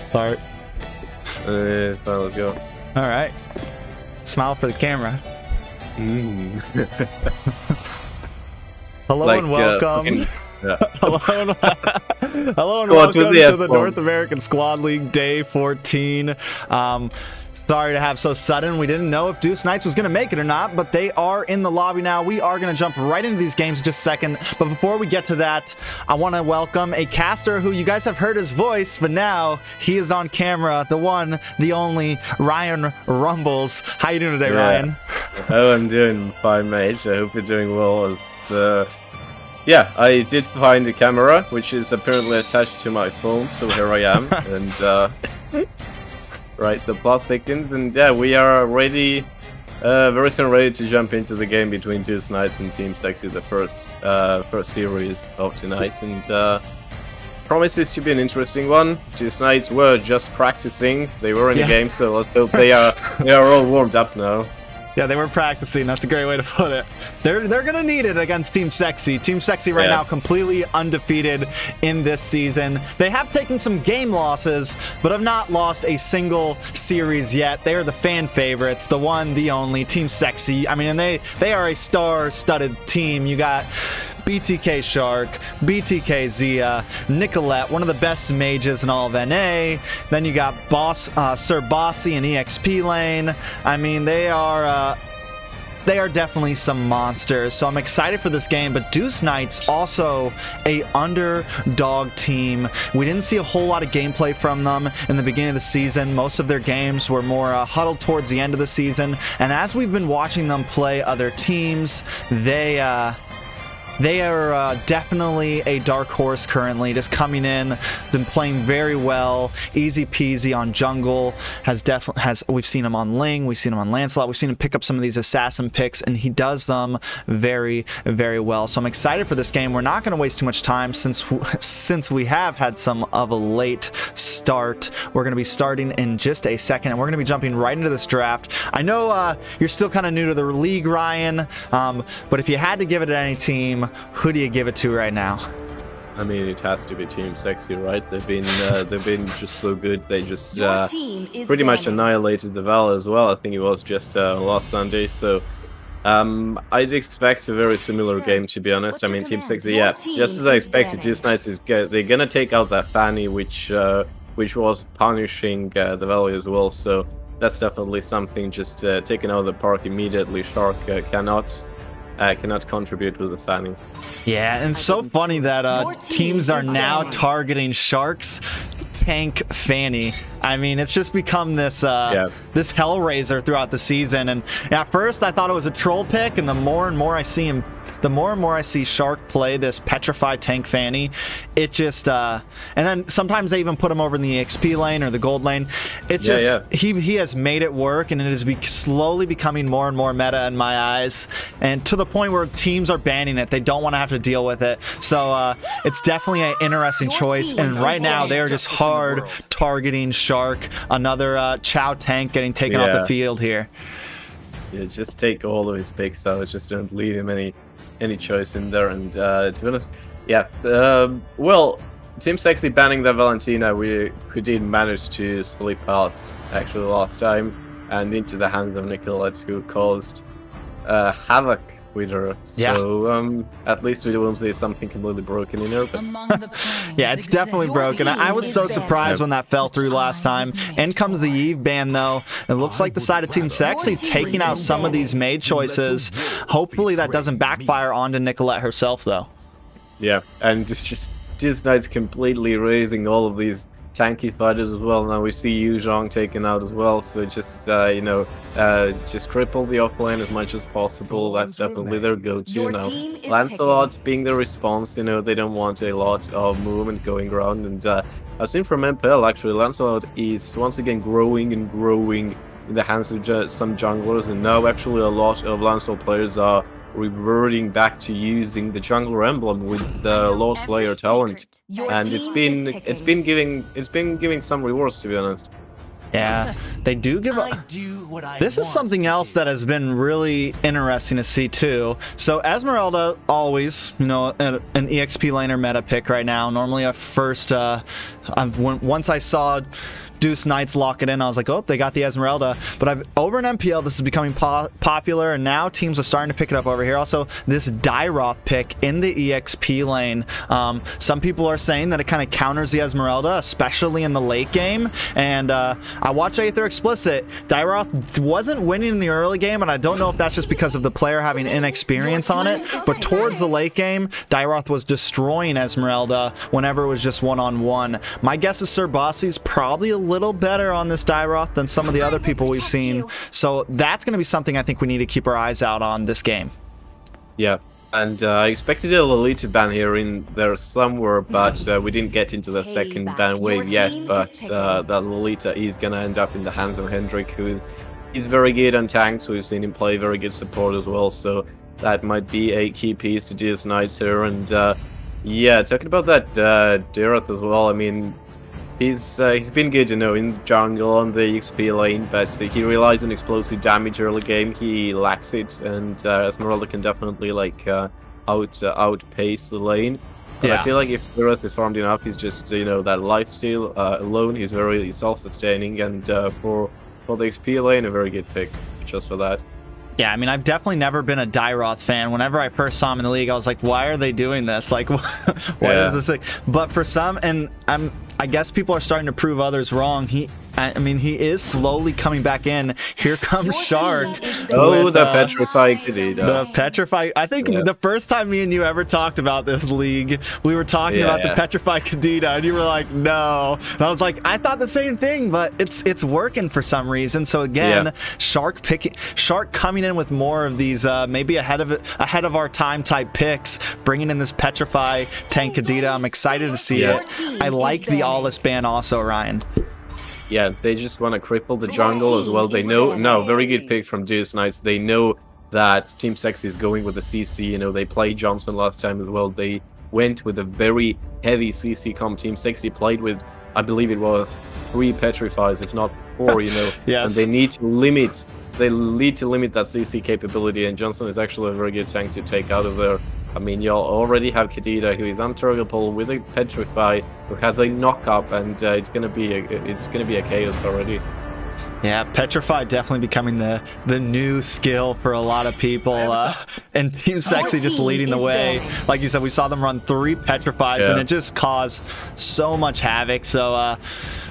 Start. Let's go. All right. Smile for the camera. Hello Like, and welcome. Hello and welcome to the North American Squad League Day 14. Sorry to have so sudden. We didn't know if Deuce Knights was going to make it or not, but they are in the lobby now. We are going to jump right into these games in just a second. But before we get to that, I want to welcome a caster who you guys have heard his voice, but now he is on camera. The one, the only, Ryan Rumbles. How you doing today, Ryan? Oh, I'm doing fine, mate. I hope you're doing well. Yeah, I did find a camera, which is apparently attached to my phone, so here I am. And right, the plot thickens, and yeah, we are ready, very soon ready to jump into the game between Deuce Knights and Team Sexy, the first series of tonight, and promises to be an interesting one. Deuce Knights were just practicing; they were in the game, so let's hope they are all warmed up now. Yeah, they were practicing. That's a great way to put it. They're gonna need it against Team Sexy. Team Sexy right now completely undefeated in this season. They have taken some game losses, but have not lost a single series yet. They are the fan favorites, the one, the only Team Sexy. I mean, and they are a star-studded team. You got BTK Shark, BTK Zia, Nicolette, one of the best mages in all of NA. Then you got Sir Bossy in EXP lane. I mean, they are definitely some monsters, so I'm excited for this game. But Deuce Knights, also a underdog team. We didn't see a whole lot of gameplay from them in the beginning of the season. Most of their games were more huddled towards the end of the season, and as we've been watching them play other teams, they are definitely a dark horse currently, just coming in, been playing very well, easy peasy on jungle, we've seen him on Ling, we've seen him on Lancelot, we've seen him pick up some of these assassin picks, and he does them very, very well. So I'm excited for this game. We're not going to waste too much time since we have had some of a late start. We're going to be starting in just a second, and we're going to be jumping right into this draft. I know you're still kind of new to the league, Ryan, but if you had to give it to any team, who do you give it to right now? I mean, it has to be Team Sexy, right? They've been just so good. They just pretty much annihilated the Val as well. I think it was just last Sunday. So I'd expect a very similar game, to be honest. I mean, Team Sexy, yeah, just as I expected. Deuce Knights is they're gonna take out that Fanny, which was punishing the Val as well. So that's definitely something. Just taking out the park immediately. Shark cannot contribute with the Fanny. Yeah, and it's so funny that teams are now targeting Shark's tank Fanny. I mean, it's just become this this Hellraiser throughout the season. And at first I thought it was a troll pick, and the more and more I see Shark play this petrified tank Fanny, it just and then sometimes they even put him over in the XP lane or the gold lane. It's he has made it work, and it is slowly becoming more and more meta in my eyes, and to the point where teams are banning it. They don't want to have to deal with it. So it's definitely an interesting choice, and right now they are just hard targeting Shark. Another Chow tank getting taken off the field here. Yeah, just take all of his picks out. Just don't leave him any choice in there. And to be honest, well, Team Sexy banning the Valentina, we did manage to slip past actually last time and into the hands of Nicolette, who caused havoc with her. So at least we won't see something completely broken in her. But yeah, it's definitely broken. I was so surprised when that fell through last time. In comes the Eve ban, though. It looks like the side of Team Sexy taking out some of these made choices. Hopefully that doesn't backfire onto Nicolette herself, though. Yeah, and just Knights completely raising all of these tanky fighters as well. Now we see Yu Zhang taken out as well, so just just cripple the offlane as much as possible. That's definitely their go-to now. Lancelot being the response, they don't want a lot of movement going around, and I've seen from MPL actually Lancelot is once again growing and growing in the hands of some junglers, and now actually a lot of Lancelot players are reverting back to using the jungler emblem with the Lord Slayer talent, and it's been giving some rewards, to be honest. Yeah, they do give up. This is something else that has been really interesting to see too. So Esmeralda, always, you know, an EXP laner meta pick right now. Normally a first, once I saw Deuce Knights lock it in, I was like, oh, they got the Esmeralda. But over in MPL, this is becoming popular, and now teams are starting to pick it up over here. Also, this Dairoth pick in the EXP lane. Some people are saying that it kind of counters the Esmeralda, especially in the late game. And I watched Aether Explicit. Dairoth wasn't winning in the early game, and I don't know if that's just because of the player having inexperience on it. But towards the late game, Dairoth was destroying Esmeralda whenever it was just one-on-one. My guess is Sir Bossy's probably a little better on this Dairoth than some of the other people we've seen. So that's going to be something I think we need to keep our eyes out on this game. Yeah, and I expected a Lolita ban here in there somewhere, but we didn't get into the second ban wave yet. But that Lolita is going to end up in the hands of Hendrik, who is very good on tanks. We've seen him play very good support as well, so that might be a key piece to GS Knights here. And yeah, talking about that Dairoth as well, I mean, he's been good, you know, in jungle on the XP lane, but he relies on explosive damage early game. He lacks it, and Esmeralda can definitely like outpace the lane. But I feel like if Dairoth is farmed enough, he's just, you know, that lifesteal alone, he's very self-sustaining, and for the XP lane, a very good pick just for that. Yeah, I mean, I've definitely never been a Dairoth fan. Whenever I first saw him in the league, I was like, why are they doing this? Like, what is this thing? But for some, and I guess people are starting to prove others wrong. I mean, he is slowly coming back in. Here comes Shark. Oh, with, the Petrified Kadita. The Petrified. I think the first time me and you ever talked about this league, we were talking about the Petrified Kadita, and you were like, no. And I was like, I thought the same thing, but it's working for some reason. So again, Shark coming in with more of these maybe ahead of our time type picks, bringing in this Petrify tank Kadita. I'm excited to see it. I like the Awless ban also, Ryan. Yeah, they just want to cripple the jungle as well. They know, very good pick from GS Knights. They know that Team Sexy is going with the CC. You know, they played Johnson last time as well. They went with a very heavy CC comp. Team Sexy played with, I believe it was 3 Petrifies, if not 4, you know. Yes. And they need to limit that CC capability, and Johnson is actually a very good tank to take out of there. I mean, you already have Kadita, who is untargetable with a Petrify, who has a knock-up, and it's gonna be a chaos already. Yeah, Petrify definitely becoming the new skill for a lot of people, and Team Sexy just leading the way. Like you said, we saw them run 3 Petrifies, and it just caused so much havoc. So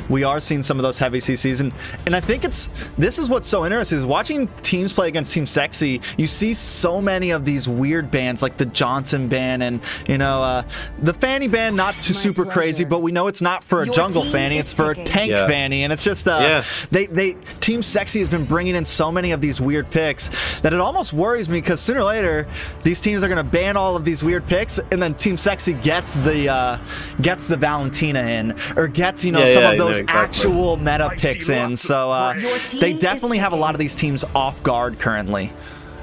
we are seeing some of those heavy CCs, and I think this is what's so interesting is watching teams play against Team Sexy. You see so many of these weird bans, like the Johnson ban, and you know the Fanny ban, not too super crazy, but we know it's not for a jungle Fanny, it's for a tank Fanny, and it's just Team Sexy has been bringing in so many of these weird picks that it almost worries me, because sooner or later these teams are going to ban all of these weird picks, and then Team Sexy gets the Valentina in, or gets some of those actual meta picks in. So they definitely have a lot of these teams off guard currently.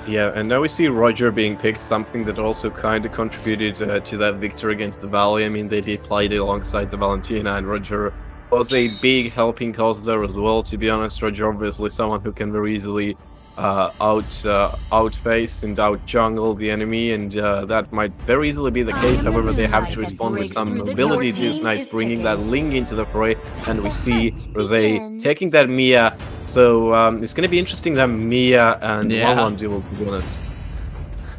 Yeah, and now we see Roger being picked, something that also kind of contributed to that victory against the Valley. I mean, they did play it alongside the Valentina, and Roger was a big helping cause there as well, to be honest. Roger obviously someone who can very easily outpace and out jungle the enemy, and that might very easily be the case. However, they have to respond with some mobility. GS Knights bringing that Ling into the fray, and we see Rosé taking that Mia. So it's going to be interesting, that Mia and one-on-one duel, to be honest.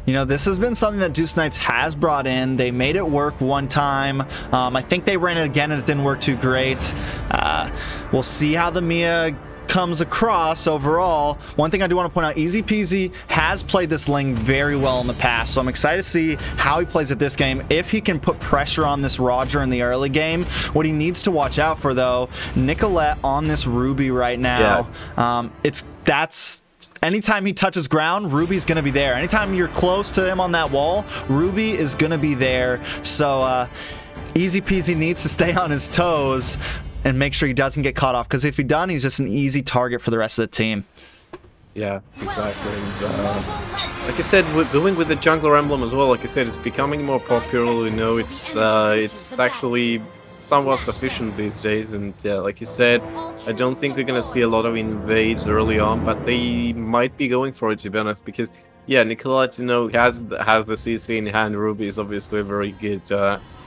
You know, this has been something that Deuce Knights has brought in. They made it work one time. I think they ran it again and it didn't work too great. We'll see how the Mia comes across overall. One thing I do want to point out, Easy Peasy has played this Ling very well in the past, so I'm excited to see how he plays at this game. If he can put pressure on this Roger in the early game. What he needs to watch out for, though, Nicolette on this Ruby right now. Anytime he touches ground, Ruby's going to be there. Anytime you're close to him on that wall, Ruby is going to be there. So Easy Peasy needs to stay on his toes and make sure he doesn't get caught off, because if he doesn't, he's just an easy target for the rest of the team. Yeah, exactly. And, like I said, going with the jungler emblem as well, like I said, it's becoming more popular. You know, it's actually somewhat sufficient these days. And yeah, like you said, I don't think we're gonna see a lot of invades early on, but they might be going for it, to be honest, because yeah, Nicolette, has the CC in hand. Ruby is obviously a very good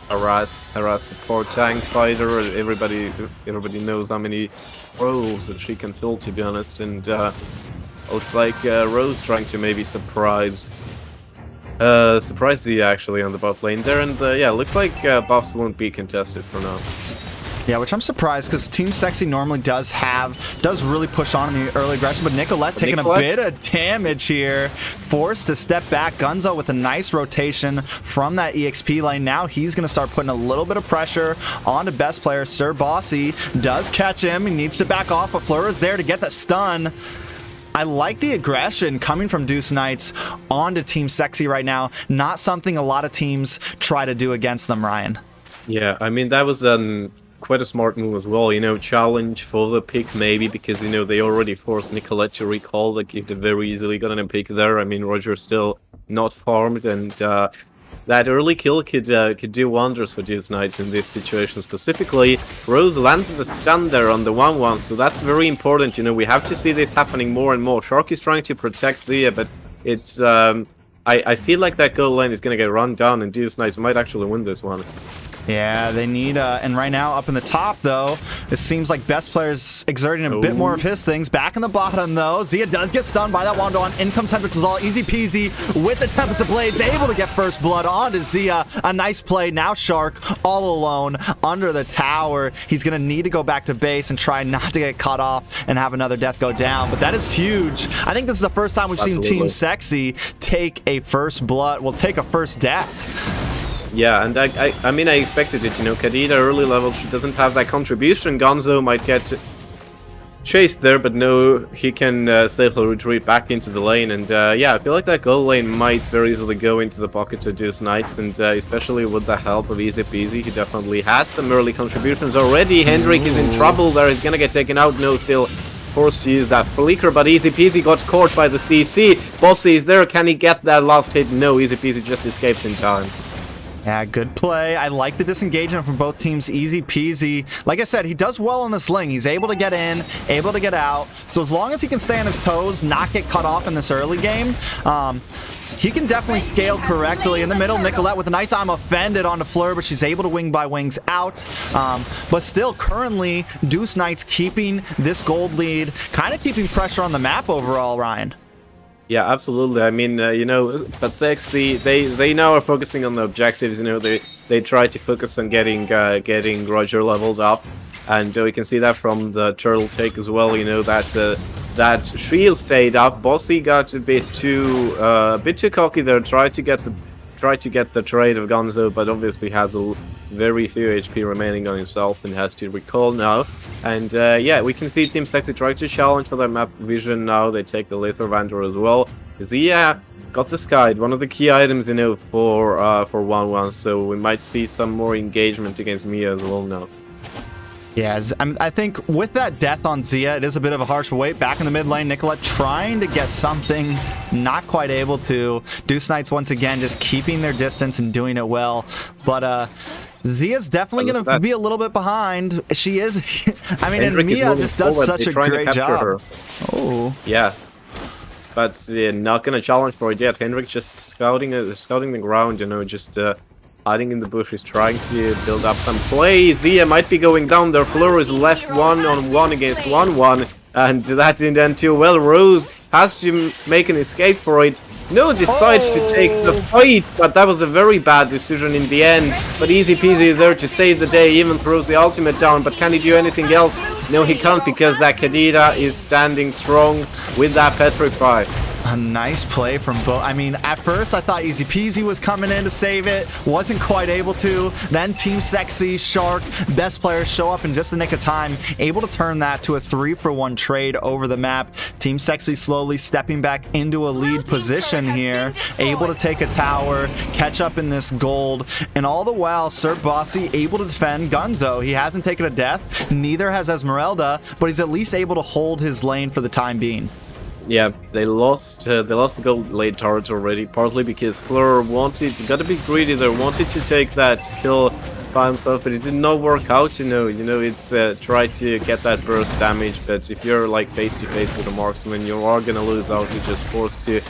harass support tank fighter. Everybody knows how many roles that she can fill, to be honest. And looks like Rose trying to maybe surprise Z actually on the bot lane there. And yeah, looks like buffs won't be contested for now. Yeah, which I'm surprised because Team Sexy normally does really push on in the early aggression, but Nicolette taking a bit of damage here, forced to step back. Gunzo with a nice rotation from that EXP lane. Now he's going to start putting a little bit of pressure on the best player. Sir Bossy does catch him. He needs to back off, but Fleur is there to get that stun. I like the aggression coming from Deuce Knights onto Team Sexy right now. Not something a lot of teams try to do against them, Ryan. Yeah, I mean, that was quite a smart move as well, challenge for the pick maybe, because, they already forced Nicolette to recall, like, if they very easily got a pick there. I mean, Roger's still not farmed, and that early kill could do wonders for Deuce Knights in this situation specifically. Rose lands the stun there on the 1-1, so that's very important. We have to see this happening more and more. Shark is trying to protect Zia, but it's I feel like that goal lane is going to get run down, and Deuce Knights might actually win this one. Yeah, they need, and right now up in the top, though, it seems like best player's exerting a bit more of his things. Back in the bottom, though, Zia does get stunned by that Wandon. In comes Hendrix with all easy peasy with the Tempest of Blades, able to get first blood onto Zia. A nice play. Now Shark all alone under the tower. He's going to need to go back to base and try not to get caught off and have another death go down, but that is huge. I think this is the first time we've seen Team Sexy take a first blood, take a first death. Yeah, and I mean, I expected it, Kadida early level, she doesn't have that contribution. Gonzo might get chased there, but no, he can safely retreat back into the lane. And yeah, I feel like that gold lane might very easily go into the pockets of Deuce Knights, and especially with the help of Easy Peasy, he definitely has some early contributions already. Hendrik is in trouble there, he's gonna get taken out. No, still forced to use that flicker, but Easy Peasy got caught by the CC. Bossy is there, can he get that last hit? No, Easy Peasy just escapes in time. Yeah, good play. I like the disengagement from both teams. Easy peasy. Like I said, he does well on this lane. He's able to get in, able to get out. So as long as he can stay on his toes, not get cut off in this early game, he can definitely scale correctly. In the middle, Nicolette with a nice I'm offended onto Fleur, but she's able to wing by wings out. But still, currently, Deuce Knights keeping this gold lead, kind of keeping pressure on the map overall, Ryan. Yeah, absolutely. I mean, but Sexy, they now are focusing on the objectives. They try to focus on getting Roger leveled up, and we can see that from the turtle take as well. That shield stayed up. Bossy got a bit too cocky there. Tried to get the trade of Gonzo, but obviously has very few HP remaining on himself and has to recall now. And yeah, we can see Team Sexy try to challenge for their map vision now. They take the Lethal Vandal as well. Zia got the Skyd, one of the key items, for 1-1. So we might see some more engagement against Mia as well now. Yeah, I think with that death on Zia, it is a bit of a harsh weight. Back in the mid lane, Nicolette trying to get something, not quite able to. Deuce Knights once again just keeping their distance and doing it well. But Zia's definitely going to be a little bit behind. She is. I mean, and Mia just does such a great job. Her. Oh. Yeah. But they're not going to challenge for it yet. Hendrik just scouting the ground, just hiding in the bushes, trying to build up some play. Zia might be going down there. Fleur is left 1-on-1 against 1-1. And that didn't end too well. Rose has to make an escape for it. No decides to take the fight, but that was a very bad decision in the end. But Easy Peasy is there to save the day, even throws the ultimate down. But can he do anything else? No, he can't, because that Kadida is standing strong with that Petrify. A nice play from both. I mean, at first I thought Easy Peasy was coming in to save it. Wasn't quite able to. Then Team Sexy, Shark, best players show up in just the nick of time. Able to turn that to a 3-for-1 trade over the map. Team Sexy slowly stepping back into a lead position here. Able to take a tower, catch up in this gold. And all the while, Sir Bossy able to defend Gunzo. He hasn't taken a death. Neither has Esmeralda. But he's at least able to hold his lane for the time being. Yeah, they lost the gold lane turret already, partly because Fleur got to be greedy there, wanted to take that kill by himself, but it did not work out. You know, it's try to get that burst damage, but if you're like face to face with a marksman, you are gonna lose out. You're just forced to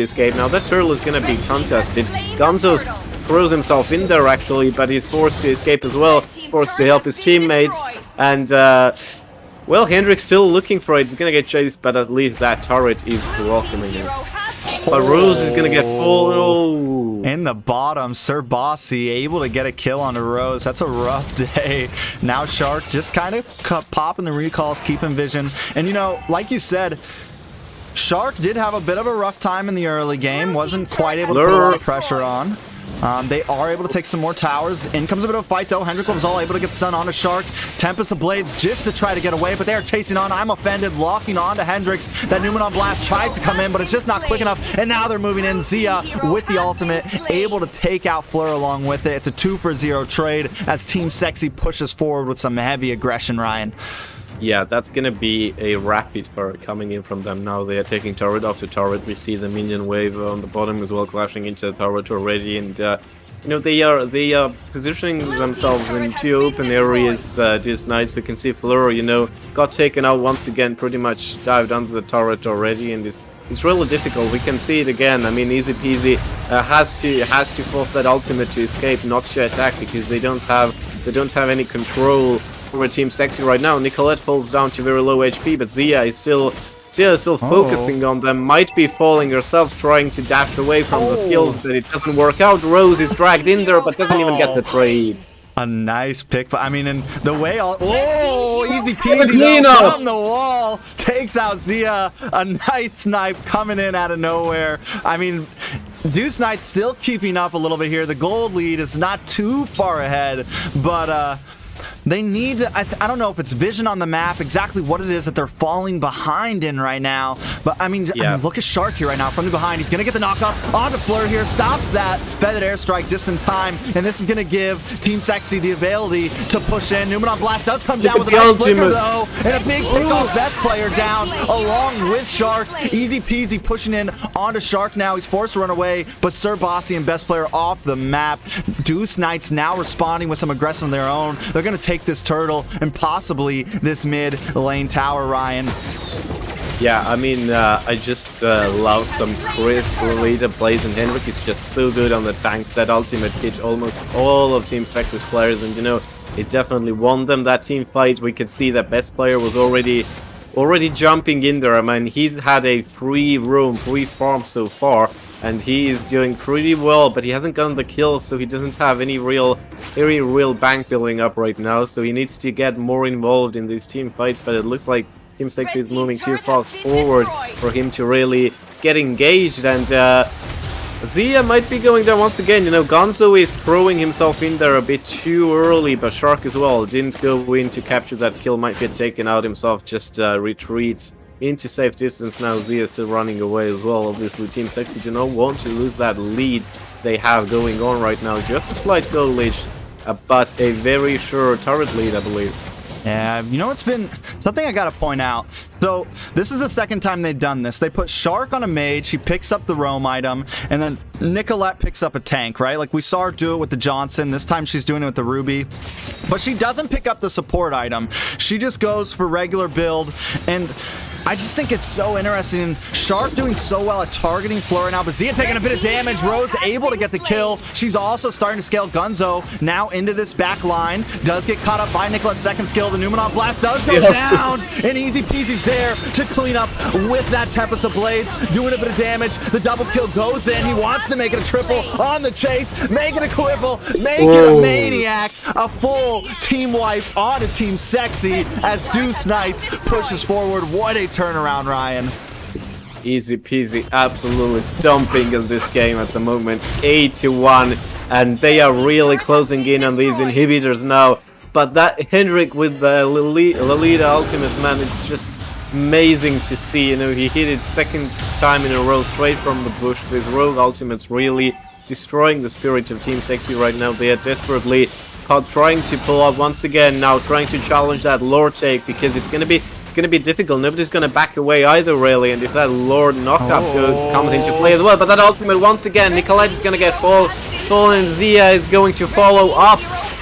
escape. Now that turtle is gonna be contested. Gonzo throws himself in there actually, but he's forced to escape as well, forced to help his teammates, and well, Hendrik's still looking for it. He's gonna get chased, but at least that turret is welcoming him. But Rose is gonna get full. Oh. In the bottom, Sir Bossy able to get a kill on Rose. That's a rough day. Now Shark just kind of popping the recalls, keeping vision. And you know, like you said, Shark did have a bit of a rough time in the early game. Wasn't quite able to put a lot of pressure on. They are able to take some more towers. In comes a bit of a fight though. Hendrik was all able to get stun on a Shark. Tempest of Blades just to try to get away, but they are chasing on. I'm offended, locking on to Hendrix. That Numenon Blast tried to come in, but it's just not quick enough. And now they're moving in. Zia with the ultimate, able to take out Fleur along with it. It's a 2-for-0 trade as Team Sexy pushes forward with some heavy aggression, Ryan. Yeah, that's gonna be a rapid fire coming in from them now. They are taking turret after turret. We see the minion wave on the bottom as well, clashing into the turret already, and you know, they are positioning themselves in two open areas. These Knights, we can see Fleur, you know, got taken out once again, pretty much dived under the turret already, and it's really difficult. We can see it again. I mean, Easy Peasy has to force that ultimate to escape, not to attack, because they don't have any control over Team Sexy right now. Nicolette falls down to very low HP, but Zia is still focusing on them. Might be falling herself, trying to dash away from the skills, but it doesn't work out. Rose is dragged in there, but doesn't even get the trade. A nice pick. I mean, in the way Easy Peasy though, from the wall takes out Zia. A nice snipe coming in out of nowhere. I mean, Deuce Knight still keeping up a little bit here. The gold lead is not too far ahead, but they need, I don't know if it's vision on the map, exactly what it is that they're falling behind in right now. But I mean, look at Shark here right now from the behind. He's going to get the knockup onto Fleur here, stops that feathered airstrike just in time. And this is going to give Team Sexy the ability to push in. Numenon Blast does come down with a nice flicker though. And a big pick off Best player down along with Shark. Easy Peasy pushing in onto Shark now. He's forced to run away, but Sir Bossy and Best player off the map. Deuce Knights now responding with some aggression of their own. They're going to take this turtle and possibly this mid lane tower, Ryan. Yeah, I mean, I just love some crisp leader plays, and Henrik is just so good on the tanks. That ultimate hit almost all of Team Sex's players, and you know, it definitely won them that team fight. We could see that Best player was already jumping in there. I mean, he's had a free farm so far, and he is doing pretty well, but he hasn't gotten the kills, so he doesn't have any real bank building up right now, so he needs to get more involved in these team fights, but it looks like Team Sexy is moving too fast forward for him to really get engaged, and Zia might be going down once again. You know, Gonzo is throwing himself in there a bit too early, but Shark as well didn't go in to capture that kill, might get taken out himself, just retreats into safe distance. Now Zia is still running away as well. Obviously Team Sexy do not want to lose that lead they have going on right now. Just a slight goal lead, but a very sure turret lead, I believe. Yeah, you know, it's been something I gotta point out. So this is the second time they've done this. They put Shark on a mage, she picks up the roam item, and then Nicolette picks up a tank, right? Like we saw her do it with the Johnson. This time she's doing it with the Ruby. But she doesn't pick up the support item. She just goes for regular build, and I just think it's so interesting. Shark doing so well at targeting Fleur now, but Zia taking a bit of damage. Rose able to get the kill. She's also starting to scale Gonzo now into this back line. Does get caught up by Nicolette's second skill. The Numenon Blast does go down, and Easy Peasy's there to clean up with that Tempest of Blades, doing a bit of damage. The double kill goes in. He wants to make it a triple on the chase, make it a quibble, make it a maniac. A full team wipe onto Team Sexy as Deuce Knights pushes forward. What a turnaround, Ryan. Easy Peasy absolutely stomping in this game at the moment, 8-1, and they are really closing in on these inhibitors now. But that Hendrik with the Lolita ultimates, man, it's just amazing to see. You know, he hit it second time in a row straight from the bush. With rogue ultimates really destroying the spirit of Team Sexy right now. They are desperately trying to pull up once again now, trying to challenge that lore take, because it's gonna be difficult. Nobody's gonna back away either, really, and if that lore knockup comes into play as well. But that ultimate once again, Nicolette is gonna get full, and Zia is going to follow up.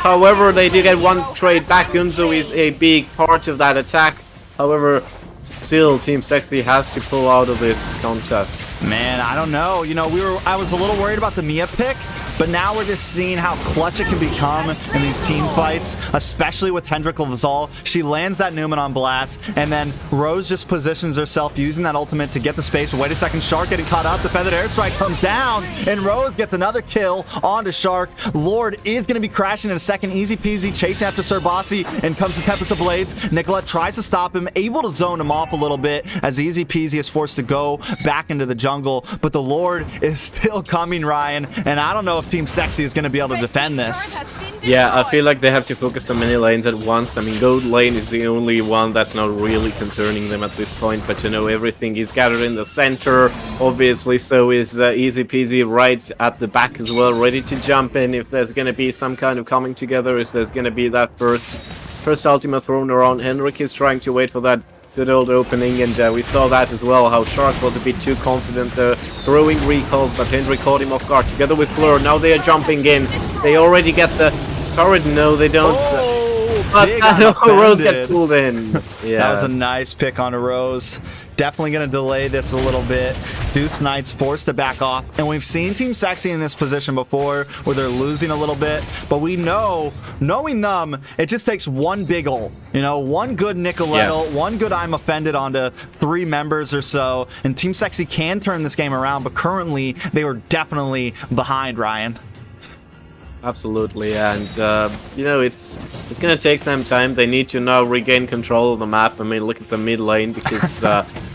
However, they did get one trade back. Gunzo is a big part of that attack. However, still, Team Sexy has to pull out of this contest. Man, I don't know. You know, I was a little worried about the Mia pick, but now we're just seeing how clutch it can become in these team fights, especially with Hendrik Lazal. She lands that Newman on blast, and then Rose just positions herself using that ultimate to get the space. Wait a second, Shark getting caught up. The feathered airstrike comes down, and Rose gets another kill onto Shark. Lord is going to be crashing in a second. Easy peasy, chasing after Serbasi, and comes the Tempest of Blades. Nicolette tries to stop him, able to zone him off a little bit as Easy Peasy is forced to go back into the jungle, but the Lord is still coming, Ryan, and I don't know if Team Sexy is going to be able to defend this. Yeah, I feel like they have to focus on many lanes at once. I mean, Gold lane is the only one that's not really concerning them at this point, but you know, everything is gathered in the center, obviously, so is Easy Peasy right at the back as well, ready to jump in if there's going to be some kind of coming together, if there's going to be that first ultimate thrown around. Henrik is trying to wait for that good old opening, and we saw that as well, how Shark was a bit too confident throwing recalls, but Henrik caught him off guard together with Fleur. Now they are jumping in. They already get the turret. No, they don't. But Rose gets pulled in. Yeah. That was a nice pick on a Rose. Definitely going to delay this a little bit. Deuce Knight's forced to back off. And we've seen Team Sexy in this position before where they're losing a little bit. But we know, knowing them, it just takes one big ult. You know, one good Nicolette ult, one good I'm Offended onto 3 members or so. And Team Sexy can turn this game around. But currently, they were definitely behind, Ryan. Absolutely, and you know, it's gonna take some time. They need to now regain control of the map. I mean, look at the mid lane, because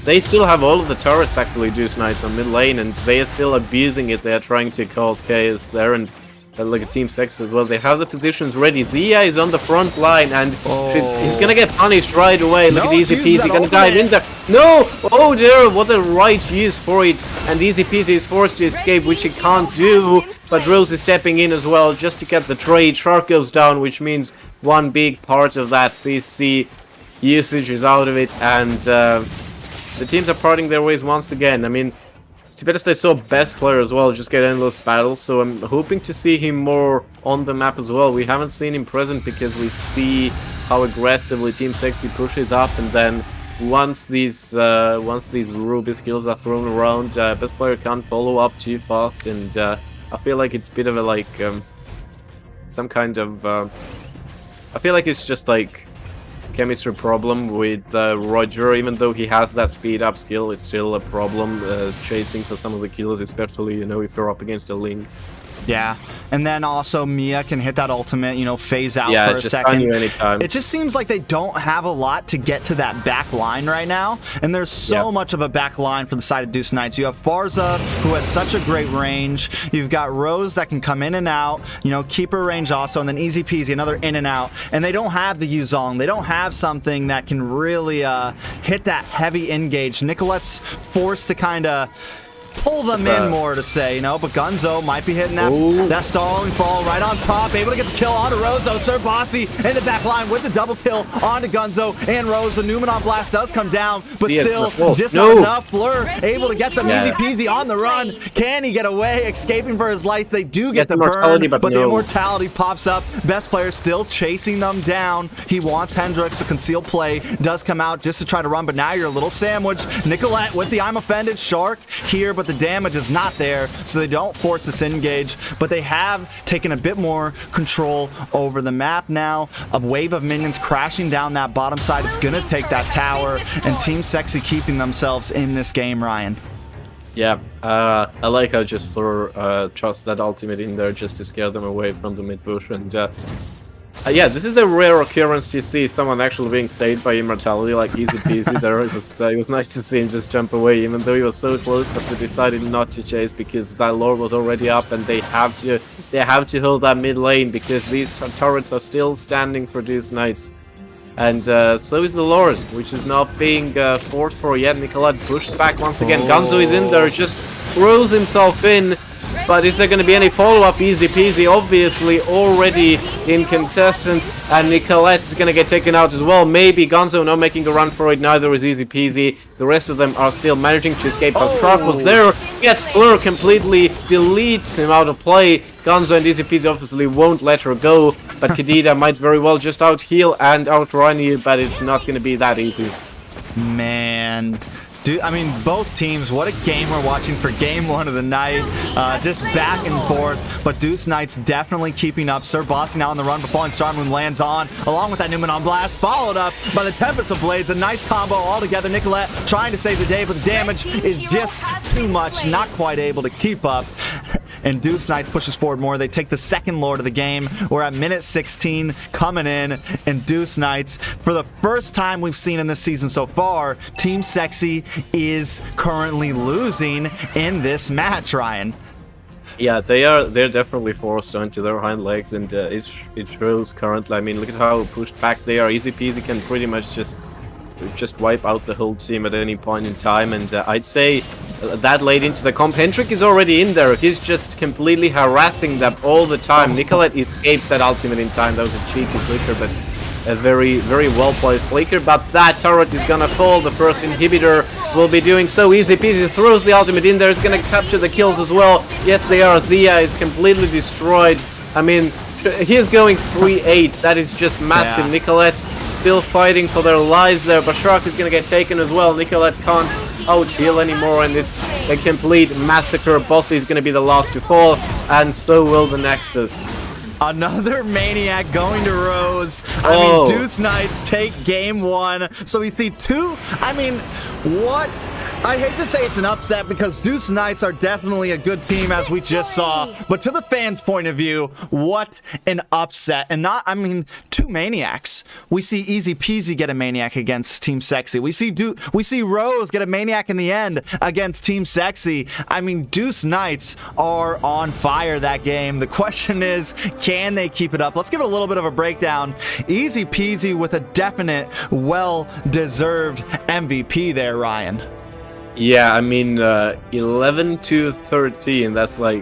they still have all of the turrets, actually, Deuce Knights on mid lane, and they are still abusing it. They are trying to cause chaos there, and look at Team Sex as well. They have the positions ready. Zia is on the front line, and he's gonna get punished right away. Look at Easy Peasy, gonna dive in there. No! Oh dear, what a right use for it. And Easy Peasy is forced to escape, which he can't do. But Rose is stepping in as well, just to get the trade. Shark goes down, which means one big part of that CC usage is out of it. And the teams are parting their ways once again. I mean, to be honest, I saw Best Player as well just get endless battles, so I'm hoping to see him more on the map as well. We haven't seen him present because we see how aggressively Team Sexy pushes up, and then once these Ruby skills are thrown around, Best Player can't follow up too fast, and I feel like it's a bit of a like some kind of I feel like it's just like chemistry problem with Roger. Even though he has that speed up skill, it's still a problem chasing for some of the kills, especially, you know, if you're up against a Ling. Yeah, and then also Mia can hit that ultimate, you know, phase out for a second. You anytime. It just seems like they don't have a lot to get to that back line right now, and there's so much of a back line for the side of Deuce Knights. You have Farza, who has such a great range. You've got Rose that can come in and out, you know, keep her range also, and then Easy Peasy, another in and out. And they don't have the Yuzong. They don't have something that can really hit that heavy engage. Nicolette's forced to kind of pull them in more to say, you know, but Gunzo might be hitting that stalling fall right on top, able to get the kill onto Rose, though. Sir Bossy in the back line with the double kill onto Gunzo and Rose. The Newman on blast does come down, but still just not enough. Fleur able to get them easy peasy on the run. Can he get away? Escaping for his lights. They do get the burn, but the immortality pops up. Best player still chasing them down. He wants Hendrix. The concealed play does come out just to try to run, but now you're a little sandwiched. Nicolette with the I'm Offended. Shark here, but the damage is not there, so they don't force this engage, but they have taken a bit more control over the map now. A wave of minions crashing down that bottom side is going to take that tower, and Team Sexy keeping themselves in this game, Ryan. Yeah, I like how just Fleur trusts that ultimate in there just to scare them away from the mid bush, and yeah, this is a rare occurrence to see someone actually being saved by immortality, like Easy Peasy there. It was nice to see him just jump away, even though he was so close, but they decided not to chase because that lord was already up, and they have to hold that mid lane because these turrets are still standing for Deuce Knights. And so is the Lord, which is not being forced for yet. Nicolette pushed back once again. Gunzo is in there, just throws himself in. But is there going to be any follow-up? Easy Peasy, obviously already in contestant, and Nicolette is going to get taken out as well. Maybe Gonzo not making a run for it, neither is Easy Peasy. The rest of them are still managing to escape, but Shark was there. gets Fleur, completely deletes him out of play. Gonzo and EasyPeasy obviously won't let her go, but Kadida might very well just out-heal and outrun you, but it's not going to be that easy. Man, dude, I mean, both teams, what a game we're watching for game one of the night. Just back and forth, but Deuce Knights definitely keeping up. Sir Bossy now on the run, but Falling Star Moon lands on, along with that Numenon Blast, followed up by the Tempest of Blades. A nice combo all together. Nicolette trying to save the day, but the damage is just too much, not quite able to keep up. And Deuce Knights pushes forward more. They take the second Lord of the game. We're at minute 16 coming in, and Deuce Knights, for the first time we've seen in this season so far, Team Sexy is currently losing in this match, Ryan. Yeah, they're definitely forced onto their hind legs, and it shows currently. I mean, look at how pushed back they are. EasyPeasy can pretty much just wipe out the whole team at any point in time, and I'd say that late into the comp, Hendrik is already in there. He's just completely harassing them all the time. Nicolette escapes that ultimate in time. That was a cheeky flicker, but a very, very well played flicker. But that turret is gonna fall. The first inhibitor will be doing so. EasyPeasy throws the ultimate in there. It's gonna capture the kills as well. Yes, they are. Zia is completely destroyed. I mean, he's going 3-8. That is just massive. Yeah. Nicolette still fighting for their lives there. Bashark is going to get taken as well. Nicolette can't out-heal anymore, and it's a complete massacre. Bossy is going to be the last to fall, and so will the Nexus. Another Maniac going to Rose. I mean, Deuce Knights take game one. So we see two. I mean, what? I hate to say it's an upset because Deuce Knights are definitely a good team, as we just saw. But to the fans' point of view, what an upset. And not, I mean, two Maniacs. We see EasyPeasy get a Maniac against Team Sexy. We see Rose get a Maniac in the end against Team Sexy. I mean, Deuce Knights are on fire that game. The question is, can they keep it up? Let's give it a little bit of a breakdown. EasyPeasy with a definite, well-deserved MVP there, Ryan. Yeah, I mean, 11 to 13, that's 12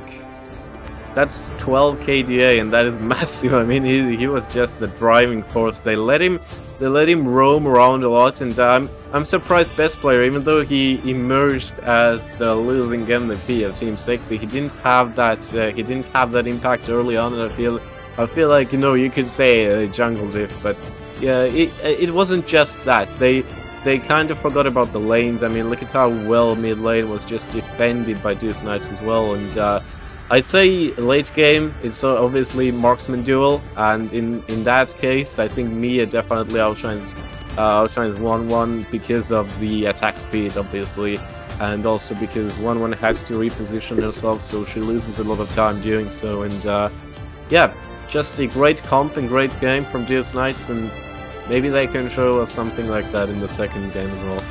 KDA, and that is massive. I mean, he was just the driving force. They let him roam around a lot, and I'm surprised best player, even though he emerged as the losing MVP of Team Sexy, he didn't have that impact early on, and I feel like, you know, you could say a jungle diff, but yeah, it wasn't just that. They kind of forgot about the lanes. I mean, look at how well mid lane was just defended by Deuce Knights as well. And I'd say late game, it's obviously marksman duel. And in that case, I think Mia definitely outshines 1-1 because of the attack speed, obviously. And also because 1-1 has to reposition herself, so she loses a lot of time doing so. And yeah, just a great comp and great game from Deuce Knights, and maybe they can show us something like that in the second game as well.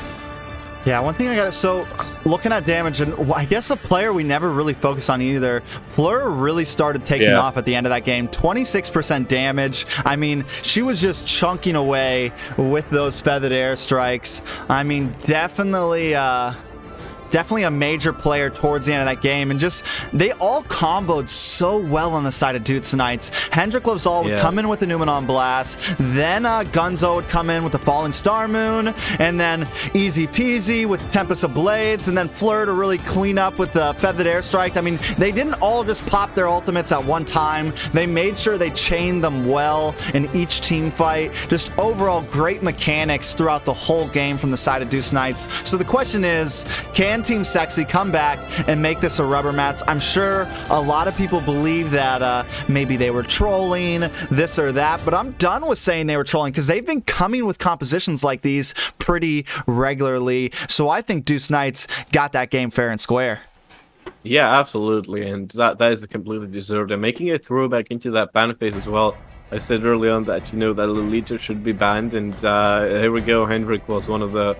Yeah, one thing I got, so looking at damage, and I guess a player we never really focused on either, Fleur really started taking off at the end of that game. 26% damage. I mean, she was just chunking away with those feathered airstrikes. I mean, definitely a major player towards the end of that game, and just they all comboed so well on the side of Deuce Knights. Hendrik Lovzal would come in with the Numenon Blast, then Gunzo would come in with the Falling Star Moon, and then EasyPeasy with the Tempest of Blades, and then Fleur to really clean up with the Feathered Airstrike. I mean, they didn't all just pop their ultimates at one time. They made sure they chained them well in each team fight. Just overall great mechanics throughout the whole game from the side of Deuce Knights. So the question is, can Team Sexy come back and make this a rubber match? I'm sure a lot of people believe that maybe they were trolling this or that, but I'm done with saying they were trolling because they've been coming with compositions like these pretty regularly. So I think Deuce Knights got that game fair and square. Yeah, absolutely, and that is completely deserved. And making a throwback into that ban phase as well. I said early on that, you know, that Lolita should be banned, and here we go. Hendrik was one of the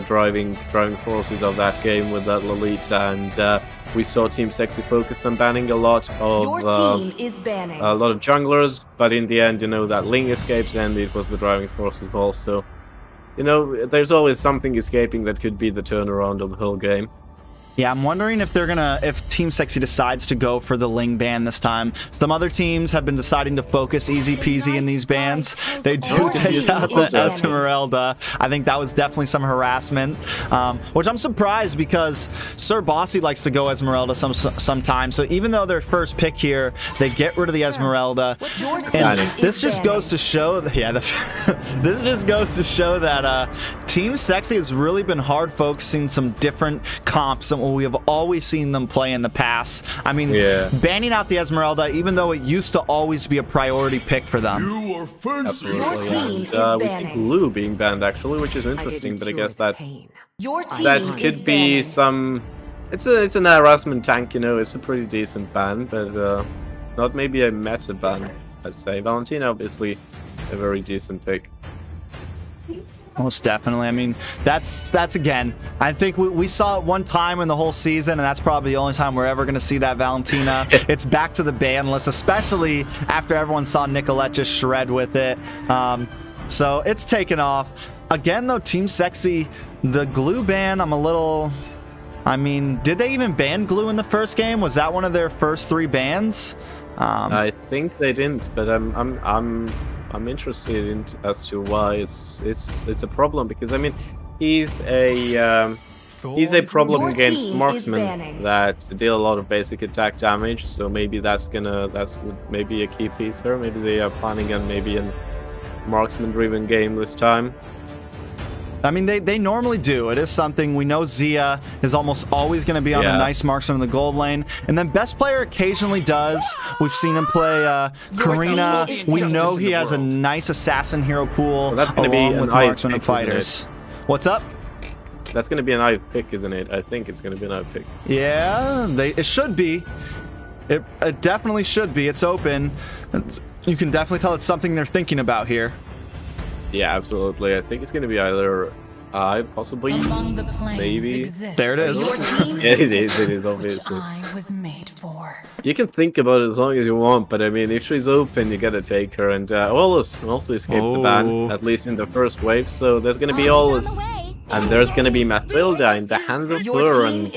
driving forces of that game with that Lolita, and we saw Team Sexy focus on banning a lot of a lot of junglers, but in the end, you know, that Ling escapes, and it was the driving force as well. So, you know, there's always something escaping that could be the turnaround of the whole game. Yeah, I'm wondering if if Team Sexy decides to go for the Ling ban this time. Some other teams have been deciding to focus easy peasy in these bans. They do take out the Esmeralda. I think that was definitely some harassment, which I'm surprised because Sir Bossy likes to go Esmeralda sometimes. So even though their first pick here, they get rid of the Esmeralda. And this just goes to show that, this just goes to show that Team Sexy has really been hard focusing some different comps than what we have always seen them play in the past. I mean, banning out the Esmeralda, even though it used to always be a priority pick for them. You are first. Absolutely. And we see Blue being banned actually, which is interesting, but I guess that could be some. It's an harassment tank, you know. It's a pretty decent ban, but not maybe a meta ban, I'd say. Valentina, obviously, a very decent pick. Most definitely. I mean, that's again, I think we saw it one time in the whole season, and that's probably the only time we're ever going to see that Valentina. It's back to the ban list, especially after everyone saw Nicolette just shred with it. So it's taken off. Again, though, Team Sexy, the glue ban, I'm a little... I mean, did they even ban glue in the first game? Was that one of their first 3 bans? I think they didn't, but I'm interested in as to why it's a problem, because I mean he's a problem against marksmen that deal a lot of basic attack damage, so maybe that's maybe a key piece here. Maybe they are planning on maybe a marksman driven game this time. I mean, they normally do. It is something we know. Zia is almost always going to be on a nice marksman in the gold lane. And then best player occasionally does. We've seen him play Karina. We know he has a nice assassin hero pool, well, that's along with marksman and fighters. What's up? That's going to be an IVE pick, isn't it? I think it's going to be an IVE pick. Yeah, it should be. It definitely should be. It's open. You can definitely tell it's something they're thinking about here. Yeah, absolutely. I think it's going to be either possibly, maybe. There it is. Yeah, it is, obviously. You can think about it as long as you want, but I mean, if she's open, you gotta take her, and Olus also escaped the ban, at least in the first wave, so there's going to be Olus, and there's going to be Mathilda in the hands of Fleur, and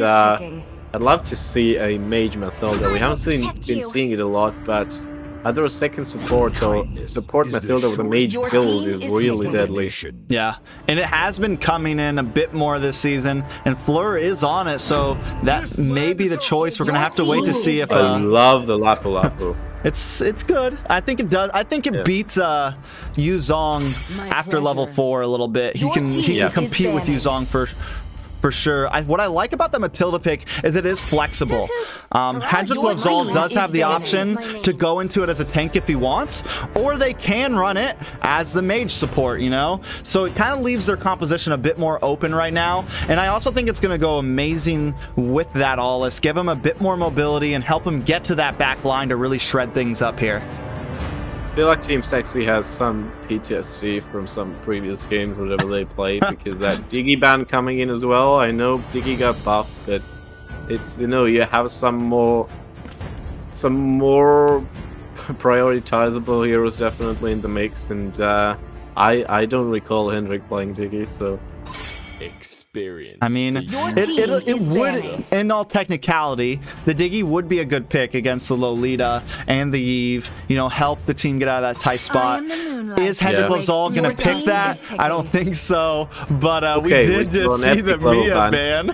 I'd love to see a mage Mathilda. We haven't been seeing it a lot, but either a second support or support Mathilda with a mage build is really deadly. Yeah, and it has been coming in a bit more this season, and Fleur is on it, so that may be the choice. We're gonna have to wait to see if. I love the Lapu Lapu. It's good. I think it does. I think it beats Yu Zhong after level 4 a little bit. He can compete with Yu Zhong for sure. What I like about the Matilda pick is it is flexible. Hendrik Lovzal does have the option to go into it as a tank if he wants, or they can run it as the mage support, you know? So it kind of leaves their composition a bit more open right now, and I also think it's going to go amazing with that Olus, give him a bit more mobility and help him get to that back line to really shred things up here. I feel like Team Sexy has some PTSD from some previous games, whatever they played, because that Diggy ban coming in as well. I know Diggy got buffed, but it's, you know, you have some more prioritizable heroes definitely in the mix, and I don't recall Hendrik playing Diggy, so. I mean, it would, in all technicality, the Diggy would be a good pick against the Lolita and the Eve, you know, help the team get out of that tight spot. Is Hendrik Lovzal going to pick that? I don't think so, but we did just see the Mia ban.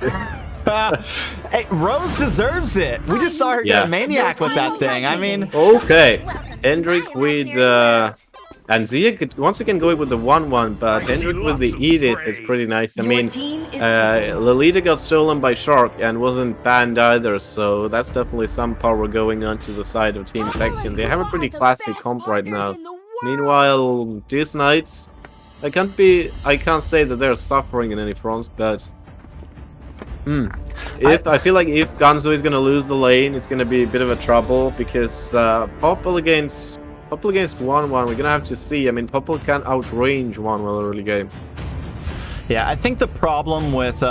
Hey, Rose deserves it. We just saw her get a maniac with that thing. I mean... Okay, Hendrik with... And Zia could once again go with the 1-1, but Hendrik with the Edith is pretty nice. I mean, Lolita got stolen by Shark and wasn't banned either, so that's definitely some power going on to the side of Team Sexy, and they have a pretty classic comp right now. Meanwhile, these Knights, I can't say that they're suffering in any fronts, but I feel like if Gonzo is gonna lose the lane, it's gonna be a bit of a trouble, because Popple against 1-1, we're gonna have to see. I mean, Popple can outrange 1-1 early game. Yeah, I think the problem with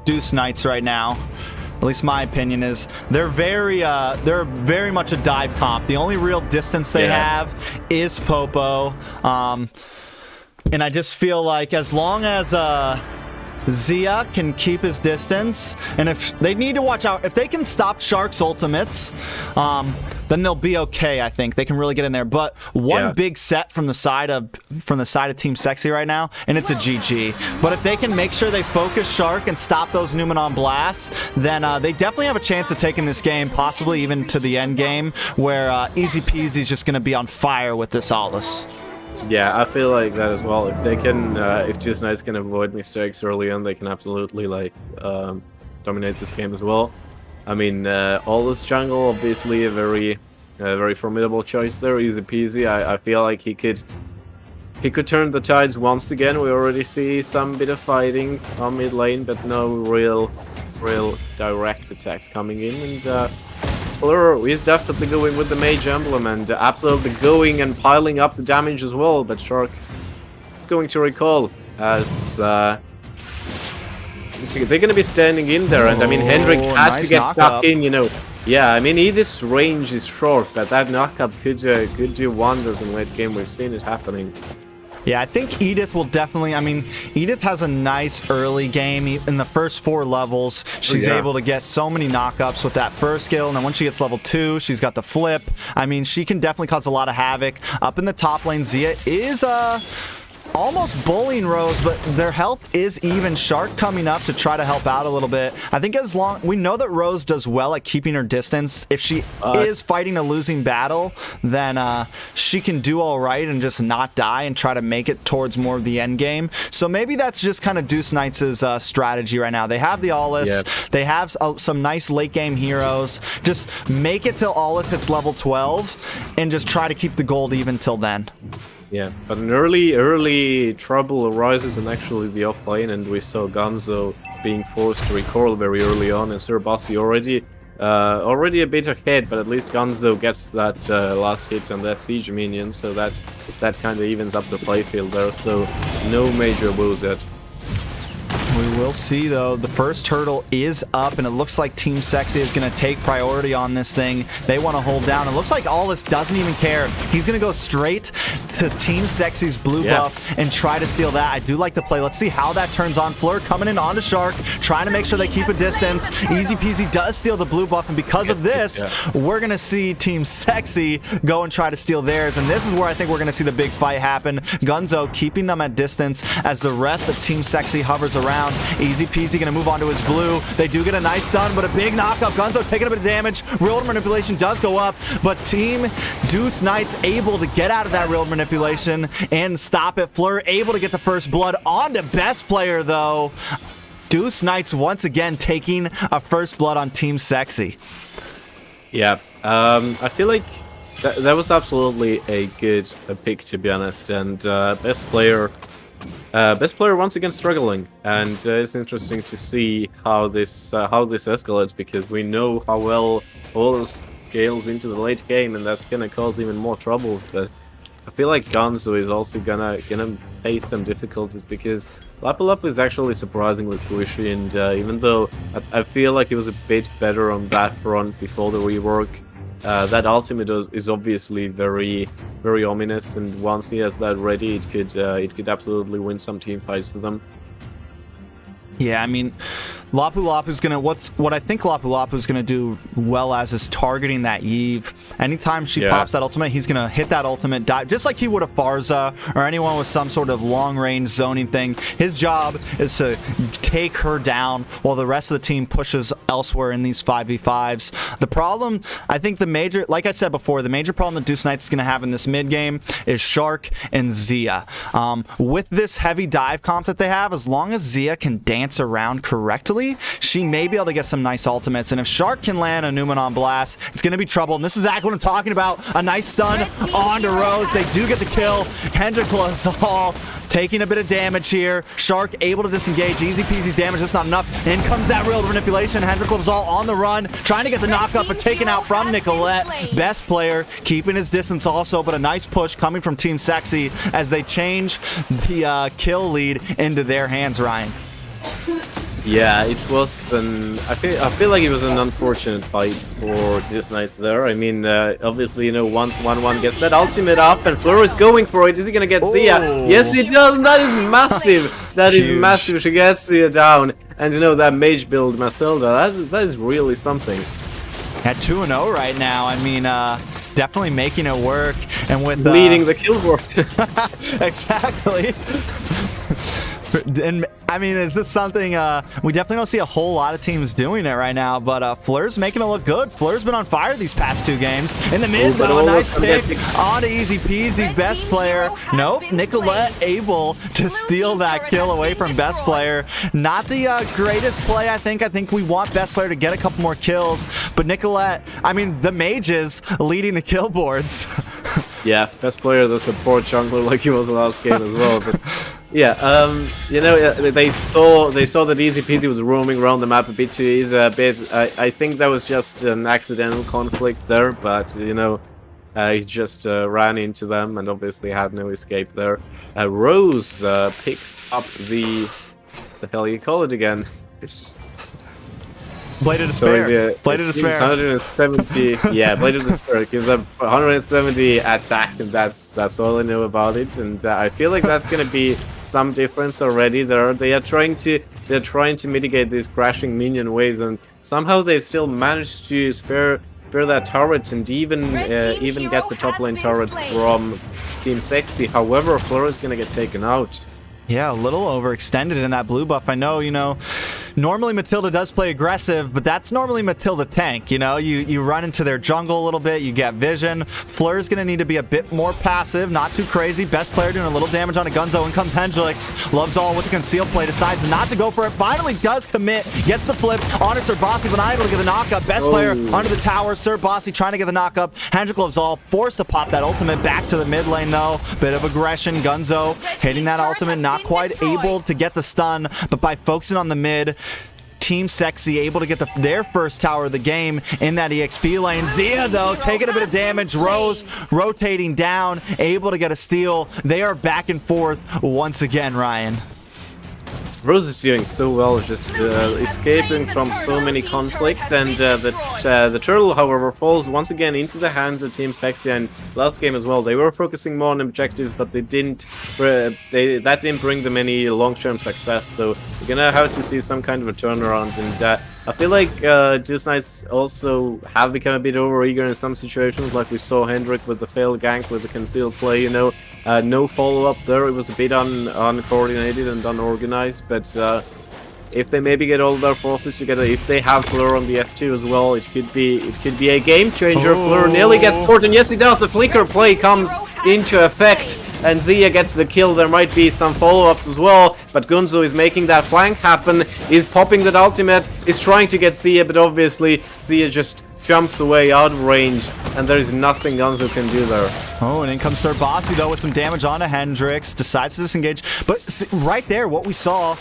Deuce Knights right now, at least my opinion, is they're very much a dive comp. The only real distance they have is Popo, and I just feel like as long as Zia can keep his distance, and if they need to watch out, if they can stop Shark's ultimates, then they'll be okay. I think they can really get in there. But one big set from the side of Team Sexy right now, and it's a GG. But if they can make sure they focus Shark and stop those Numenon blasts, then they definitely have a chance of taking this game, possibly even to the end game, where Easy Peasy is just going to be on fire with this Aulus. Yeah, I feel like that as well. If they can, if Just Knights can avoid mistakes early on, they can absolutely like dominate this game as well. I mean, Aulus jungle, obviously a very formidable choice there. Easy peasy. I feel like he could turn the tides once again. We already see some bit of fighting on mid lane, but no real direct attacks coming in. And Fleur is definitely going with the Mage Emblem and absolutely going and piling up the damage as well, but Shark going to recall as they're going to be standing in there, and I mean Hendrik has to get stuck in, you know. Yeah, I mean Edith's range is short, but that knockup could do wonders in late game. We've seen it happening. Yeah, I think Edith will definitely, I mean, Edith has a nice early game. In the first 4 levels, she's able to get so many knockups with that first skill, and then once she gets level 2, she's got the flip. I mean, she can definitely cause a lot of havoc. Up in the top lane, Zia is almost bullying Rose, but their health is even. Shark coming up to try to help out a little bit. I think as long we know that Rose does well at keeping her distance. If she is fighting a losing battle, then she can do all right and just not die and try to make it towards more of the end game. So maybe that's just kind of Deuce Knights' strategy right now. They have the Aulus. They have some nice late game heroes. Just make it till Aulus hits level 12 and just try to keep the gold even till then. Yeah, but an early trouble arises in actually the off lane, and we saw Gonzo being forced to recoil very early on, and Sir Bossy already a bit ahead, but at least Gonzo gets that last hit on that siege minion, so that kind of evens up the playfield there. So no major woes yet. We will see, though. The first hurdle is up, and it looks like Team Sexy is going to take priority on this thing. They want to hold down. It looks like Aulus doesn't even care. He's going to go straight to Team Sexy's blue buff and try to steal that. I do like the play. Let's see how that turns on. Fleur coming in onto Shark, trying to make sure they keep a distance. Easy Peasy does steal the blue buff, and because of this, we're going to see Team Sexy go and try to steal theirs, and this is where I think we're going to see the big fight happen. Gunzo keeping them at distance as the rest of Team Sexy hovers around. Easy Peasy gonna move on to his blue. They do get a nice stun, but a big knockup. Gunzo taking a bit of damage. Real manipulation does go up, but Team Deuce Knights able to get out of that real manipulation and stop it. Fleur able to get the first blood on to best player, though. Deuce Knights once again taking a first blood on Team Sexy. Yeah, I feel like that was absolutely a good pick, to be honest, and best player once again struggling, and it's interesting to see how this escalates, because we know how well Aulus scales into the late game, and that's gonna cause even more troubles. But I feel like Gonzo is also gonna face some difficulties, because Lapu Lapu is actually surprisingly squishy, and even though I feel like he was a bit better on that front before the rework, that ultimate is obviously very ominous, and once he has that ready, it could absolutely win some team fights for them. Yeah, I mean, Lapu Lapu's gonna what I think Lapu Lapu's gonna do well as is targeting that Eve. Anytime she pops that ultimate, he's gonna hit that ultimate dive, just like he would a Farza or anyone with some sort of long-range zoning thing. His job is to take her down while the rest of the team pushes elsewhere in these 5v5s. The problem, I think like I said before, the major problem that Deuce Knights is gonna have in this mid game is Shark and Zia. With this heavy dive comp that they have, as long as Zia can dance around correctly, she may be able to get some nice ultimates, and if Shark can land a Numenon Blast, it's going to be trouble, and this is exactly what I'm talking about. A nice stun onto Rose. They do get the kill. Hendrik Lazal taking a bit of damage here. Shark able to disengage. Easy Peasy's damage, that's not enough. In comes that real manipulation. Hendrik Lazal on the run, trying to get the knockup, but taken out from Nicolette. Best player, keeping his distance also, but a nice push coming from Team Sexy as they change the kill lead into their hands, Ryan. Yeah, it was I feel like it was an unfortunate fight for this Knights there. I mean, obviously, you know, once 1-1 gets that ultimate up and Fleur is going for it, is he gonna get Zia? Yes, he does. That is massive. That is massive. She gets Zia down, and you know that mage build Mathilda. That is really something. At 2-0 right now. I mean, definitely making it work, and with leading the kill board. Exactly. And I mean, is this something we definitely don't see a whole lot of teams doing it right now, but Fleur's making it look good. Fleur's been on fire these past 2 games. In the mid, though, a nice pick on to Easy Peasy, best player. Nope, Nicolette able to steal that kill away from best player. Not the greatest play, I think. I think we want best player to get a couple more kills, but Nicolette, I mean, the mages leading the kill boards. Yeah, best player, the support jungler like he was the last game as well. But yeah, you know, they saw that Easy Peasy was roaming around the map a bit too easy. I think that was just an accidental conflict there, but you know, he just ran into them and obviously had no escape there. Rose picks up the hell you call it again? Blade of Despair. Blade of Despair. 170. Yeah, Blade of Despair gives up 170 attack, and that's all I know about it. And I feel like that's gonna be some difference already. They're trying to mitigate these crashing minion waves, and somehow they've still managed to spare that turret and even get the top lane turret from Team Sexy. However, Fleur is gonna get taken out. Yeah, a little overextended in that blue buff. I know, you know, normally Matilda does play aggressive, but that's normally Matilda tank, you know? You run into their jungle a little bit, you get vision. Fleur's going to need to be a bit more passive, not too crazy. Best player doing a little damage on a Gunzo. In comes Hendrix. Loves all with the conceal play, decides not to go for it. Finally does commit, gets the flip on it. Sir Bossy, but not able to get the knockup. Best player under the tower. Sir Bossy trying to get the knockup. Hendrix loves all, forced to pop that ultimate back to the mid lane though. Bit of aggression. Gunzo hitting that ultimate, not quite able to get the stun, but by focusing on the mid, Team Sexy able to get their first tower of the game in that EXP lane. Zia, though, taking a bit of damage. Rose rotating down, able to get a steal. They are back and forth once again, Ryan. Rose is doing so well, just escaping from so many conflicts, and the turtle, however, falls once again into the hands of Team Sexy. And last game as well, they were focusing more on objectives, but that didn't bring them any long-term success. So we're gonna have to see some kind of a turnaround. And I feel like Just Knights also have become a bit overeager in some situations, like we saw Hendrik with the failed gank with the concealed play, you know. No follow-up there, it was a bit uncoordinated and unorganized, but if they maybe get all their forces together, if they have Fleur on the S2 as well, it could be a game changer. Fleur nearly gets caught, and yes he does, the flicker play comes into effect, and Zia gets the kill. There might be some follow-ups as well, but Gunzo is making that flank happen, is popping that ultimate, is trying to get Zia, but obviously Zia just jumps away out of range, and there is nothing Gunzo can do there. Oh, and in comes Sir Bossy, though, with some damage onto Hendrix, decides to disengage. But right there, what we saw,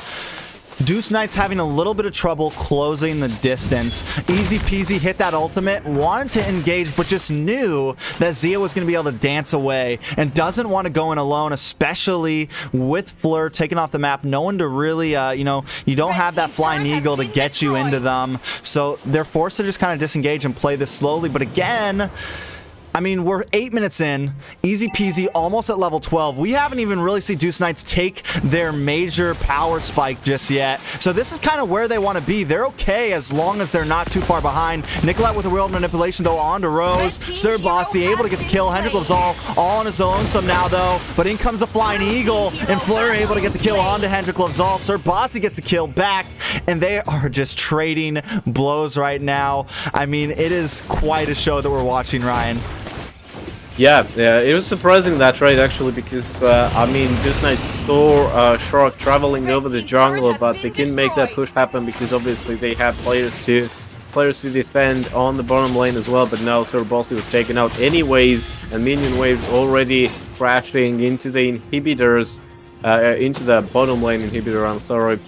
Deuce Knight's having a little bit of trouble closing the distance. Easy Peasy hit that ultimate, wanted to engage, but just knew that Zia was going to be able to dance away and doesn't want to go in alone, especially with Fleur taking off the map. No one to really, you know, you don't have that flying eagle to get you into them. So they're forced to just kind of disengage and play this slowly. But again, I mean, we're 8 minutes in, Easy Peasy, almost at level 12. We haven't even really seen Deuce Knights take their major power spike just yet. So this is kind of where they want to be. They're okay as long as they're not too far behind. Nicolette with a real manipulation, though, on to Rose. Sir Bossy able to get the kill. Hendrik lives all on his own somehow, though. But in comes a flying eagle, and Fleur able to get the kill onto Hendrik lives all. Sir Bossy gets the kill back, and they are just trading blows right now. I mean, it is quite a show that we're watching, Ryan. Yeah, it was surprising that trade actually, because I mean, Just Knights saw Shark traveling over the jungle, but they couldn't make that push happen because obviously they have players to defend on the bottom lane as well. But now Sir Bossy was taken out anyways, and minion waves already crashing into the inhibitors, into the bottom lane inhibitor. I'm sorry.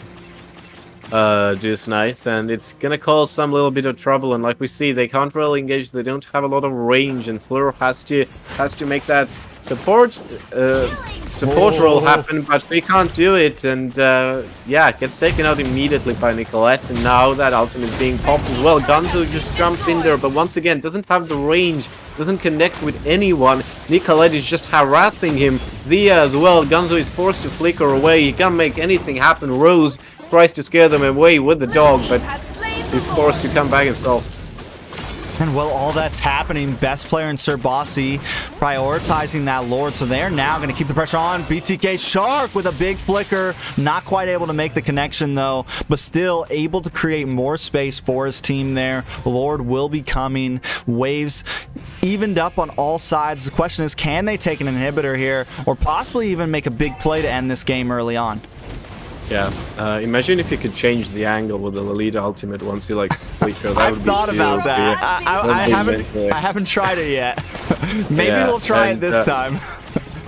Deuce Knights, and it's gonna cause some little bit of trouble. And like we see, they can't really engage, they don't have a lot of range, and Fleur has to make that support role happen, but they can't do it, and yeah, gets taken out immediately by Nicolette, and now that ultimate is being popped as well. Gunzo just jumps in there, but once again doesn't have the range, doesn't connect with anyone. Nicolette is just harassing him. Zia as well, Gunzo is forced to flicker away, he can't make anything happen. Rose tries to scare them away with the dog, but he's forced to come back himself. And while all that's happening, best player in Sir Bossy prioritizing that Lord. So they're now going to keep the pressure on. BTK Shark with a big flicker. Not quite able to make the connection though, but still able to create more space for his team there. Lord will be coming. Waves evened up on all sides. The question is, can they take an inhibitor here or possibly even make a big play to end this game early on? Yeah, imagine if you could change the angle with the Lolita ultimate once you like flicker. That I've thought about that. I haven't tried it yet. Maybe we'll try it this time.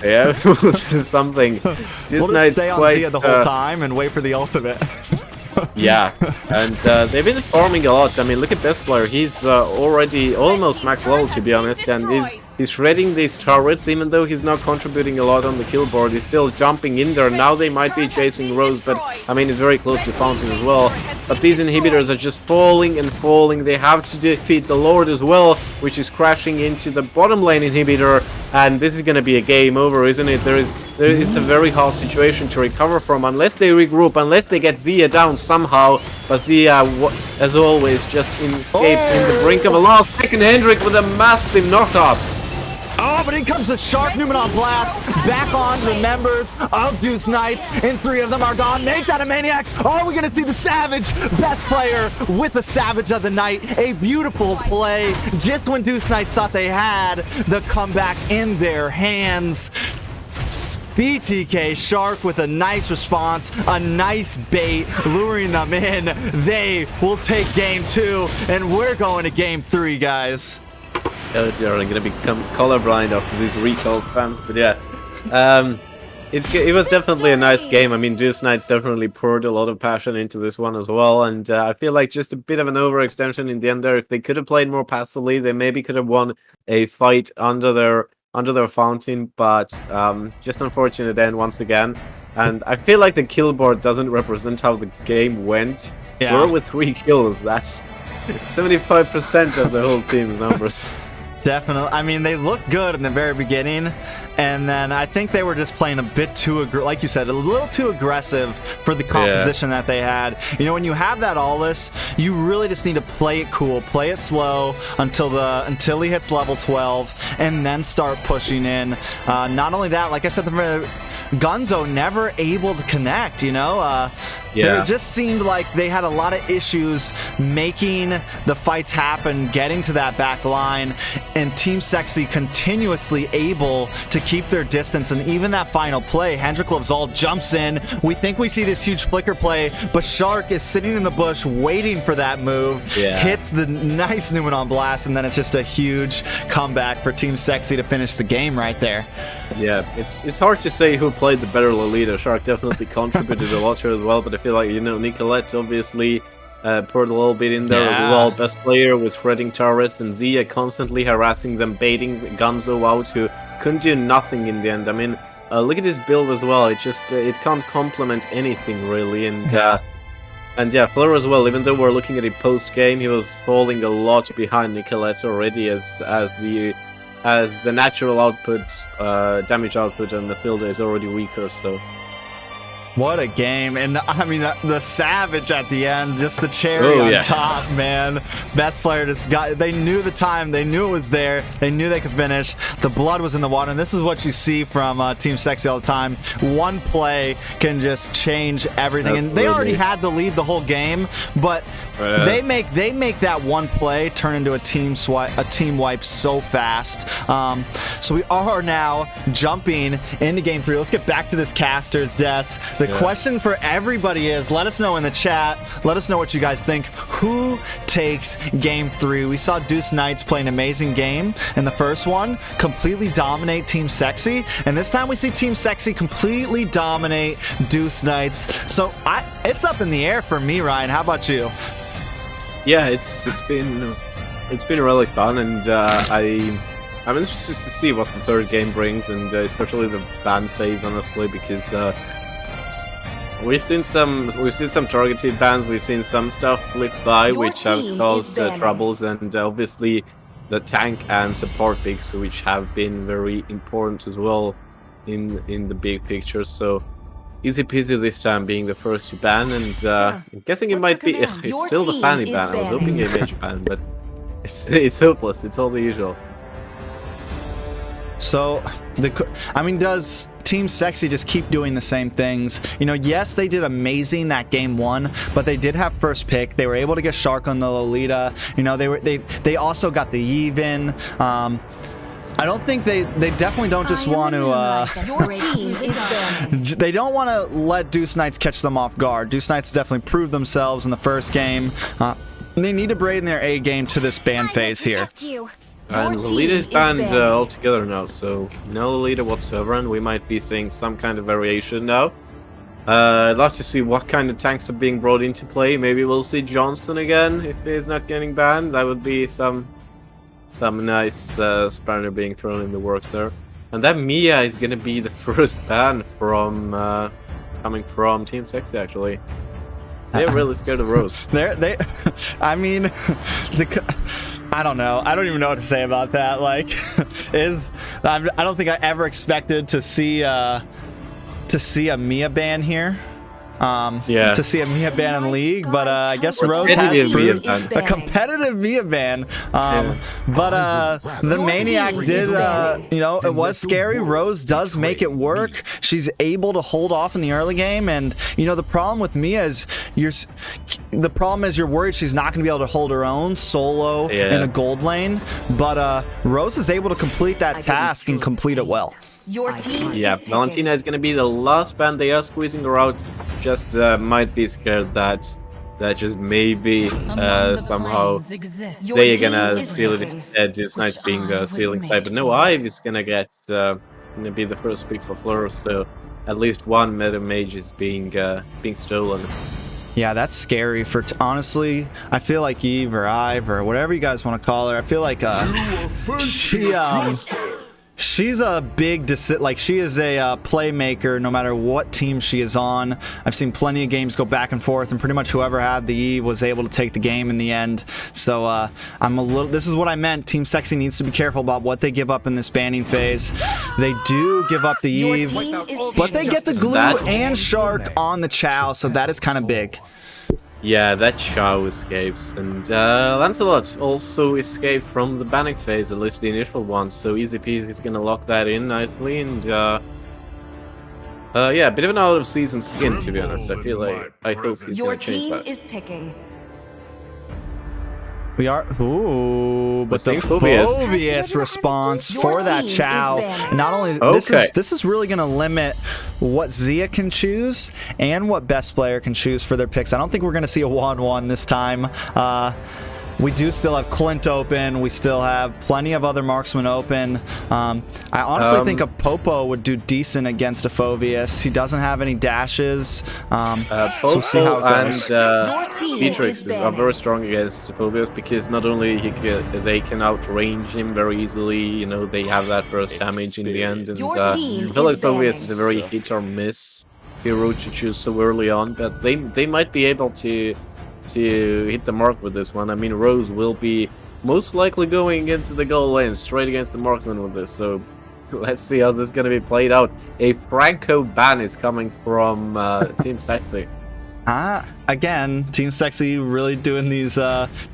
Yeah, something. We'll just stay on Zia the whole time and wait for the ultimate. Yeah, and they've been farming a lot. I mean, look at best player. He's already almost max level, to be honest, and he's shredding these turrets, even though he's not contributing a lot on the kill board. He's still jumping in there. Now they might be chasing Rose, but I mean, it's very close to Fountain as well. But these inhibitors are just falling and falling. They have to defeat the Lord as well, which is crashing into the bottom lane inhibitor, and this is going to be a game over, isn't it? There is a very hard situation to recover from, unless they regroup, unless they get Zia down somehow. But Zia, as always, just escaped in the brink of a loss. Second Hendrik with a massive knockoff. Oh, but in comes the Shark Numenon Blast. Back on the members of Deuce Knights, and 3 of them are gone. Make that a maniac. Are we going to see the Savage? Best player with the Savage of the night. A beautiful play just when Deuce Knights thought they had the comeback in their hands. BTK Shark with a nice response, a nice bait, luring them in. They will take game 2, and we're going to game 3, guys. Oh dear, I'm gonna become colorblind after these recall fans, but yeah. It was definitely a nice game. I mean, Deuce Knights definitely poured a lot of passion into this one as well, and I feel like just a bit of an overextension in the end there. If they could have played more passively, they maybe could have won a fight under their fountain, but just unfortunate end once again. And I feel like the kill board doesn't represent how the game went. Yeah. We're with 3 kills. That's 75% of the whole team's numbers. Definitely. I mean, they looked good in the very beginning, and then I think they were just playing a bit too, like you said, a little too aggressive for the composition that they had. You know, when you have that Aulus, you really just need to play it cool, play it slow until he hits level 12, and then start pushing in. Not only that, like I said, Gunzo never able to connect, you know? It just seemed like they had a lot of issues making the fights happen, getting to that back line, and Team Sexy continuously able to keep their distance. And even that final play, Hendrik Lovzal jumps in. We think we see this huge flicker play, but Shark is sitting in the bush waiting for that move, hits the nice Numenon Blast, and then it's just a huge comeback for Team Sexy to finish the game right there. Yeah, it's hard to say who played the better Lolita. Shark definitely contributed a lot here as well, but I feel like, you know, Nicolette obviously poured a little bit in there as well. Best player was shredding turrets, and Zia constantly harassing them, baiting Gunzo out, who couldn't do nothing in the end. I mean, look at his build as well. It just it can't complement anything really, and yeah, Fleur as well. Even though we're looking at a post game, he was falling a lot behind Nicolette already as the natural output, damage output on the field is already weaker, so. What a game. And I mean, the Savage at the end, just the cherry on top, man. Best player just got, they knew the time, they knew it was there, they knew they could finish. The blood was in the water, and this is what you see from Team Sexy all the time. One play can just change everything. And they already had the lead the whole game, but they make that one play turn into a team wipe so fast. So we are now jumping into game 3. Let's get back to this caster's desk. The question for everybody is, let us know in the chat, let us know what you guys think. Who takes game 3? We saw Deuce Knights play an amazing game in the first one, completely dominate Team Sexy, and this time we see Team Sexy completely dominate Deuce Knights. So it's up in the air for me, Ryan. How about you? Yeah, it's been really fun, and I'm interested to see what the third game brings, and especially the ban phase, honestly, because we've seen some targeted bans, we've seen some stuff slip by, which have caused troubles, and obviously the tank and support picks, which have been very important as well in the big picture. So easy peasy this time being the first to ban, and I'm guessing it might be it's still the Fanny ban. I was hoping a mage ban, but it's hopeless. It's all the usual. So, does Team Sexy just keep doing the same things? You know, yes, they did amazing that game 1, but they did have first pick. They were able to get Shark on the Lolita. You know, they also got the Eve in. I don't think they definitely don't just want to they don't want to let Deuce Knights catch them off guard. Deuce Knights definitely proved themselves in the first game. They need to bring their A game to this ban phase here. And Lolita is banned altogether now, so no Lolita whatsoever, and we might be seeing some kind of variation now. I'd love to see what kind of tanks are being brought into play. Maybe we'll see Johnson again if he's not getting banned. That would be some nice spanner being thrown in the works there. And that Mia is gonna be the first ban from coming from Team Sexy, actually. They're really scared of Rose. I mean, I don't know. I don't even know what to say about that. Like, I don't think I ever expected to see a Mia ban here. To see a Mia ban in League, but I guess Rose has proved a competitive Mia ban. But the Maniac did, you know, it was scary. Rose does make it work. She's able to hold off in the early game, and you know the problem with Mia is you're worried she's not going to be able to hold her own solo in a gold lane. But Rose is able to complete that task and complete it well. Your team Valentina is going to be the last ban. They are squeezing her out. Just might be scared that just maybe somehow they are gonna steal it. Deuce Knights being the stealing side, but no, Ive is gonna be the first pick for Fleur. So at least one meta mage is being stolen. Yeah, that's scary. Honestly, I feel like Eve or Ive or whatever you guys want to call her. I feel like she's a big she is a playmaker no matter what team she is on. I've seen plenty of games go back and forth, and pretty much whoever had the Eve was able to take the game in the end. So this is what I meant. Team Sexy needs to be careful about what they give up in this banning phase. They do give up the Eve, but they get the glue and Shark on the Chow, so that is kind of big. Yeah, that Chow escapes, and Lancelot also escaped from the banning phase, at least the initial one, so Easy Peasy is gonna lock that in nicely, and yeah, a bit of an out-of-season skin, to be honest. I hope he's gonna change that. Your team is picking. We are, but the Phobius response for that Chow. And not only this is really going to limit what Zia can choose and what best player can choose for their picks. I don't think we're going to see a 1-1 this time. We do still have Clint open. We still have plenty of other marksmen open. I honestly think a Popo would do decent against a Phobius. He doesn't have any dashes. Popo so we'll see how it goes. And Beatrix are very strong against Phobius because not only they can outrange him very easily, you know, they have that burst damage in the end. And I feel like Phobius is a very hit or miss hero to choose so early on, but they might be able to hit the mark with this one. I mean, Rose will be most likely going into the goal lane straight against the marksman with this, so let's see how this is going to be played out. A Franco ban is coming from Team Sexy. Again, Team Sexy really doing these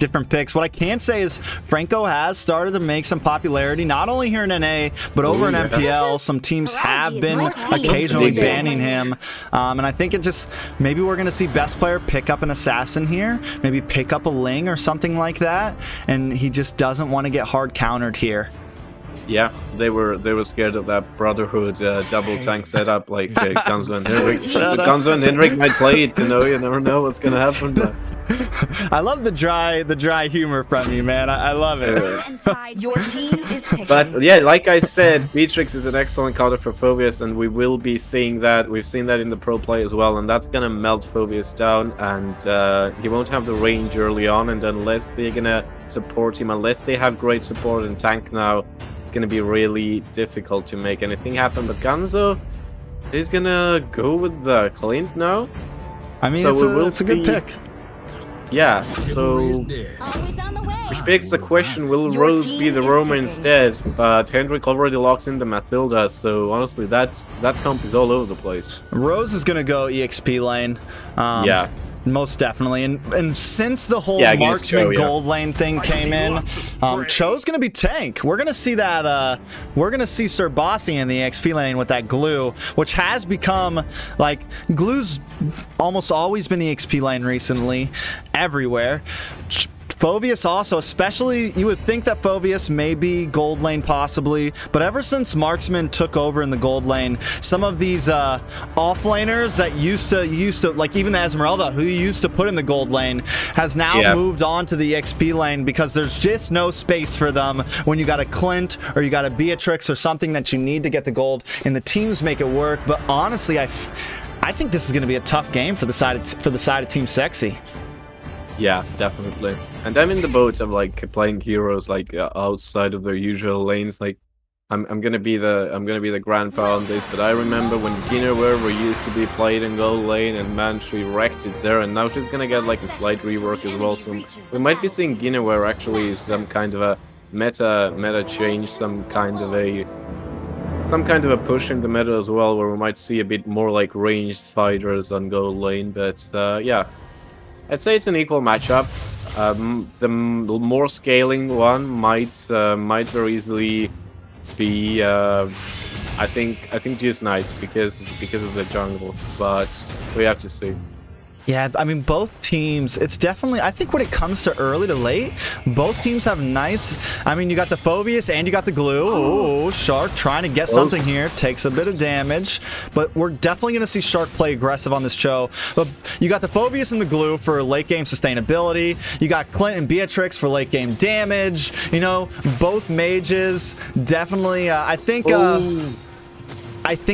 different picks. What I can say is Franco has started to make some popularity, not only here in NA, but over in MPL. Some teams have been occasionally banning him. And I think maybe we're going to see best player pick up an assassin here, maybe pick up a Ling or something like that, and he just doesn't want to get hard countered here. Yeah, they were scared of that Brotherhood double tank setup like Gunzo and Henrik. Gunzo and Henrik might play it, you know. You never know what's gonna happen. But... I love the dry humor from you, man. I love it. Your team is picking. But yeah, like I said, Beatrix is an excellent counter for Phobius, and we will be seeing that. We've seen that in the pro play as well, and that's gonna melt Phobius down, and he won't have the range early on. And unless they're gonna support him, unless they have great support and tank now, it's gonna be really difficult to make anything happen. But Gonzo is gonna go with the Clint now. I mean, So it's a good pick. Yeah, so which begs the question, will Rose be the roamer instead? But Hendrik already locks in the Mathilda, so honestly that comp is all over the place. Rose is gonna go EXP lane. Yeah. Most definitely, and since the whole Yeah, marksman Cho, yeah. gold lane thing came in, Cho's gonna be tank. We're gonna see that. We're gonna see Sir Bossy in the XP lane with that glue, which has become like glue's almost always been the XP lane recently, everywhere. Phoveus also, especially, you would think that Phoveus may be gold lane possibly, but ever since Marksman took over in the gold lane, some of these offlaners that used to, like even the Esmeralda, who you used to put in the gold lane, has now moved on to the XP lane because there's just no space for them when you got a Clint or you got a Beatrix or something that you need to get the gold, and the teams make it work. But honestly, I think this is going to be a tough game for the side of Team Sexy. Yeah, definitely. And I'm in the boat of like playing heroes like outside of their usual lanes. Like I'm gonna be the grandpa on this, but I remember when Guinevere used to be played in gold lane, and man, she wrecked it there, and now she's gonna get like a slight rework as well. So we might be seeing Guinevere actually some kind of a meta change, some kind of a push in the meta as well, where we might see a bit more like ranged fighters on gold lane. But yeah, I'd say it's an equal matchup. The more scaling one might very easily be I think Juice Knights because of the jungle, but we have to see. Yeah, I mean, both teams, it's definitely, I think when it comes to early to late, both teams have nice, I mean, you got the Phoveus and you got the glue. Ooh, Shark trying to get something here, takes a bit of damage, but we're definitely going to see Shark play aggressive on this Cho. But you got the Phoveus and the glue for late game sustainability. You got Clint and Beatrix for late game damage. You know, both mages, definitely, I think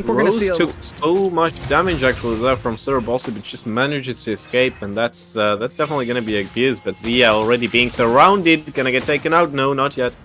we're going to see took so much damage actually there from Sir Bossy, but just manages to escape, and that's definitely going to be abused. But Zia already being surrounded, gonna get taken out? No, not yet.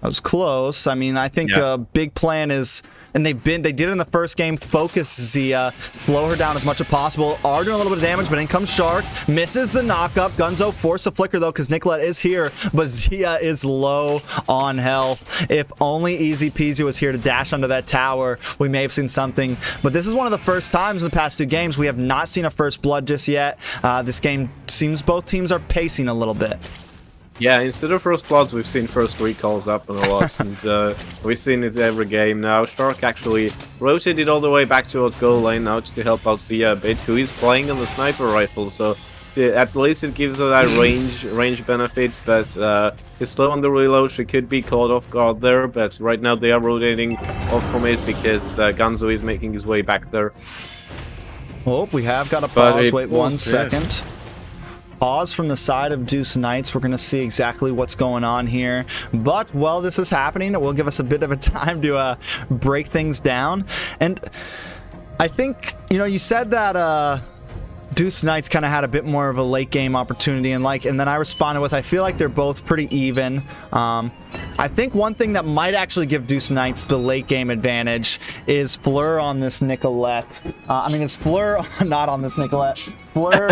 That was close. I mean, I think a big plan is, and they did it in the first game, focus Zia, slow her down as much as possible. Are doing a little bit of damage, but in comes Shark, misses the knockup. Gunzo forced a flicker though, because Nicolette is here, but Zia is low on health. If only Easy Peasy was here to dash under that tower, we may have seen something. But this is one of the first times in the past two games we have not seen a first blood just yet. This game seems both teams are pacing a little bit. Yeah, instead of first bloods, we've seen first recalls up and a lot, and we've seen it every game now. Shark actually rotated all the way back towards goal lane now to help out Zia a bit, who is playing on the sniper rifle, so at least it gives her that range benefit, but it's slow on the reload. She could be caught off guard there, but right now they are rotating off from it because Gonzo is making his way back there. Oh, we have got a pause. Wait 1 second. Pause from the side of Deuce Knights. We're going to see exactly what's going on here. But while this is happening, it will give us a bit of a time to break things down. And I think, you know, you said that Deuce Knights kind of had a bit more of a late game opportunity, and then I responded with, I feel like they're both pretty even. I think one thing that might actually give Deuce Knights the late game advantage is Fleur on this Nicolette. I mean, it's Fleur not on this Nicolette. Fleur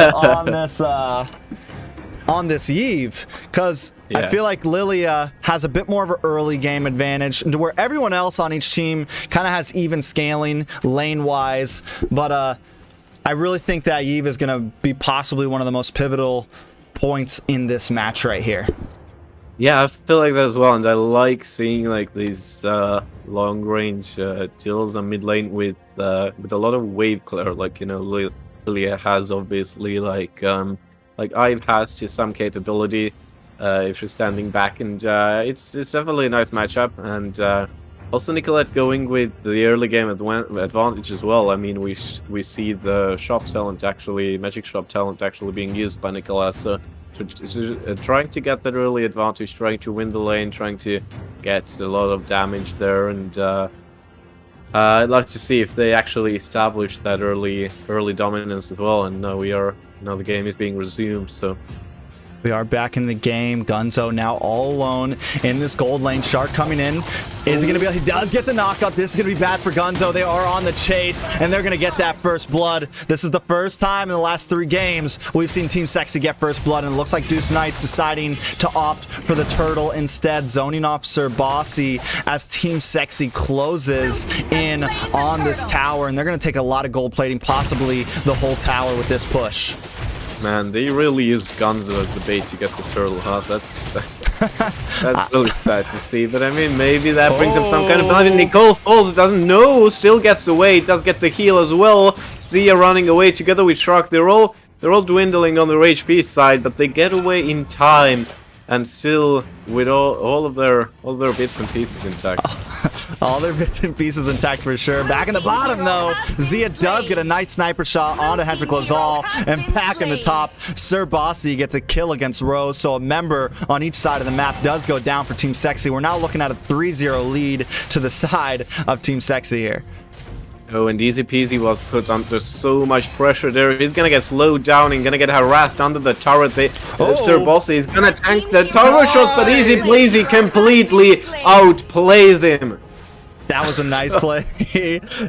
on this Yves, because I feel like Lilia has a bit more of an early game advantage, to where everyone else on each team kind of has even scaling lane wise, but I really think that Yves is going to be possibly one of the most pivotal points in this match right here. Yeah, I feel like that as well, and I like seeing like these long range tills on mid lane with a lot of wave clear. Like, you know, Lilia has obviously like Ive has to some capability if she's standing back, and it's definitely a nice matchup. And also Nicolette going with the early game advantage as well. I mean, we see the shop talent actually, magic shop talent actually being used by Nicolette, so trying to get that early advantage, trying to win the lane, trying to get a lot of damage there, and I'd like to see if they actually establish that early dominance as well. And now the game is being resumed, so We are back in the game. Gunzo now all alone in this gold lane. Shark coming in. Is he going to be able? He does get the knockup. This is going to be bad for Gunzo. They are on the chase, and they're going to get that first blood. This is the first time in the last 3 games we've seen Team Sexy get first blood, and it looks like Deuce Knights deciding to opt for the turtle instead, zoning off Sir Bossy as Team Sexy closes in on this tower, and they're going to take a lot of gold plating, possibly the whole tower with this push. Man, they really used Gunzo as the bait to get the turtle, huh? That's really sad to see. But I mean, maybe that brings him some kind of blood. And Nicole falls, doesn't know, still gets away, does get the heal as well. Zia running away together with Shark. They're all dwindling on their HP side, but they get away in time. And still, with all of their bits and pieces intact. All their bits and pieces intact for sure. Back in the bottom, though, Zia does get a nice sniper shot onto Hendrik Lozal. And back in the top, Sir Bossy gets a kill against Rose. So a member on each side of the map does go down for Team Sexy. We're now looking at a 3-0 lead to the side of Team Sexy here. Oh, and Easy Peasy was put under so much pressure there. He's gonna get slowed down and gonna get harassed under the turret. Sir Bossy is gonna tank the tower shots, but Easy Peasy completely outplays him. That was a nice play.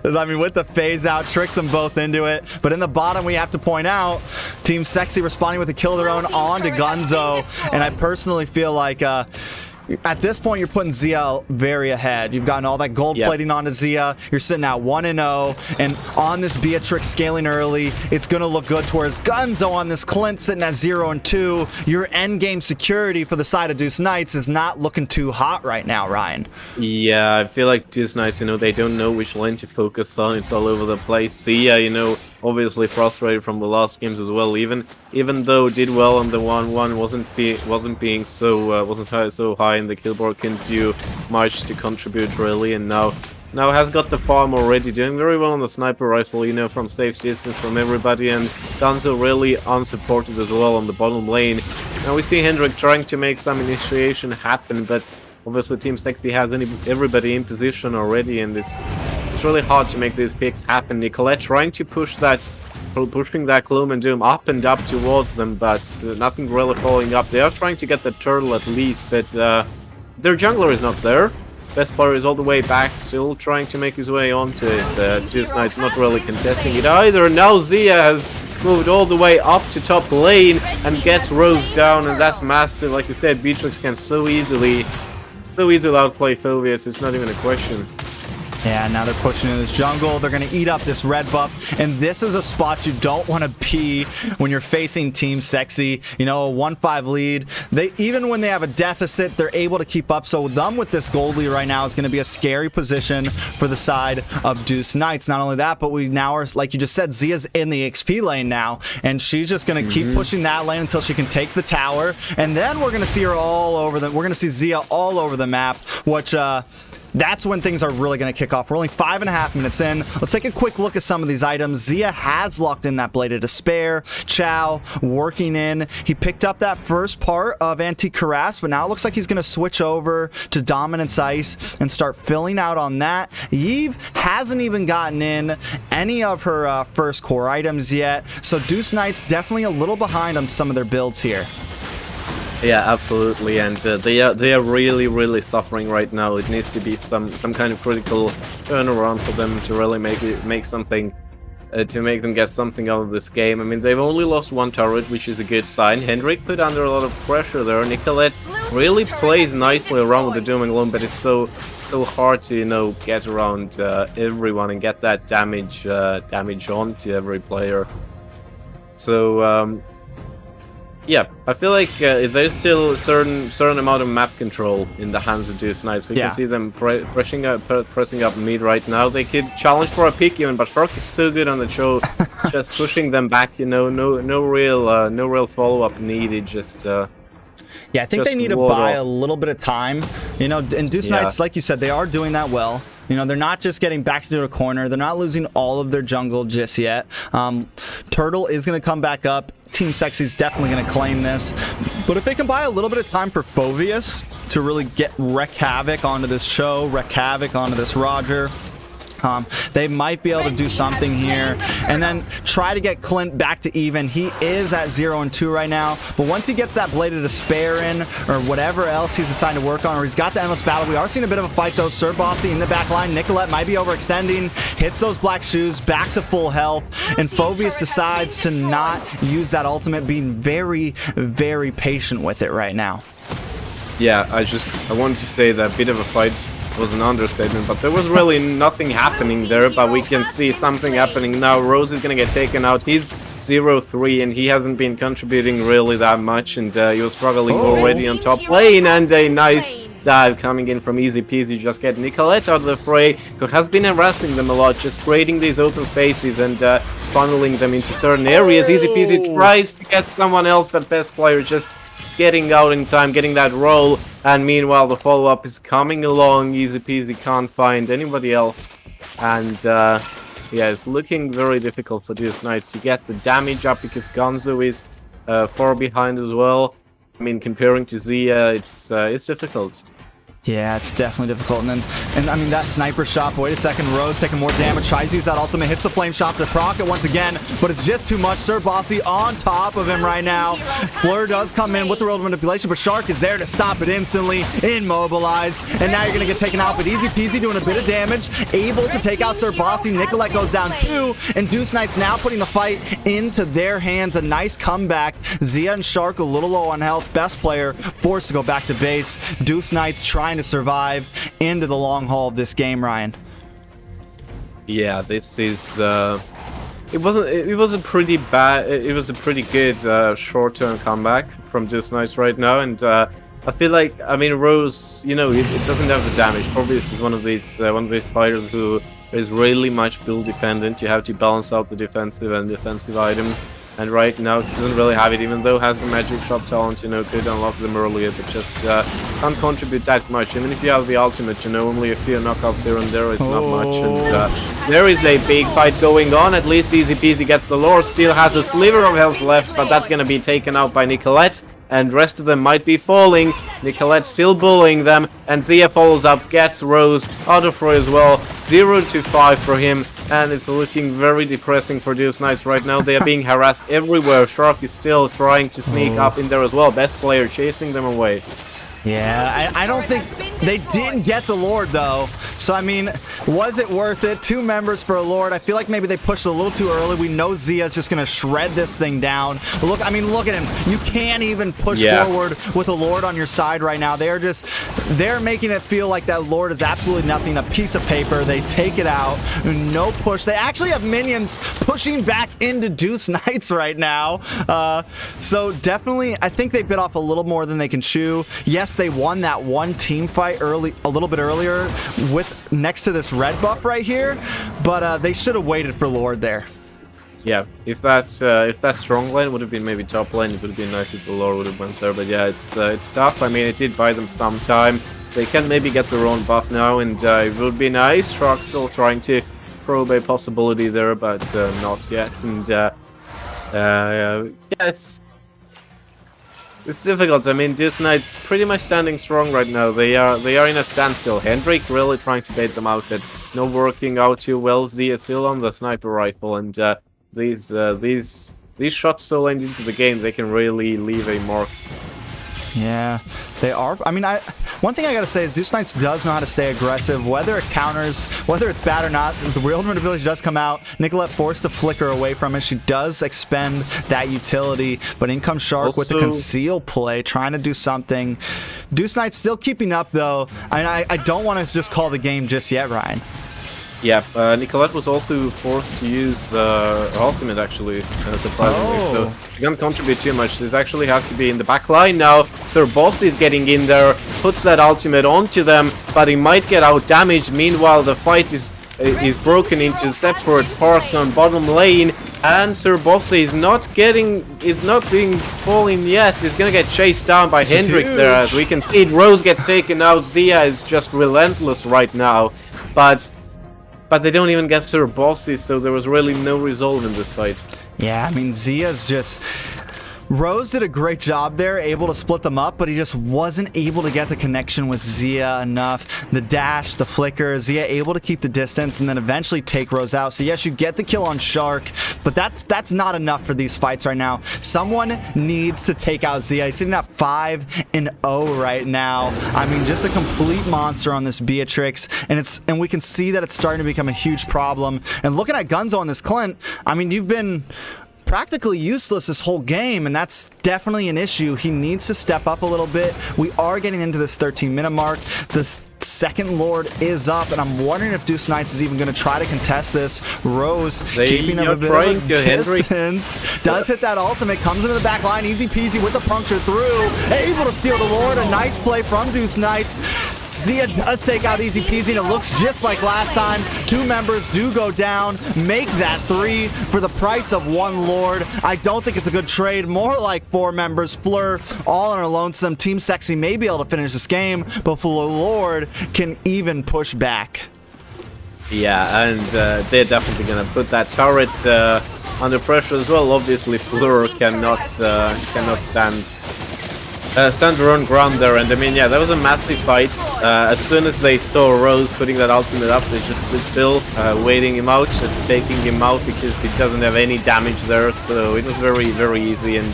I mean, with the phase out, tricks them both into it. But in the bottom, we have to point out, Team Sexy responding with a kill of their own onto Gunzo. And I personally feel like at this point, you're putting Zia very ahead. You've gotten all that gold plating onto Zia. You're sitting at 1-0, and on this Beatrix scaling early, it's going to look good towards Gunzo on this Clint sitting at 0-2. Your endgame security for the side of Deuce Knights is not looking too hot right now, Ryan. Yeah, I feel like Deuce Knights, they don't know which lane to focus on. It's all over the place. Zia, obviously frustrated from the last games as well. Even though did well on the 1-1, wasn't so high in the kill board, couldn't do much to contribute really, and now has got the farm already, doing very well on the sniper rifle, from safe distance from everybody, and Gunzo really unsupported as well on the bottom lane. Now we see Hendrik trying to make some initiation happen, but obviously Team Sexy has everybody in position already, and it's really hard to make these picks happen. Nicolette trying to pushing that Gloom and Doom up and up towards them, but nothing really following up. They are trying to get the turtle at least, but their jungler is not there. Best player is all the way back, still trying to make his way onto it. Deuce Knight's not really contesting it either. Now Zia has moved all the way up to top lane and gets Rose down, and that's massive. Like I said, Beatrix can so easily outplay Phoveus, it's not even a question. Yeah, now they're pushing in this jungle. They're going to eat up this red buff. And this is a spot you don't want to be when you're facing Team Sexy. A 1-5 lead. Even when they have a deficit, they're able to keep up. So them with this gold lead right now is going to be a scary position for the side of Deuce Knights. Not only that, but we now are, like you just said, Zia's in the XP lane now. And she's just going to keep pushing that lane until she can take the tower. And then we're going to see her all over we're going to see Zia all over the map, which that's when things are really going to kick off. We're only 5.5 minutes in. Let's take a quick look at some of these items. Zia has locked in that Blade of Despair. Chow working in. He picked up that first part of Anti-Cuirass, but now it looks like he's going to switch over to Dominance Ice and start filling out on that. Eve hasn't even gotten in any of her first core items yet, so Deuce Knights definitely a little behind on some of their builds here. Yeah, absolutely, and they are really suffering right now. It needs to be some kind of critical turnaround for them to really make something, to make them get something out of this game. I mean, they've only lost 1 turret, which is a good sign. Hendrik put under a lot of pressure there. Nicolette really plays nicely around with the Doom and Gloom, but it's so hard to get around everyone and get that damage onto every player. So yeah, I feel like there's still a certain amount of map control in the hands of Deuce Knights. We can see them pressing up mid right now. They could challenge for a pick even, but Shark is so good on the show. It's just pushing them back. No real follow up needed. Just yeah, I think they need to buy a little bit of time. And Deuce Knights, like you said, they are doing that well. They're not just getting back to a corner. They're not losing all of their jungle just yet. Turtle is going to come back up. Team Sexy is definitely going to claim this. But if they can buy a little bit of time for Phoveus to really wreak havoc onto this show, wreak havoc onto this Roger, They might be able to do something here and then try to get Clint back to even. He is at 0-2 right now, but once he gets that Blade of Despair in or whatever else he's assigned to work on, or he's got the Endless Battle, we are seeing a bit of a fight though. Sir Bossy in the back line. Nicolette might be overextending, hits those black shoes, back to full health, and Phobius decides to not use that ultimate, being very, very patient with it right now. Yeah, I wanted to say that a bit of a fight was an understatement, but there was really nothing happening there, but we can see something happening now. Rose is gonna get taken out. He's 0-3 and he hasn't been contributing really that much, and he was struggling already on top lane, and a nice dive coming in from Easy Peasy. Just get Nicolette out of the fray, who has been harassing them a lot, just creating these open spaces and funneling them into certain areas. Easy Peasy tries to get someone else, but best player just getting out in time, getting that roll, and meanwhile the follow-up is coming along. Easy Peasy can't find anybody else, and yeah, it's looking very difficult for these Knights to get the damage up, because Gonzo is far behind as well. I mean, comparing to Zia, it's difficult. Yeah, it's definitely difficult. And I mean, that sniper shot, wait a second, Rose taking more damage, tries to use that ultimate, hits the flame shot to proc it once again, but it's just too much. Sir Bossy on top of him right now. Fleur does come in with the roll manipulation, but Shark is there to stop it instantly, immobilized, and now you're going to get taken out, but Easy Peasy doing a bit of damage, able to take out Sir Bossy. Nicolette goes down 2, and Deuce Knights now putting the fight into their hands. A nice comeback. Zia and Shark a little low on health. Best player forced to go back to base. Deuce Knights trying to survive into the long haul of this game, Ryan. Yeah, this is it was a pretty bad, it was a pretty good short-term comeback from Deuce Knights right now, and I feel like, I mean, Rose, you know, it doesn't have the damage. Phobius is one of these fighters who is really much build dependent. You have to balance out the defensive and defensive items, and right now he doesn't really have it, even though has the magic shop talent, you know, could unlock them earlier, but just can't contribute that much. Even if you have the ultimate, you know, only a few knockouts here and there is not much, and there is a big fight going on. At least Easy Peasy gets the lore, still has a sliver of health left, but that's gonna be taken out by Nicolette, and rest of them might be falling. Nicolette still bullying them, and Zia follows up, gets Rose out of fray as well. 0-5 for him, and it's looking very depressing for Deuce Knights right now. They are being harassed everywhere. Shark is still trying to sneak up in there as well. Best player chasing them away. Yeah, I don't think they did get the Lord though. So I mean, was it worth it? 2 members for a Lord. I feel like maybe they pushed a little too early. We know Zia's just gonna shred this thing down. Look, I mean, look at him. You can't even push forward with a Lord on your side right now. They're making it feel like that Lord is absolutely nothing. A piece of paper. They take it out. No push. They actually have minions pushing back into Deuce Knights right now. So definitely, I think they bit off a little more than they can chew. Yes, they won that one team fight a little bit earlier with next to this red buff right here, but they should have waited for Lord there. Yeah, if that strong lane would have been maybe top lane, it would have been nice if the Lord would have went there. But yeah, it's tough. I mean, it did buy them some time. They can maybe get their own buff now, and it would be nice. Shark still trying to probe a possibility there, but not yet. And yeah, it's difficult. I mean, Deuce Knights pretty much standing strong right now. They are in a standstill. Hendrik really trying to bait them out. That no working out too well. Z is still on the sniper rifle, and these shots so late into the game, they can really leave a mark. Yeah, they are. I mean, one thing I gotta say is Deuce Knights does know how to stay aggressive, whether it counters, whether it's bad or not. The Wieldman ability does come out. Nicolette forced to flicker away from it. She does expend that utility, but in comes Shark with the conceal play, trying to do something. Deuce Knights still keeping up, though. I mean, I don't want to just call the game just yet, Ryan. Yeah, Nicolette was also forced to use her ultimate, actually, surprisingly, so she can't contribute too much. This actually has to be in the back line now. Sir Boss is getting in there, puts that ultimate onto them, but he might get out damaged. Meanwhile, the fight is broken into separate parts on bottom lane, and Sir Boss is not being falling yet. He's gonna get chased down by Hendrik there, as we can see. Rose gets taken out. Zia is just relentless right now, but they don't even get Sir Bossy, so there was really no resolve in this fight. Yeah, I mean, Zia's just... Rose did a great job there, able to split them up, but he just wasn't able to get the connection with Zia enough. The dash, the flicker, Zia able to keep the distance and then eventually take Rose out. So yes, you get the kill on Shark, but that's not enough for these fights right now. Someone needs to take out Zia. He's sitting at 5-0 right now. I mean, just a complete monster on this Beatrix, and we can see that it's starting to become a huge problem. And looking at Gunzo on this Clint, I mean, you've been practically useless this whole game, and that's definitely an issue. He needs to step up a little bit. We are getting into this 13-minute mark. The second Lord is up, and I'm wondering if Deuce Knights is even going to try to contest this. Rose keeping him a bit of a distance. Does hit that ultimate, comes into the back line, easy peasy with the puncture through. Able to steal the Lord. A nice play from Deuce Knights. Zia does take out easy peasy, and it looks just like last time. 2 members do go down, make that 3 for the price of 1 Lord. I don't think it's a good trade. More like 4 members. Fleur all on her lonesome. Team Sexy may be able to finish this game, but Fleur Lord can even push back. Yeah, and they're definitely going to put that turret under pressure as well. Obviously, Fleur cannot stand her own ground there, and I mean, yeah, that was a massive fight. As soon as they saw Rose putting that ultimate up, they just stood still, waiting him out, just taking him out because he doesn't have any damage there, so it was very, very easy, and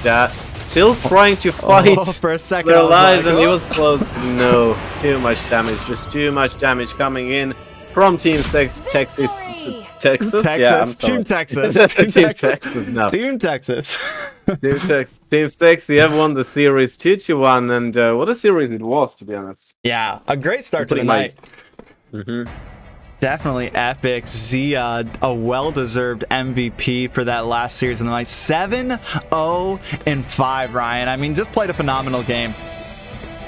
still trying to fight for a second, their lives, and he was close. No, too much damage, just too much damage coming in from Team Texas. Yeah, Team Texas. Team Texas. No. Team Texas. Team Sexy have won the series 2-1, and what a series it was, to be honest. Yeah, a great start to the night. Definitely epic. Zia, a well-deserved MVP for that last series in the night. 7-0-5, Ryan. I mean, just played a phenomenal game.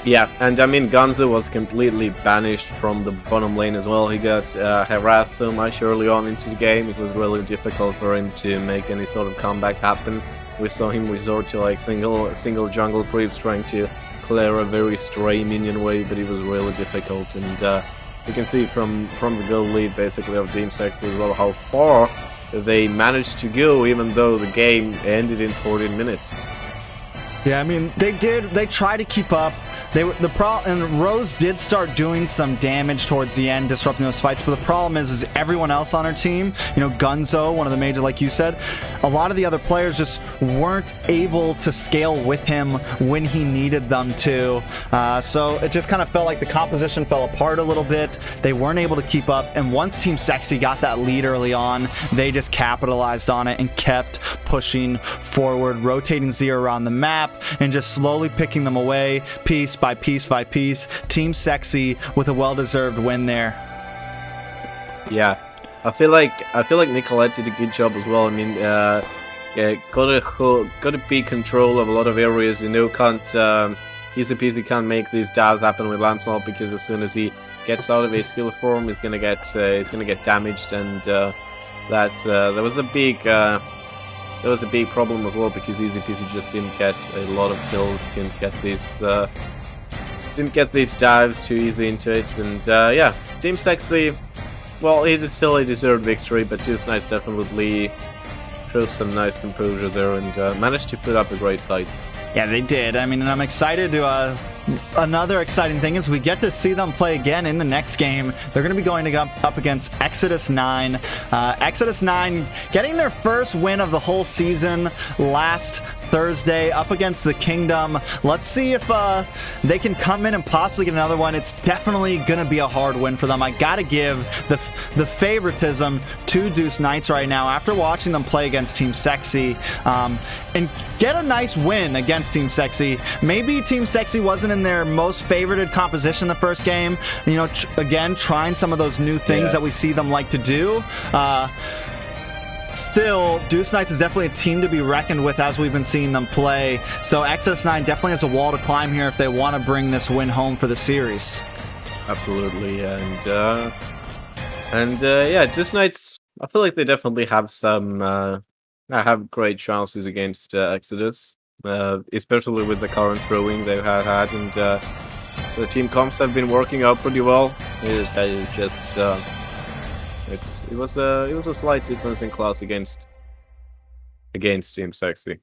Yeah, and I mean, Gunzo was completely banished from the bottom lane as well. He got harassed so much early on into the game, it was really difficult for him to make any sort of comeback happen. We saw him resort to like single jungle creeps trying to clear a very stray minion wave, but it was really difficult. And you can see from the goal lead basically of Team Sexy as well how far they managed to go, even though the game ended in 14 minutes. Yeah, I mean, they tried to keep up. And Rose did start doing some damage towards the end, disrupting those fights, but the problem is everyone else on our team, you know, Gunzo, one of the major, like you said, a lot of the other players just weren't able to scale with him when he needed them to. So it just kind of felt like the composition fell apart a little bit. They weren't able to keep up, and once Team Sexy got that lead early on, they just capitalized on it and kept pushing forward, rotating Zia around the map, and just slowly picking them away piece by piece by piece. Team Sexy with a well-deserved win there. Yeah, I feel like Nicolette did a good job as well. I mean, gotta be control of a lot of areas. You know, easy peasy can't make these dives happen with Lancelot, because as soon as he gets out of his skill form, he's gonna get damaged, and there was a big problem as well, because Easy Peasy just didn't get a lot of kills, didn't get these dives too easy into it, and yeah, Team Sexy, well, he still a deserved victory, but Deuce Knights definitely showed some nice composure there and managed to put up a great fight. Yeah, they did. I mean, and I'm excited to another exciting thing is we get to see them play again in the next game. They're going to be going up against Exodus 9. Exodus 9 getting their first win of the whole season last Thursday up against the Kingdom. Let's see if they can come in and possibly get another one. It's definitely going to be a hard win for them. I got to give the favoritism to Deuce Knights right now after watching them play against Team Sexy and get a nice win against Team Sexy. Maybe Team Sexy wasn't in their most favorited composition the first game. You know, again, trying some of those new things that we see them like to do. Still, Deuce Knights is definitely a team to be reckoned with as we've been seeing them play. So Exodus 9 definitely has a wall to climb here if they want to bring this win home for the series. Absolutely, and yeah, Deuce Knights, I feel like they definitely have have great chances against Exodus, especially with the current throwing they've had, and the team comps have been working out pretty well. It was a slight difference in class against Team Sexy.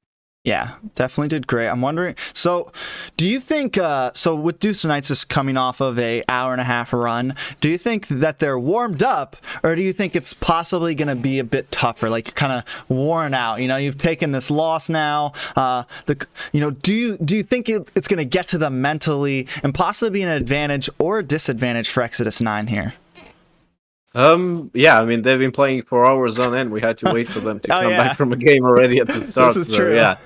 Yeah, definitely did great. I'm wondering, so do you think, so with Deuce Knights just coming off of a hour-and-a-half run, do you think that they're warmed up, or do you think it's possibly going to be a bit tougher, like kind of worn out? You know, you've taken this loss now. Do you think it's going to get to them mentally and possibly be an advantage or a disadvantage for Exodus 9 here? Yeah, I mean, they've been playing for hours on end. We had to wait for them to come yeah. back from a game already at the start. This is so, true. Yeah,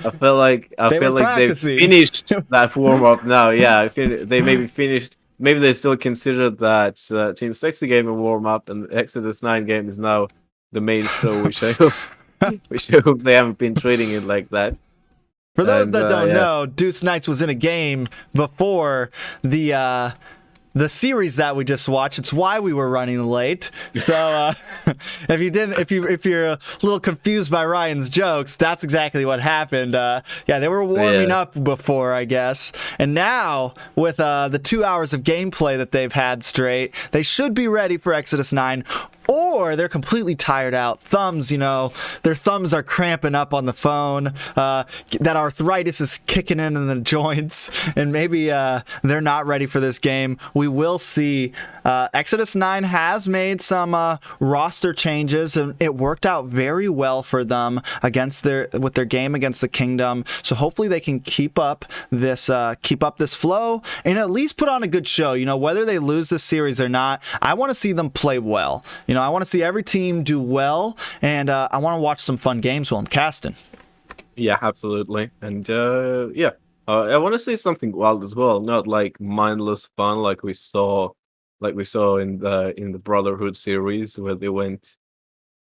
I feel like they've finished that warm up now. Yeah, they maybe finished. Maybe they still consider that Team Sexy game a warm up, and the Exodus 9 game is now the main show. Which I hope they haven't been treating it like that. For those that don't know, Deuce Knights was in a game before the series that we just watched. It's why we were running late. So if you're a little confused by Ryan's jokes, that's exactly what happened. They were warming up before, I guess. And now with the 2 hours of gameplay that they've had straight, they should be ready for Exodus 9. Or they're completely tired out. Their thumbs are cramping up on the phone. That arthritis is kicking in the joints. And maybe they're not ready for this game. We will see. Exodus 9 has made some roster changes, and it worked out very well for them with their game against the Kingdom. So hopefully they can keep up this flow and at least put on a good show. Whether they lose this series or not, I want to see them play well. I want to see every team do well, and I want to watch some fun games while I'm casting. Yeah, absolutely. And I want to say something wild as well, not like mindless fun like we saw in the Brotherhood series, where they went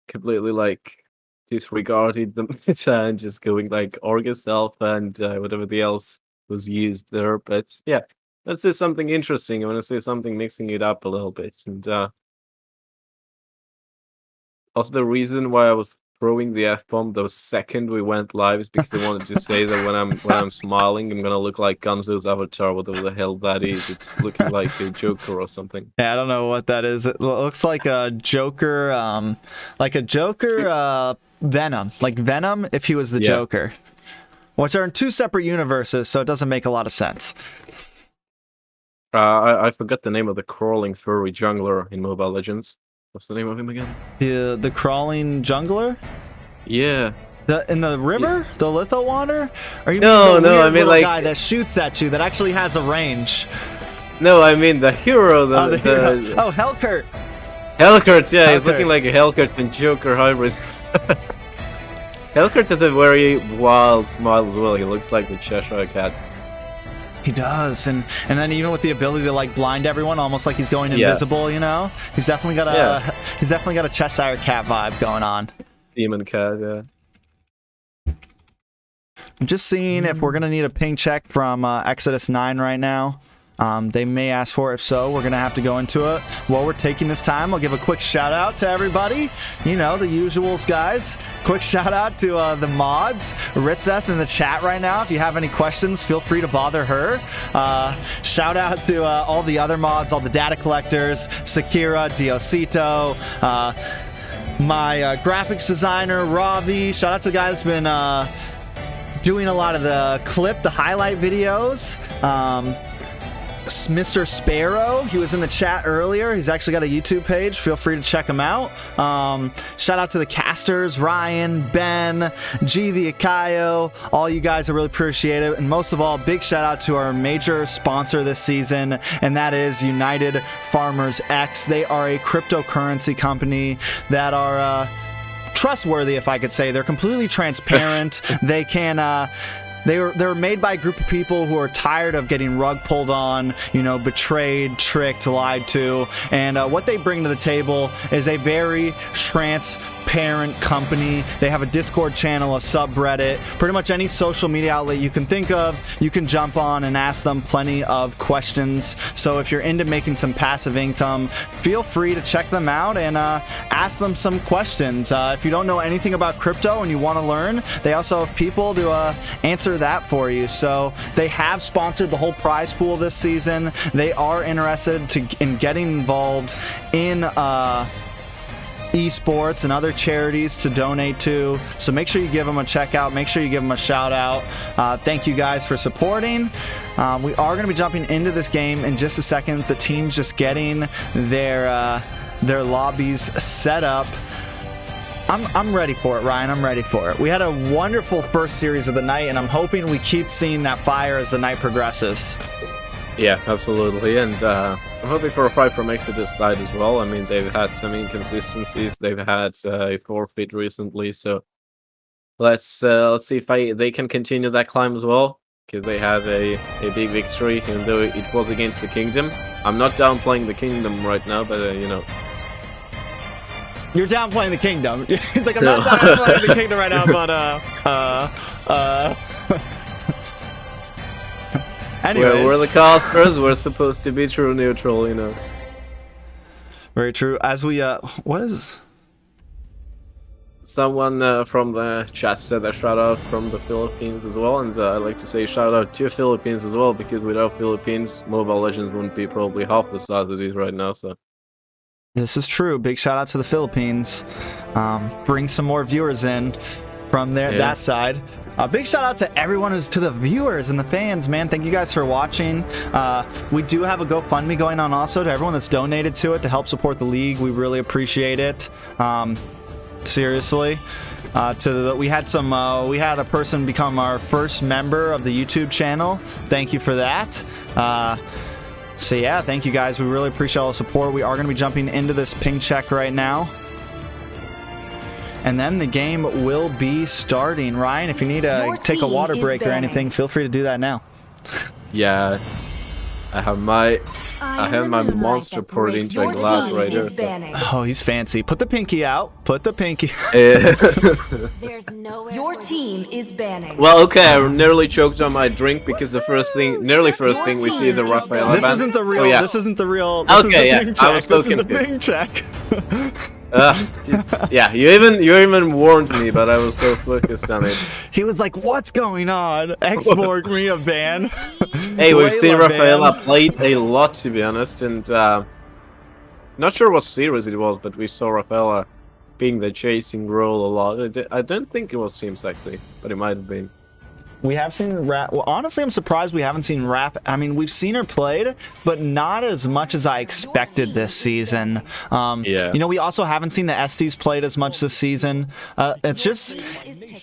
completely like disregarded the meta and just going like Orga Self and whatever else was used there. But yeah, let's say something interesting. I want to say something mixing it up a little bit. And also, the reason why I was throwing the F-bomb the second we went live is because I wanted to say that when I'm smiling, I'm gonna look like Gonzo's avatar, whatever the hell that is. It's looking like a Joker or something. Yeah, I don't know what that is. It looks like a Joker, Venom, like Venom if he was the Joker, which are in two separate universes, so it doesn't make a lot of sense. I forgot the name of the crawling furry jungler in Mobile Legends. What's the name of him again? The crawling jungler? Yeah. In the river? The Litho Wander? Or you no, I mean like guy that shoots at you that actually has a range. No, I mean the hero. The hero. Oh, Hellcurt. Hellcurt, yeah, he's looking like a Hellcurt and Joker hybrid. Hellcurt has a very wild smile as well. He looks like the Cheshire Cat. He does, and then even with the ability to like blind everyone, almost like he's going invisible. He's definitely got a Cheshire Cat vibe going on. Demon Cat, yeah. I'm just seeing if we're gonna need a ping check from Exodus 9 right now. They may ask for it. If so, we're going to have to go into it. While we're taking this time, I'll give a quick shout out to everybody. The usuals, guys. Quick shout out to the mods. Ritzeth in the chat right now. If you have any questions, feel free to bother her. Shout out to all the other mods, all the data collectors, Sakira, Diosito, my graphics designer, Ravi. Shout out to the guy that's been doing a lot of the highlight videos. Mr. Sparrow, he was in the chat earlier. He's actually got a YouTube page. Feel free to check him out. Shout out to the casters, Ryan, Ben, G the Akayo. All you guys, I really appreciate it. And most of all, big shout out to our major sponsor this season, and that is United Farmers X. They are a cryptocurrency company that are trustworthy, if I could say. They're completely transparent. They can They're made by a group of people who are tired of getting rug pulled on, betrayed, tricked, lied to. And what they bring to the table is a very transparent company. They have a Discord channel, a subreddit, pretty much any social media outlet you can think of, you can jump on and ask them plenty of questions. So if you're into making some passive income, feel free to check them out and ask them some questions. If you don't know anything about crypto and you want to learn, they also have people to answer that for you. So they have sponsored the whole prize pool this season. They are interested in getting involved in esports and other charities to donate to. So make sure you give them a check out. Make sure you give them a shout out. Thank you guys for supporting. We are going to be jumping into this game in just a second. The team's just getting their lobbies set up. I'm ready for it, Ryan. I'm ready for it. We had a wonderful first series of the night, and I'm hoping we keep seeing that fire as the night progresses. Yeah, absolutely. And I'm hoping for a fight from Exodus side as well. I mean, they've had some inconsistencies. They've had a forfeit recently, so let's see if they can continue that climb as well, because they have a big victory, even though it was against the Kingdom. I'm not downplaying the Kingdom right now, but you know. You're downplaying the Kingdom. It's like, I'm not downplaying the Kingdom right now, but anyways. We're the casters. We're supposed to be true neutral, you know. Very true. As we what is? Someone from the chat said a shout out from the Philippines as well, and I'd like to say shout out to Philippines as well, because without Philippines, Mobile Legends wouldn't be probably half the size it is right now. So. This is true. Big shout out to the Philippines. Bring some more viewers in from there, that side. Big shout out to everyone who's to the viewers and the fans, man. Thank you guys for watching. We do have a GoFundMe going on also to everyone that's donated to it to help support the league. We really appreciate it. Seriously. We had a person become our first member of the YouTube channel. Thank you for that. So yeah, thank you guys. We really appreciate all the support. We are going to be jumping into this ping check right now. And then the game will be starting. Ryan, if you need to take a water break or anything, feel free to do that now. Yeah, I have my monster poured into a glass right here. Oh, he's fancy. Put the pinky out. Put the pinky. Your team is banning. Well, okay, I nearly choked on my drink because the first thing we see is a Raphael. This isn't the real. This isn't the real. Okay, yeah, I was so confused. This is the ping check. Yeah, you even warned me, but I was so focused on it. He was like, "What's going on? Export me a ban." Hey, we've seen Rafaela played a lot, to be honest, and not sure what series it was, but we saw Rafaela being the chasing role a lot. I don't think it was Team Sexy, but it might have been. We have seen Rap. Well, honestly, I'm surprised we haven't seen Rap. I mean, we've seen her played, but not as much as I expected this season. You know, we also haven't seen the Estes played as much this season. It's just,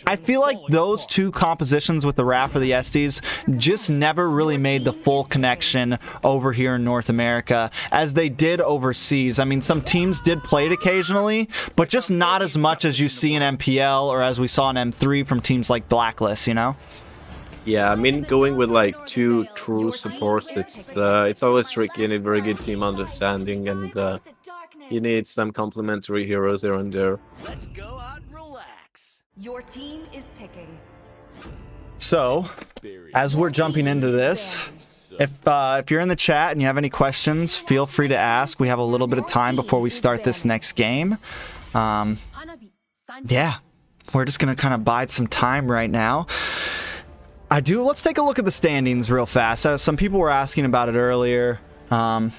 I feel like those two compositions with the Rap or the Estes just never really made the full connection over here in North America as they did overseas. I mean, some teams did play it occasionally, but just not as much as you see in MPL or as we saw in M3 from teams like Blacklist, you know? Yeah, I mean, going with like two true supports, it's always tricky. You need very good team understanding, and you need some complementary heroes here and there. Let's go out and relax. Your team is picking. So, as we're jumping into this, if you're in the chat and you have any questions, feel free to ask. We have a little bit of time before we start this next game. Yeah, we're just gonna kind of bide some time right now. Let's take a look at the standings real fast. Some people were asking about it earlier. I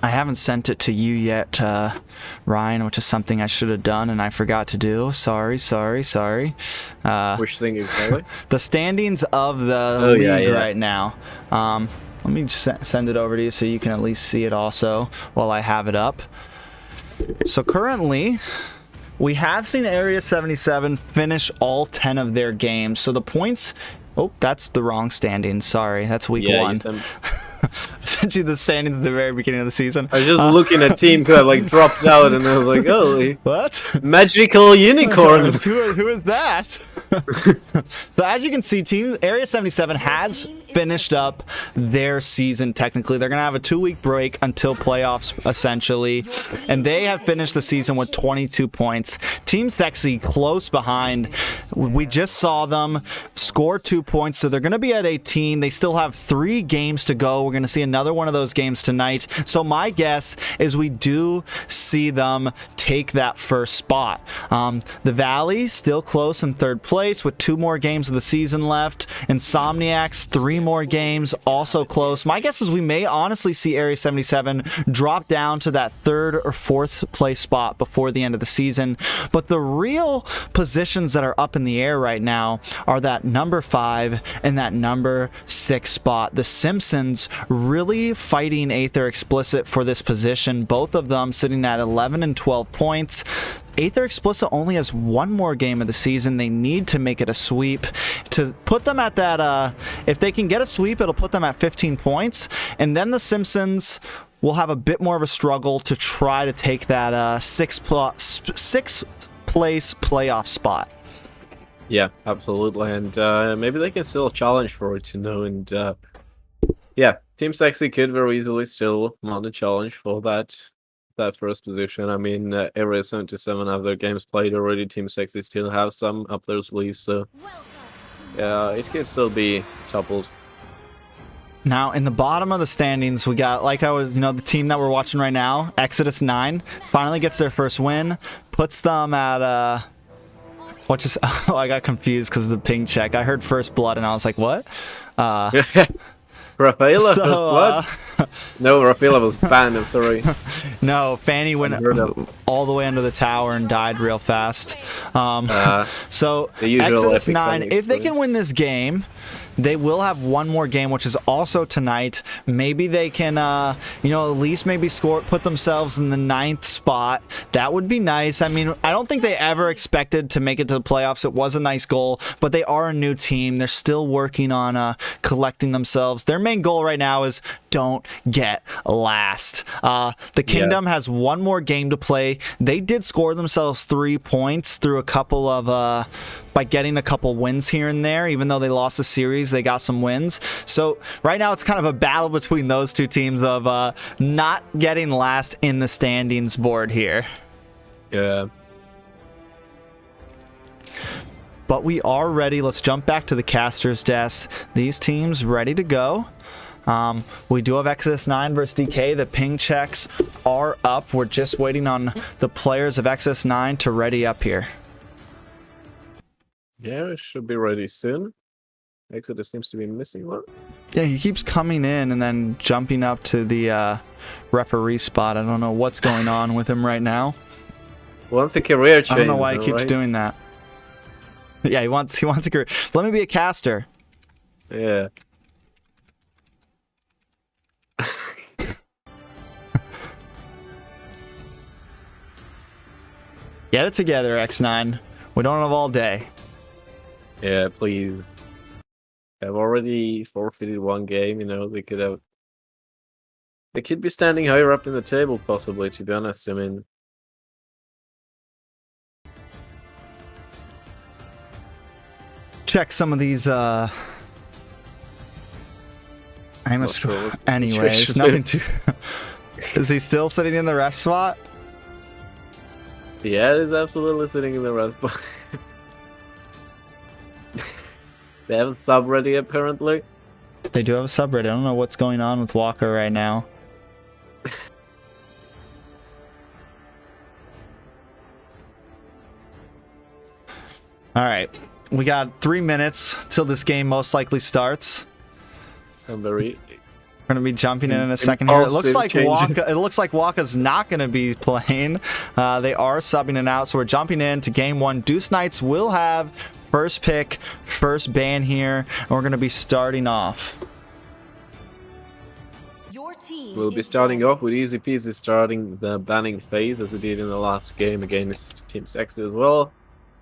haven't sent it to you yet, Ryan, which is something I should have done and I forgot to do. Sorry. Which thing exactly? The standings of the league right now. Let me just send it over to you so you can at least see it also while I have it up. So currently, we have seen Area 77 finish all 10 of their games. So the points... Oh, that's the wrong standings. Sorry, that's week 1. I sent you the standings at the very beginning of the season. I was just looking at teams who have like dropped out, and I was like, "Holy what? Magical unicorns! Who is that?" So as you can see, Team Area 77 has finished up their season. Technically, they're gonna have a 2-week break until playoffs, essentially, and they have finished the season with 22 points. Team Sexy close behind. We just saw them score 2 points, so they're gonna be at 18. They still have 3 games to go. We're gonna see another one of those games tonight. So my guess is we do see them take that first spot. The Valley still close in 3rd place. place with 2 more games of the season left. Insomniacs, 3 more games, also close. My guess is we may honestly see Area 77 drop down to that 3rd or 4th place spot before the end of the season. But the real positions that are up in the air right now are that number 5 and that number 6 spot. The Simpsons really fighting Aether Explicit for this position, both of them sitting at 11 and 12 points. Aether Explicit only has 1 more game of the season. They need to make it a sweep to put them at that, if they can get a sweep, it'll put them at 15 points, and then the Simpsons will have a bit more of a struggle to try to take that 6th place playoff spot. Yeah, absolutely, and maybe they can still challenge for it, you know, and yeah, Team Sexy could very easily still mount a challenge for that first position. I mean, Area 77 have their games played already. Team Sexy still have some up their sleeves, so yeah, it can still be toppled. Now, in the bottom of the standings, we got, like I was, the team that we're watching right now, Exodus 9, finally gets their first win, puts them at, oh, I got confused because of the ping check. I heard First Blood, and I was like, what? Rafaela, First Blood? No, Rafaela was banned, I'm sorry. No, Fanny went all the way under the tower and died real fast. So, Exodus 9, if they can win this game, they will have 1 more game, which is also tonight. Maybe they can, at least maybe put themselves in the 9th spot. That would be nice. I mean, I don't think they ever expected to make it to the playoffs. It was a nice goal, but they are a new team. They're still working on collecting themselves. Their main goal right now is don't get last. The Kingdom has 1 more game to play. They did score themselves 3 points through a couple of by getting a couple wins here and there. Even though they lost the series, they got some wins. So right now it's kind of a battle between those 2 teams of not getting last in the standings board here. Yeah. But we are ready. Let's jump back to the caster's desk. These teams ready to go. We do have Exodus 9 versus DK. The ping checks are up. We're just waiting on the players of Exodus 9 to ready up here. Yeah, it should be ready soon. Exodus seems to be missing one. Yeah, he keeps coming in and then jumping up to the referee spot. I don't know what's going on with him right now. Wants a career change. I don't know why he keeps doing that. Yeah, he wants a career. Let me be a caster. Yeah. Get it together, X9. We don't have all day. Yeah, please. I've already forfeited 1 game, they could be standing higher up in the table, possibly, to be honest. I mean, check some of these, anyways, nothing too... Is he still sitting in the ref spot? Yeah, he's absolutely sitting in the ref spot. They have a subreddit, apparently. They do have a subreddit. I don't know what's going on with Walker right now. Alright. We got 3 minutes till this game most likely starts. We're gonna be jumping in a second here. It looks like Waka's not gonna be playing. They are subbing it out, so we're jumping into game 1. Deuce Knights will have first pick, first ban here, and we're gonna be starting off. We'll be starting off with easy peasy, starting the banning phase as it did in the last game against Team Sexy as well.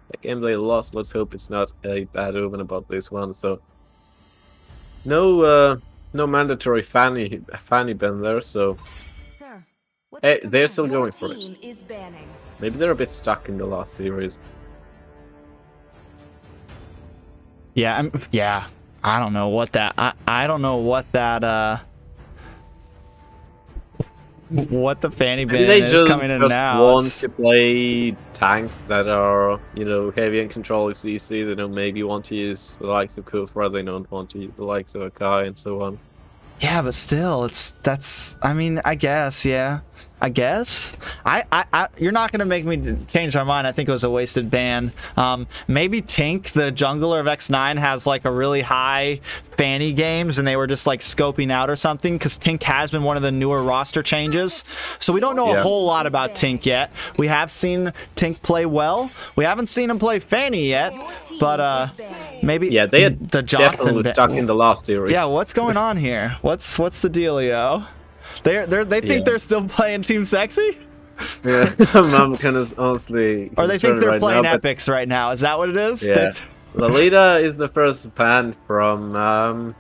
That game they lost. Let's hope it's not a bad omen about this one. So no mandatory Fanny ban there. So hey, they're still going for it. Maybe they're a bit stuck in the last series. Yeah, I don't know what that. I don't know what that. What the Fanny ban is coming in now. They want to play tanks that are, heavy and control CC. They don't maybe want to use the likes of Kufra. They don't want to use the likes of Akai and so on. Yeah, but still, I mean, I guess, yeah. I guess. You're not gonna make me change my mind. I think it was a wasted ban. Maybe Tink, the jungler of X9, has like a really high fanny games, and they were just like scoping out or something. Because Tink has been one of the newer roster changes, so we don't know a whole lot about Tink yet. We have seen Tink play well. We haven't seen him play fanny yet, but maybe. Yeah, they had the Jonathan definitely stuck in the last series. Yeah, what's going on here? What's the dealio? They think they're still playing Team Sexy? Yeah, I'm kind of honestly. Or they think they're right playing now, Epics right now. Is that what it is? Yeah. Lolita is the first ban from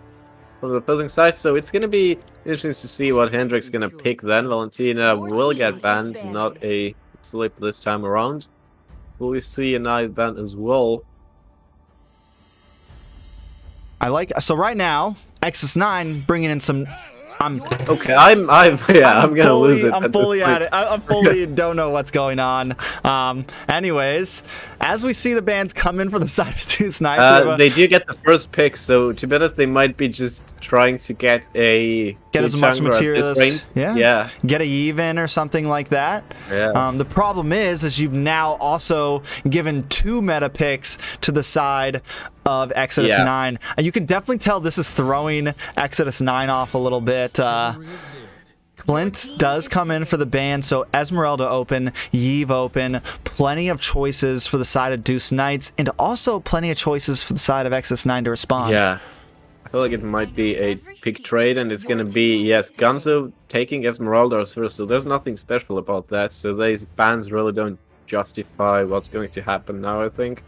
the opposing side, so it's going to be interesting to see what Hendrix going to pick then. Valentina will get banned, not a slip this time around. Will we see a nice ban as well? So right now, Xs9 bringing in some. I'm gonna lose it. I'm fully at it. I'm fully don't know what's going on. Anyways, as we see the bans come in for the side of two snipes, they do get the first pick. So to be honest, they might be just trying to get as much material as yeah, get a even or something like that. Yeah. The problem is you've now also given 2 meta picks to the side of Exodus 9. You can definitely tell this is throwing Exodus 9 off a little bit. Clint does come in for the ban, so Esmeralda open, Yve open, plenty of choices for the side of Deuce Knights, and also plenty of choices for the side of Exodus 9 to respond. Yeah. I feel like it might be a pick trade, and it's going to be, yes, Gonzo taking Esmeralda first, so there's nothing special about that, so these bans really don't justify what's going to happen now, I think.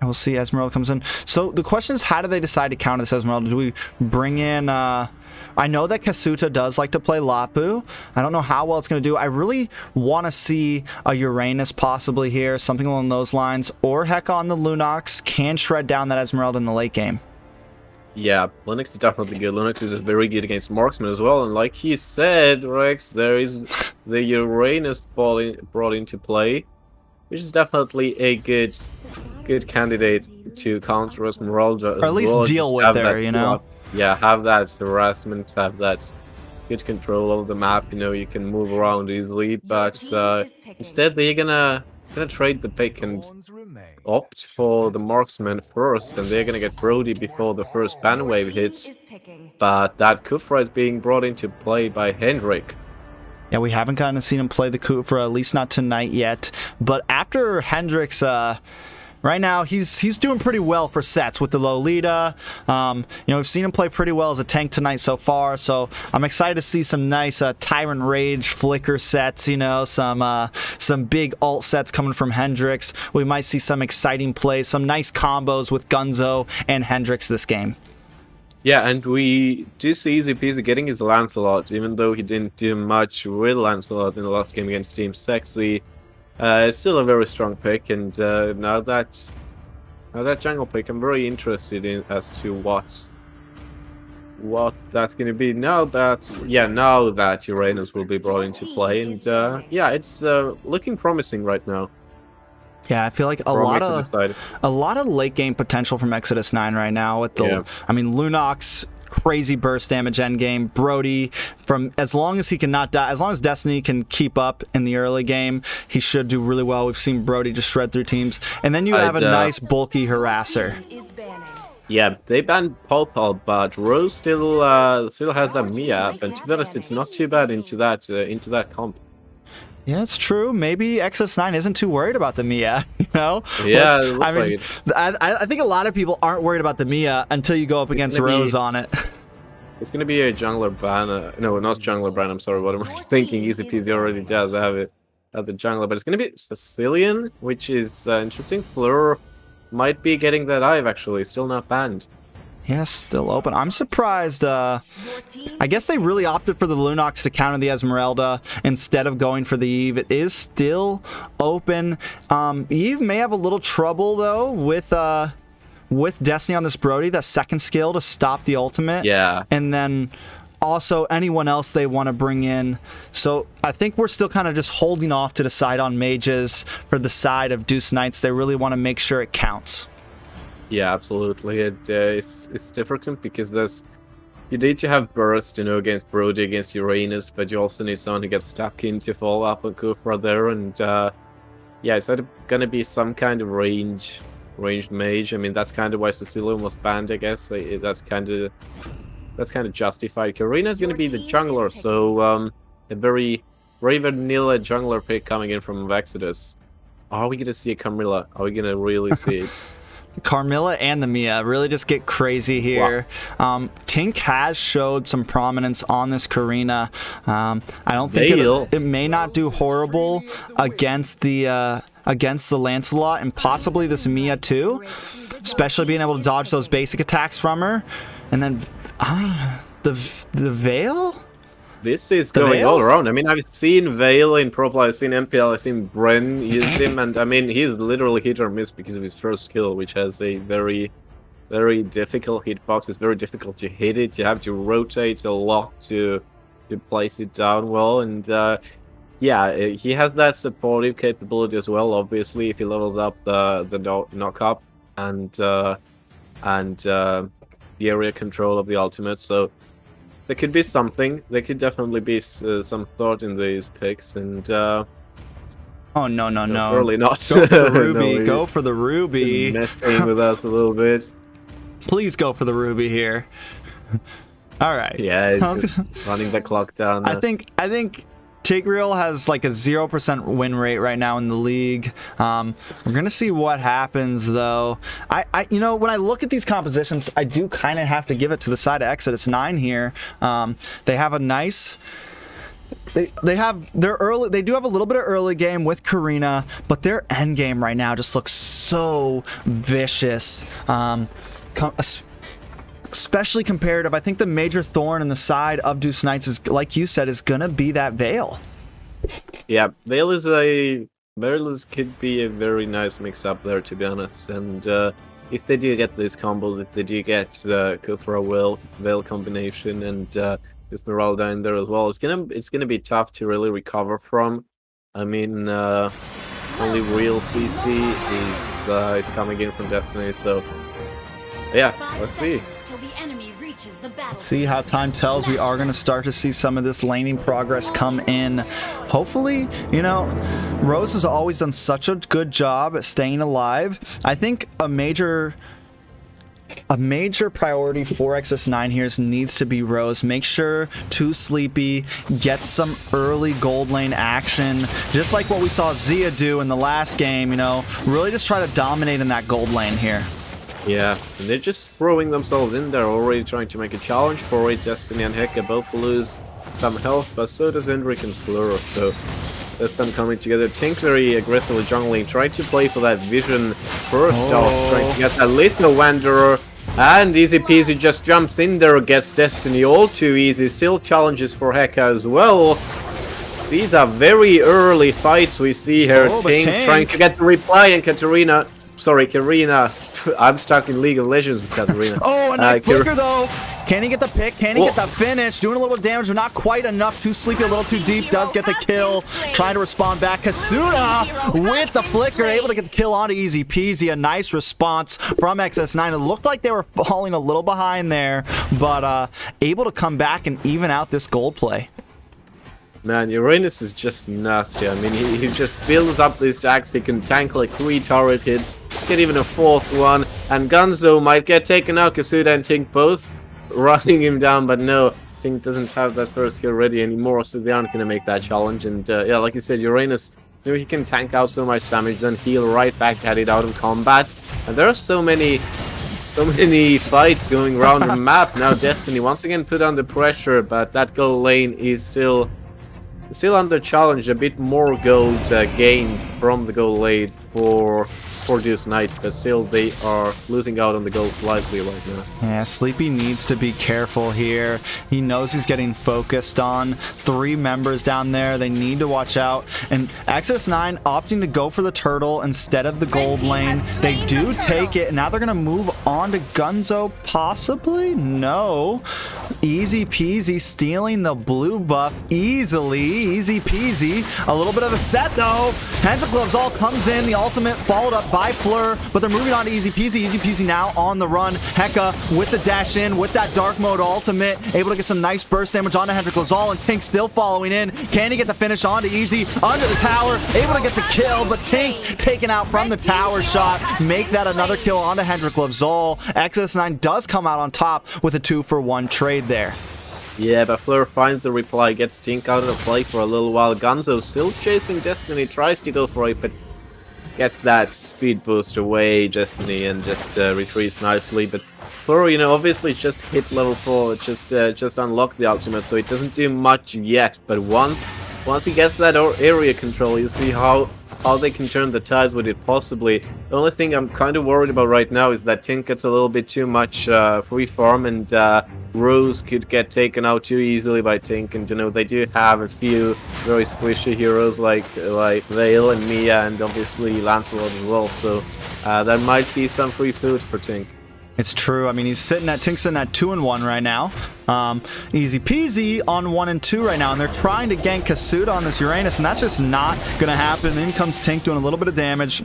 And we'll see Esmeralda comes in. So the question is, how do they decide to counter this Esmeralda? Do we bring in... I know that Kasuta does like to play Lapu. I don't know how well it's going to do. I really want to see a Uranus possibly here, something along those lines. Or heck, on the Lunox can shred down that Esmeralda in the late game. Yeah, Linux is definitely good. Linux is very good against marksman as well. And like he said, Rex, there is the Uranus brought into play, which is definitely a good candidate to counter Esmeralda. Or at least well. deal with her, you know? Yeah, have that harassment, have that good control of the map, you know, you can move around easily, but instead they're gonna trade the pick and opt for the marksman first, and they're gonna get Brody before the first ban wave hits, but that Kufra is being brought into play by Hendrik. Yeah, we haven't gotten to see him play the Kufra, at least not tonight yet, but after Hendrix, right now, he's doing pretty well for sets with the Lolita. We've seen him play pretty well as a tank tonight so far, so I'm excited to see some nice Tyrant Rage Flicker sets, some big ult sets coming from Hendrix. We might see some exciting plays, some nice combos with Gunzo and Hendrix this game. Yeah, and we do see Easy Peasy getting his Lancelot, even though he didn't do much with Lancelot in the last game against Team Sexy. It's still a very strong pick, and now that jungle pick, I'm very interested in as to what that's going to be. Now that Uranus will be brought into play, and it's looking promising right now. Yeah, I feel like a lot of late game potential from Exodus 9 right now with Lunox. Crazy burst damage endgame. Brody, from as long as he cannot die, as long as Destiny can keep up in the early game, he should do really well. We've seen Brody just shred through teams. And then you have a nice bulky harasser. Yeah, they banned Paul, but Rose still has that Mia up, and to be honest, it's not too bad into that comp. Yeah, it's true. Maybe Xs9 isn't too worried about the Mia, Yeah, I think a lot of people aren't worried about the Mia until you go up against Rose on it. It's going to be a jungler ban. No, not jungler ban. I'm sorry, what am I thinking? Easy Peasy already does have it at the jungler, but it's going to be Sicilian, which is interesting. Fleur might be getting that Ive, actually. Still not banned. Yeah, still open. I'm surprised. I guess they really opted for the Lunox to counter the Esmeralda instead of going for the Eve. It is still open. Eve may have a little trouble, though, with Destiny on this Brody, that second skill to stop the ultimate. Yeah. And then also anyone else they want to bring in. So I think we're still kind of just holding off to decide on mages for the side of Deuce Knights. They really want to make sure it counts. Yeah, absolutely. It's difficult because there's You need to have burst, you know, against Brody, against Uranus, but you also need someone to get stuck in to follow up on Kufra there, and yeah, is that gonna be some kind of ranged mage? I mean, that's kind of why Sicilian was banned, I guess. That's kind of justified. Karina's gonna be the jungler, so a very vanilla jungler pick coming in from Exodus. Are we gonna see a Carmilla? Are we gonna really see it? Carmilla and the Mia really just get crazy here. Wow. Tink has showed some prominence on this Karina. I don't think it may not do horrible against the Lancelot and possibly this Mia too, especially being able to dodge those basic attacks from her. And then the Veil. This is going all around. I mean, I've seen Veil in Pro Play, I've seen MPL, I've seen Bren use him, and I mean, he's literally hit or miss because of his first kill, which has a very, very difficult hitbox. It's very difficult to hit it. You have to rotate a lot to place it down well, and yeah, he has that supportive capability as well. Obviously, if he levels up the knock up and the area control of the ultimate, so. There could be something. There could definitely be some thought in these picks, and oh no, surely not. Go for the Ruby. No, go for the Ruby. Messing with us a little bit. Please go for the Ruby here. All right. Yeah, just running the clock down. I think Tigreal has like a 0% win rate right now in the league. We're gonna see what happens though. You know, when I look at these compositions, I do kind of have to give it to the side of Exodus 9 here. They have a nice. They have their early. They do have a little bit of early game with Karina, but their end game right now just looks so vicious. Especially comparative, I think the major thorn in the side of Deuce Knights is, like you said, is gonna be that Veil. Yeah, Veil could be a very nice mix up there, to be honest. And if they do get this combo, if they do get Kufra Veil combination and Esmeralda in there as well, it's gonna be tough to really recover from. I mean, only real CC is coming in from Destiny, so yeah, let's see. Let's see how time tells. We are going to start to see some of this laning progress come in. Hopefully, you know, Rose has always done such a good job at staying alive. I think a major priority for XS9 here needs to be Rose. Make sure Too Sleepy gets some early gold lane action, just like what we saw Zia do in the last game, you know, really just try to dominate in that gold lane here. Yeah, and they're just throwing themselves in there, already trying to make a challenge for it. Destiny and Heka both lose some health, but so does Hendrik and Fleur, so there's some coming together. Tink very aggressively jungling, trying to play for that vision first off, trying to get that little Wanderer, and easy peasy just jumps in there, gets Destiny all too easy. Still challenges for Heka as well. These are very early fights we see here. Tink trying to get the reply, and Karina. I'm stuck in League of Legends with Katarina. Oh, a nice flicker though. Can he get the pick? Can he get the finish? Doing a little bit of damage, but not quite enough. Too Sleepy, a little too deep. Does get the kill. Trying to respond back. Kasuna with the flicker, able to get the kill on easy peasy. A nice response from XS9. It looked like they were falling a little behind there, but able to come back and even out this gold play. Man, Uranus is just nasty. I mean, he just builds up these jacks. He can tank like 3 turret hits, get even a 4th one, and Gunzo might get taken out. Kasuda and Tink both running him down, but no, Tink doesn't have that first kill ready anymore, so they aren't going to make that challenge. And yeah, like you said, Uranus, maybe he can tank out so much damage, then heal right back at it out of combat. And there are so many fights going around the map. Now Destiny once again put under pressure, but that gold lane is still under challenge. A bit more gold gained from the gold lane for Deuce Knights, but still they are losing out on the gold slightly right now. Yeah, Sleepy needs to be careful here. He knows he's getting focused on 3 members down there. They need to watch out. And XS9 opting to go for the turtle instead of the gold lane. They do take it, and now they're going to move on to Gunzo, possibly? No. Easy peasy, stealing the blue buff easily. Easy peasy. A little bit of a set, though. Hendrik Gloves all comes in. The ultimate followed up by Fleur, but they're moving on to Easy Peasy. Easy Peasy now on the run. Heka with the dash in, with that dark mode ultimate, able to get some nice burst damage onto Hendrik Gloves all, and Tink still following in. Can he get the finish onto Easy? Under the tower, able to get the kill, but Tink taken out from the tower shot. Make that another kill onto Hendrik Lovzol. Exodus 9 does come out on top with a 2-for-1 trade there. Yeah, but Fleur finds the reply, gets Tink out of the play for a little while. Gonzo still chasing Destiny, tries to go for it, but gets that speed boost away, Destiny, and just retreats nicely. But Fleur, you know, obviously just hit level 4, just unlocked the ultimate, so it doesn't do much yet. But once he gets that area control, you see how they can turn the tides with it possibly. The only thing I'm kind of worried about right now is that Tink gets a little bit too much free farm, and Rose could get taken out too easily by Tink. And you know, they do have a few very squishy heroes like Vale and Mia, and obviously Lancelot as well. So there might be some free food for Tink. It's true. I mean, Tink's sitting at 2-1 right now. Easy peasy on 1 and 2 right now, and they're trying to gank Kasuda on this Uranus, and that's just not gonna happen. In comes Tink doing a little bit of damage.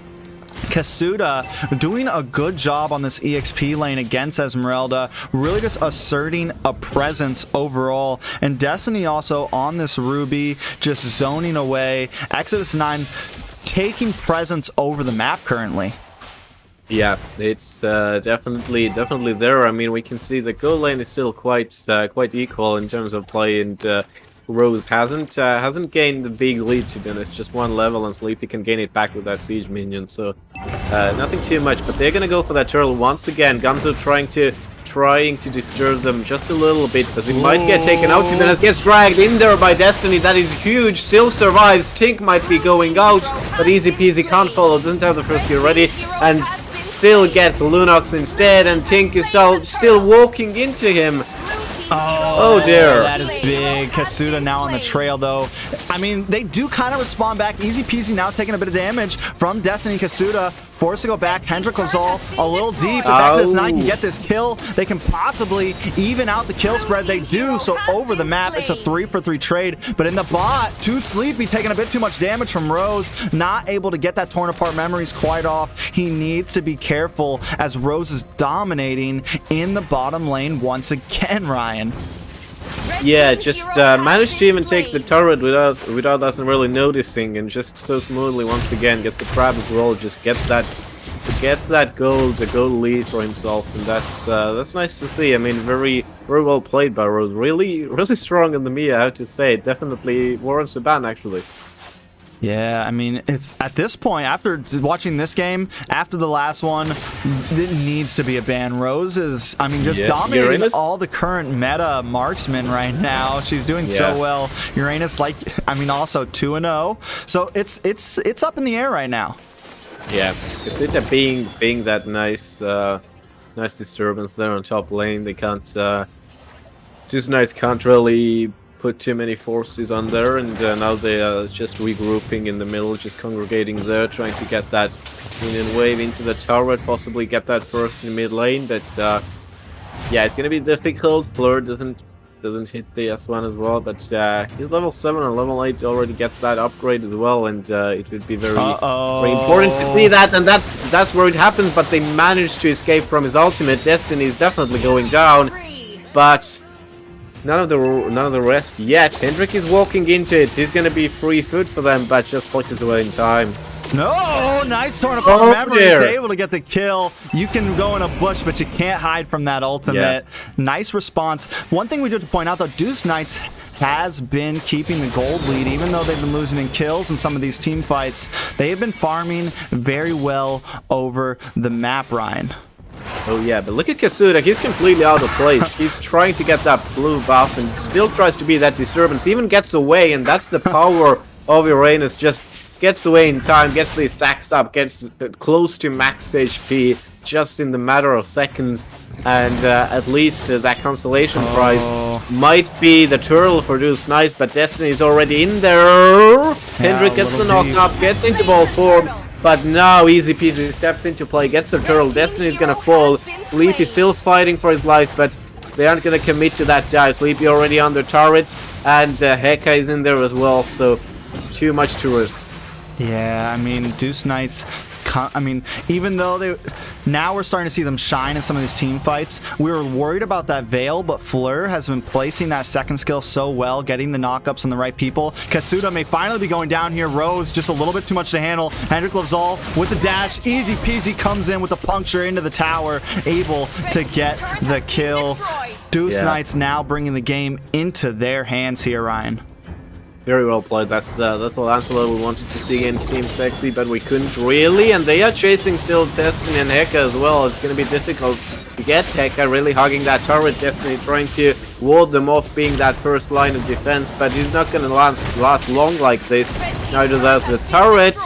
Kasuda doing a good job on this EXP lane against Esmeralda, really just asserting a presence overall. And Destiny also on this Ruby, just zoning away. Exodus 9 taking presence over the map currently. Yeah, it's definitely there. I mean, we can see the gold lane is still quite equal in terms of play, and Rose hasn't gained a big lead, to be honest. Just 1 level, and Sleepy can gain it back with that siege minion. So nothing too much, but they're gonna go for that turtle once again. Gonzo trying to disturb them just a little bit, but it might get taken out. To be honest, gets dragged in there by Destiny. That is huge. Still survives. Tink might be going out, but Easy Peasy can't follow. Doesn't have the first gear ready, and still gets Lunox instead, and Tink is still walking into him. Oh dear. That is big. Kasuda now on the trail, though. I mean, they do kind of respond back. Easy peasy now taking a bit of damage from Destiny. Kasuda forced to go back. Hendrik Lovzol a little deep. If Exodus 9 can get this kill, they can possibly even out the kill spread. They do, so over the map, it's a 3-for-3 trade. But in the bot, too sleepy, taking a bit too much damage from Rose. Not able to get that torn apart memories quite off. He needs to be careful as Rose is dominating in the bottom lane once again, Ryan. Yeah, just managed to even take the turret without us really noticing, and just so smoothly once again gets the crab as well. Just gets that gold lead for himself, and that's nice to see. I mean, very well played by Rose. Really strong in the Mia, I have to say. It definitely warrants a ban, actually. Yeah, I mean, it's at this point, after watching this game, after the last one, it needs to be a ban. Rose is, I mean, just dominating Uranus? all the current meta marksmen right now. She's doing so well. Uranus, like, I mean, also 2-0. So it's up in the air right now. Yeah, Kasita being that nice disturbance there on top lane. They can't, just Knights can't really put too many forces on there, and now they are just regrouping in the middle, just congregating there, trying to get that minion wave into the turret, possibly get that first in mid lane. But yeah, it's gonna be difficult. Fleur doesn't hit the S1 as well, but he's level 7 and level 8 already gets that upgrade as well, and it would be very important to see that, and that's where it happens. But they managed to escape from his ultimate. Destiny is definitely going down, but none of the rest yet. Hendrik is walking into it. He's gonna be free food for them, but just flickers away in time. No, nice torn apart memory. He's able to get the kill. You can go in a bush, but you can't hide from that ultimate. Yeah. Nice response. One thing we do have to point out, though, Deuce Knights has been keeping the gold lead, even though they've been losing in kills in some of these team fights. They have been farming very well over the map, Ryan. Oh yeah, but look at Kasuda, he's completely out of place. He's trying to get that blue buff and still tries to be that disturbance, even gets away, and that's the power of Uranus. Just gets away in time, gets the stacks up, gets close to max HP just in the matter of seconds, and at least that consolation prize might be the turtle for Deuce Knights, but Destiny is already in there. Hendrik gets the knock up, gets into ball form. But now Easy Peasy steps into play, gets the turtle. Destiny is gonna fall. Sleep is still fighting for his life, but They aren't going to commit to that dive. Sleepy already on their turrets, and Heka is in there as well, so too much to risk. Yeah, I mean, Deuce Knights, I mean, even though now we're starting to see them shine in some of these team fights. We were worried about that Veil, but Fleur has been placing that second skill so well, getting the knockups on the right people. Kasuda may finally be going down here. Rose, just a little bit too much to handle. Hendrik Lavzal with the dash. Easy peasy comes in with the puncture into the tower, able to get the kill. Deuce Knights now bringing the game into their hands here, Ryan. Very well played. That's the Lancelot we wanted to see against Team Sexy, but we couldn't really. And they are chasing still Destiny and Heka as well. It's going to be difficult to get Heka really hugging that turret. Destiny trying to ward them off, being that first line of defense, but he's not going to last long like this. Neither does the turret.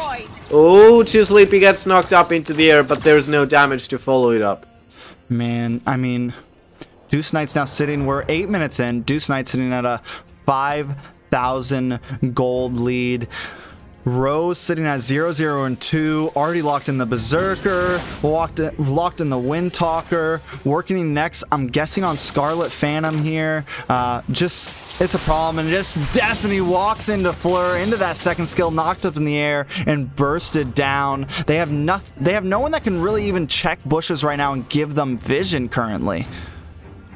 Oh, Too Sleepy gets knocked up into the air, but there's no damage to follow it up. Man, I mean, Deuce Knights now sitting, we're 8 minutes in. Deuce Knights sitting at a 5,000 gold lead. Rose sitting at 0-0 and 2, already locked in the Berserker, locked in the Wind Talker, working next, I'm guessing on Scarlet Phantom here. It's a problem, and just Destiny walks into Fleur, into that second skill, knocked up in the air, and bursted down. They have no one that can really even check bushes right now and give them vision currently.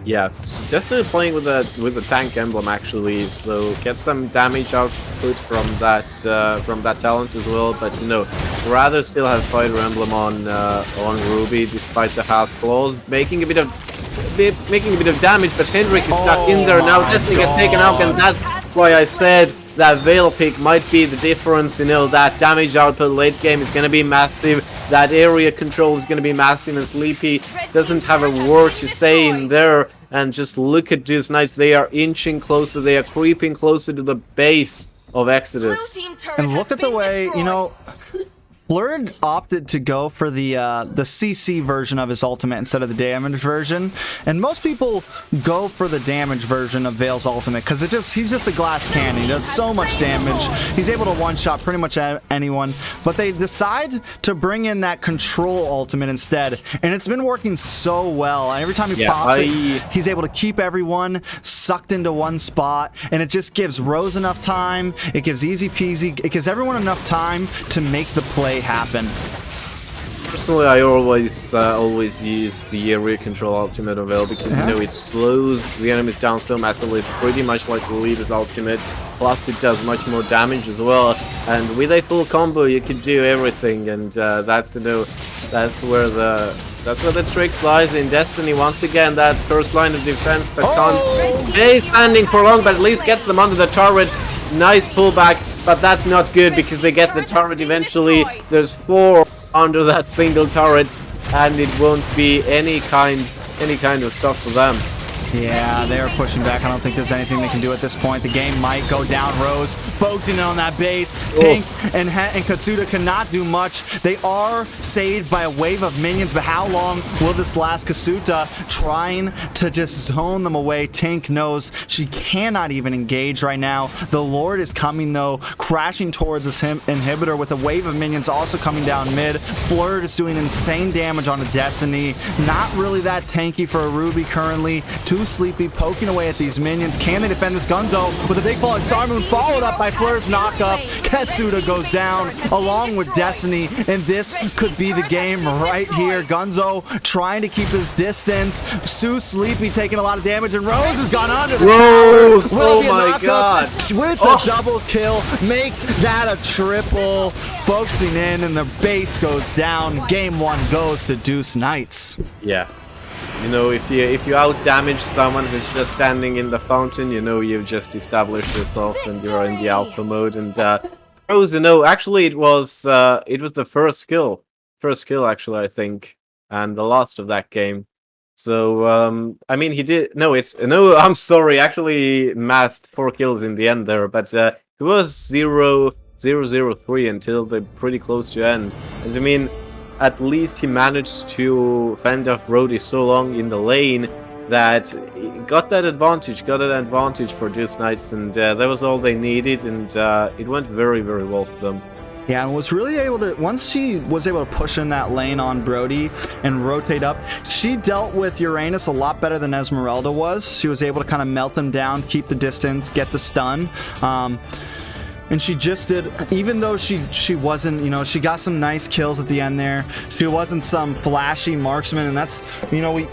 Yeah, just playing with the tank emblem actually, so get some damage output from that talent as well. But you know, rather still have fighter emblem on Ruby despite the house claws, making a bit of damage. But Hendrik is stuck in there now. Destiny gets taken out, and that's why I said that Veil pick might be the difference. You know, that damage output late game is going to be massive. That area control is going to be massive, and Sleepy doesn't have a word to say in there. And just look at Deuce Knights. They are inching closer. They are creeping closer to the base of Exodus. And look at the way, you know, Fleur opted to go for the CC version of his ultimate instead of the damage version, and most people go for the damage version of Veil's ultimate because he's just a glass cannon. He does so much damage. He's able to one-shot pretty much anyone, but they decide to bring in that control ultimate instead, and it's been working so well. And every time he pops it, he's able to keep everyone sucked into one spot, and it just gives Rose enough time. It gives Easy Peasy. It gives everyone enough time to make the play happen. Personally, I always use the area control ultimate of Veil because you know it slows the enemies down so massively. It's pretty much like the leader's ultimate. Plus, it does much more damage as well. And with a full combo, you can do everything. And that's where the trick lies in Destiny. Once again, that first line of defense, but can't stay standing for long. But at least gets them under the turret. Nice pullback. But that's not good because they get the turret eventually. There's 4 under that single turret, and it won't be any kind of stuff for them. Yeah, they're pushing back. I don't think there's anything they can do at this point. The game might go down. Rose focusing on that base. Tink and Kasuda cannot do much. They are saved by a wave of minions, but how long will this last? Kasuda trying to just zone them away. Tink knows she cannot even engage right now. The Lord is coming, though, crashing towards this inhibitor with a wave of minions also coming down mid. Fleur is doing insane damage on the Destiny. Not really that tanky for a Ruby currently. Too Sleepy poking away at these minions. Can they defend this? Gunzo with a big ball, and Sarmoon followed up by Fleur's knockup. Kasuda goes down along with Destiny, and this could be the game right here. Gunzo trying to keep his distance. Too Sleepy taking a lot of damage, and Rose has gone under the Rose! tower. Oh my god! With the double kill, make that a triple. Focusing in, and the base goes down. Game 1 goes to Deuce Knights. Yeah. You know, if you out-damage someone who's just standing in the fountain, you know you've just established yourself and you're in the alpha mode. And Rose, you know, actually it was the first skill actually, I think, and the last of that game. So I mean, I'm sorry, actually massed 4 kills in the end there, but it was 0-0-0-3 until they're pretty close to end. As I mean, at least he managed to fend off Brody so long in the lane that he got that advantage for Deuce Knights, and that was all they needed, and it went very, very well for them. Yeah, and was really able to, once she was able to push in that lane on Brody and rotate up, she dealt with Uranus a lot better than Esmeralda was. She was able to kind of melt him down, keep the distance, get the stun. And she just did, even though she wasn't, you know, she got some nice kills at the end there. She wasn't some flashy marksman, and that's, you know,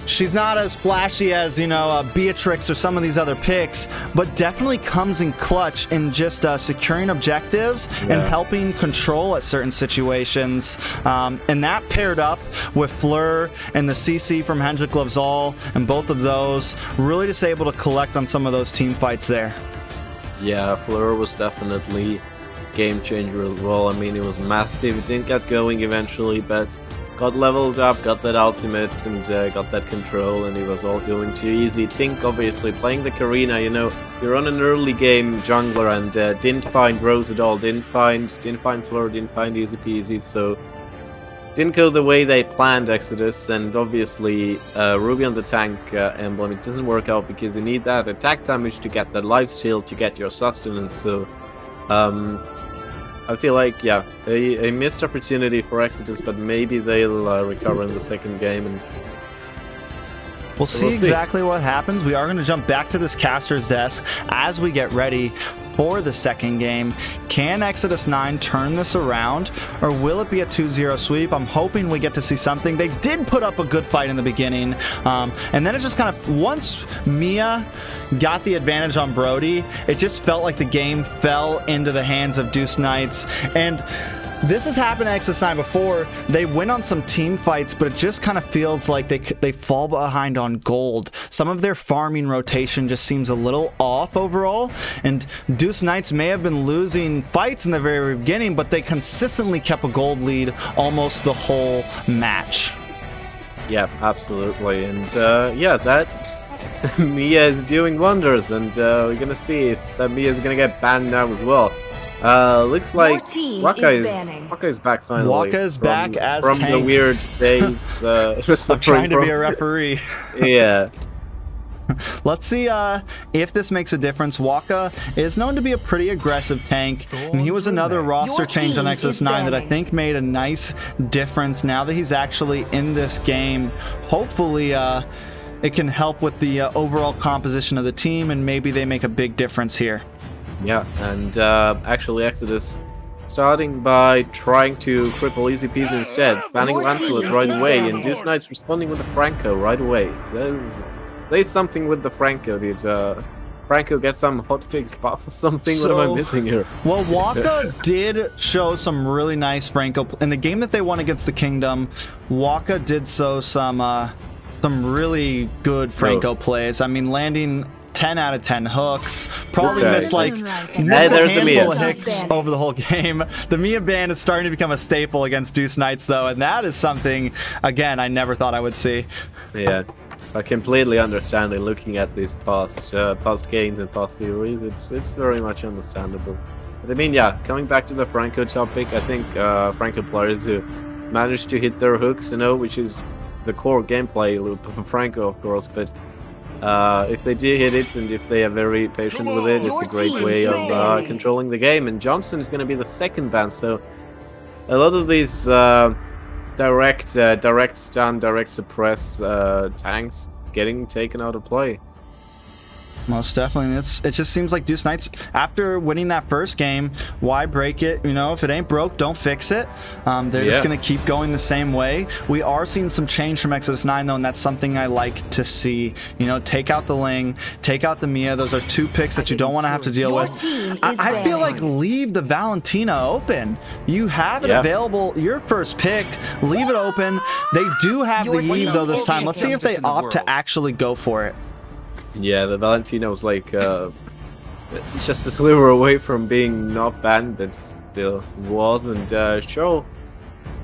she's not as flashy as, you know, Beatrix or some of these other picks, but definitely comes in clutch in just securing objectives and helping control at certain situations. And that paired up with Fleur and the CC from Hendrik Lavzal, and both of those really just able to collect on some of those team fights there. Yeah, Fleur was definitely game changer as well. I mean, it was massive. It didn't get going eventually, but got leveled up, got that ultimate, and got that control, and it was all going too easy. Tink, obviously, playing the Karina, you know, you're on an early game jungler and didn't find Rose at all, didn't find Fleur, didn't find Easy Peasy, so didn't go the way they planned, Exodus, and obviously Ruby on the tank emblem, it doesn't work out because you need that attack damage to get that lifesteal, to get your sustenance, so I feel like, yeah, a missed opportunity for Exodus, but maybe they'll recover in the second game. And we'll see exactly what happens. We are going to jump back to this caster's desk as we get ready for the second game. Can Exodus 9 turn this around, or will it be a 2-0 sweep? I'm hoping we get to see something. They did put up a good fight in the beginning, and then it just kind of, once Mia got the advantage on Brody, it just felt like the game fell into the hands of Deuce Knights. And this has happened to Exodus 9 before. They win on some team fights, but it just kind of feels like they fall behind on gold. Some of their farming rotation just seems a little off overall, and Deuce Knights may have been losing fights in the very beginning, but they consistently kept a gold lead almost the whole match. Yeah, absolutely. And yeah, that Mia is doing wonders, and we're gonna see if that Mia is gonna get banned now as well. Looks like Waka is back finally. Waka is back as from tank. The weird days of trying to be a referee. Yeah. Let's see if this makes a difference. Waka is known to be a pretty aggressive tank, and he was another roster change on Exodus 9 that I think made a nice difference now that he's actually in this game. Hopefully it can help with the overall composition of the team, and maybe they make a big difference here. Yeah, and actually Exodus starting by trying to cripple Easy Peasy instead, banning Lancelot right away, and Deuce Knight's responding with the Franco right away. There's something with the Franco. Did Franco get some hotfix buff or something? What am I missing here? Well, Waka did show some really nice Franco in the game that they won against the Kingdom. Waka did show some really good Franco plays. I mean, landing 10 out of 10 hooks. Probably missed a handful of hooks over the whole game. The Mia ban is starting to become a staple against Deuce Knights, though, and that is something, again, I never thought I would see. Yeah, I completely understand it. Looking at these past games and past series, it's very much understandable. But I mean, yeah, coming back to the Franco topic, I think Franco players who manage to hit their hooks, you know, which is the core gameplay loop of Franco, of course, but if they do hit it and if they are very patient with it, it's a great way of controlling the game. And Johnson is going to be the second ban, so a lot of these direct stun, direct suppress tanks getting taken out of play. Most definitely. It just seems like Deuce Knights, after winning that first game, why break it? You know, if it ain't broke, don't fix it. They're just going to keep going the same way. We are seeing some change from Exodus 9, though, and that's something I like to see. You know, take out the Ling, take out the Mia. Those are two picks that you don't want to have to deal with. I feel like leave the Valentina open. You have it available. Your first pick. Leave it open. They do have the Eve, though, this time. Let's see if they opt to actually go for it. Yeah, the Valentina was like, it's just a sliver away from being not banned, but still was. And Show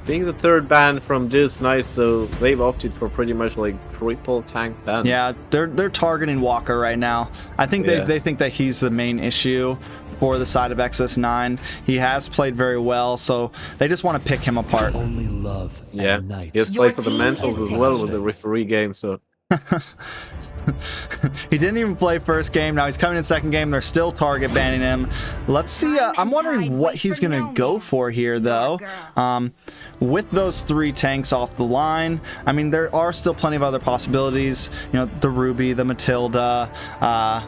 being the third ban from Deuce Knights, so they've opted for pretty much like triple tank ban. Yeah, they're targeting Walker right now. I think they think that he's the main issue for the side of Exodus 9. He has played very well, so they just want to pick him apart. Only love he has played for the Mentals as well with the referee game, so He didn't even play first game. Now he's coming in second game. They're still target banning him. Let's see. I'm wondering what he's going to go for here, though. With those 3 tanks off the line, I mean, there are still plenty of other possibilities. You know, the Ruby, the Matilda, a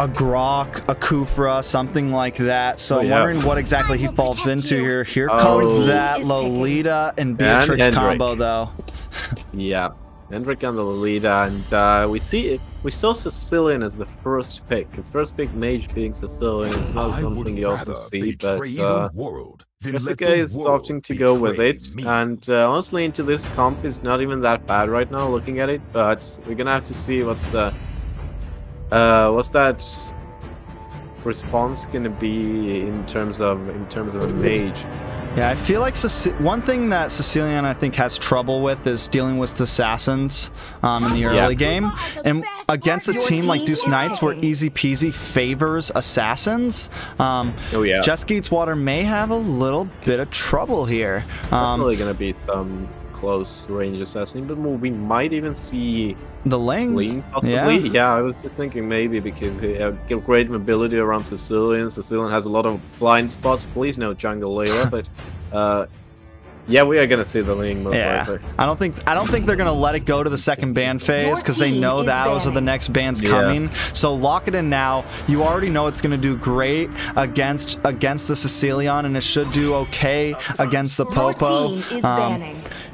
Grok, a Kufra, something like that. So I'm wondering what exactly he falls into here. Here comes that Lolita and Beatrix combo, though. Yeah, Hendrik and the Lolita, and we saw Sicilian as the first pick. The first pick mage being Sicilian is not something you also see, but Jessica is opting to go with it, and honestly, into this comp is not even that bad right now, looking at it. But we're gonna have to see what's that response gonna be in terms of a mage. Yeah, I feel like one thing that Sicilian, I think, has trouble with is dealing with assassins in the early game. And against a team like Deuce Knights, where easy peasy favors assassins, Jeskeet's Water may have a little bit of trouble here. Definitely going to be some close range assassin, but we might even see the Ling possibly. Yeah, I was just thinking maybe because he has great mobility around Sicilian. Sicilian has a lot of blind spots. Please no jungle Layla, but yeah, we are gonna see the Ling most likely. I don't think they're gonna let it go to the second ban phase because they know that those are the next bans coming. So lock it in now. You already know it's gonna do great against the Sicilian, and it should do okay against the Popo.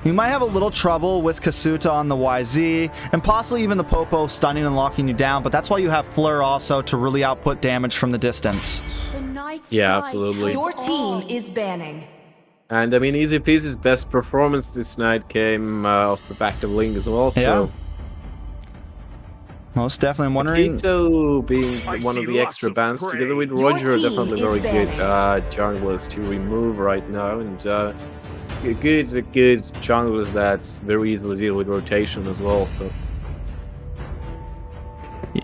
You might have a little trouble with Kasuta on the YZ, and possibly even the Popo stunning and locking you down, but that's why you have Fleur also to really output damage from the distance. Yeah, absolutely. Your team is banning. And I mean, Easy Peasy's best performance this night came off the back of Ling as well, so... Most definitely. I'm wondering... Keto being one of the extra bans, together with Roger, are definitely very good junglers to remove right now, and good junglers that very easily deal with rotation as well, so...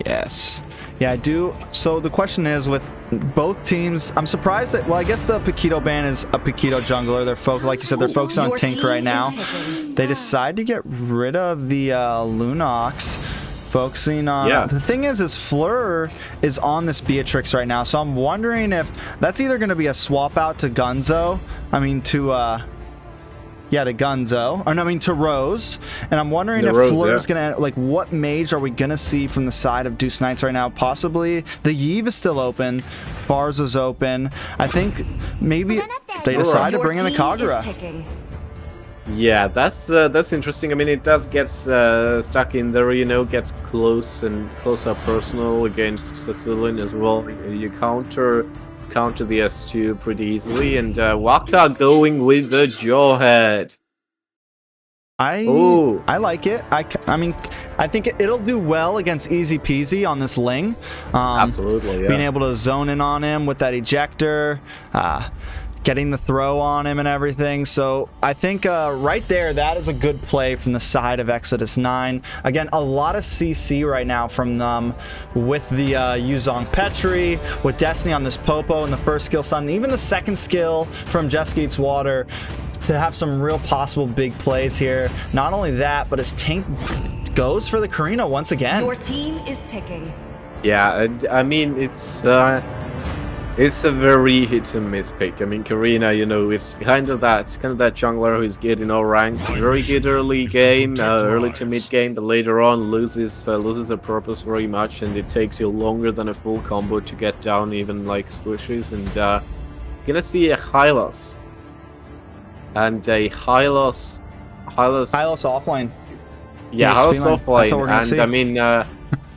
Yes. Yeah, I do. So the question is, with both teams, I'm surprised that, well, I guess the Paquito ban is a Paquito jungler. They're like you said, they're focused on Tink right now. They decide to get rid of the Lunox, focusing on... The thing is Fleur is on this Beatrix right now, so I'm wondering if that's either going to be a swap out to Gunzo. I mean, to Gunzo. Or no, I mean to Rose. And I'm wondering if Fleur's gonna, like, what mage are we gonna see from the side of Deuce Knights right now? Possibly the Yve is still open. Farza's open. I think maybe they decide to bring in the Kagura. Yeah, that's interesting. I mean, it does get stuck in there, you know, gets close and close up personal against Sicilian as well. You counter the S2 pretty easily, and Waka going with the Jawhead. I like it. I mean, I think it'll do well against Easy Peasy on this Ling. Absolutely, yeah. Being able to zone in on him with that ejector, getting the throw on him and everything. So I think right there, that is a good play from the side of Exodus 9. Again, a lot of CC right now from them with the Yuzong Petri, with Destiny on this Popo and the first skill stun, and even the second skill from Jeskeet's Water to have some real possible big plays here. Not only that, but his Tink goes for the Karina once again. Your team is picking. Yeah, I mean, it's a very hit and miss pick. I mean, Karina, you know, it's kind of that jungler who's getting all ranked. Very good early game, early to mid game, but later on loses her purpose very much, and it takes you longer than a full combo to get down even like squishes. And gonna see a Hylos and a Hylos offline. Yeah, Hylos offline, and I mean.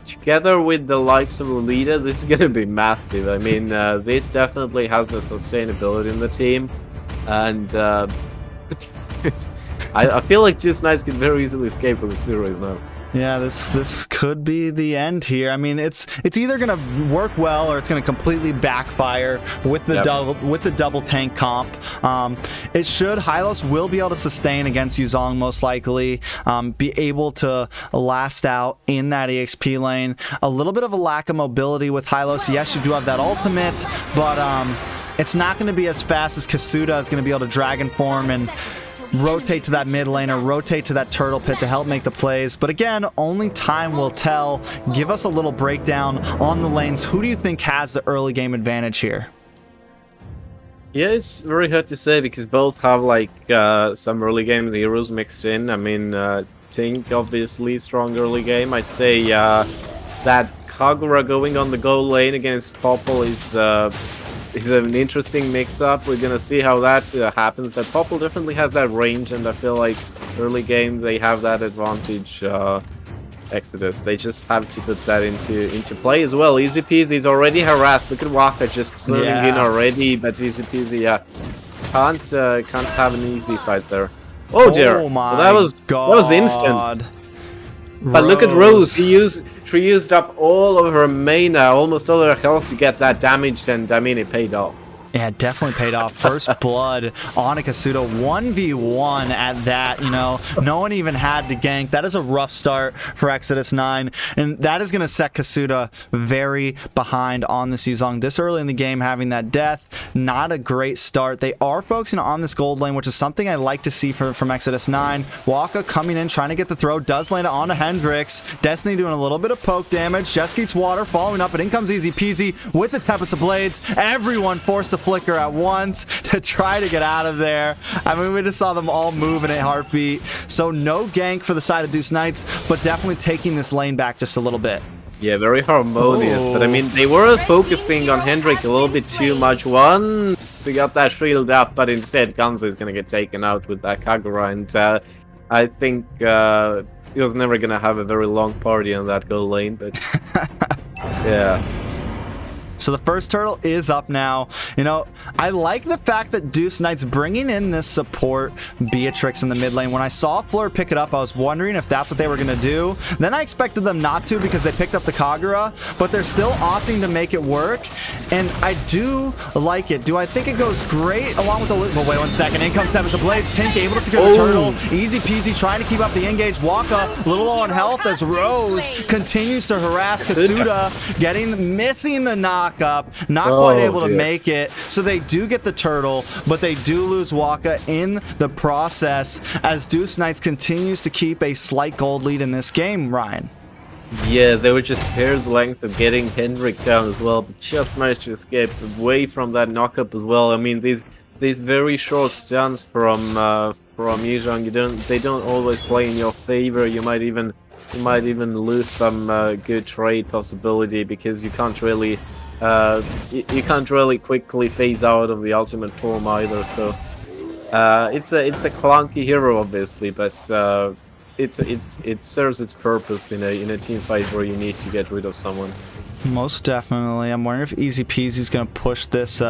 Together with the likes of Lolita, this is going to be massive. I mean, this definitely has the sustainability in the team, and I feel like Just Knights can very easily escape from the series now. Yeah, this could be the end here. I mean, it's either going to work well or it's going to completely backfire with the double tank comp. It should. Hylos will be able to sustain against Yuzong most likely. Be able to last out in that EXP lane. A little bit of a lack of mobility with Hylos. Yes, you do have that ultimate, but it's not going to be as fast as Kasuta is going to be able to Dragon Form and rotate to that mid lane or rotate to that turtle pit to help make the plays. But again, only time will tell. Give us a little breakdown on the lanes. Who do you think has the early game advantage here? Yeah, it's very hard to say because both have like some early game heroes mixed in. I mean, Tink obviously strong early game. I'd say that Kagura going on the goal lane against Popple is an interesting mix-up. We're gonna see how that happens. But Popple definitely has that range, and I feel like early game they have that advantage. Exodus. They just have to put that into play as well. Easy Peasy's already harassed. Look at Waka just zooming in already, but Easy Peasy can't have an easy fight there. Oh dear. Oh my well, that was instant. But look at Rose. She used up all of her mana, almost all of her health to get that damaged, and I mean it paid off. Yeah, definitely paid off. First blood on a Kasuda, 1v1 at that, you know. No one even had to gank. That is a rough start for Exodus 9, and that is going to set Kasuda very behind on this Yuzong. This early in the game, having that death, not a great start. They are focusing on this gold lane, which is something I like to see from Exodus 9. Waka coming in, trying to get the throw, does land it onto Hendrix. Destiny doing a little bit of poke damage. Just Eats Water following up, but in comes Easy Peasy with the Tempest of Blades. Everyone forced to flicker at once to try to get out of there. I mean, we just saw them all move in a heartbeat. So no gank for the side of Deuce Knights, but definitely taking this lane back just a little bit. Yeah, very harmonious. But I mean, they were focusing on Hendrik a little bit too much once he got that shield up, but instead Gunzo is going to get taken out with that Kagura, and I think he was never going to have a very long party on that goal lane, but yeah. So the first turtle is up now. You know, I like the fact that Deuce Knight's bringing in this support Beatrix in the mid lane. When I saw Fleur pick it up, I was wondering if that's what they were going to do. Then I expected them not to because they picked up the Kagura, but they're still opting to make it work, and I do like it. Do I think it goes great along with the... Well, wait 1 second. In comes Tempest of Blades. Tink able to secure the turtle. Easy Peasy trying to keep up the engage. Waka a little low on health as Rose continues to harass Kasuda, missing the knock up, not quite able to make it. So they do get the turtle, but they do lose Waka in the process as Deuce Knights continues to keep a slight gold lead in this game, Ryan. Yeah, they were just hair's length of getting Hendrik down as well, but just managed to escape away from that knockup as well. I mean, these very short stuns from Yuzhong, they don't always play in your favor. You might even lose some good trade possibility because you can't really quickly phase out of the ultimate form either. So it's a clunky hero obviously, but it serves its purpose in a team fight where you need to get rid of someone. Most definitely. I'm wondering if Easy Peasy's going to push this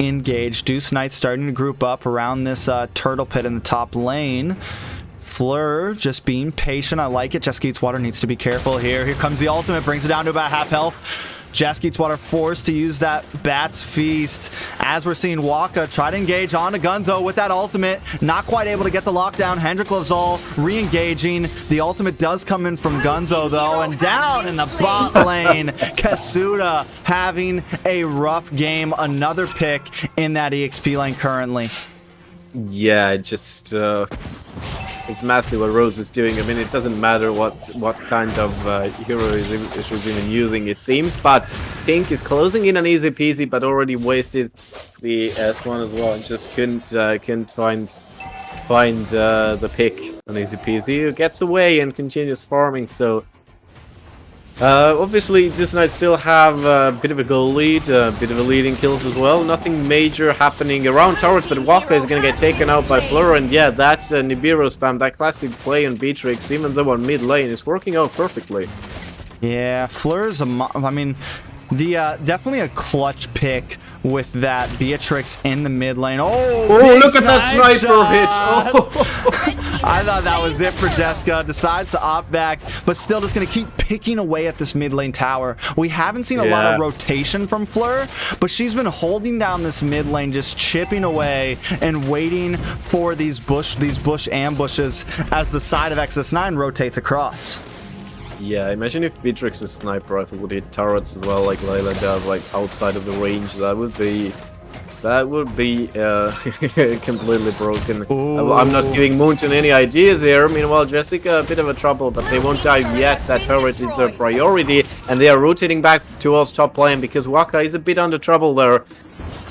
engage. Deuce Knight starting to group up around this turtle pit in the top lane. Fleur just being patient. I like it. Just Eats Water needs to be careful here. Here comes the ultimate. Brings it down to about half health. Just Eats Water forced to use that Bat's Feast as we're seeing Waka try to engage onto Gunzo with that ultimate. Not quite able to get the lockdown. Hendrik Loves re-engaging. The ultimate does come in from Gunzo though, and down in the bot lane, Kasuda having a rough game. Another pick in that EXP lane currently. Yeah, just it's massive what Rose is doing. I mean, it doesn't matter what kind of hero she's even using, it seems, but Tink is closing in on Easy Peasy, but already wasted the S1 as well, and just couldn't find the pick on Easy Peasy, who gets away and continues farming. So obviously, Deuce Knights still have a bit of a goal lead, a bit of a lead in kills as well. Nothing major happening around towers, but Waka is going to get taken out by Fleur, and yeah, that's Nibiru spam, that classic play on Beatrix, even though on mid lane, is working out perfectly. Yeah, Fleur's I mean, definitely a clutch pick with that Beatrix in the mid lane. Oh, look at that sniper hit! Oh. I thought that was it for Jessica. Decides to opt back, but still just going to keep picking away at this mid lane tower. We haven't seen a lot of rotation from Fleur, but she's been holding down this mid lane, just chipping away and waiting for these bush ambushes as the side of XS9 rotates across. Yeah, imagine if Beatrix's sniper rifle would hit turrets as well, like Layla does, like outside of the range. That would be That would be completely broken. Ooh. I'm not giving Moonton any ideas here. Meanwhile, Jessica a bit of a trouble, but they won't dive yet. That turret is their priority, and they are rotating back towards top lane because Waka is a bit under trouble there.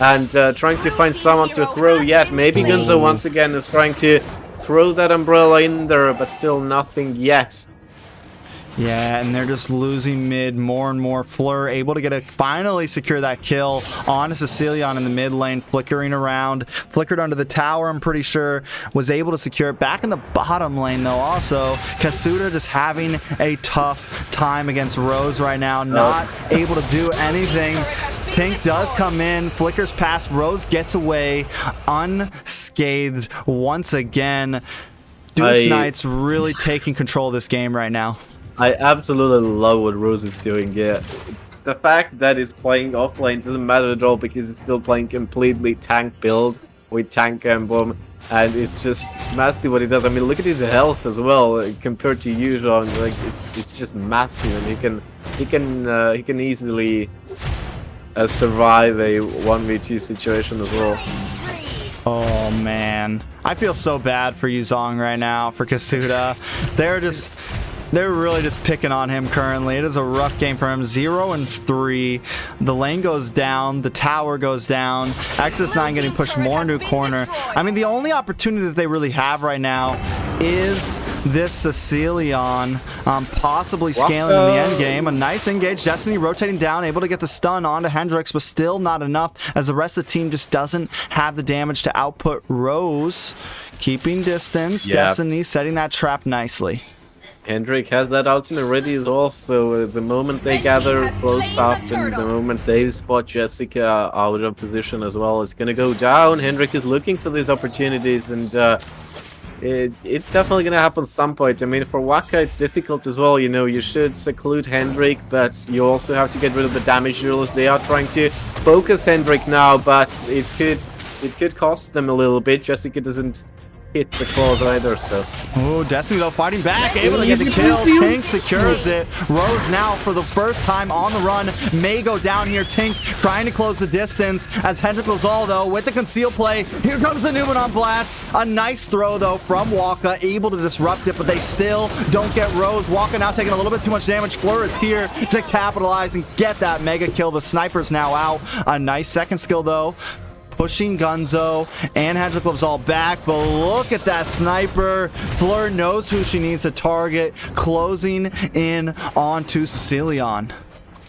And trying to find someone to throw yet. Maybe Gunzo once again is trying to throw that umbrella in there, but still nothing yet. Yeah, and they're just losing mid more and more. Fleur able to finally secure that kill on Cecilion in the mid lane, flickering around, flickered under the tower, I'm pretty sure, was able to secure it. Back in the bottom lane though also, Kasuda just having a tough time against Rose right now, not able to do anything. Tink does come in, flickers past, Rose gets away unscathed once again. Deuce Knight's really taking control of this game right now. I absolutely love what Rose is doing here. The fact that he's playing offlane doesn't matter at all because he's still playing completely tank build with tank emblem, and it's just massive what he does. I mean, look at his health as well compared to you, Jean. Like it's just massive, and he can easily survive a 1v2 situation as well. Oh man, I feel so bad for Yuzong right now, for Kasuda. They're really just picking on him currently. It is a rough game for him. 0-3. The lane goes down. The tower goes down. Xs9 getting pushed more into a corner. I mean, the only opportunity that they really have right now is this Cecilion possibly scaling in the end game. A nice engage. Destiny rotating down, able to get the stun onto Hendrix, but still not enough as the rest of the team just doesn't have the damage to output Rose. Keeping distance. Yeah. Destiny setting that trap nicely. Hendrik has that ultimate ready as well, so the moment they gather close up and the moment they spot Jessica out of position as well, it's gonna go down. Hendrik is looking for these opportunities, and it's definitely gonna happen some point. I mean, for Waka it's difficult as well, you know, you should seclude Hendrik, but you also have to get rid of the damage dealers. They are trying to focus Hendrik now, but it could cost them a little bit. Jessica doesn't hit the claws either, so. Oh, Destiny though fighting back, able to get the kill. Tink secures it. Rose now for the first time on the run may go down here. Tink trying to close the distance as Hendrik Lazal though with the conceal play. Here comes the Newman on blast. A nice throw though from Waka, able to disrupt it, but they still don't get Rose. Waka now taking a little bit too much damage. Fleur is here to capitalize and get that mega kill. The sniper's now out. A nice second skill though, pushing Gunzo, and Hendrik Lazal back, but look at that sniper. Fleur knows who she needs to target, closing in onto Cecilion.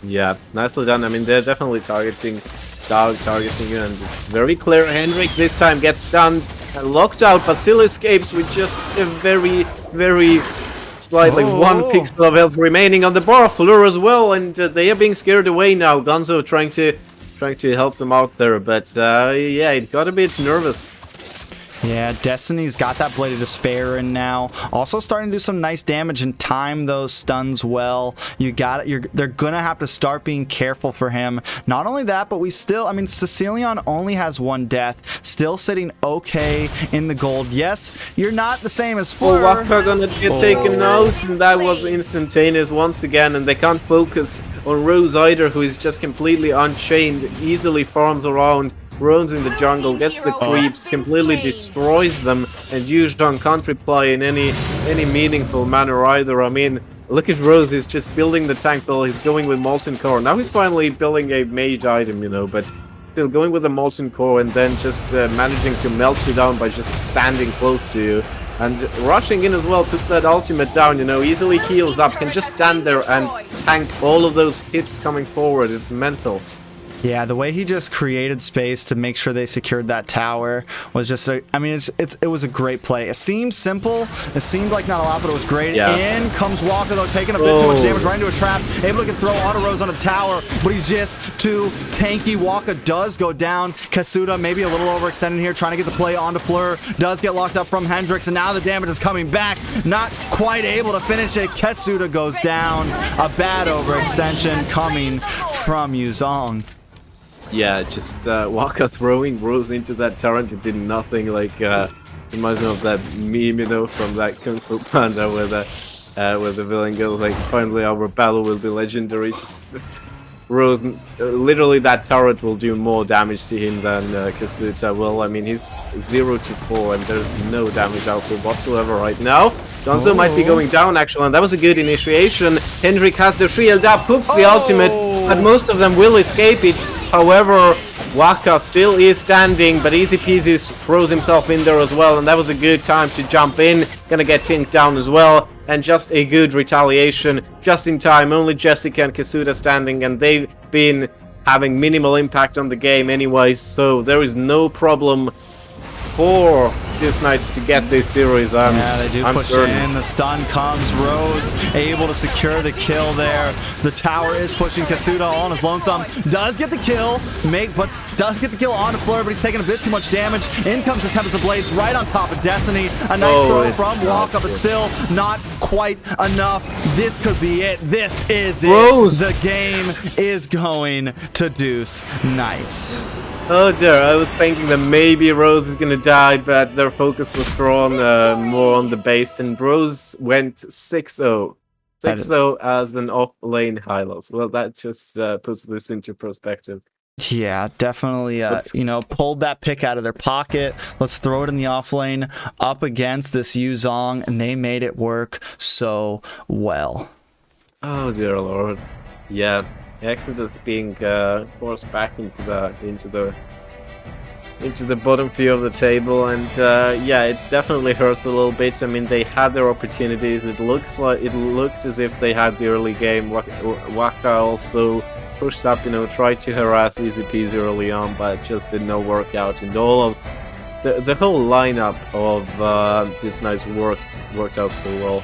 Yeah, nicely done. I mean, they're definitely targeting you, and it's very clear. Hendrik this time gets stunned and locked out, but still escapes with just a very, very slight, like 1 pixel of health remaining on the bar. Fleur as well, and they are being scared away now. Gunzo trying to help them out there, but yeah, it got a bit nervous. Yeah, Destiny's got that Blade of Despair in now. Also starting to do some nice damage and time those stuns well. You got it. They're gonna have to start being careful for him. Not only that, but I mean, Cecilion only has 1 death. Still sitting okay in the gold. Yes, you're not the same as Fleur. Waka gonna get taken out, and that was instantaneous once again, and they can't focus on Rose either, who is just completely unchained, easily farms around, roams in the jungle, gets the creeps, completely destroys them, and Yuzhong can't reply in any meaningful manner either. I mean, look at Rose, he's just building the tank build, he's going with Molten Core. Now he's finally building a mage item, you know, but still going with the Molten Core and then just managing to melt you down by just standing close to you. And rushing in as well, puts that ultimate down, you know, easily heals up, can just stand there and tank all of those hits coming forward. It's mental. Yeah, the way he just created space to make sure they secured that tower was just I mean, it was a great play. It seemed simple, it seemed like not a lot, but it was great. Yeah. In comes Walker though, taking a bit too much damage, right into a trap, able to get throw Auto Rose on a tower, but he's just too tanky. Walker does go down. Kasuda maybe a little overextended here, trying to get the play onto Fleur, does get locked up from Hendrix, and now the damage is coming back, not quite able to finish it. Kasuda goes down. A bad overextension coming from Yuzong. Yeah, just Waka throwing Rose into that turret, it did nothing. Like, reminds me of that meme, you know, from that Kung Fu Panda where the villain goes like, finally our battle will be legendary. Just Rose, literally that turret will do more damage to him than Kasuta will. I mean, he's 0 to 4 and there's no damage output whatsoever right now. Gonzo might be going down actually, and that was a good initiation. Hendrik has the shield up, poops the ultimate, but most of them will escape it. However, Waka still is standing, but Easy Peasy throws himself in there as well, and that was a good time to jump in. Gonna get Tink down as well, and just a good retaliation, just in time. Only Jessica and Kasuta standing, and they've been having minimal impact on the game anyway, so there is no problem for these Knights to get this series. Yeah, they do push in. The stun comes. Rose able to secure the kill there. The tower is pushing Kasuta on his lonesome. Does get the kill, but does get the kill on Fleur, but he's taking a bit too much damage. In comes the Tempest of Blades right on top of Destiny. A nice throw from Waka, but still not quite enough. This could be it. This is it. Rose. The game is going to Deuce Knights. Oh dear, I was thinking that maybe Rose is gonna die, but their focus was drawn more on the base, and Rose went 6-0. 6-0 as an off-lane Hylos. Well, that just puts this into perspective. Yeah, definitely, pulled that pick out of their pocket. Let's throw it in the offlane up against this Yuzong, and they made it work so well. Oh dear lord. Yeah. Exodus being forced back into the bottom few of the table, and yeah, it's definitely hurts a little bit. I mean, they had their opportunities. It looked as if they had the early game. Waka also pushed up, tried to harass Easy Peasy early on, but it just did not work out. And all of the whole lineup of these Knights worked out so well.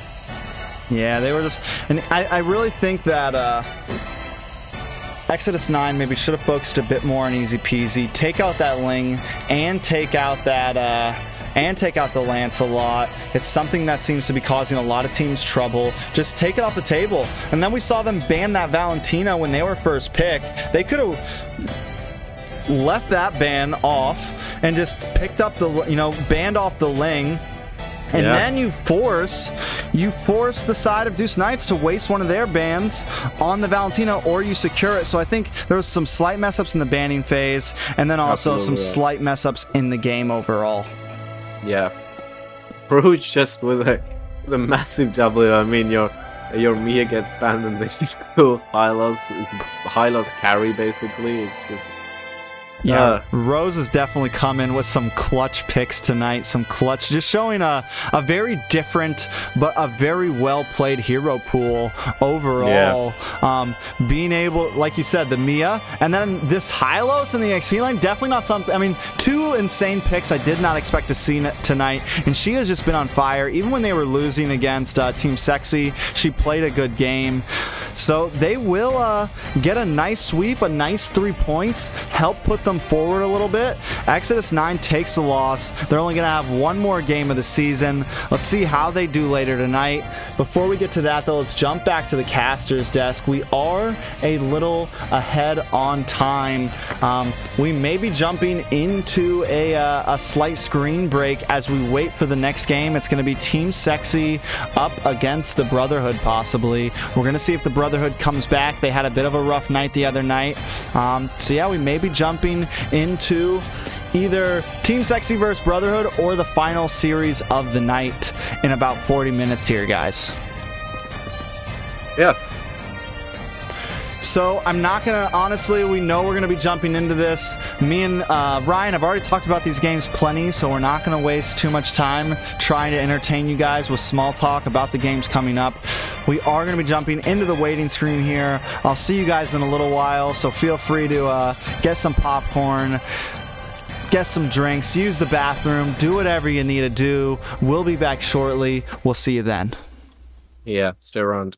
Yeah, they were just, and I really think that. Exodus 9 maybe should have focused a bit more on Easy Peasy. Take out that Ling and take out that the Lancelot. It's something that seems to be causing a lot of teams trouble. Just take it off the table. And then we saw them ban that Valentina when they were first picked. They could have left that ban off and just picked up the, banned off the Ling. And then you force the side of Deuce Knights to waste one of their bans on the Valentina, or you secure it. So I think there was some slight mess ups in the banning phase, and then also some slight mess ups in the game overall. Yeah, Rouge just with a massive W. I mean, your Mia gets banned and they just go Hylos carry basically. It's just. Yeah, Rose has definitely come in with some clutch picks tonight. Just showing a very different but a very well played hero pool overall. Yeah. Being able, like you said, the Mia, and then this Hylos in the XP line, definitely not something. I mean, two insane picks I did not expect to see tonight, and she has just been on fire. Even when they were losing against Team Sexy, she played a good game. So they will get a nice sweep, a nice 3 points, help put them forward a little bit. Exodus 9 takes the loss. They're only going to have one more game of the season. Let's see how they do later tonight. Before we get to that, though, let's jump back to the caster's desk. We are a little ahead on time. We may be jumping into a slight screen break as we wait for the next game. It's going to be Team Sexy up against the Brotherhood, possibly. We're going to see if the Brotherhood comes back. They had a bit of a rough night the other night. So yeah, we may be jumping into either Team Sexy versus Brotherhood or the final series of the night in about 40 minutes here, guys. Yeah. So I'm not going to, honestly, we know we're going to be jumping into this. Me and Ryan have already talked about these games plenty, so we're not going to waste too much time trying to entertain you guys with small talk about the games coming up. We are going to be jumping into the waiting screen here. I'll see you guys in a little while, so feel free to get some popcorn, get some drinks, use the bathroom, do whatever you need to do. We'll be back shortly. We'll see you then. Yeah, stay around.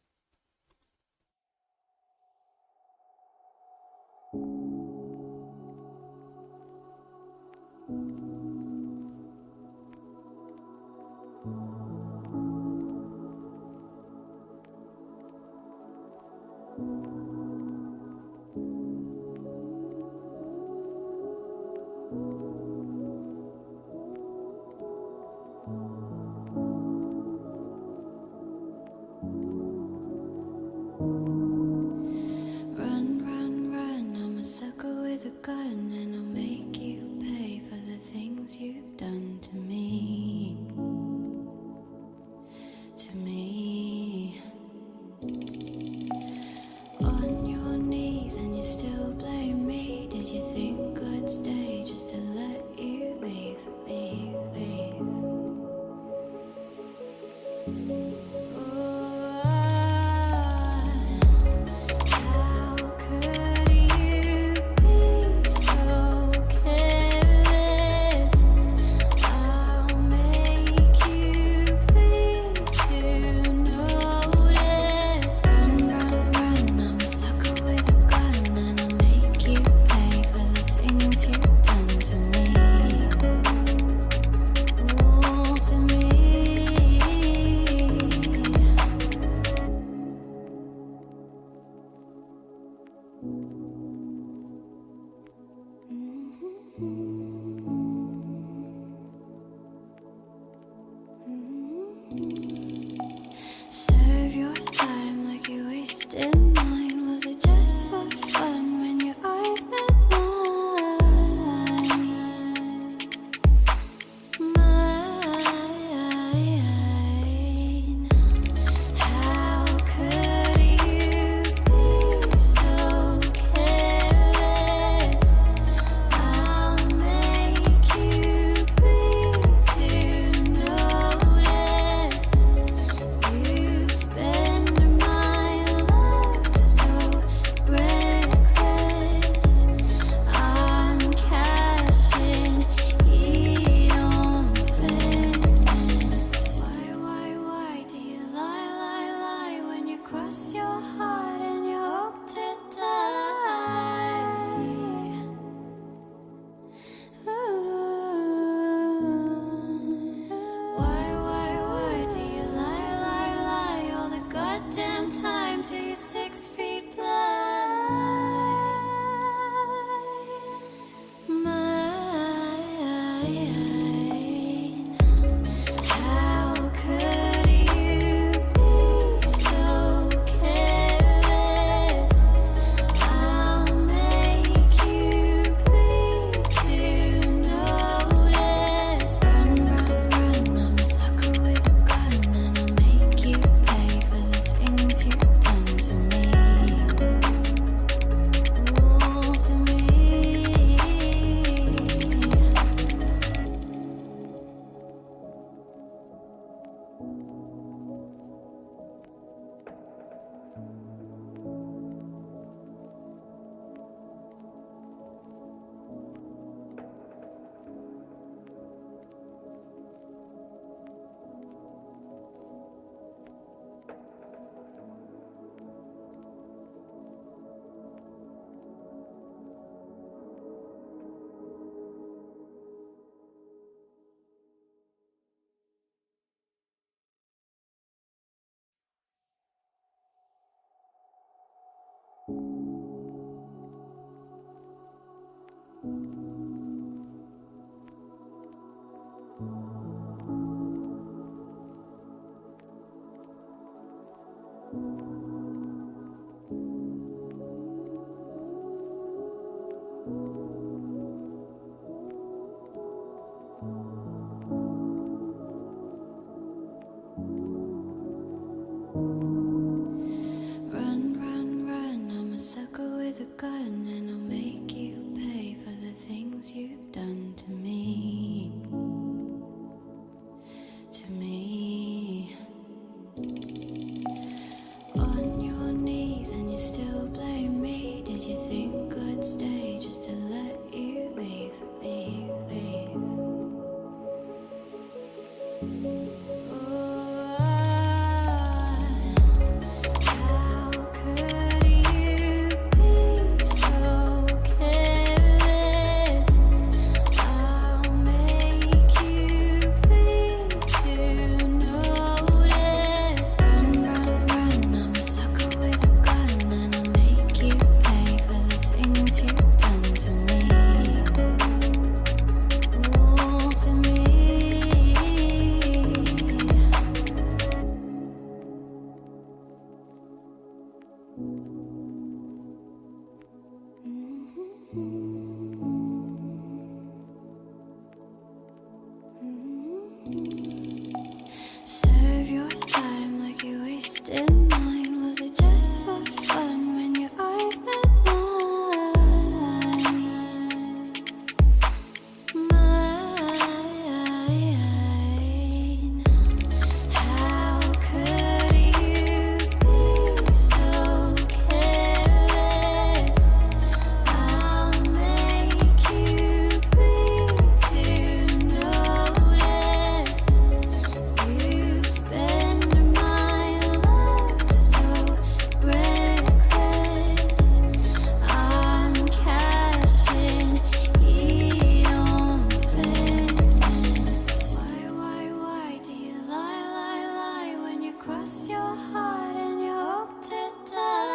Run, run, cross your heart and you hope to die. Why do you lie all the goddamn time till you're 6 feet blind? How could you be so careless? I'll make you bleed to notice. Run, I'm a sucker with a gun, and I'll make you pay for the things you've done to me. Ooh, to me. Run, I'm a sucker with a gun, and I'll make you pay for the things you've done to me. To me. On your knees, and you still blame me. Did you think I'd stay just to let you leave? How could you be so careless? I'll make you bleed to notice. Run, I'm a sucker with a gun, and I'll make you pay for the things you've done to me. Ooh, to me. Serve your time like you wasted mine. Was it just for fun when your eyes met mine? How could you be so careless? I'll make you bleed to notice. You spend my love so reckless. I'm cashing in on fairness. Why do you lie when you cross your heart and you hope to die?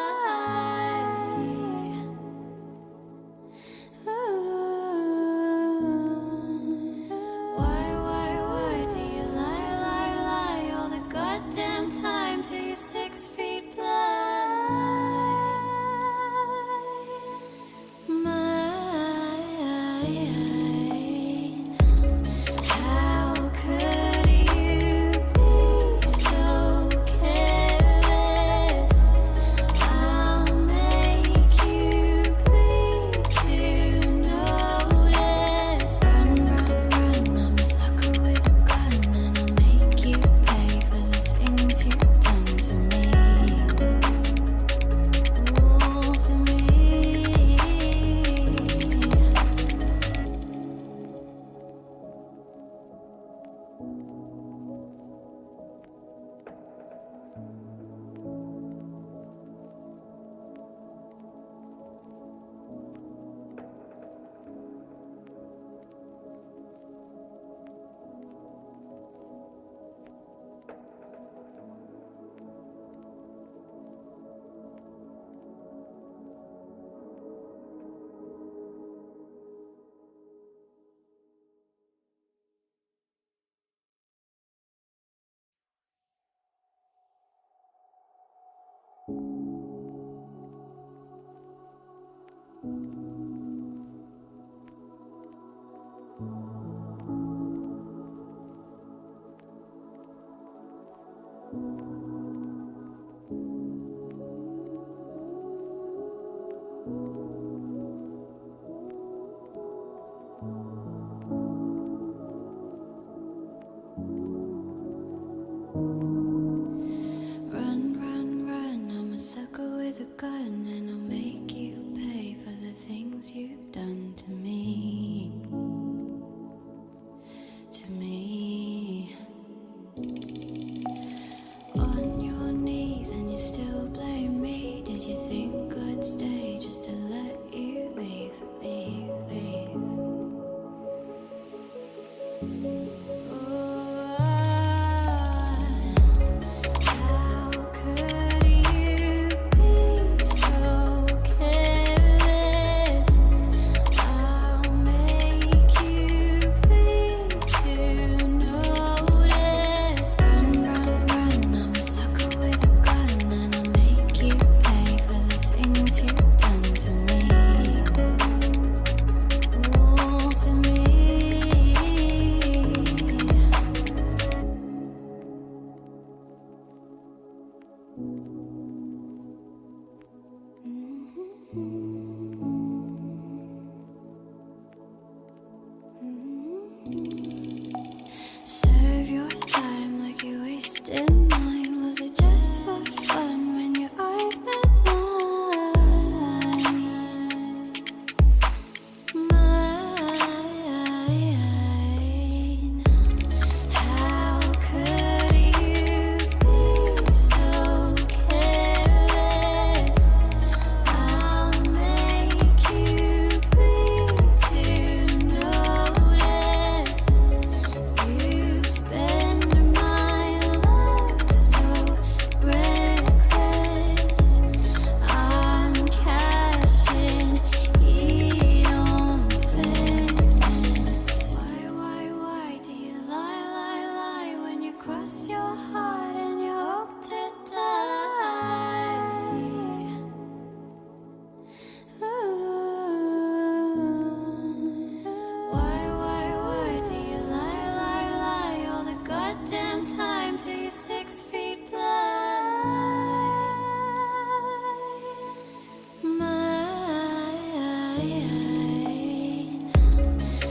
Why do you lie all the goddamn time till you're 6 feet blind? How could you be so careless? I'll make you bleed to notice. Run, I'm a sucker with a gun, and I'll make you pay for the things you've done to me. Run, run, run, I'm a sucker with a gun, and I'll make you pay for the things you've done to me. To me. On your knees, and you still blame me. Did you think I'd stay just to let you leave, leave, leave? How could you be so careless? I'll make you bleed to notice. Run, run, run, I'm a sucker with a gun, and I'll make you pay for the things you've done to me. Ooh, to me. Serve your time like you wasted mine. Was it just for fun when your eyes met mine? Mine. How could you be so careless? I'll make you bleed to notice. You spend my love so reckless. I'm cashing in on fitness. Why do you lie when you cross your heart and you hope to die? Why do you lie all the goddamn time till you're 6 feet blind? Mine.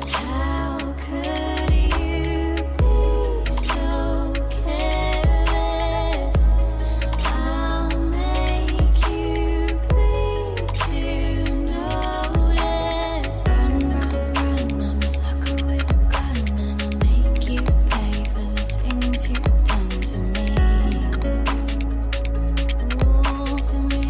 How could you be so careless? I'll make you bleed to notice. Run, run, run, I'm a sucker with a gun, and I'll make you pay for the things you've done to me. Ooh, to me.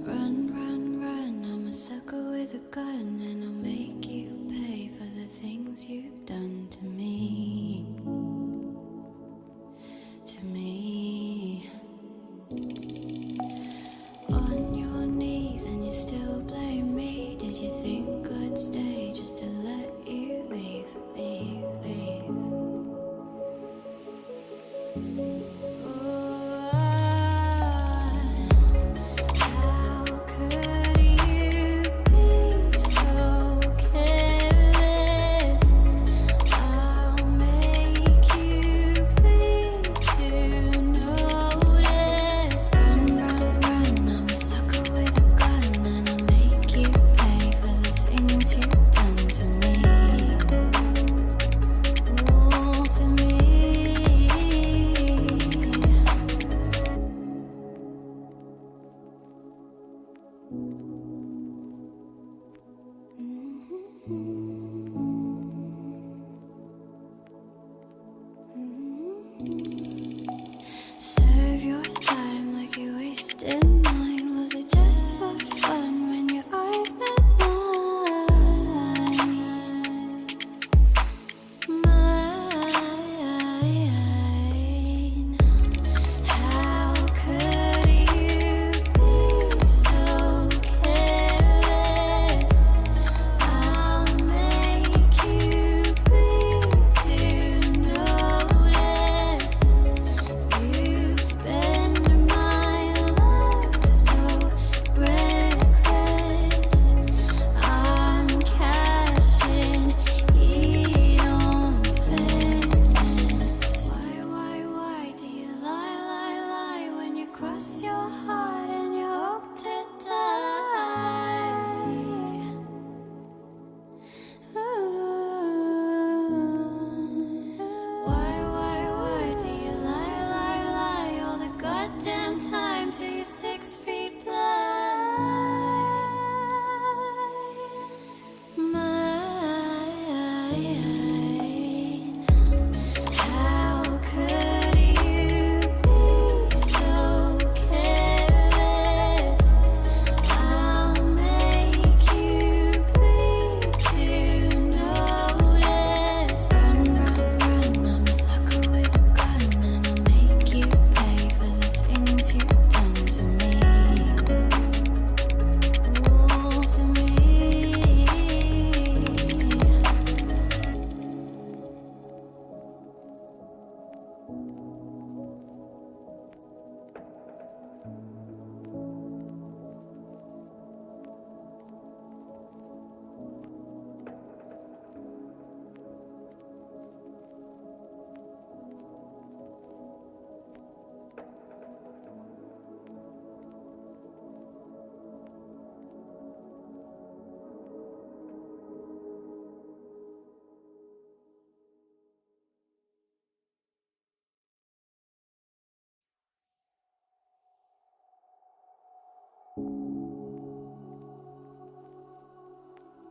Run, run, run, I'm a sucker with a gun, and I'll make you pay for the things you've done to me. To me. On your knees, and you still blame me. Did you think I'd stay just to let you leave, leave, leave? How could you be so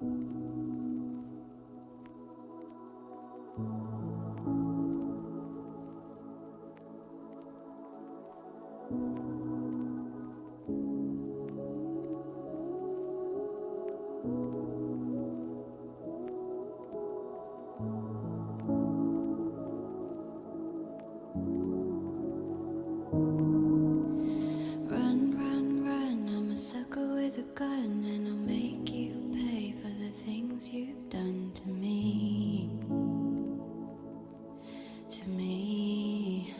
Run, run, run, I'm a sucker with a gun, and I'll make you pay for the things you've done to me. To me.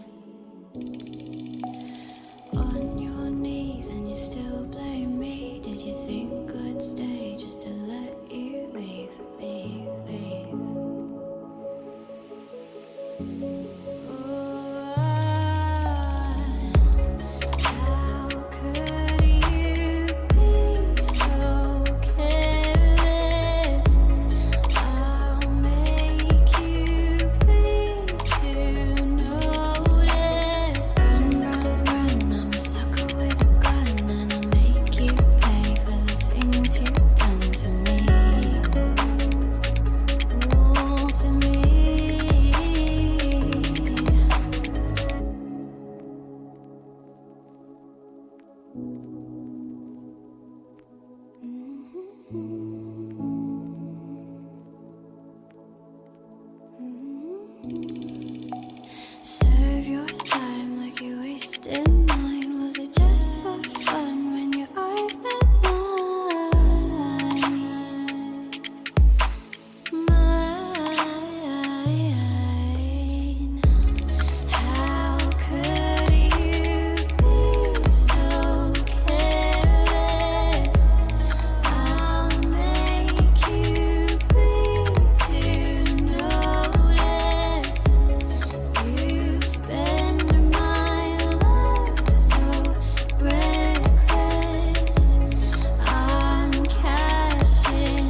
On your knees, and you still blame me. Did you think I'd stay just to let you leave, leave, leave? How could you be so careless? I'll make you bleed to notice. Run, run, run, I'm a sucker with a gun, and I'll make you pay for the things you've done to me. Oh, to me. Serve your time like you wasted mine. Was it just for fun when your eyes met mine? Mine. How could you be so careless? I'll make you bleed to notice. You spend my love so reckless. I'm cashing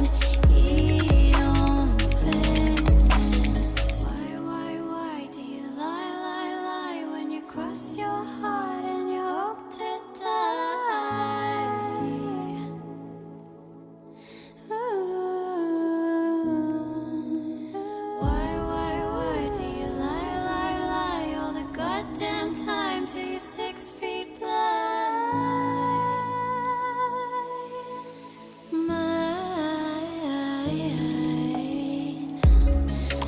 in on fairness. Why do you lie when you cross your heart and you hope to die? Why do you lie all the goddamn time till you're 6 feet blind? Mine.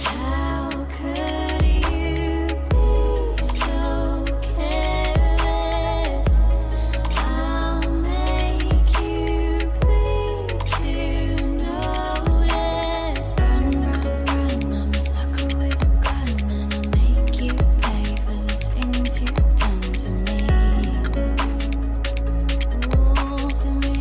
How could you be so careless? I'll make you bleed to notice. Run, run, run, I'm a sucker with a gun, and I'll make you pay for the things you've done to me. Oh, to me.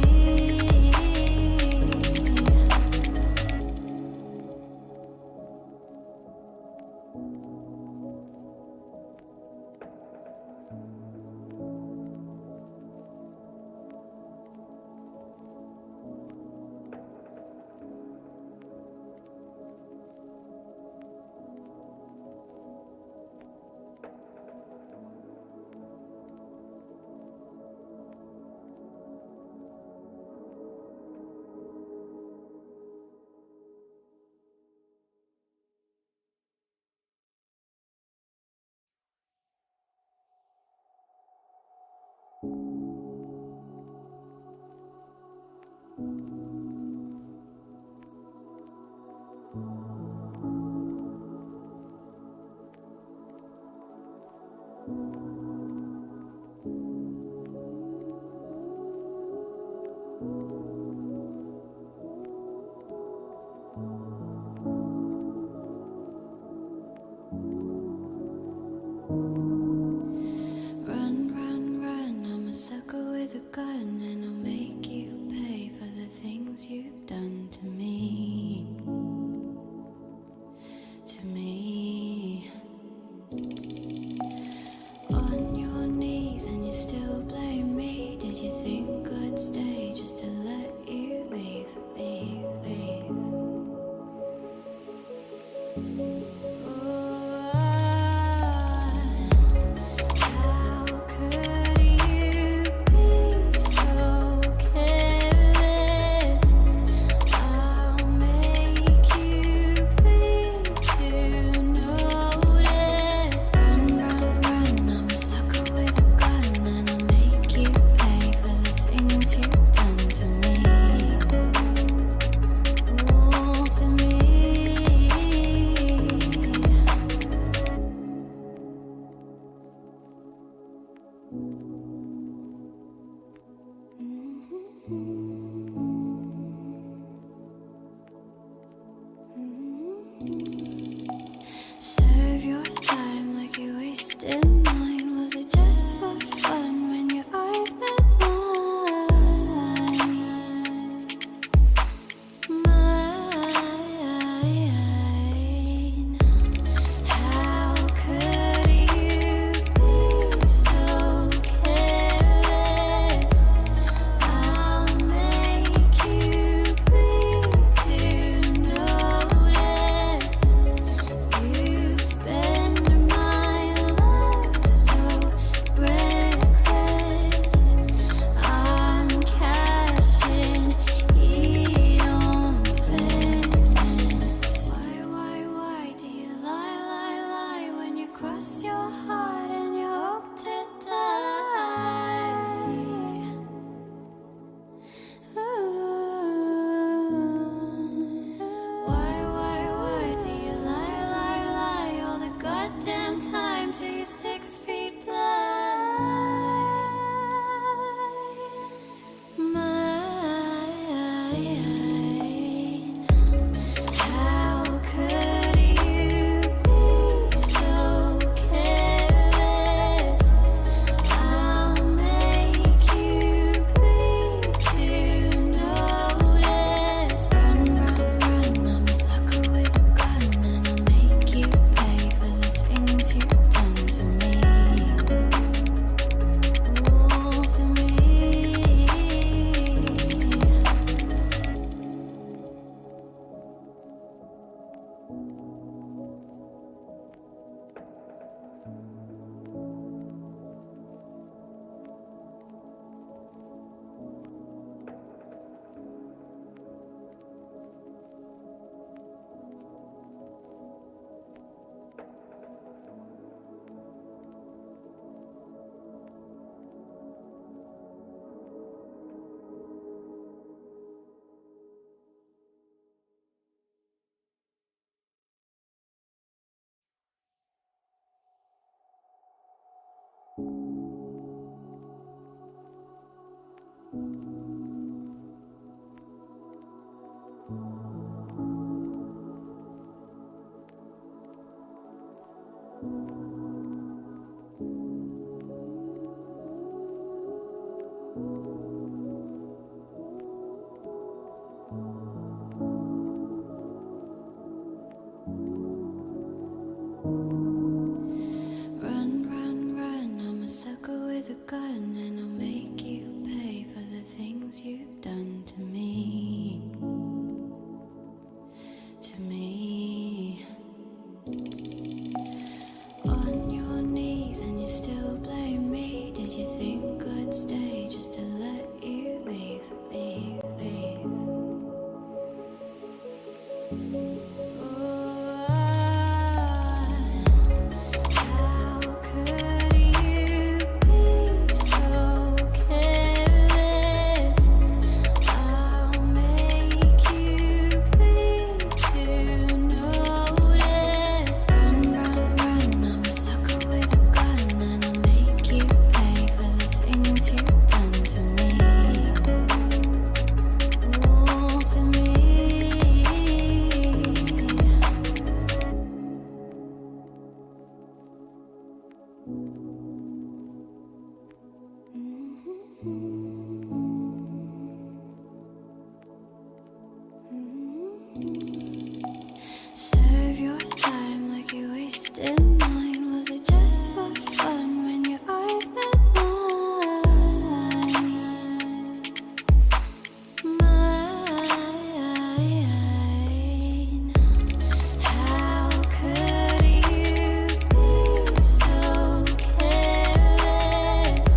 How could you be so careless?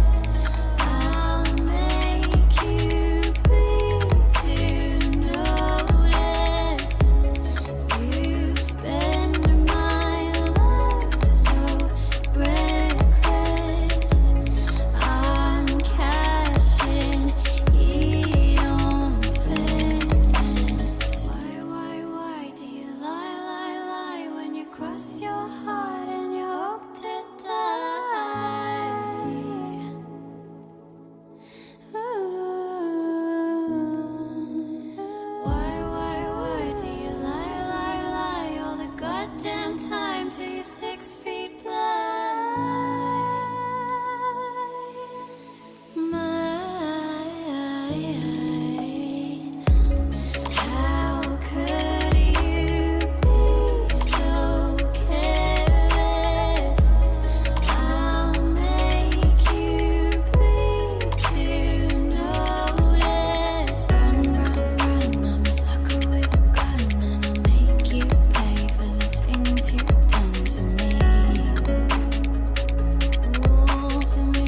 I'll make you bleed to notice. You spend my love so reckless. I'm cashing in on fairness. Why do you lie when you cross your heart and you hope to die? Why do you lie all the goddamn time till you're 6 feet blind? How could you be so careless? I'll make you bleed to notice. Run, I'm a sucker with a gun, and I'll make you pay for the things you've done to me. Oh, to me.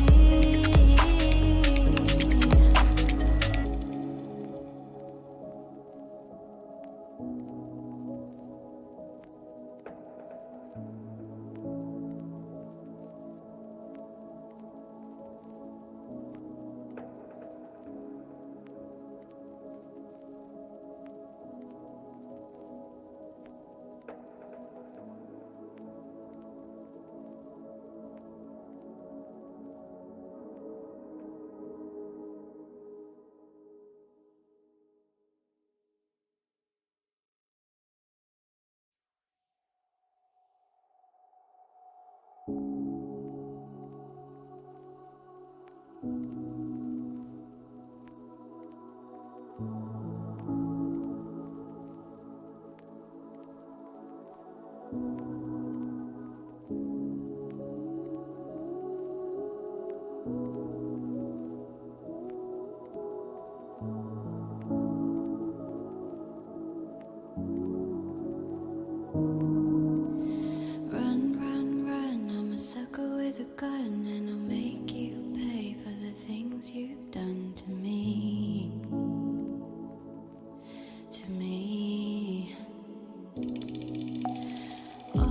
Run, I'm a sucker with a gun, and I'll make you pay for the things you've done to me. To me. Oh,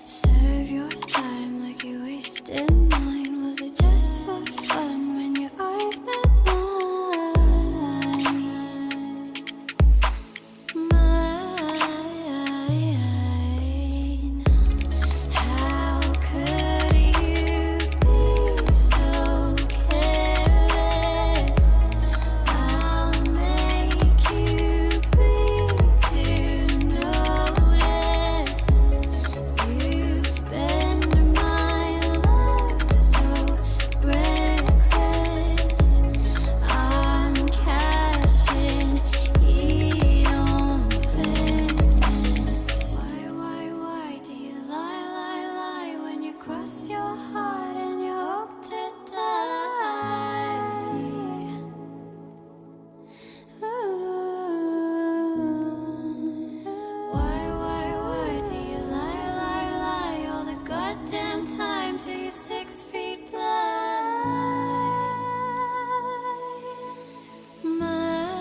Serve your time like you wasted mine. Was it just for fun when your eyes met mine? Mine. How could you be so careless? I'll make you bleed to notice. You spend my love so reckless. I'm cashing in on fairness. Why do you lie when you cross your heart and you hope to die? Why do you lie all the goddamn time till you're 6 feet blind? Mine.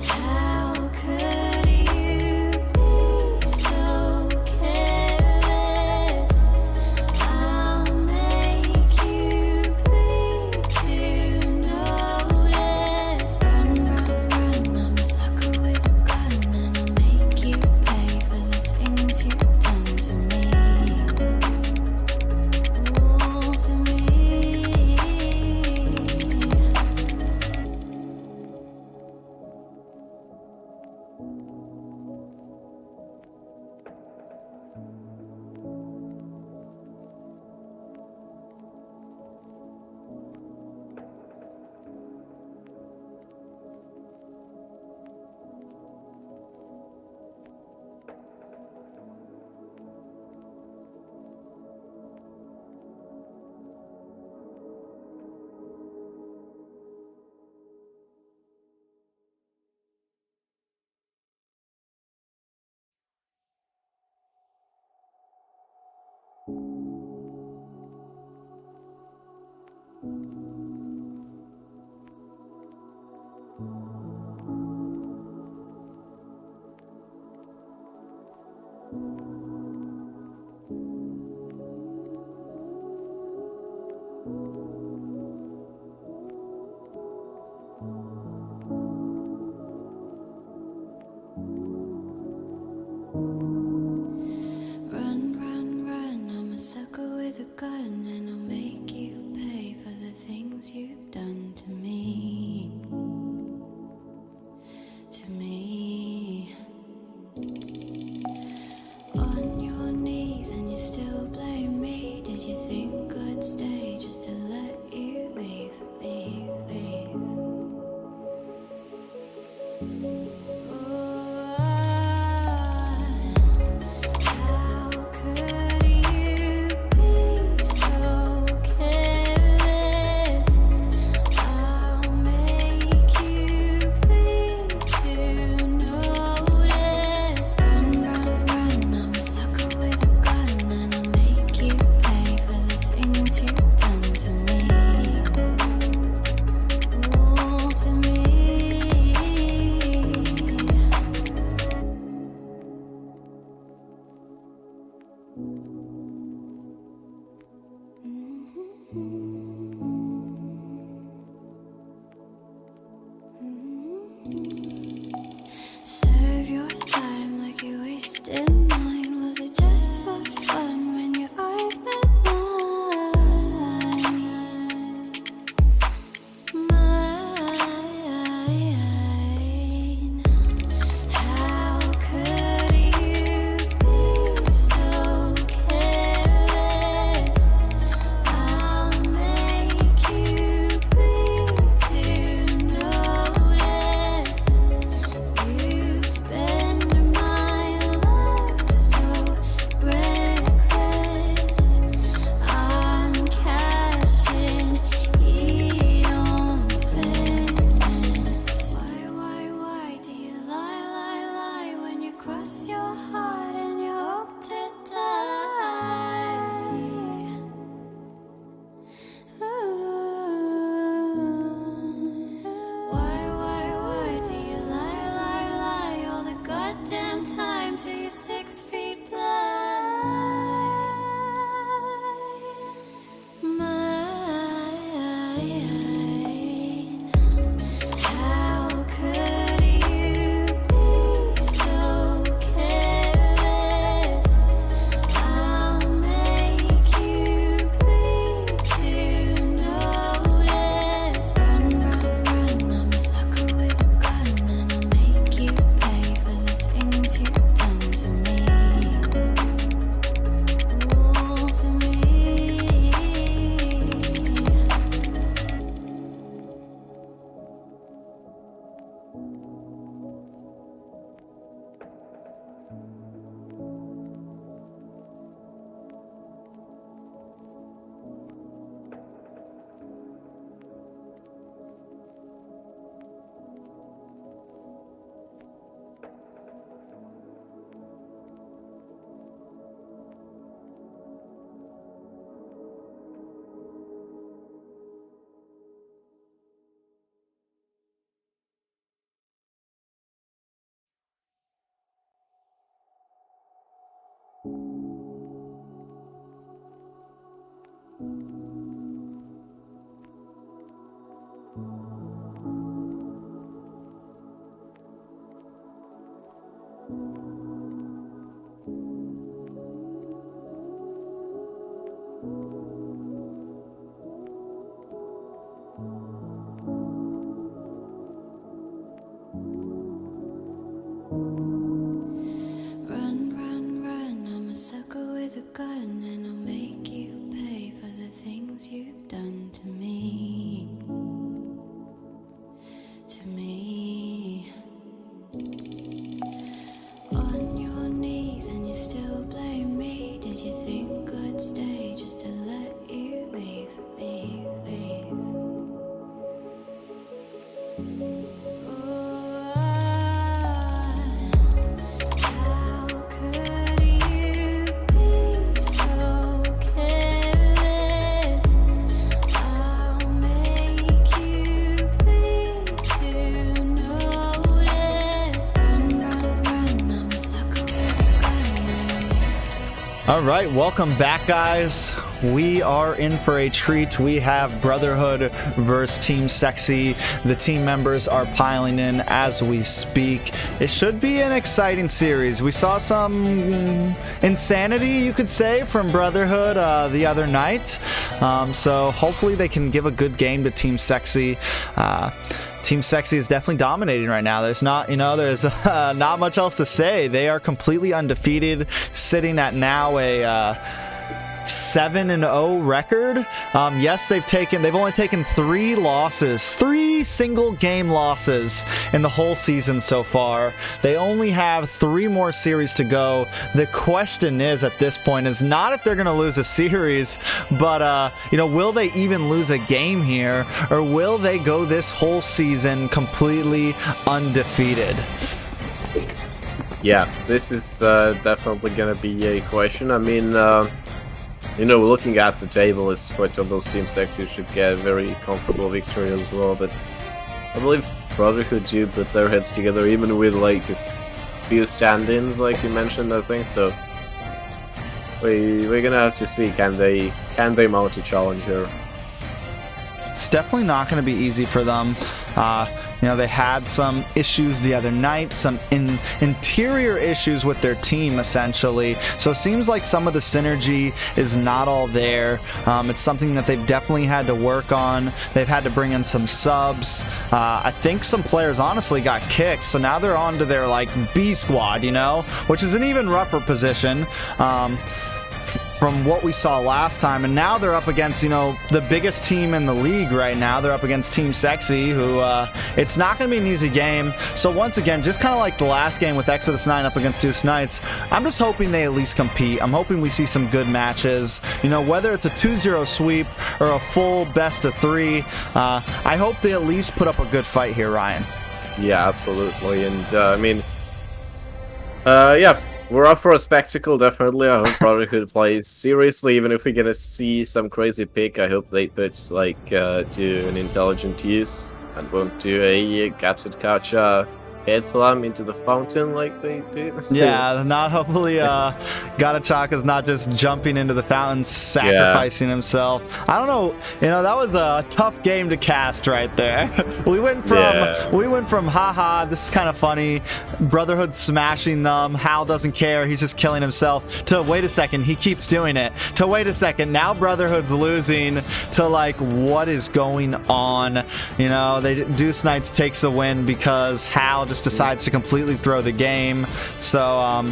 How could you be so careless? I'll make you bleed to notice. Run, I'm a sucker with a gun, and I'll make you pay for the things you've done to me. Ooh, to me. Run, I'm a sucker with a gun, and I'll make you pay for the things you've done to me. To me. On your knees, and you still blame me. Did you think I'd stay just to let you leave? How could you be so careless? I'll make you bleed to notice. Run, I'm a sucker with a gun, and I'll make you pay for the things you've done to me. Ooh, to me. Serve your time like you wasted mine. Was it just for fun when your eyes met mine? Mine. How could you be so careless? Run, run, run, I'm a sucker with a gun, and I'll make you pay for the things you've done to me. To me. On your knees, and you still blame me. Did you think I'd stay just to let you leave, leave, leave? How could you be so careless? I'll make you bleed to notice. Run, run, run, I'm a sucker with a gun. All right, welcome back, guys. We are in for a treat. We have Brotherhood versus Team Sexy. The team members are piling in as we speak. It should be an exciting series. We saw some insanity, you could say, from Brotherhood the other night. So hopefully they can give a good game to Team Sexy. Team Sexy is definitely dominating right now. There's not, there's not much else to say. They are completely undefeated, sitting at now a 7-0 record. Yes, they've only taken 3 losses, 3 single game losses in the whole season so far. They only have 3 more series to go. The question is, at this point, is not if they're going to lose a series, but will they even lose a game here, or will they go this whole season completely undefeated? Yeah, this is definitely gonna be a question. I mean, looking at the table, it's quite obvious Team Sexy should get a very comfortable victory as well, but I believe Brotherhood do put their heads together, even with like a few stand-ins, like you mentioned, I think. So we're gonna have to see, can they mount a challenge here. It's definitely not going to be easy for them. They had some issues the other night, some interior issues with their team, essentially. So it seems like some of the synergy is not all there. It's something that they've definitely had to work on. They've had to bring in some subs. I think some players honestly got kicked, so now they're on to their B squad, which is an even rougher position. From what we saw last time, and now they're up against the biggest team in the league right now. They're up against Team Sexy, who it's not going to be an easy game. So once again, just kind of like the last game with Exodus 9 up against Deuce Knights, I'm just hoping they at least compete. I'm hoping we see some good matches, whether it's a 2-0 sweep or a full best of 3. I hope they at least put up a good fight here, Ryan. Yeah, absolutely. And we're up for a spectacle, definitely. I hope Brotherhood plays seriously, even if we're gonna see some crazy pick. I hope they put do an intelligent use and won't do a Gatsit Kacha head slam into the fountain like they do. Yeah, not hopefully Gatachaka's not just jumping into the fountain, sacrificing himself. I don't know, that was a tough game to cast right there. we went from haha, this is kind of funny, Brotherhood smashing them, Hal doesn't care, he's just killing himself, to wait a second, he keeps doing it, to wait a second, now Brotherhood's losing, to what is going on? Deuce Knights takes a win because Hal just decides to completely throw the game. So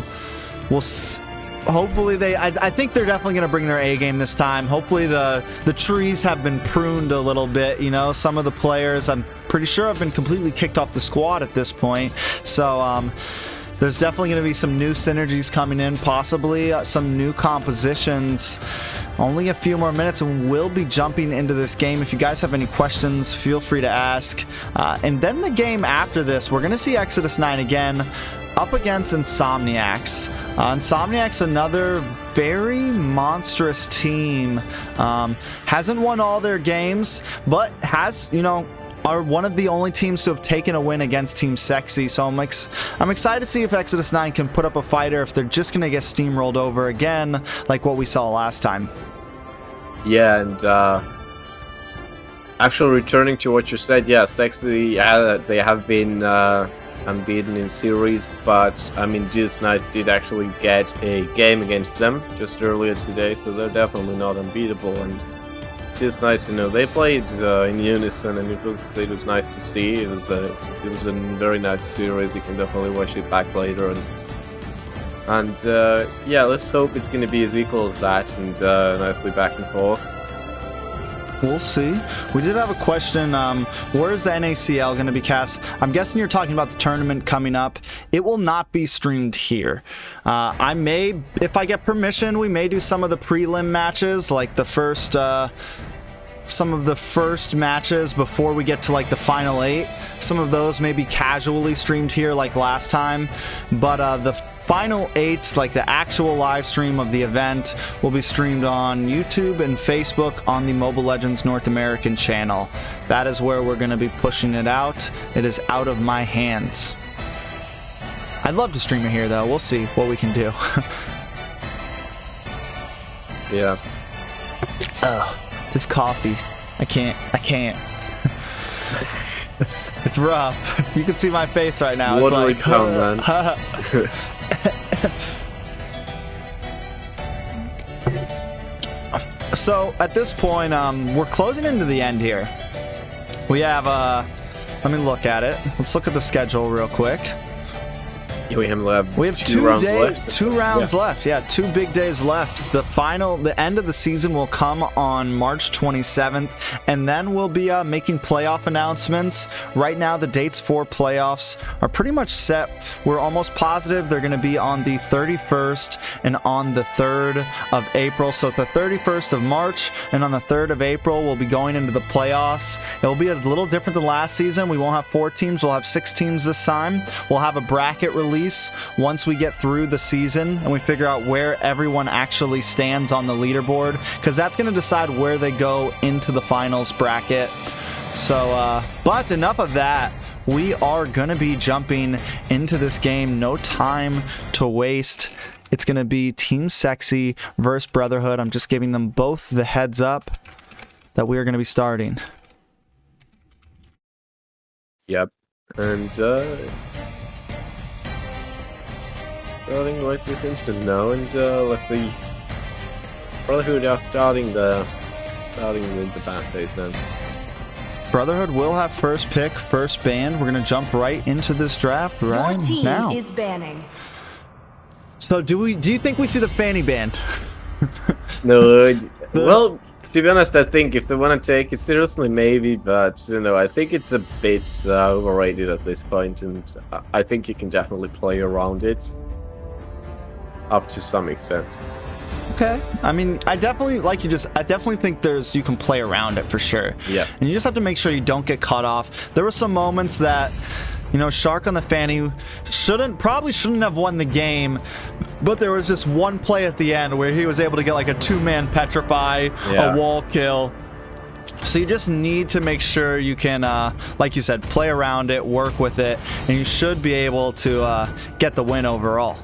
hopefully I think they're definitely going to bring their A game this time. Hopefully the trees have been pruned a little bit. Some of the players, I'm pretty sure, have been completely kicked off the squad at this point. So there's definitely going to be some new synergies coming in, possibly some new compositions. Only a few more minutes and we'll be jumping into this game. If you guys have any questions, feel free to ask. And then the game after this, we're going to see Exodus 9 again up against Insomniacs. Insomniacs, another very monstrous team. Hasn't won all their games, but has, are one of the only teams to have taken a win against Team Sexy, so I'm excited to see if Exodus 9 can put up a fight or if they're just going to get steamrolled over again like what we saw last time. Yeah, and actually returning to what you said, yeah, Sexy, they have been unbeaten in series, but I mean, Juice Knights did actually get a game against them just earlier today, so they're definitely not unbeatable. And Juice Knights, you know, they played in unison, and it was nice to see. It was a very nice series. You can definitely watch it back later, and yeah, let's hope it's going to be as equal as that, and nicely back and forth. We'll see. We did have a question. Where is the NACL going to be cast? I'm guessing you're talking about the tournament coming up. It will not be streamed here. I may, if I get permission, we may do some of the prelim matches, like the first, some of the first matches before we get to like the final 8. Some of those may be casually streamed here like last time, but the final 8, like the actual live stream of the event, will be streamed on YouTube and Facebook on the Mobile Legends North American channel. That is where we're going to be pushing it out. It is out of my hands. I'd love to stream it here, though. We'll see what we can do. Yeah. This coffee. I can't. It's rough. You can see my face right now. What it's do we like, come, man? So at this point, we're closing into the end here. We have, let me look at it. Let's look at the schedule real quick. Yeah, we have two rounds left. left. Yeah, 2 big days left. The end of the season will come on March 27th, and then we'll be making playoff announcements. Right now, the dates for playoffs are pretty much set. We're almost positive they're going to be on the 31st and on the 3rd of April. So the 31st of March and on the 3rd of April, we'll be going into the playoffs. It will be a little different than last season. We won't have 4 teams. We'll have 6 teams this time. We'll have a bracket release once we get through the season and we figure out where everyone actually stands on the leaderboard, because that's going to decide where they go into the finals bracket. So but enough of that. We are going to be jumping into this game. No time to waste. It's going to be Team Sexy versus Brotherhood. I'm just giving them both the heads up that we are going to be starting. Yep. And starting right this instant now, and let's see. Brotherhood are starting with the bad phase then. Brotherhood will have first pick, first ban. We're gonna jump right into this draft right Your team now. is banning. So do you think we see the fanny ban? No, well, to be honest, I think if they want to take it seriously, maybe, but you know, I think it's a bit overrated at this point, and I think you can definitely play around it. Up to some extent. Okay. I mean, I definitely think you can play around it for sure. Yeah. And you just have to make sure you don't get caught off. There were some moments that, you know, Shark on the Fanny probably shouldn't have won the game, but there was just one play at the end where he was able to get like a 2-man petrify, a wall kill. So you just need to make sure you can, like you said, play around it, work with it, and you should be able to get the win overall.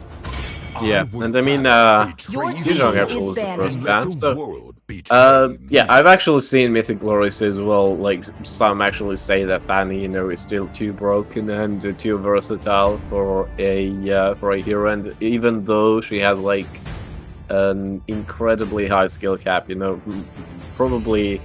Yeah, and I mean, Yuzhong actually was the first ban, so, yeah, I've actually seen Mythic Glories as well, like, some actually say that Fanny, you know, is still too broken and too versatile for a hero, and even though she has, like, an incredibly high skill cap, you know, probably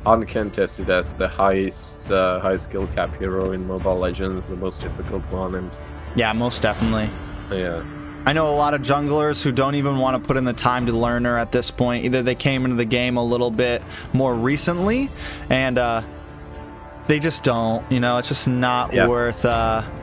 uncontested as the highest high skill cap hero in Mobile Legends, the most difficult one, and... Yeah, most definitely. Yeah. I know a lot of junglers who don't even want to put in the time to learn her at this point. Either they came into the game a little bit more recently, and they just don't. You know, it's just not worth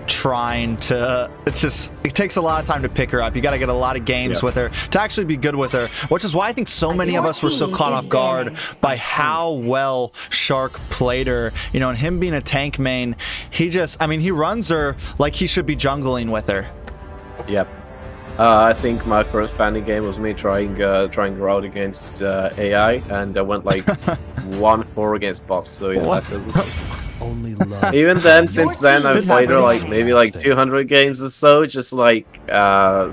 trying to. It takes a lot of time to pick her up. You got to get a lot of games with her to actually be good with her, which is why I think so many of us were so caught off guard by how well Shark played her. You know, and him being a tank main, he runs her like he should be jungling with her. Yep. I think my first Fanny game was me trying her out against AI, and I went like 1-4 against boss. So yeah, Only love. Even then, since then, I've team played her has like an maybe like 200 games or so. Just like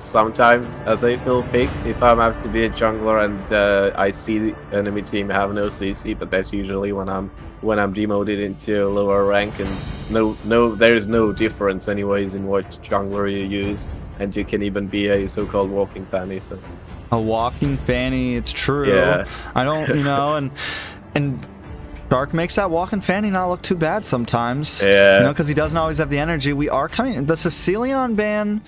sometimes as I feel pick if I'm have to be a jungler and I see the enemy team have no CC, but that's usually when I'm demoted into a lower rank, and there's no difference anyways in what jungler you use, and you can even be a so-called walking fanny. So A walking fanny, it's true. Yeah. I don't, and Shark makes that walking fanny not look too bad sometimes. Yeah. Because he doesn't always have the energy. We are coming, the Sicilian ban,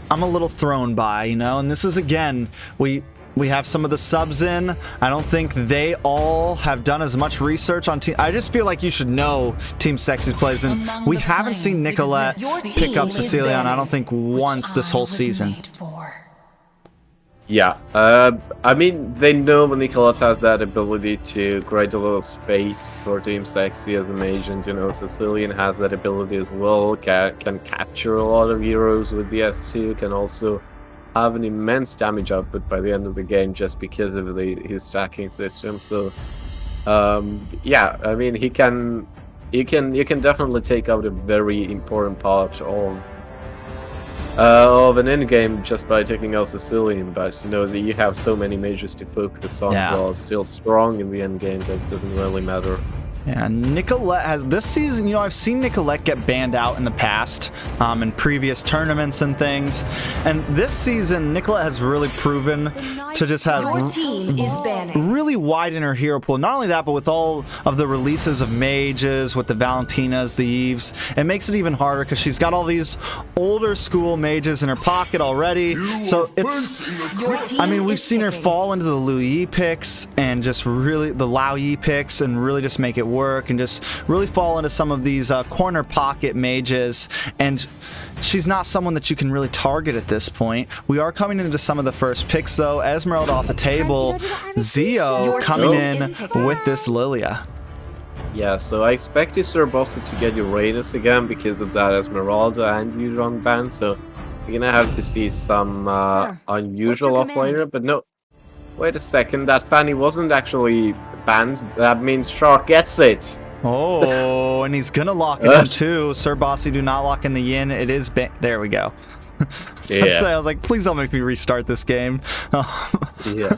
I'm a little thrown by, and this is, again, we have some of the subs in. I don't think they all have done as much research on team. I just feel like you should know Team Sexy's plays, and Among we the haven't seen planes Nicolette exists pick up team is Sicilian, I banned, don't think, once this whole season. yeah, I mean they know when Nicolette has that ability to create a little space for Team Sexy as a mage, and Sicilian has that ability as well. Can capture a lot of heroes with the S2. Can also have an immense damage output by the end of the game just because of his stacking system. So yeah, I mean you can definitely take out a very important part of an end game just by taking out Sicilian, but that you have so many mages to focus on while still strong in the end game that doesn't really matter. Yeah, Nicolette has this season. I've seen Nicolette get banned out in the past, in previous tournaments and things. And this season, Nicolette has really proven to just have Your team is banning. really widen her hero pool. Not only that, but with all of the releases of mages, with the Valentinas, the Eves, it makes it even harder because she's got all these older school mages in her pocket already. So it's, I mean, we've seen her fall into the Liu Yi picks and just really the Lao Yi picks and really just make it work and just really fall into some of these corner pocket mages, and she's not someone that you can really target at this point. We are coming into some of the first picks though. Esmeralda off the table, Zio Your coming team in is picking. with this Lilia. Yeah, so I expected Sirbossa to get Uranus again because of that Esmeralda and Yuzhong ban, so we're gonna have to see some unusual What's your off-laner, but no. Wait a second, that Fanny wasn't actually banned. That means Shark gets it. Oh, and he's gonna lock it in too. Sir Bossy, do not lock in the yin. It is there we go. I was like, please don't make me restart this game. Yeah.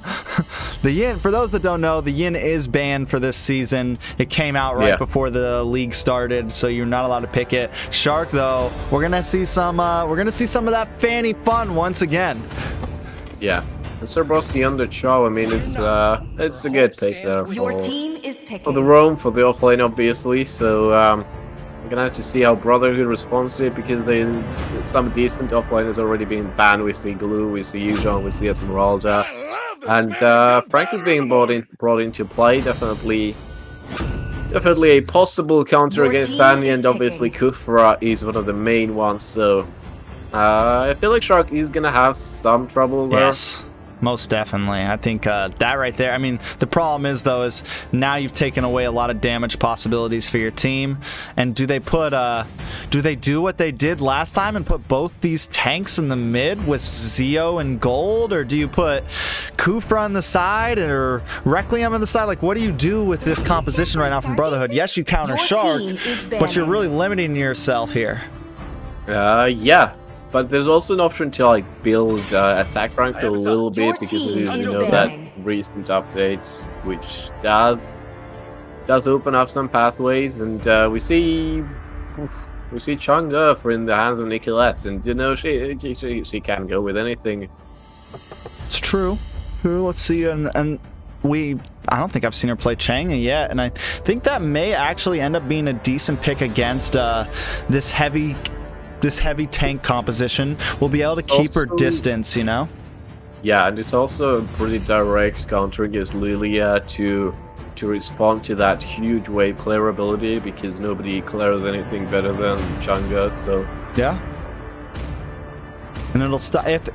The yin, for those that don't know, the yin is banned for this season. It came out right before the league started, so you're not allowed to pick it. Shark, though, we're gonna see some of that fanny fun once again. Yeah. And Sir Bossy under Chow, I mean, it's a good pick there Your for team is picking. the roam, for the offlane, obviously. So we're gonna have to see how Brotherhood responds to it, because some decent offliners already being banned. We see Glue, we see Yuzhong, we see Esmeralda, and Frank is being brought into play. Definitely a possible counter Your against team Fanny, is and obviously picking. Kufra is one of the main ones. So I feel like Shark is gonna have some trouble there. Yes, most definitely. I think that right there. I mean, the problem is though, is now you've taken away a lot of damage possibilities for your team. And do they do what they did last time and put both these tanks in the mid with Zio and Gold, or do you put Kufra on the side or Requiem on the side? Like, what do you do with this composition right now from Brotherhood? Yes, you counter Your Shark, team is but you're banning. really limiting yourself here. Yeah. But there's also an option to like build attack rank a little Your bit, because team you is know that banning. recent updates, which does open up some pathways, and we see Chang'e for in the hands of Nicolette, and she can go with anything. It's true. Let's see, and I don't think I've seen her play Chang'e yet, and I think that may actually end up being a decent pick against this heavy tank composition. We'll be able to keep her distance, Yeah, and it's also a pretty direct counter against Lilia to respond to that huge wave clear ability, because nobody clears anything better than Chang'e. So yeah. And it'll stop if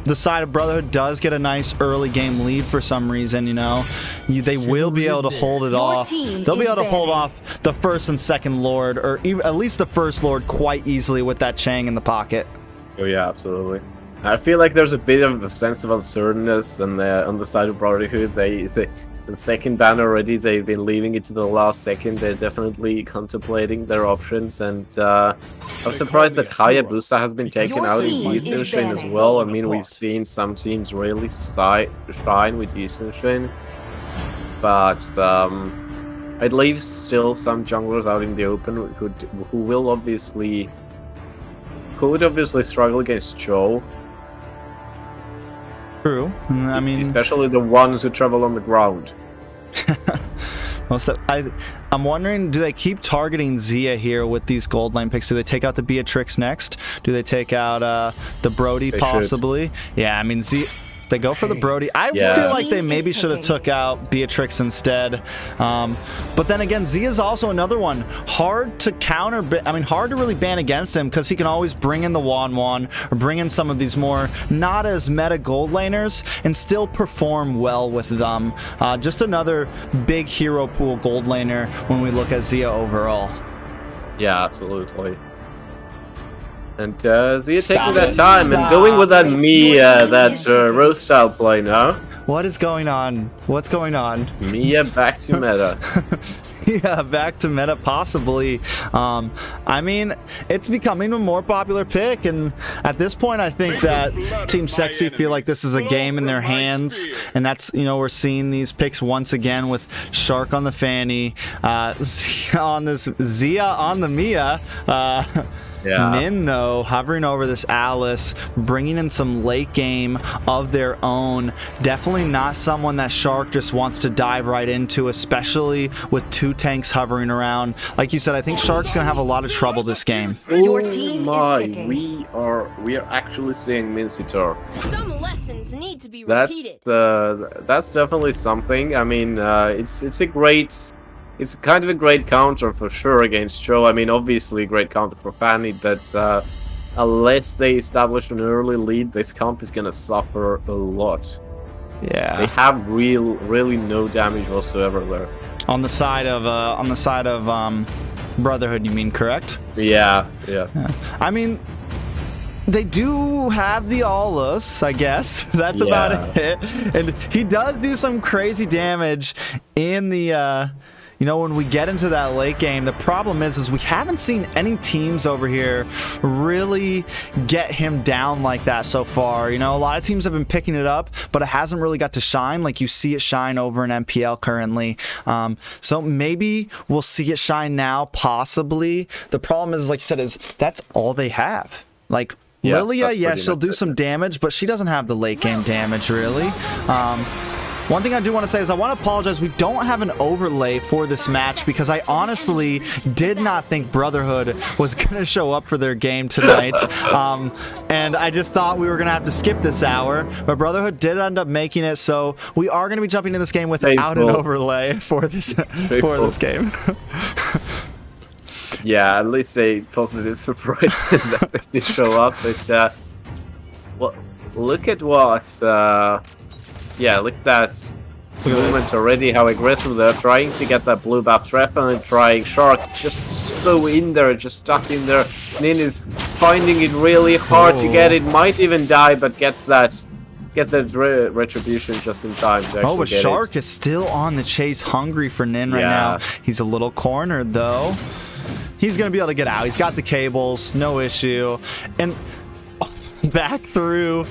the side of Brotherhood does get a nice early game lead for some reason, they will be able to hold it Your off. team They'll be is able to hold banning. off the first and second Lord, or even, at least the first Lord, quite easily with that Chang in the pocket. Oh yeah, absolutely. I feel like there's a bit of a sense of uncertainness on the side of Brotherhood. the second ban already. They've been leaving it to the last second. They're definitely contemplating their options, and I'm surprised that Hayabusa has been taken Your out in team is Insomniacs as banning. well. I mean, we've seen some teams really shine with Insomniacs, but it leaves still some junglers out in the open who would obviously struggle against Joe. True. I mean, especially the ones who travel on the ground. I'm wondering, do they keep targeting Zia here with these gold line picks? Do they take out the Beatrix next? Do they take out the Brody They possibly? Yeah, I mean, Zia. They go for the Brody. I Yeah. feel like they maybe should have took out Beatrix instead. But then again, Zia's also another one. Hard to counter, I mean, hard to really ban against him because he can always bring in the Wan or bring in some of these more not as meta gold laners and still perform well with them. Just another big hero pool gold laner when we look at Zia overall. Yeah, absolutely. And Zia taking that time and going with that Rose style play now. What is going on? What's going on? Mia back to meta. Yeah, back to meta possibly. I mean, it's becoming a more popular pick, and at this point I think that Team Sexy feel like this is a game in their hands, and that's, you know, we're seeing these picks once again with Shark on the Fanny, Zia on the Mia, Yeah. Nin, though, hovering over this Alice, bringing in some late game of their own. Definitely not someone that Shark just wants to dive right into, especially with two tanks hovering around. Like you said, I think Shark's going to have a lot of trouble this game. Your team my, is picking. we are actually seeing Mincitor. Some lessons need to be That's repeated. that's definitely something. I mean, it's kind of a great counter for sure against Joe. I mean, obviously a great counter for Fanny, but unless they establish an early lead, this comp is gonna suffer a lot. Yeah. They have really no damage whatsoever there. On the side of Brotherhood, you mean, correct? Yeah. I mean, they do have the Aulus, I guess. That's about it. And he does do some crazy damage in the you know, when we get into that late game. The problem is we haven't seen any teams over here really get him down like that so far. You know, a lot of teams have been picking it up, but it hasn't really got to shine like you see it shine over in MPL currently. So maybe we'll see it shine now, possibly. The problem is, like you said, is that's all they have. Like, Yeah, Lilia, that's yeah, pretty she'll much do it. some damage, but she doesn't have the late game damage, really. One thing I do want to say is I want to apologize. We don't have an overlay for this match because I honestly did not think Brotherhood was going to show up for their game tonight. And I just thought we were going to have to skip this hour. But Brotherhood did end up making it, so we are going to be jumping in this game without an Painful. overlay for this game. Yeah, at least a positive surprise that they show up. But well, look at what. Yeah, look at that movement already, how aggressive they're trying to get that blue buff. Definitely trying. Shark just so in there, just stuck in there. Nin is finding it really hard to get it, might even die, but gets that retribution just in time to actually Oh, but get Shark it. is still on the chase, hungry for Nin right Yeah. now. He's a little cornered, though. He's going to be able to get out. He's got the cables, no issue. And back through.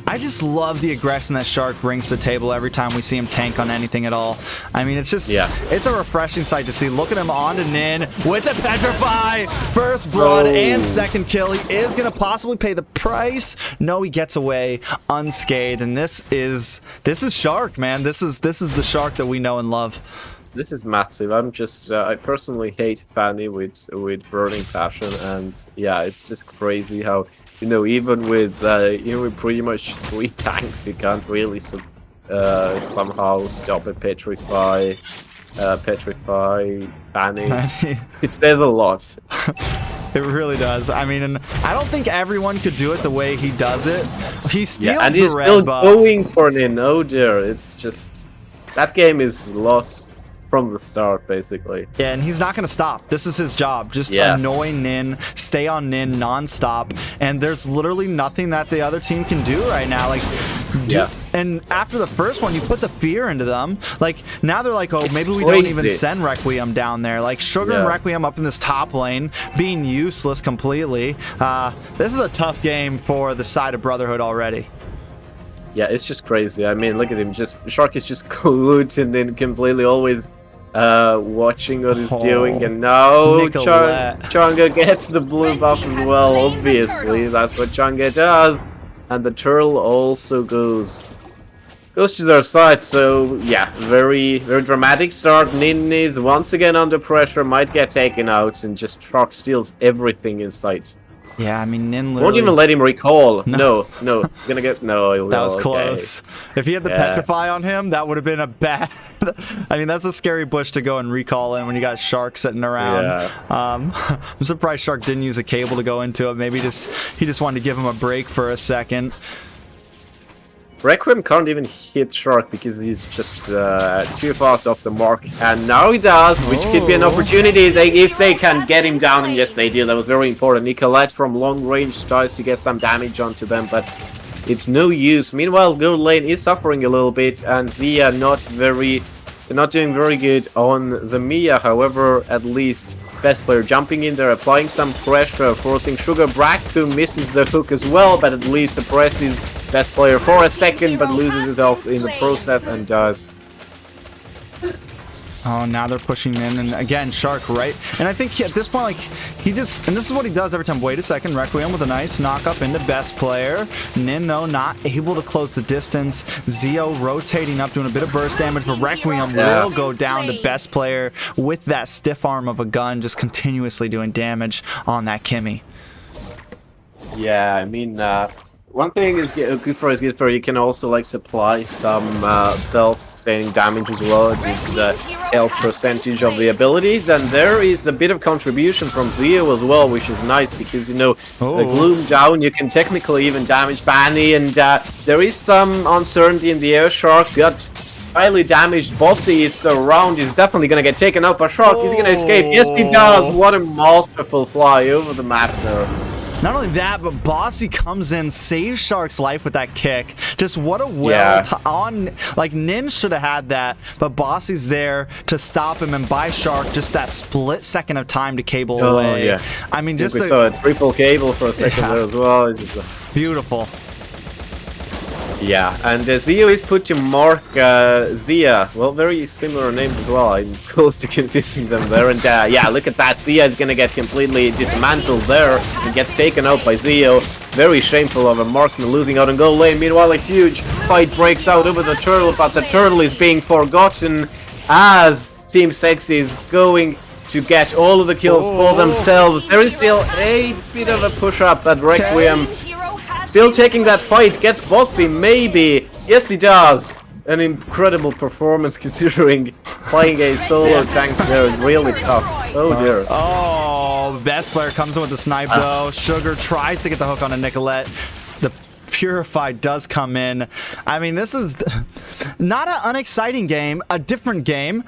I just love the aggression that Shark brings to the table every time we see him tank on anything at all. I mean, it's just, it's a refreshing sight to see. Look at him on to Nin with the Petrify. First blood and second kill. He is going to possibly pay the price. No, he gets away unscathed. And this is Shark, man. This is the Shark that we know and love. This is massive. I'm just, I personally hate Fanny with burning passion, and yeah, it's just crazy how, you know, even with pretty much 3 tanks, you can't really somehow stop a Petrify Fanny. It says a lot. It really does. I mean, and I don't think everyone could do it the way he does it. He steals And the he's red still buff. going for Nin. Oh dear, it's just, that game is lost from the start, basically. Yeah, and he's not going to stop. This is his job. Just annoy Nin, stay on Nin non-stop, and there's literally nothing that the other team can do right now. Like, Yeah. And after the first one, you put the fear into them. Like, now they're like, oh, maybe we don't even send Requiem down there. Like, Sugar and Requiem up in this top lane, being useless completely. This is a tough game for the side of Brotherhood already. Yeah, it's just crazy. I mean, look at him. Shark is just glued and then completely always watching what he's doing. And now Chang'e gets the blue buff as well, obviously. That's what Chang'e does. And the turtle also goes to their side. So, yeah, very, very dramatic start. Nin is once again under pressure, might get taken out, and just Shark steals everything in sight. Yeah, I mean, Nin literally... Won't even let him recall. No. Gonna get... No, he will. That was close. If he had the Petrify on him, that would have been a bad... I mean, that's a scary bush to go and recall in when you got Shark sitting around. Yeah. I'm surprised Shark didn't use a cable to go into it. Maybe he just wanted to give him a break for a second. Requiem can't even hit Shark because he's just too fast off the mark. And now he does, which could be an opportunity if they can get him down. And yes, they do. That was very important. Nicolette from long range tries to get some damage onto them, but it's no use. Meanwhile, Gold Lane is suffering a little bit, and Zia not doing very good on the Mia. However, at least best player jumping in there, applying some pressure, forcing Sugar back, who misses the hook as well, but at least suppresses best player for a second, but loses himself in the process and dies. Oh, now they're pushing in, and again, Shark, right? And I think at this point, like, and this is what he does every time. Wait a second, Requiem with a nice knock up into best player. Nin, though, not able to close the distance. Zio rotating up, doing a bit of burst damage, but Requiem will go down to best player with that stiff arm of a gun, just continuously doing damage on that Kimmy. Yeah, I mean, one thing is good for you can also like supply some self-sustaining damage as well. It's the health percentage of the abilities, and there is a bit of contribution from Zio as well, which is nice because the gloom down, you can technically even damage Fanny, and there is some uncertainty in the air. Shark got highly damaged. Bossy is around, he's definitely gonna get taken out by Shark. He's gonna escape. Yes, he does. What a masterful fly over the map there. Not only that, but Bossy comes in, saves Shark's life with that kick. Just what a like, Nin should have had that, but Bossy's there to stop him and buy Shark just that split second of time to cable away. Yeah. I mean, just we saw a triple cable for a second there as well. It's just beautiful. Yeah, and Zio is put to mark Zia. Well, very similar names as well. I'm close to confusing them there. And yeah, look at that. Zia is gonna get completely dismantled there and gets taken out by Zio. Very shameful of a marksman losing out on goal lane. Meanwhile, a huge fight breaks out over the turtle, but the turtle is being forgotten as Team Sexy is going to get all of the kills for themselves. There is still a bit of a push-up at Requiem. Still taking that fight, gets Bossy, maybe. Yes, he does. An incredible performance considering playing a solo tank there is really tough. Oh dear. Oh, best player comes in with the snipe though. Sugar tries to get the hook on a Nicolette. The Purify does come in. I mean, this is not an unexciting game, a different game.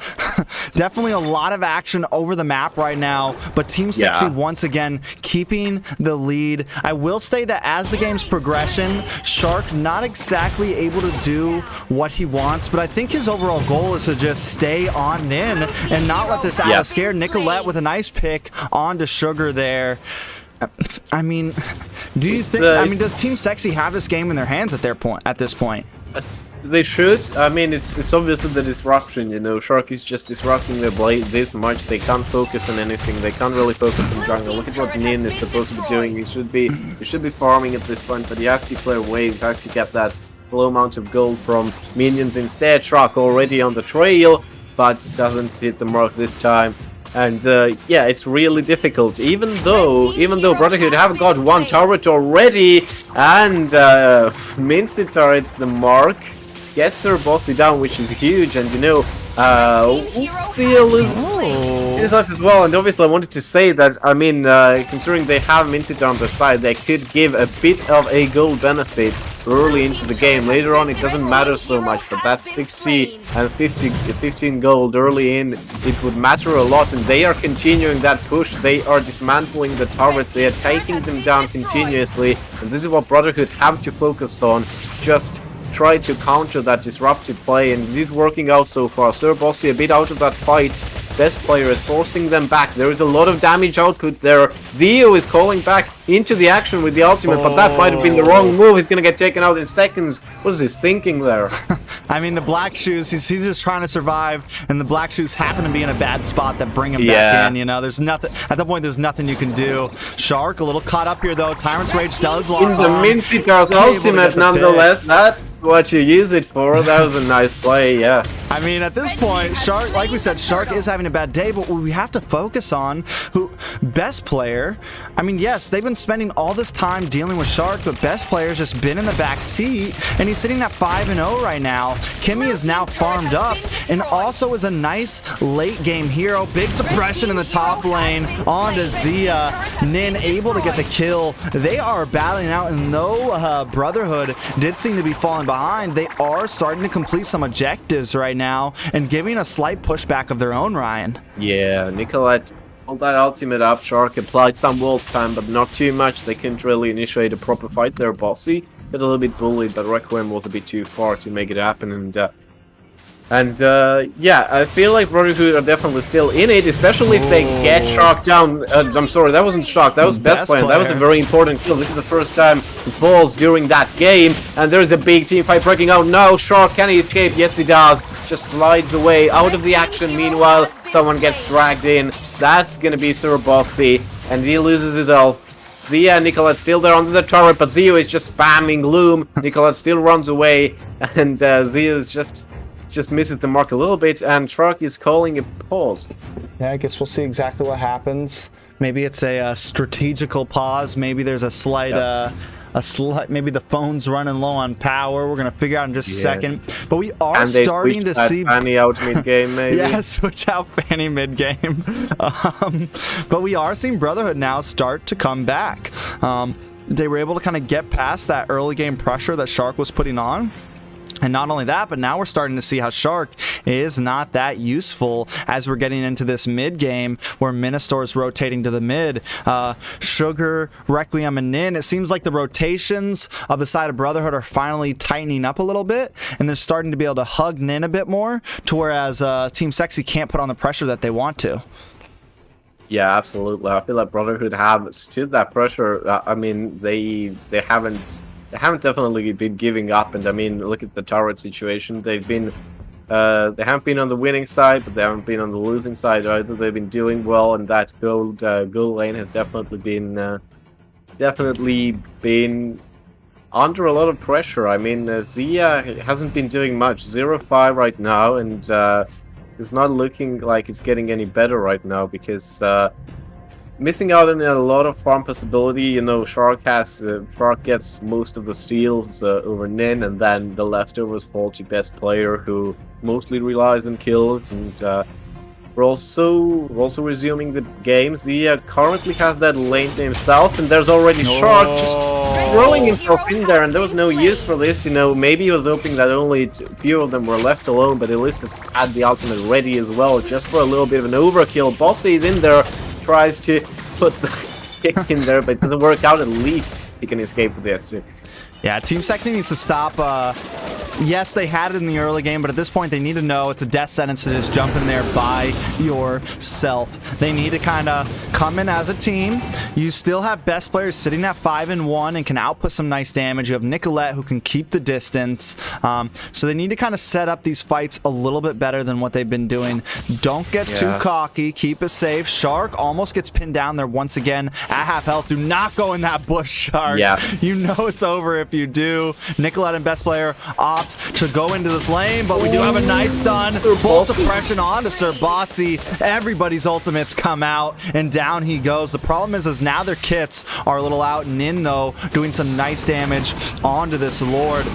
Definitely a lot of action over the map right now, but Team Sexy once again keeping the lead. I will say that as the game's progression, Shark not exactly able to do what he wants, but I think his overall goal is to just stay on Nin and not let this out of scare. Nicolette with a nice pick onto Sugar there. I mean, do you think? I mean, does Team Sexy have this game in their hands at this point? They should. I mean, it's obviously the disruption. You know, Shark is just disrupting their blade this much. They can't focus on anything. They can't really focus on jungle. Look at what Nin is supposed to be doing. He should be farming at this point, but he has to play waves. Has to get that low amount of gold from minions instead. Shark already on the trail, but doesn't hit the mark this time. And yeah, it's really difficult. Even though Brotherhood have got one turret already, and Minced turrets the mark, gets their Bossy down, which is huge. And you know, Seal is up as well. And obviously, I wanted to say that, I mean, considering they have Minced on their side, they could give a bit of a gold benefit early into the game. Later on, it doesn't matter so much, but that 60 and 15 gold early in, it would matter a lot. And they are continuing that push. They are dismantling the turrets. They are taking them down continuously. And this is what Brotherhood have to focus on. Just try to counter that disruptive play, and it is working out so far. Sir Bossy a bit out of that fight. Best player is forcing them back. There is a lot of damage output there. Zio is calling back into the action with the ultimate, but that might have been the wrong move. He's gonna get taken out in seconds. What is his thinking there? I mean, the Black Shoes, he's just trying to survive, and the Black Shoes happen to be in a bad spot that bring him back in, you know? There's nothing, at that point, there's nothing you can do. Shark, a little caught up here, though. Tyrant's Rage does lock In the on. Mincy ultimate, nonetheless. That's what you use it for. That was a nice play, yeah. I mean, at this point, Shark, like we said, Shark is having a bad day, but we have to focus on who best player. I mean, yes, they've been spending all this time dealing with Shark, but best player's just been in the back seat, and he's sitting at 5-0 right now. Kimmy is now farmed up, and also is a nice late game hero. Big suppression in the top lane onto Zia. Nin able to get the kill. They are battling out, and though Brotherhood did seem to be falling behind, they are starting to complete some objectives right now and giving a slight pushback of their own, Ryan. Yeah, Nicolette pulled that ultimate up. Shark applied some wall spam, but not too much. They couldn't really initiate a proper fight there. Bossy got a little bit bullied, but Requiem was a bit too far to make it happen. And yeah, I feel like Brotherhood are definitely still in it, especially if they get Shark down. I'm sorry, that wasn't Shark, that was Best Player. That was a very important kill. This is the first time he falls during that game, and there's a big team fight breaking out now. Shark, can he escape? Yes, he does. Just slides away out of the action. Meanwhile, someone gets dragged in. That's gonna be Sir Bossy, and he loses his health. Zia and Nicolette still there under the turret, but Zio is just spamming Gloom. Nicolette still runs away, and Zia is just misses the mark a little bit, and Shark is calling a pause. Yeah, I guess we'll see exactly what happens. Maybe it's a strategical pause. Maybe there's a slight, maybe the phone's running low on power. We're gonna figure out in just a second. But we are starting to see Fanny out mid game, maybe. Yeah, switch out Fanny mid game. But we are seeing Brotherhood now start to come back. They were able to kind of get past that early game pressure that Shark was putting on. And not only that, but now we're starting to see how Shark is not that useful as we're getting into this mid game where Ministor's rotating to the mid. Sugar, Requiem, and Nin, it seems like the rotations of the side of Brotherhood are finally tightening up a little bit, and they're starting to be able to hug Nin a bit more, to whereas Team Sexy can't put on the pressure that they want to. Yeah, absolutely. I feel like Brotherhood have stood that pressure. I mean, they haven't definitely been giving up, and I mean, look at the turret situation. They haven't been on the winning side, but they haven't been on the losing side either. They've been doing well, and that gold lane has definitely been under a lot of pressure. I mean, Zia hasn't been doing much. 0-5 right now, and it's not looking like it's getting any better right now, because missing out on a lot of farm possibility. You know, Shark gets most of the steals over Nin, and then the leftovers fall to Best Player, who mostly relies on kills. And we're also resuming the games. He currently has that lane to himself, and there's already Shark just throwing himself in there, and there was no use for this. You know, maybe he was hoping that only a few of them were left alone, but Ilyssus had the ultimate ready as well, just for a little bit of an overkill. Bossy is in there, tries to put the kick in there, but it doesn't work out. At least he can escape with the S2. Yeah, Team Sexy needs to stop. Yes, they had it in the early game, but at this point they need to know it's a death sentence to just jump in there by yourself. They need to kind of come in as a team. You still have Best Players sitting at 5-1 and can output some nice damage. You have Nicolette who can keep the distance. So they need to kind of set up these fights a little bit better than what they've been doing. Don't get too cocky. Keep it safe. Shark almost gets pinned down there once again at half health. Do not go in that bush, Shark. Yeah. You know it's over if you do. Nicolette and Best Player opt to go into this lane, but we do have a nice stun. Full suppression onto Sir Bossy. Everybody's ultimates come out, and down he goes. The problem is now their kits are a little out. Nin, though, doing some nice damage onto this Lord.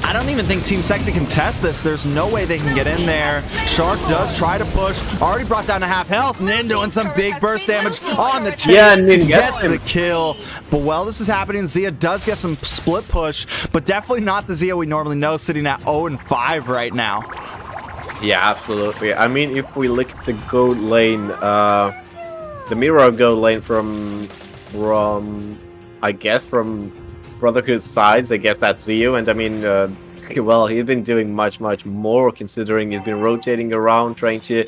I don't even think Team Sexy can test this. There's no way they can get in there. Shark does try to push. Already brought down to half health. Nin doing some big burst damage on the chase. Yeah, Nin gets the kill. But while this is happening, Zia does get some split push, but definitely not the Zia we normally know, sitting at 0-5 right now. Yeah, absolutely. I mean, if we look at the gold lane, the mirror gold lane from Brotherhood sides, I guess that's Zio, and I mean, well, he's been doing much more, considering he's been rotating around, trying to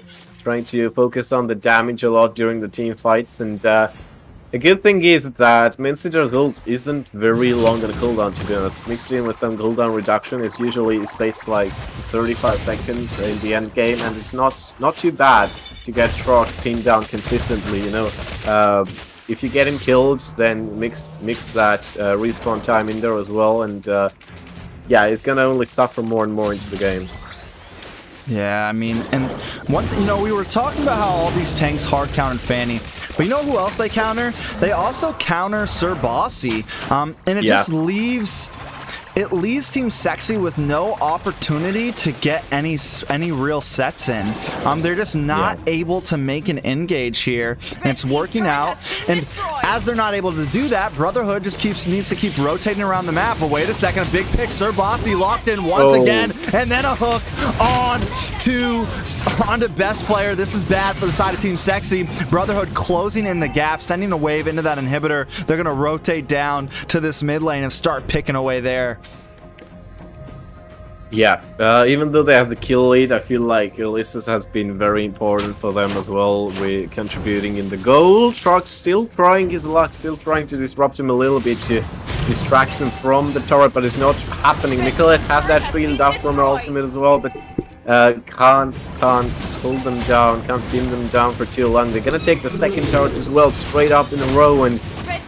focus on the damage a lot during the team fights. And the good thing is that Minster's ult isn't very long on a cooldown, to be honest. Mixed in with some cooldown reduction, it takes like 35 seconds in the end game, and it's not too bad to get Shark pinned down consistently, you know. If you get him killed, then mix that respawn time in there as well, and yeah, he's gonna only suffer more and more into the game. Yeah, I mean, and we were talking about how all these tanks hard countered Fanny, but you know who else they counter? They also counter Sir Bossy, and it just leaves Team Sexy with no opportunity to get any real sets in. They're just not able to make an engage here, and it's working out. And as they're not able to do that, Brotherhood just needs to keep rotating around the map. But wait a second, a big pick. Sir Bossy locked in once again, and then a hook onto Best Player. This is bad for the side of Team Sexy. Brotherhood closing in the gap, sending a wave into that inhibitor. They're gonna rotate down to this mid lane and start picking away there. Yeah, even though they have the kill lead, I feel like Ulysses has been very important for them as well. We're contributing in the goal. Shark's still trying his luck, still trying to disrupt him a little bit to distract him from the turret, but it's not happening. Nicolette has that shield up from her ultimate as well, but can't hold them down, can't pin them down for too long. They're gonna take the second turret as well, straight up in a row, and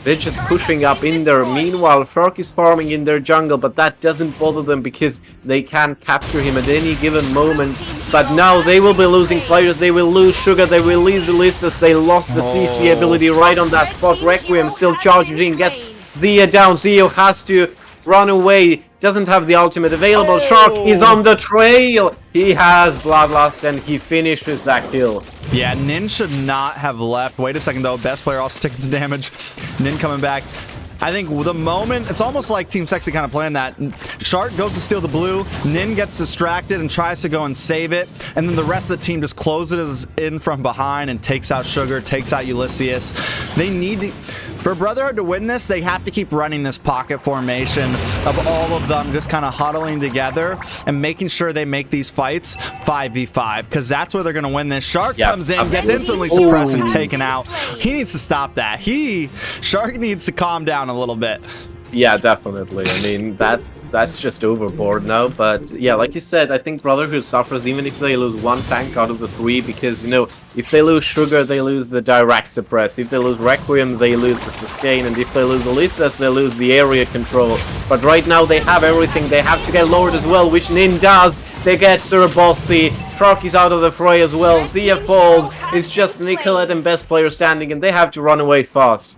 they're just pushing up in there. Meanwhile, Shark is farming in their jungle, but that doesn't bother them because they can capture him at any given moment. But now they will be losing players, they will lose Sugar, they will lose Ulysses, they lost the CC ability right on that spot. Requiem still charging in, gets Zia down. Zio has to run away, doesn't have the ultimate available. Shark is on the trail. He has Bloodlust and he finishes that kill. Yeah, Nin should not have left. Wait a second though, Best Player also taking some damage. Nin coming back. I think the moment, it's almost like Team Sexy kind of planned that. Shark goes to steal the blue, Nin gets distracted and tries to go and save it, and then the rest of the team just closes in from behind and takes out Sugar, takes out Ulysses. They need for Brotherhood to win this, they have to keep running this pocket formation of all of them just kind of huddling together and making sure they make these fights 5v5, because that's where they're going to win this. Shark comes in, gets instantly suppressed and taken out. He needs to stop that. Shark needs to calm down a little bit. Yeah, definitely. I mean, that's just overboard now. But yeah, like you said, I think Brotherhood suffers even if they lose one tank out of the three, because, you know, if they lose Sugar, they lose the direct suppress. If they lose Requiem, they lose the sustain. And if they lose Ulysses, they lose the area control. But right now, they have everything. They have to get lowered as well, which Nin does. They get Sir Bossy. Shark is out of the fray as well. Zia falls. It's just Nicolette and Best Player standing, and they have to run away fast.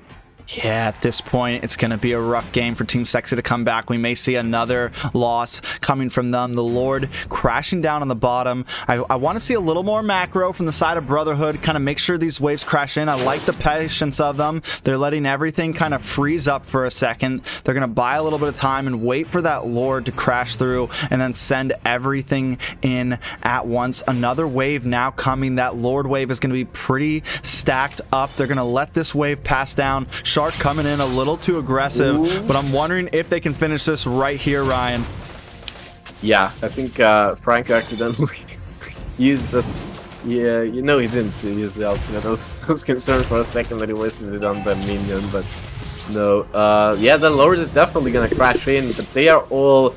Yeah, at this point, it's going to be a rough game for Team Sexy to come back. We may see another loss coming from them. The Lord crashing down on the bottom. I want to see a little more macro from the side of Brotherhood, kind of make sure these waves crash in. I like the patience of them. They're letting everything kind of freeze up for a second. They're going to buy a little bit of time and wait for that Lord to crash through and then send everything in at once. Another wave now coming. That Lord wave is going to be pretty stacked up. They're going to let this wave pass down. Shark coming in a little too aggressive, but I'm wondering if they can finish this right here, Ryan. Yeah, I think Frank accidentally used this. Yeah, you know he didn't use the ultimate. I was concerned for a second that he wasted it on the minion, but no. Yeah, the Lord is definitely gonna crash in, but they are all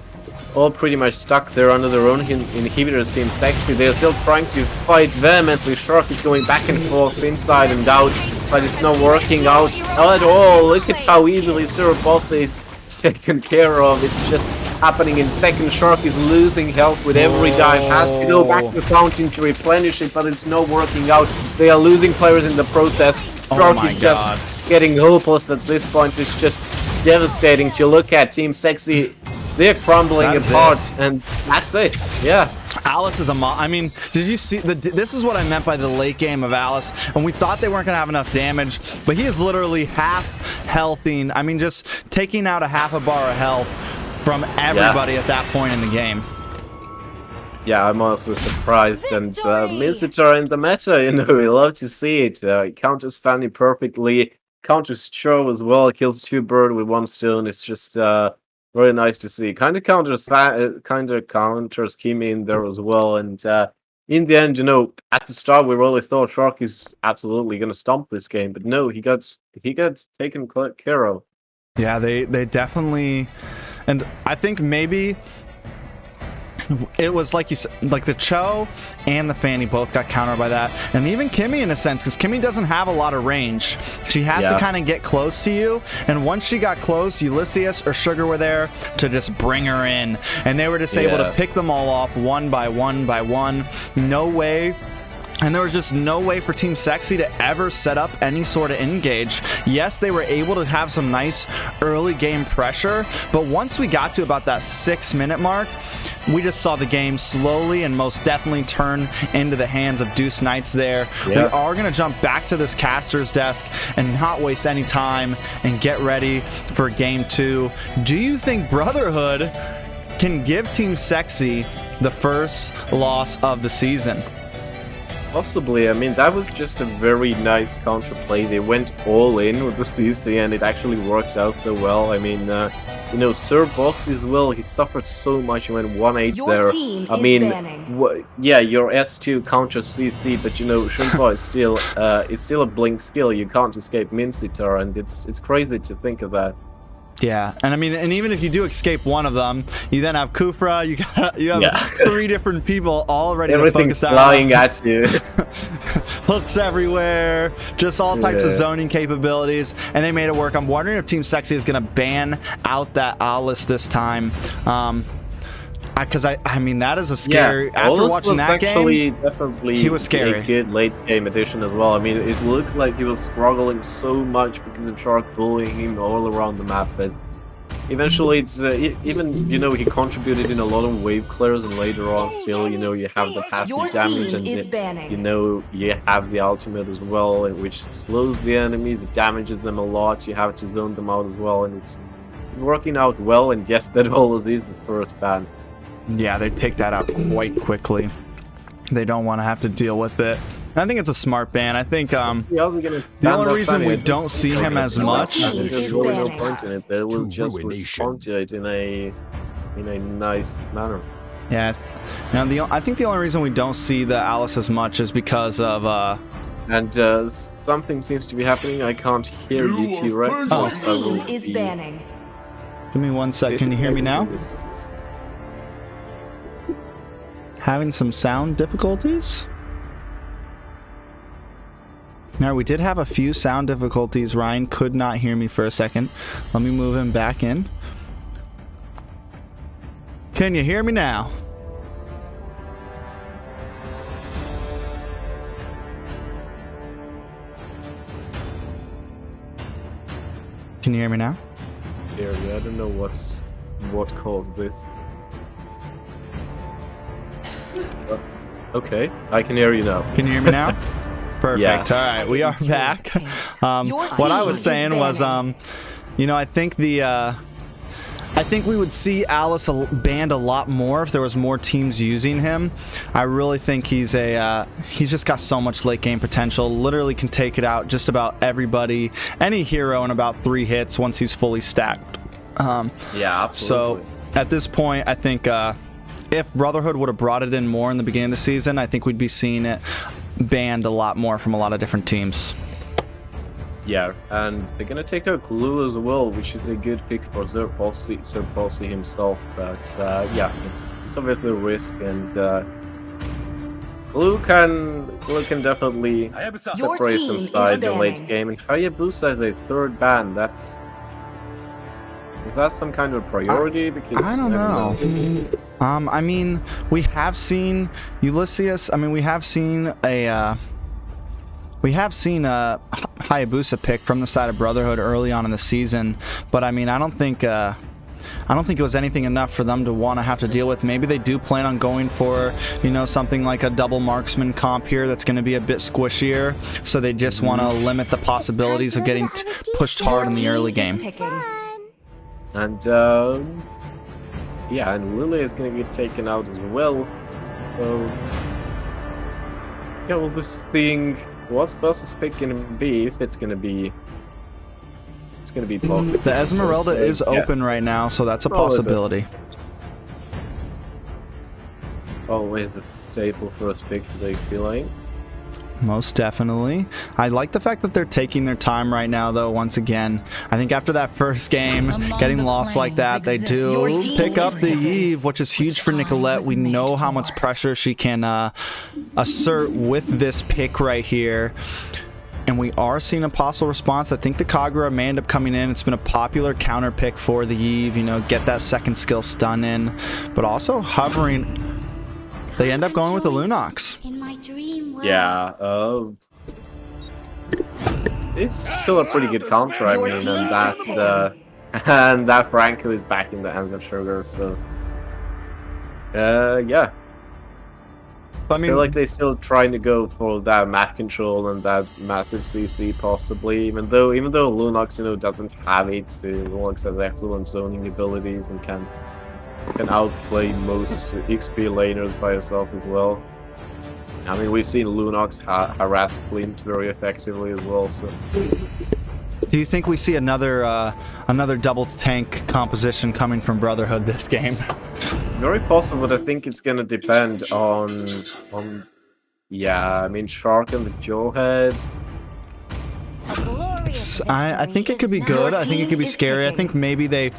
pretty much stuck there under their own inhibitors. Team Sexy, they're still trying to fight vehemently. Shark is going back and forth, inside and out, but it's not working out at all. Look at how easily Sir Bossy is taken care of. It's just happening in seconds. Shark is losing health with every dive, has to go back to the fountain to replenish it, but it's not working out. They are losing players in the process. Shark is just getting hopeless at this point. It's just devastating to look at. Team Sexy, they're crumbling apart, and that's it. Yeah. Alice is I mean, did you see this is what I meant by the late game of Alice, and we thought they weren't gonna have enough damage, but he is literally half healthing. I mean, just taking out a half a bar of health from everybody at that point in the game. Yeah, I'm also surprised, and Minster in the meta, you know, we love to see it. It counters Fanny perfectly, counters Cho as well, kills two birds with one stone. It's just very nice to see. Kind of counters Kimi in there as well. And in the end, at the start we really thought Shark is absolutely going to stomp this game, but no, he got taken care of. Yeah, they definitely, and I think maybe it was like you said, like the Cho and the Fanny both got countered by that, and even Kimmy in a sense, because Kimmy doesn't have a lot of range. She has to kind of get close to you, and once she got close, Ulysses or Sugar were there to just bring her in, and they were just able to pick them all off one by one by one. No way. And there was just no way for Team Sexy to ever set up any sort of engage. Yes, they were able to have some nice early game pressure, but once we got to about that 6-minute mark, we just saw the game slowly and most definitely turn into the hands of Deuce Knights there. We are going to jump back to this caster's desk and not waste any time and get ready for Game 2. Do you think Brotherhood can give Team Sexy the first loss of the season? Possibly. I mean, that was just a very nice counterplay. They went all in with the CC, and it actually worked out so well. I mean, Sir Boss as well, he suffered so much. He went 1-8 Your there. team I is mean, banning. your S2 counters CC, but Shunpa is still a blink skill. You can't escape Mincitar, and it's crazy to think of that. Yeah, and I mean, and even if you do escape one of them, you then have Kufra. You have 3 different people all ready to focus out. Everything's flying at you. Hooks everywhere, just all types of zoning capabilities, and they made it work. I'm wondering if Team Sexy is going to ban out that Alice this time. Because I mean, that is a scary. After watching that game, definitely he was scary. A good late game addition as well. I mean, it looked like he was struggling so much because of Shark bullying him all around the map, but eventually it's even he contributed in a lot of wave clears, and later on still you have the passive damage, and you have the ultimate as well, which slows the enemies, it damages them a lot. You have to zone them out as well, and it's working out well. And yes, that always is the first ban. Yeah, they take that out quite quickly. They don't want to have to deal with it. I think it's a smart ban. I think the only reason we don't see him as much. There's really no point in it. They will just respond to it in a nice manner. Yeah. Now I think the only reason we don't see the Alice as much is because of and something seems to be happening. I can't hear you, T-Rex. Your team is banning. Give me 1 sec. Can you hear me now? Having some sound difficulties. Now, we did have a few sound difficulties. Ryan could not hear me for a second. Let me move him back in. Can you hear me now? Can you hear me now? I don't know what caused this. Okay, I can hear you now. Can you hear me now? Perfect. Yeah. All right, we are back. What I was saying was, I think I think we would see Alice banned a lot more if there was more teams using him. I really think he's just got so much late game potential. Literally can take it out just about everybody, any hero in about 3 hits once he's fully stacked. Yeah, absolutely. So at this point, I think if Brotherhood would have brought it in more in the beginning of the season, I think we'd be seeing it banned a lot more from a lot of different teams. Yeah, and they're gonna take out Glue as well, which is a good pick for Sir Palsy himself. But yeah, it's obviously a risk, and Glue can definitely separate some sides in late game. And Hayabusa is a 3rd ban. Is that some kind of priority? Because I don't know. I mean, we have seen Ulysses. I mean, we have seen a Hayabusa pick from the side of Brotherhood early on in the season, but I mean, I don't think it was anything enough for them to want to have to deal with. Maybe they do plan on going for, something like a double marksman comp here that's going to be a bit squishier, so they just want to limit the possibilities of getting pushed hard in the early game. And yeah, and Lily is going to get taken out as well. So yeah, we'll be seeing what's Boss's pick going to be. If it's going to going to be possible. The Esmeralda is open right now, so that's a possibility. Always a staple first pick for the XP lane. Most definitely. I like the fact that they're taking their time right now, though. Once again, I think after that first game, getting lost like that, they do pick up the Eve, which is huge for Nicolette. We know how much pressure she can assert with this pick right here. And we are seeing a possible response. I think the Kagura may end up coming in. It's been a popular counter pick for the Eve, you know, get that second skill stun in. But also hovering, they end up going with the Lunox. Yeah, it's still a pretty good counter, I mean, and that Franco is back in the hands of Sugar, so yeah. I feel like they're still trying to go for that map control and that massive CC possibly, even though Lunox, you know, doesn't have it. Lunox has excellent zoning abilities and can outplay most XP laners by herself as well. I mean, we've seen Lunox harass Flint very effectively as well. So, do you think we see another double tank composition coming from Brotherhood this game? Very possible, but I think it's gonna depend on yeah. I mean, Shark and the Jawhead. I think it could be good. I think it could be scary. I think maybe they've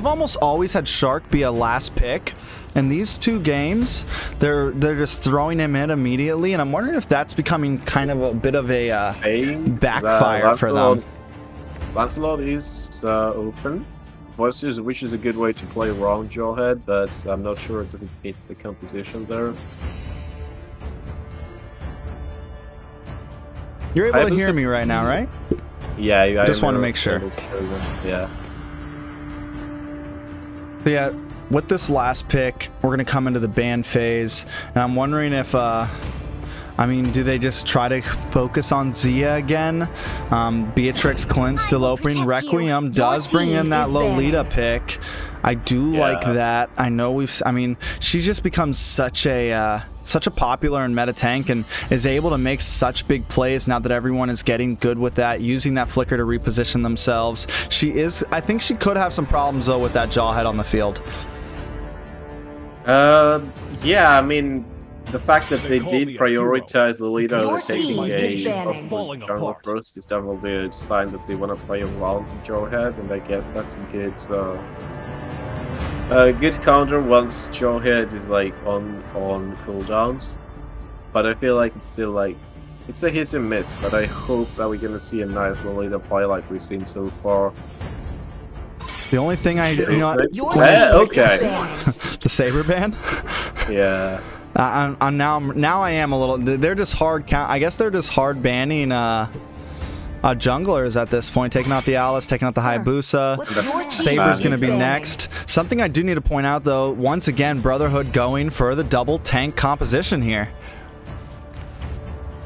almost always had Shark be a last pick. And these two games, they're just throwing him in immediately, and I'm wondering if that's becoming kind of a bit of a backfire for them. Lancelot is open, which is a good way to play around Jawhead, but I'm not sure it doesn't fit the composition there. You're able to hear me right now, right? Yeah, I just want to make sure. Yeah. But yeah. With this last pick, we're going to come into the ban phase, and I'm wondering if, I mean, do they just try to focus on Zia again? Beatrix Clint still opening. Requiem does bring in that Lolita pick. I do like that. I know she just becomes such a popular and meta tank and is able to make such big plays now that everyone is getting good with that, using that flicker to reposition themselves. I think she could have some problems, though, with that Jawhead on the field. Yeah, I mean, the fact that they did prioritize Lolita over taking a jungle first is definitely a sign that they want to play around the Jawhead, and I guess that's a good counter once Jawhead is like on cooldowns. But I feel like it's still like it's a hit and miss. But I hope that we're gonna see a nice Lolita play like we've seen so far. The only thing okay. The Saber ban? Yeah. Now I am a little. They're just hard. I guess they're just hard banning junglers at this point, taking out the Alice, taking out the Hayabusa. Saber's going to be next. Something I do need to point out, though, once again, Brotherhood going for the double tank composition here.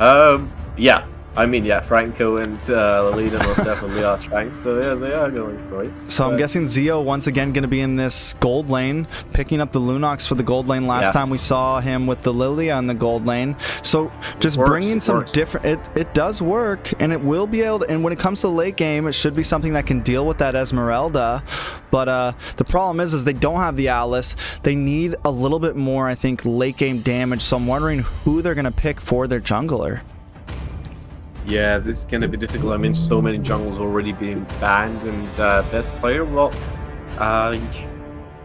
Yeah. I mean, yeah, Franco and Lolita most definitely are tanks, so yeah, they are going for it. So I'm guessing Zio once again going to be in this gold lane, picking up the Lunox for the gold lane. Last time we saw him with the Lilia on the gold lane. So just bringing some different... It does work, and it will be able to... And when it comes to late game, it should be something that can deal with that Esmeralda. But the problem is they don't have the Alice. They need a little bit more, I think, late game damage. So I'm wondering who they're going to pick for their jungler. Yeah, this is going to be difficult. I mean, so many jungles already being banned, and best player, well,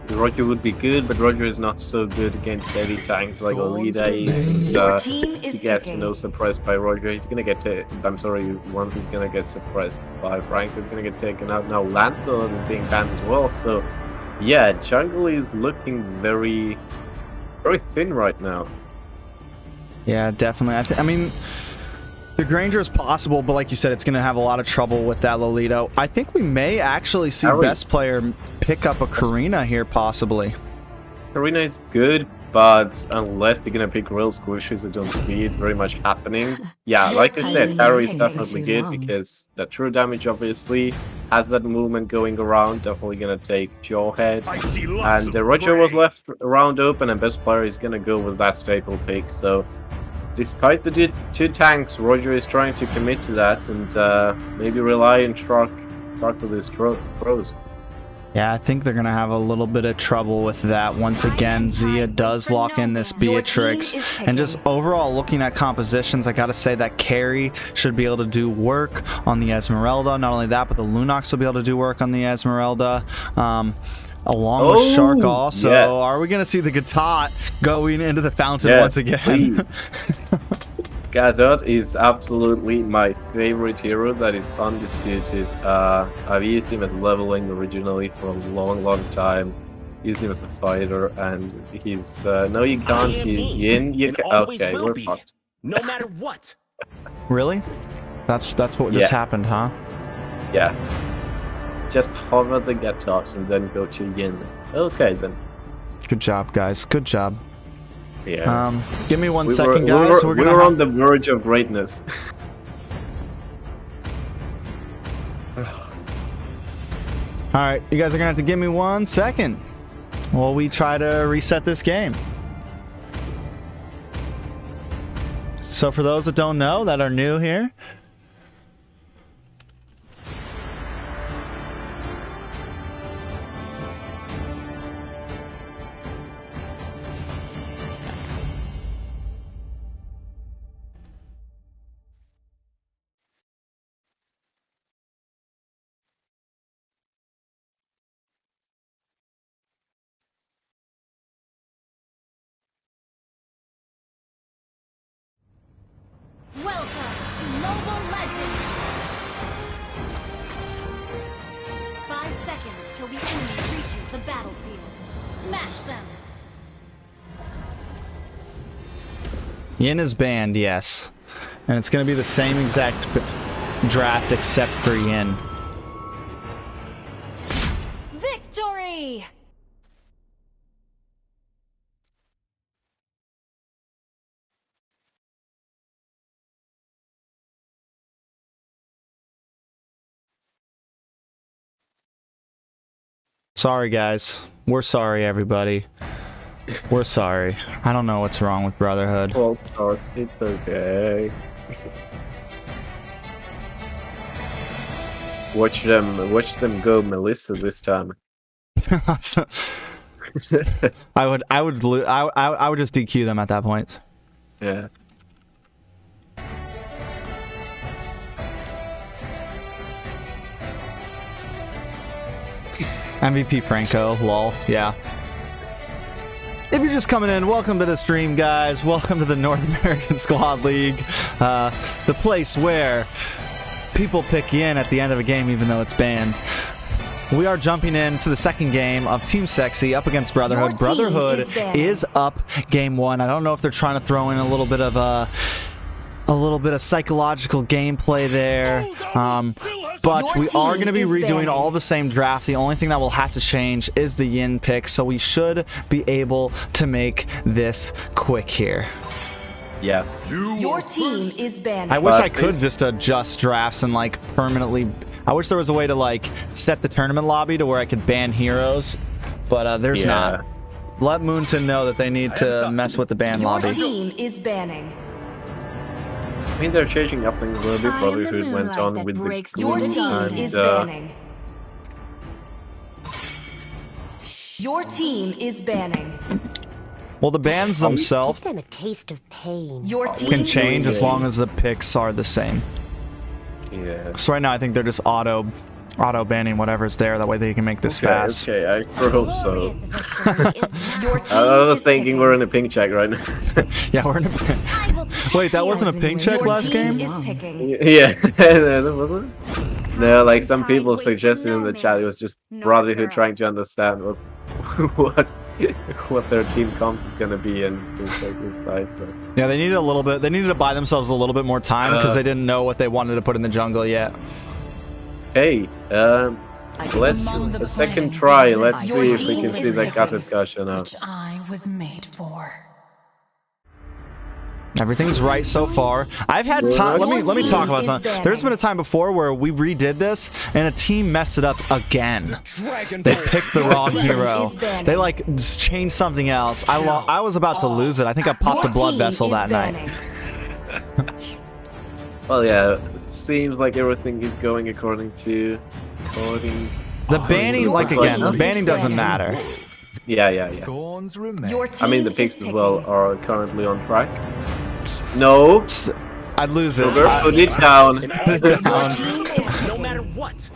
Roger would be good, but Roger is not so good against heavy tanks like Olida is. He gets suppressed by Roger. He's going to get once he's going to get suppressed by Frank, he's going to get taken out. Now Lancelot is being banned as well, so yeah, jungle is looking very, very thin right now. Yeah, definitely. I mean... The Granger is possible, but like you said, it's going to have a lot of trouble with that Lolita. I think we may actually see best player pick up a Karina here, possibly. Karina is good, but unless they're going to pick real squishes, I don't see it very much happening. Yeah, like I said, Taro is definitely good because the true damage obviously has that movement going around, definitely going to take Jawhead. And Roger was left around open, and best player is going to go with that staple pick, so... Despite the two tanks, Roger is trying to commit to that and maybe rely on Shark start to these throws. Yeah, I think they're going to have a little bit of trouble with that. Once again, Zia does lock in this Beatrix. And just overall looking at compositions, I got to say that Carrie should be able to do work on the Esmeralda. Not only that, but the Lunox will be able to do work on the Esmeralda. Along with Shark also. Yes. Are we going to see the Gatot going into the fountain once again? Gadot is absolutely my favorite hero that is undisputed. I've used him as leveling originally for a long time. Used him as a fighter, and he's no, you can't use Yin. You can. Okay, we're fucked. No matter what. Really? That's what just happened, huh? Yeah. Just hover the Gadot and then go to Yin. Okay then. Good job, guys. Good job. Yeah. Give me 1 second, guys. We were on the verge of greatness. Alright, you guys are gonna have to give me 1 second while we try to reset this game. So for those that don't know, that are new here, Welcome to Mobile Legends! 5 seconds till the enemy reaches the battlefield. Smash them! Yin is banned, yes. And it's gonna be the same exact draft except for Yin. Victory! Sorry, guys. We're sorry, everybody. We're sorry. I don't know what's wrong with Brotherhood. False starts. It's okay. Watch them go Melissa this time. I would just DQ them at that point. Yeah. MVP Franco, lol, yeah. If you're just coming in, welcome to the stream, guys. Welcome to the North American Squad League, the place where people pick Yin at the end of a game even though it's banned. We are jumping into the second game of Team Sexy up against Brotherhood. Brotherhood is up game 1. I don't know if they're trying to throw in a little bit of psychological gameplay there. But we are going to be redoing all the same draft. The only thing that will have to change is the Yin pick, so we should be able to make this quick here. Yeah. Your team is banned. I wish I could just adjust drafts and like permanently. I wish there was a way to like set the tournament lobby to where I could ban heroes, but there's not. Let Moonton know that they need to mess with the ban lobby. Your team is banning. I mean, they're changing up things a little bit. Brotherhood went on with the Your glue team is and banning. Your team is banning. Well, the bans themselves Give them a taste of pain. Your team can change is as long as the picks are the same. yeah. So right now I think they're just auto banning whatever's there. That way they can make this fast. Okay, I hope so. Glorious victory is Your not. team I was is thinking picking. we're in a pink check right now. Yeah, we're in a. I will protect Wait, that you. wasn't a pink check Your last team game? is picking. Yeah, that wasn't it? No, like some people suggested in the chat, it was just Brotherhood trying to understand what their team comp is gonna be and things like this, right? So. Yeah, they needed a little bit. They needed to buy themselves a little bit more time because they didn't know what they wanted to put in the jungle yet. Hey, let's a second try. Let's see if we can see that Gatot Kasha now. I was made for. Everything's right so far. I've had time. Let me talk about something. There's been a time before where we redid this and a team messed it up again. They picked the wrong hero. They like just changed something else. I was about to lose it. I think I popped a blood vessel that night. Well, yeah, it seems like everything is going according to Recording. The banning, like again, the banning doesn't matter. Yeah. Thorns remain. Your team I mean, the is picks as picking. well are currently on track. No, I'd lose it. Silver, put it down. No matter what,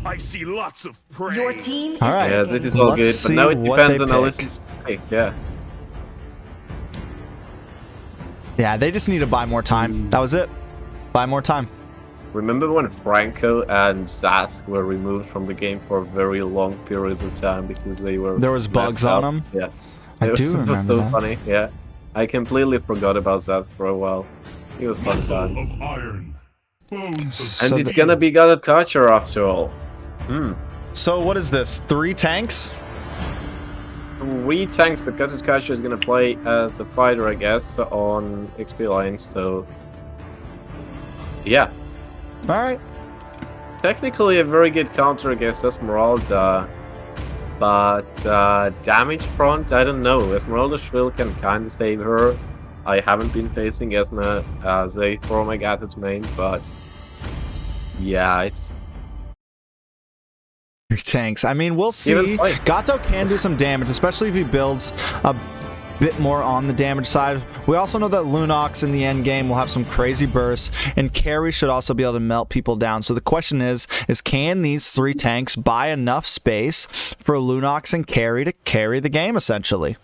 I see lots of prey. Your team is All right. Yeah, picking. this is all Let's good, but now see it what depends they on pick. Alyssa's pick. Yeah. Yeah, they just need to buy more time. That was it. Buy more time. Remember when Franco and Zask were removed from the game for very long periods of time because they were There was bugs messed on up? them? Yeah. I It do was remember so that. funny. Yeah. I completely forgot about that for a while. It was fun time. of iron. Bones of So And it's gonna be God of Culture after all. So what is this? 3 tanks? 3 tanks, but God of Culture is gonna play as the fighter, I guess, on XP line, so yeah. All right. Technically a very good counter against Esmeralda, but damage front, I don't know. Esmeralda Shrill can kind of save her. I haven't been facing Esma as a Thoromag at its main, but yeah, it's 3 tanks. I mean, we'll see. Even fight. Gato can do some damage, especially if he builds a bit more on the damage side. We also know that Lunox in the end game will have some crazy bursts, and Carry should also be able to melt people down. So the question is can these 3 tanks buy enough space for Lunox and Carry to carry the game, essentially?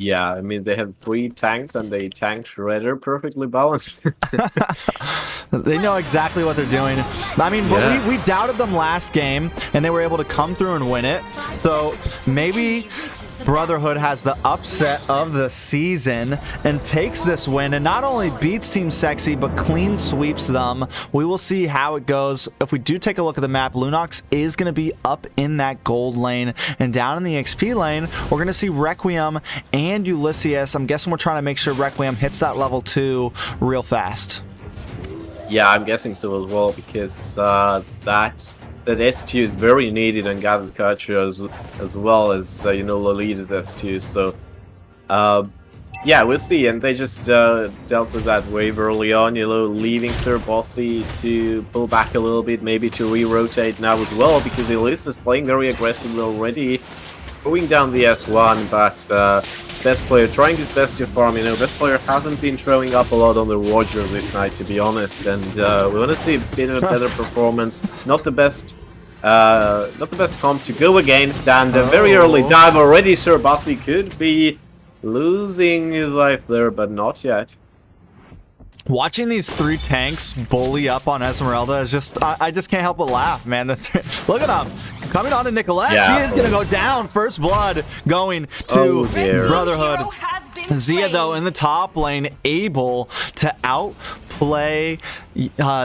yeah. I mean, they have 3 tanks and a tank shredder perfectly balanced. They know exactly what they're doing. I mean, but Yeah. we doubted them last game, and they were able to come through and win it. So maybe Brotherhood has the upset of the season and takes this win, and not only beats Team Sexy, but clean sweeps them. We will see how it goes. If we do take a look at the map, Lunox is going to be up in that gold lane, and down in the XP lane, we're going to see Requiem and Ulysses. I'm guessing we're trying to make sure Requiem hits that level 2 real fast. Yeah, I'm guessing so as well, because that S2 is very needed on God of Culture as well as Lolita's S2. So yeah, we'll see. And they just dealt with that wave early on, leaving Sir Bossy to pull back a little bit, maybe to re-rotate now as well, because Elise is playing very aggressively already, going down the S1, but Best Player trying his best to farm. Best Player hasn't been showing up a lot on the Roger this night, to be honest, and we want to see a bit of a better performance. Not the best comp to go against, and a very early dive already. Sir Bossy could be losing his life there, but not yet. Watching these 3 tanks bully up on Esmeralda is just, I just can't help but laugh, man. Look at them. Coming on to Nicolette. Yeah. She is going to go down. First blood going to Oh, dear. Brotherhood. Hero has been Zia, slain. though, in the top lane, able to outplay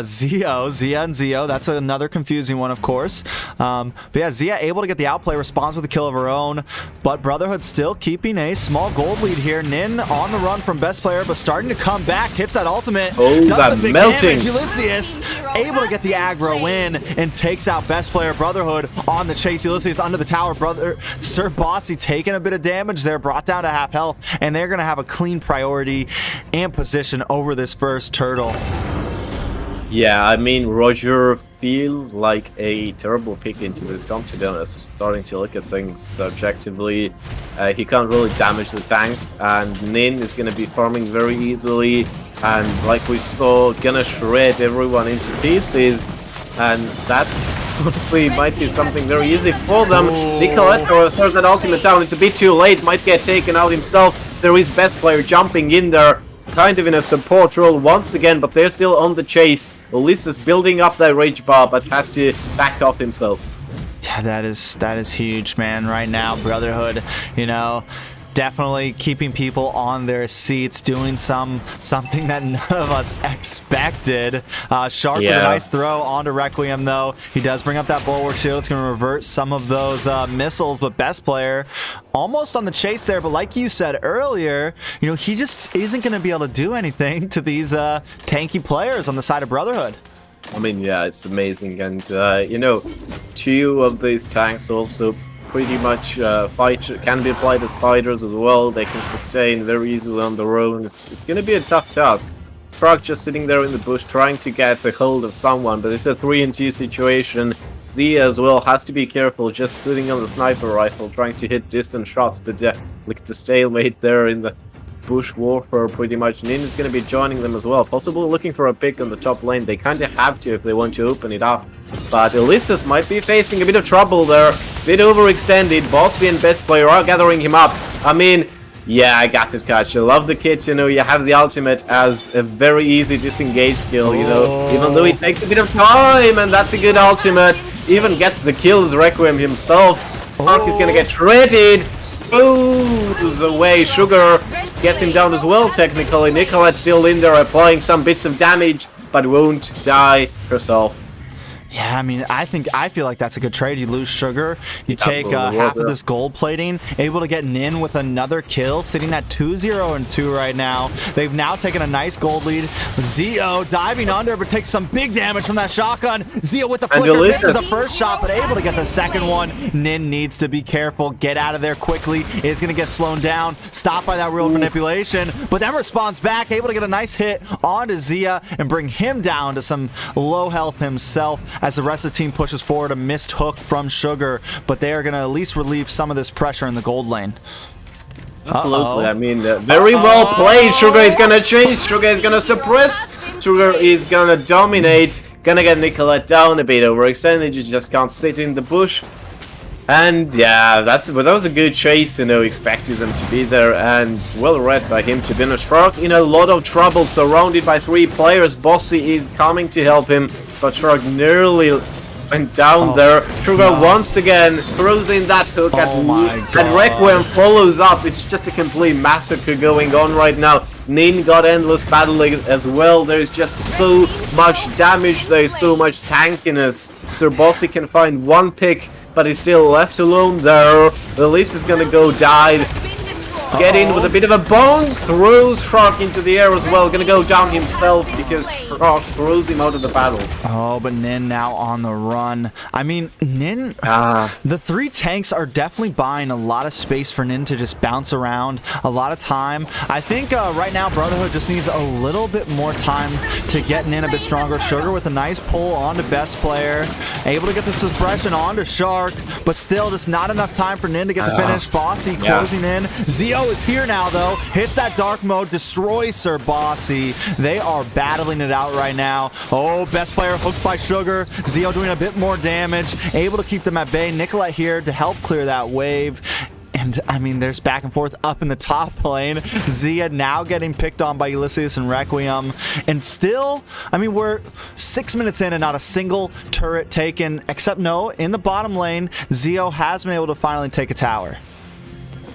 Zio. Zia and Zio. That's another confusing one, of course. But yeah, Zia able to get the outplay, responds with a kill of her own. But Brotherhood still keeping a small gold lead here. Nin on the run from Best Player, but starting to come back. Hits that ultimate. Oh, Does that some big melting. damage. Ulysses able to get the aggro win and takes out Best Player. Brotherhood on the chase. Ulysses under the tower. Sir Bossy taking a bit of damage there, brought down to half health, and they're going to have a clean priority and position over this first turtle. Yeah, I mean, Roger feels like a terrible pick into this comp, to be honest. Starting to look at things objectively, he can't really damage the tanks, and Nin is going to be farming very easily, and like we saw, gonna shred everyone into pieces, and that honestly might be something very easy for them. Nicolette throws that ultimate down, it's a bit too late, might get taken out himself. There is Best Player jumping in there, kind of in a support role once again, but they're still on the chase. Ulysses building up that rage bar, but has to back off himself. Yeah, that is huge, man. Right now, Brotherhood, definitely keeping people on their seats, doing something that none of us expected. Shark with a nice throw onto Requiem, though. He does bring up that bulwark shield. It's going to revert some of those missiles, but Best Player almost on the chase there. But like you said earlier, he just isn't going to be able to do anything to these tanky players on the side of Brotherhood. I mean, yeah, it's amazing, and 2 of these tanks also pretty much can be applied as fighters as well. They can sustain very easily on their own. It's going to be a tough task. Frog just sitting there in the bush trying to get a hold of someone, but it's a 3-2 situation. Zia as well has to be careful, just sitting on the sniper rifle, trying to hit distant shots, but look at the stalemate there in the bush warfare pretty much. Nin is going to be joining them as well, possibly looking for a pick on the top lane. They kind of have to if they want to open it up. But Ulysses might be facing a bit of trouble there, bit overextended. Bossy and best player are gathering him up. I mean, yeah, I got it, Catch. I love the kit, you know, you have the ultimate as a very easy disengage skill, you know, even though it takes a bit of time, and that's a good ultimate. Even gets the kills, Requiem himself. Mark is gonna get shredded. Goes away. Sugar gets him down as well, technically. Nicolette's still in there, applying some bits of damage, but won't die herself. Yeah, I mean, I feel like that's a good trade. You lose Sugar, you take half of this gold plating, able to get Nin with another kill, sitting at 2-0-2 right now. They've now taken a nice gold lead. Zio diving under, but takes some big damage from that shotgun. Zio with the flicker, misses the first shot, but able to get the second one. Nin needs to be careful, get out of there quickly. Is going to get slowed down, stopped by that real manipulation, but then responds back, able to get a nice hit onto Zia and bring him down to some low health himself, as the rest of the team pushes forward. A missed hook from Sugar, but they are going to at least relieve some of this pressure in the gold lane. Absolutely. I mean, very well played. Sugar is going to chase. Sugar is going to suppress. Sugar is going to dominate. Going to get Nicolette down a bit overextended. You just can't sit in the bush. And yeah, that was a good chase, you know, expected them to be there, and well read by him to be honest. Shark in a lot of trouble, surrounded by 3 players. Bossy is coming to help him, but Shark nearly went down there. Sugar once again throws in that hook at me, and Requiem follows up. It's just a complete massacre going on right now. Nin got endless battling as well. There's just so much damage, there's so much tankiness. So Bossy can find one pick, but he's still left alone there. Elise is gonna go dive. Get in with a bit of a bonk. Throws Shark into the air as well. Gonna go down himself because Shark throws him out of the battle. Oh, but Nin now on the run. I mean, Nin, the 3 tanks are definitely buying a lot of space for Nin to just bounce around, a lot of time. I think right now Brotherhood just needs a little bit more time to get Nin a bit stronger. Sugar with a nice pull onto best player, able to get the suppression onto Shark, but still just not enough time for Nin to get the finish. Bossy closing in. Zio is here now though, hits that dark mode, destroys Sir Bossy. They are battling it out right now. Oh, best player hooked by Sugar. Zio doing a bit more damage, able to keep them at bay. Nicolette here to help clear that wave. And I mean, there's back and forth up in the top lane. Zia now getting picked on by Ulysses and Requiem. And still, I mean, we're 6 minutes in and not a single turret taken, except no, in the bottom lane, Zio has been able to finally take a tower.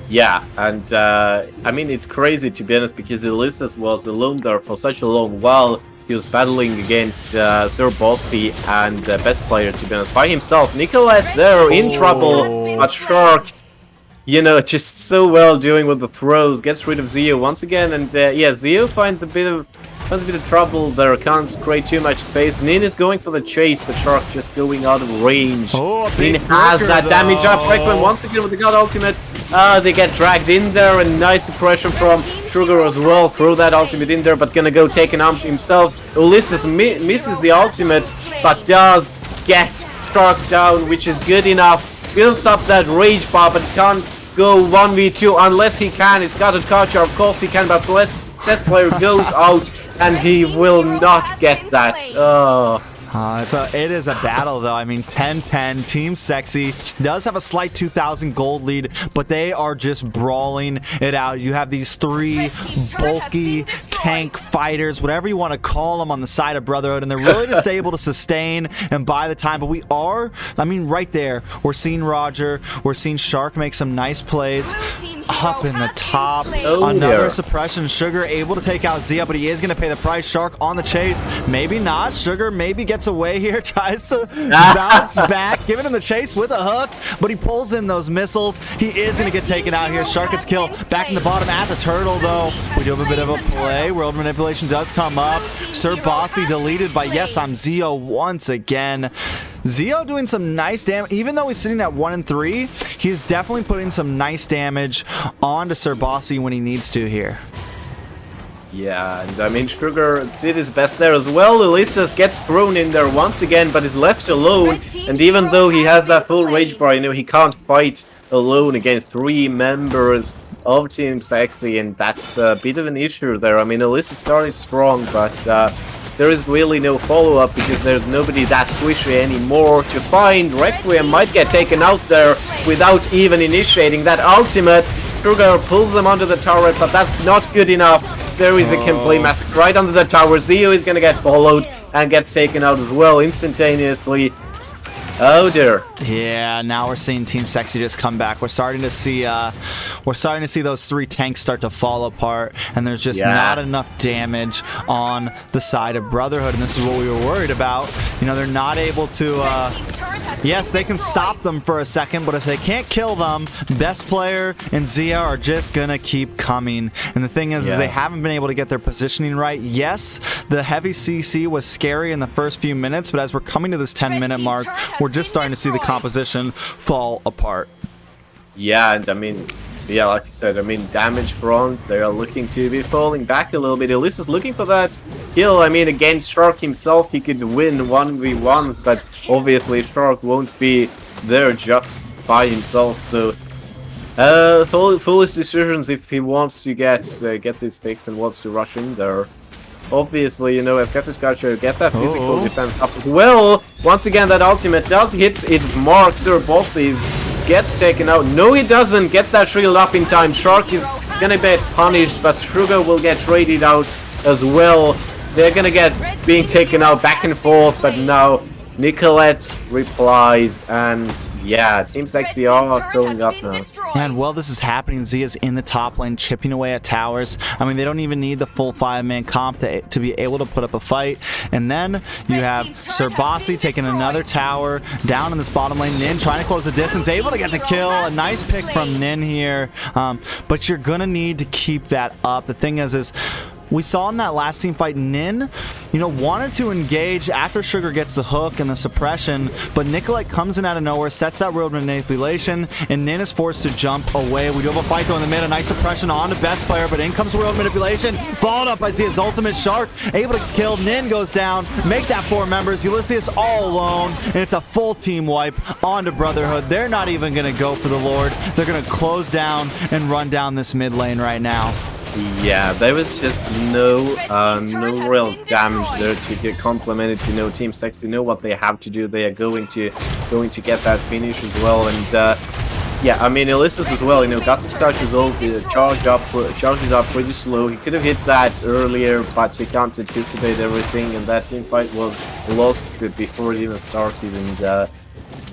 Yeah, and I mean, it's crazy to be honest, because Ulysses was alone there for such a long while. He was battling against Sir Bossy and best player, to be honest, by himself. Nicolette there in trouble, but Shark, you know, just so well doing with the throws, gets rid of Zio once again, and yeah, Zio finds a bit of trouble there, can't create too much space. Nin is going for the chase, but Shark just going out of range. Nin has that damage up. Requiem once again with the God ultimate. They get dragged in there, and nice suppression from Sugar as well. Throw that ultimate in there, but gonna go take an arm himself. Ulysses misses the ultimate, but does get Shark down, which is good enough. Builds up that rage bar, but can't go 1v2 unless he can. It's got a catcher, of course he can, but best player goes out, and he will not get that. Oh. It is a battle, though. I mean, 10-10. Team Sexy does have a slight 2,000 gold lead, but they are just brawling it out. You have these 3 bulky tank fighters, whatever you want to call them, on the side of Brotherhood, and they're really just able to sustain and buy the time. But we are, I mean, right there, we're seeing Roger, we're seeing Shark make some nice plays up in the top. Another suppression. Sugar able to take out Zia, but he is going to pay the price. Shark on the chase. Maybe not. Sugar maybe gets away here, tries to bounce back, giving him the chase with a hook, but he pulls in those missiles. He is going to get taken out here. Shark gets killed. Back in the bottom at the turtle, though. We do have a bit of a play. World manipulation does come up. Sir Bossy deleted by Yes, I'm Zio once again. Zio doing some nice damage. Even though he's sitting at 1 and 3, he's definitely putting some nice damage onto Sir Bossy when he needs to here. Yeah, and I mean, Sugar did his best there as well. Ulysses gets thrown in there once again, but is left alone. And even though he has that full rage bar, you know, he can't fight alone against 3 members of Team Sexy, and that's a bit of an issue there. I mean, Ulysses started strong, but there is really no follow-up because there's nobody that squishy anymore to find. Requiem might get taken out there without even initiating that ultimate. Sugar pulls them onto the turret, but that's not good enough. There is a complete massacre right under the tower. Zio is going to get followed and gets taken out as well instantaneously. Oh dear. Yeah, now we're seeing Team Sexy just come back. We're starting to see those 3 tanks start to fall apart, and there's just not enough damage on the side of Brotherhood, and this is what we were worried about. You know, they're not able to yes, they can stop them for a second, but if they can't kill them, Best Player and Zia are just gonna keep coming. And the thing is, they haven't been able to get their positioning right. Yes, the heavy CC was scary in the first few minutes, but as we're coming to this 10-minute mark, we're just starting to see the composition fall apart. Yeah, and I mean, yeah, like you said, I mean, damage front, they are looking to be falling back a little bit. Ulysses looking for that kill. I mean, against Shark himself, he could win 1v1s, but obviously Shark won't be there just by himself. So, foolish decisions if he wants to get this fix and wants to rush in there. Obviously, you know, as Gatusgacho get that physical defense up as well. Once again, that ultimate does hit its mark. Sir Bosses gets taken out. No, he doesn't. Gets that shield up in time. Shark is gonna get punished, but Sugar will get traded out as well. They're gonna get being taken out back and forth, but now Nicolette replies, and yeah, Team Sexy are filling up now. And while this is happening, Zia's in the top lane, chipping away at towers. I mean, they don't even need the full 5-man comp to be able to put up a fight. And then you have Sir Bossy taking another tower down in this bottom lane. Nin trying to close the distance, able to get the kill. A nice pick from Nin here. But you're gonna need to keep that up. The thing is we saw in that last team fight, Nin, you know, wanted to engage after Sugar gets the hook and the suppression, but Nicolette comes in out of nowhere, sets that world manipulation, and Nin is forced to jump away. We do have a fight though in the mid, a nice suppression on the Best Player, but in comes world manipulation, followed up by Zia's ultimate. Shark able to kill. Nin goes down, make that 4 members. Ulysses all alone, and it's a full team wipe onto Brotherhood. They're not even going to go for the Lord. They're going to close down and run down this mid lane right now. Yeah, there was just no real damage there to get complimented. You know, Team Sexy know what they have to do. They are going to get that finish as well. And yeah, I mean, Ulysses as well. You know, got the Starsh's ult, charges up pretty slow. He could have hit that earlier, but he can't anticipate everything. And that team fight was lost before it even started. And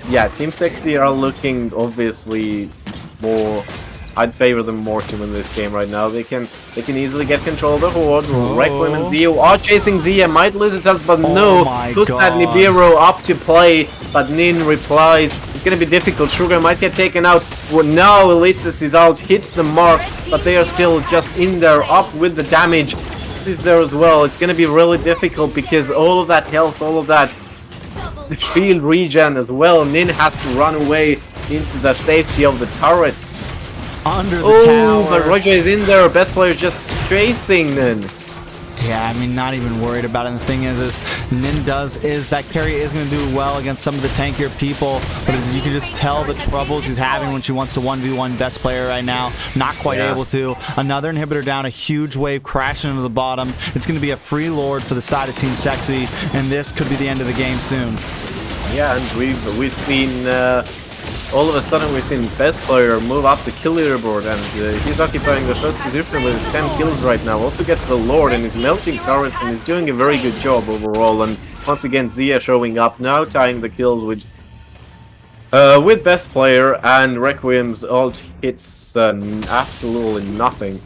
yeah, Team Sexy are looking obviously more. I'd favor them more to win this game right now. They can easily get control of the Horde. Requiem and Zio are chasing Zia. Might lose itself, but no. Puts that Nibiru up to play, but Nin replies. It's gonna be difficult. Sugar might get taken out. Well, now Ulysses' ult hits the mark, but they are still just in there, up with the damage. This is there as well. It's gonna be really difficult because all of that health, all of that shield regen as well. Nin has to run away into the safety of the turret. Under the tower. But Roger is in there. Best Player just chasing Nin. Yeah, I mean, not even worried about it. And the thing is Nin that carry is going to do well against some of the tankier people, but you can just tell the troubles he's having when she wants to 1v1 Best Player right now. Not quite able to. Another inhibitor down, a huge wave crashing into the bottom. It's going to be a free Lord for the side of Team Sexy, and this could be the end of the game soon. Yeah, and we've seen all of a sudden we've seen Best Player move up the kill leaderboard, and he's occupying the first position with his 10 kills right now. Also gets the Lord and is melting turrets and is doing a very good job overall. And once again, Zia showing up now, tying the kills with Best Player, and Requiem's ult hits absolutely nothing.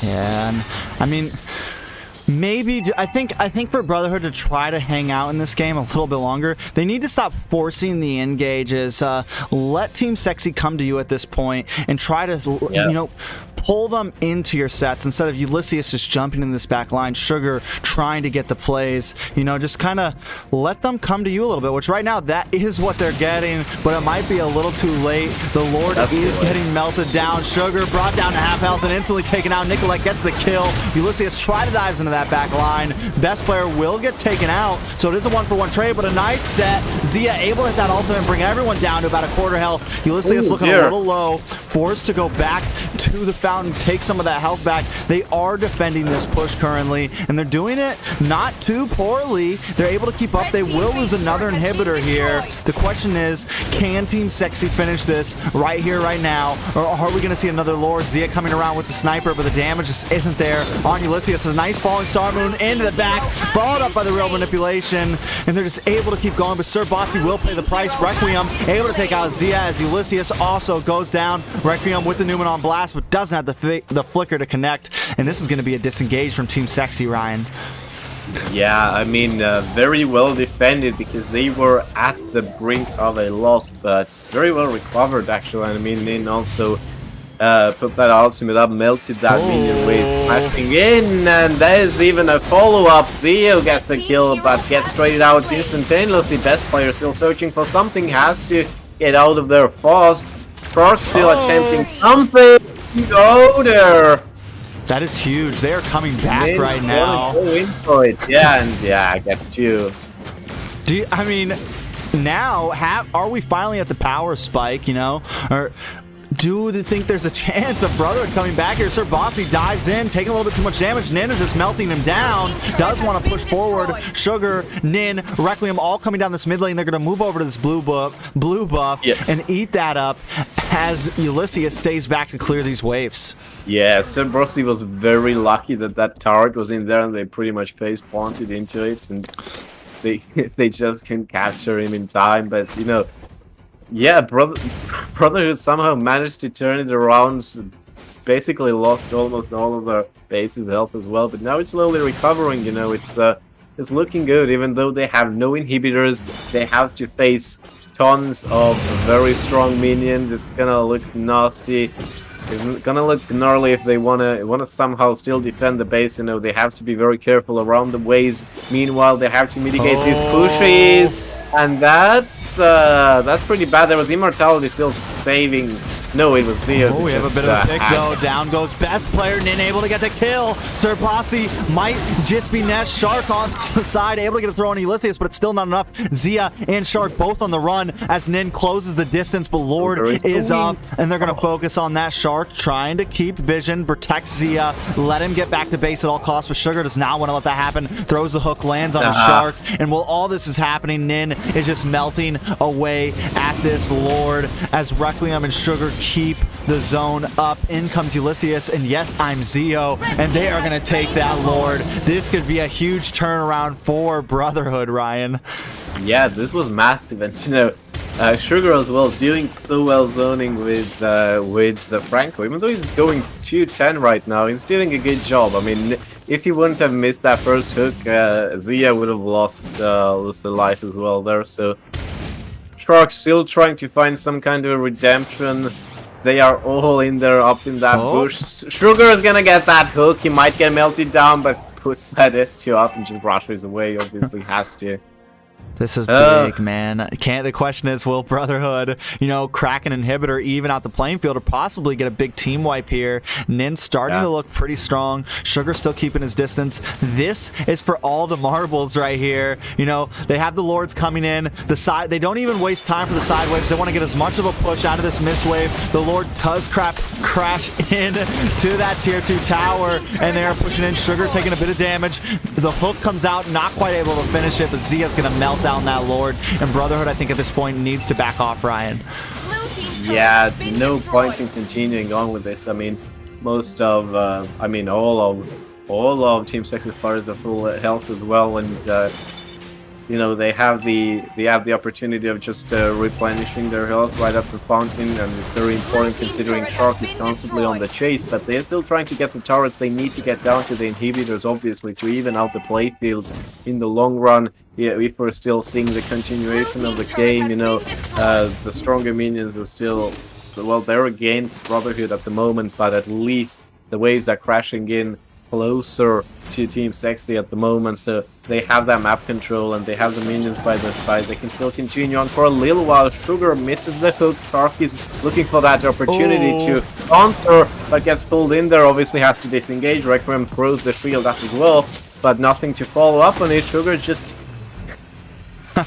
Yeah, and I mean, maybe I think for Brotherhood to try to hang out in this game a little bit longer, they need to stop forcing the engages. Let Team Sexy come to you at this point and try to you know, pull them into your sets instead of Ulysses just jumping in this back line, Sugar trying to get the plays. You know, just kind of let them come to you a little bit, which right now that is what they're getting, but it might be a little too late. The Lord is getting melted down. Sugar brought down to half health and instantly taken out. Nicolette gets the kill. Ulysses try to dives into that back line. Best player will get taken out, so it is a 1-for-1 trade, but a nice set. Zia able to hit that ultimate and bring everyone down to about a quarter health. Ulysses looking a little low, forced to go back to the fountain, take some of that health back. They are defending this push currently, and they're doing it not too poorly. They're able to keep up. They will lose another inhibitor here. The question is, can Team Sexy finish this right here, right now, or are we going to see another Lord? Zia coming around with the sniper, but the damage just isn't there on Ulysses. A nice falling star moon into the back, followed up by the real manipulation, and they're just able to keep going, but Sir Bossy will pay the price. Requiem able to take out Zia as Ulysses also goes down. Requiem with the Newman on blast, but doesn't have the flicker to connect, and this is going to be a disengage from Team Sexy, Ryan. Yeah, I mean, very well defended because they were at the brink of a loss, but very well recovered actually. And I mean, Nin also put that ultimate up, melted that minion wave, smashing in, and there's even a follow-up. Theo gets a kill, but gets traded out instantaneously. Best player still searching for something, has to get out of there fast. Shark still attempting something. Go there. That is huge. They are coming back right now. Yeah, gets two. I mean, now are we finally at the power spike? You know, or do they think there's a chance of Brotherhood coming back here? Sir Bossy dives in, taking a little bit too much damage. Nin is just melting him down. Does want to push forward. Sugar, Nin, Requiem all coming down this mid lane. They're going to move over to this blue buff and eat that up as Ulysses stays back to clear these waves. Yeah, Sir Bossy was very lucky that that turret was in there and they pretty much face planted into it, and they just can capture him in time. But you know, yeah, Brotherhood somehow managed to turn it around. Basically lost almost all of their base's health as well, but now it's slowly recovering. You know, it's looking good. Even though they have no inhibitors, they have to face tons of very strong minions. It's gonna look nasty. It's gonna look gnarly if they wanna somehow still defend the base. You know, they have to be very careful around the waves. Meanwhile, they have to mitigate these pushes. And that's pretty bad. There was Immortality still saving. No, it was Zia. Oh, we have a bit of a pick though. Down goes best player. Nin able to get the kill. Sir Bossy might just be Ness. Shark on the side, able to get a throw on Ulysses, but it's still not enough. Zia and Shark both on the run as Nin closes the distance, but Lord is up, and they're going to focus on that Shark, trying to keep vision, protect Zia, let him get back to base at all costs, but Sugar does not want to let that happen. Throws the hook, lands on the Shark, and while all this is happening, Nin is just melting away at this Lord as Requiem and Sugar keep the zone up. In comes Ulysses, and yes, I'm Zio, and they are going to take that Lord. This could be a huge turnaround for Brotherhood, Ryan. Yeah, this was massive, and you know, Sugar as well doing so well zoning with the Franco. Even though he's going 210 right now, he's doing a good job. I mean, if he wouldn't have missed that first hook, Zia would have lost a life as well there. So Shark still trying to find some kind of a redemption. They are all in there, up in that bush. Sugar is gonna get that hook. He might get melted down, but puts that S2 up and just rushes away. Obviously has to. This is big, man. The question is, will Brotherhood, you know, crack an inhibitor, even out the playing field, or possibly get a big team wipe here? Nin's starting to look pretty strong. Sugar still keeping his distance. This is for all the marbles right here. You know, they have the Lords coming in. The side, they don't even waste time for the side waves. They want to get as much of a push out of this miss wave. The Lord does crash in to that tier 2 tower, and they are pushing in. Sugar taking a bit of damage. The hook comes out, not quite able to finish it, but Zia's going to melt down that Lord, and Brotherhood I think at this point needs to back off, Ryan. Yeah, no point in continuing on with this. I mean, most of I mean all of Team Sex's players are full health as well, and you know, they have the opportunity of just replenishing their health right up the fountain, and it's very important considering Shark is constantly on the chase. But they're still trying to get the turrets. They need to get down to the inhibitors, obviously, to even out the playfield in the long run. Yeah, if we're still seeing the continuation of the game, you know, the stronger minions are still, well, they're against Brotherhood at the moment, but at least the waves are crashing in closer to Team Sexy at the moment, so they have that map control and they have the minions by their side. They can still continue on for a little while. Sugar misses the hook. Shark is looking for that opportunity to counter, but gets pulled in there. Obviously has to disengage. Requiem throws the shield up as well, but nothing to follow up on it. Sugar just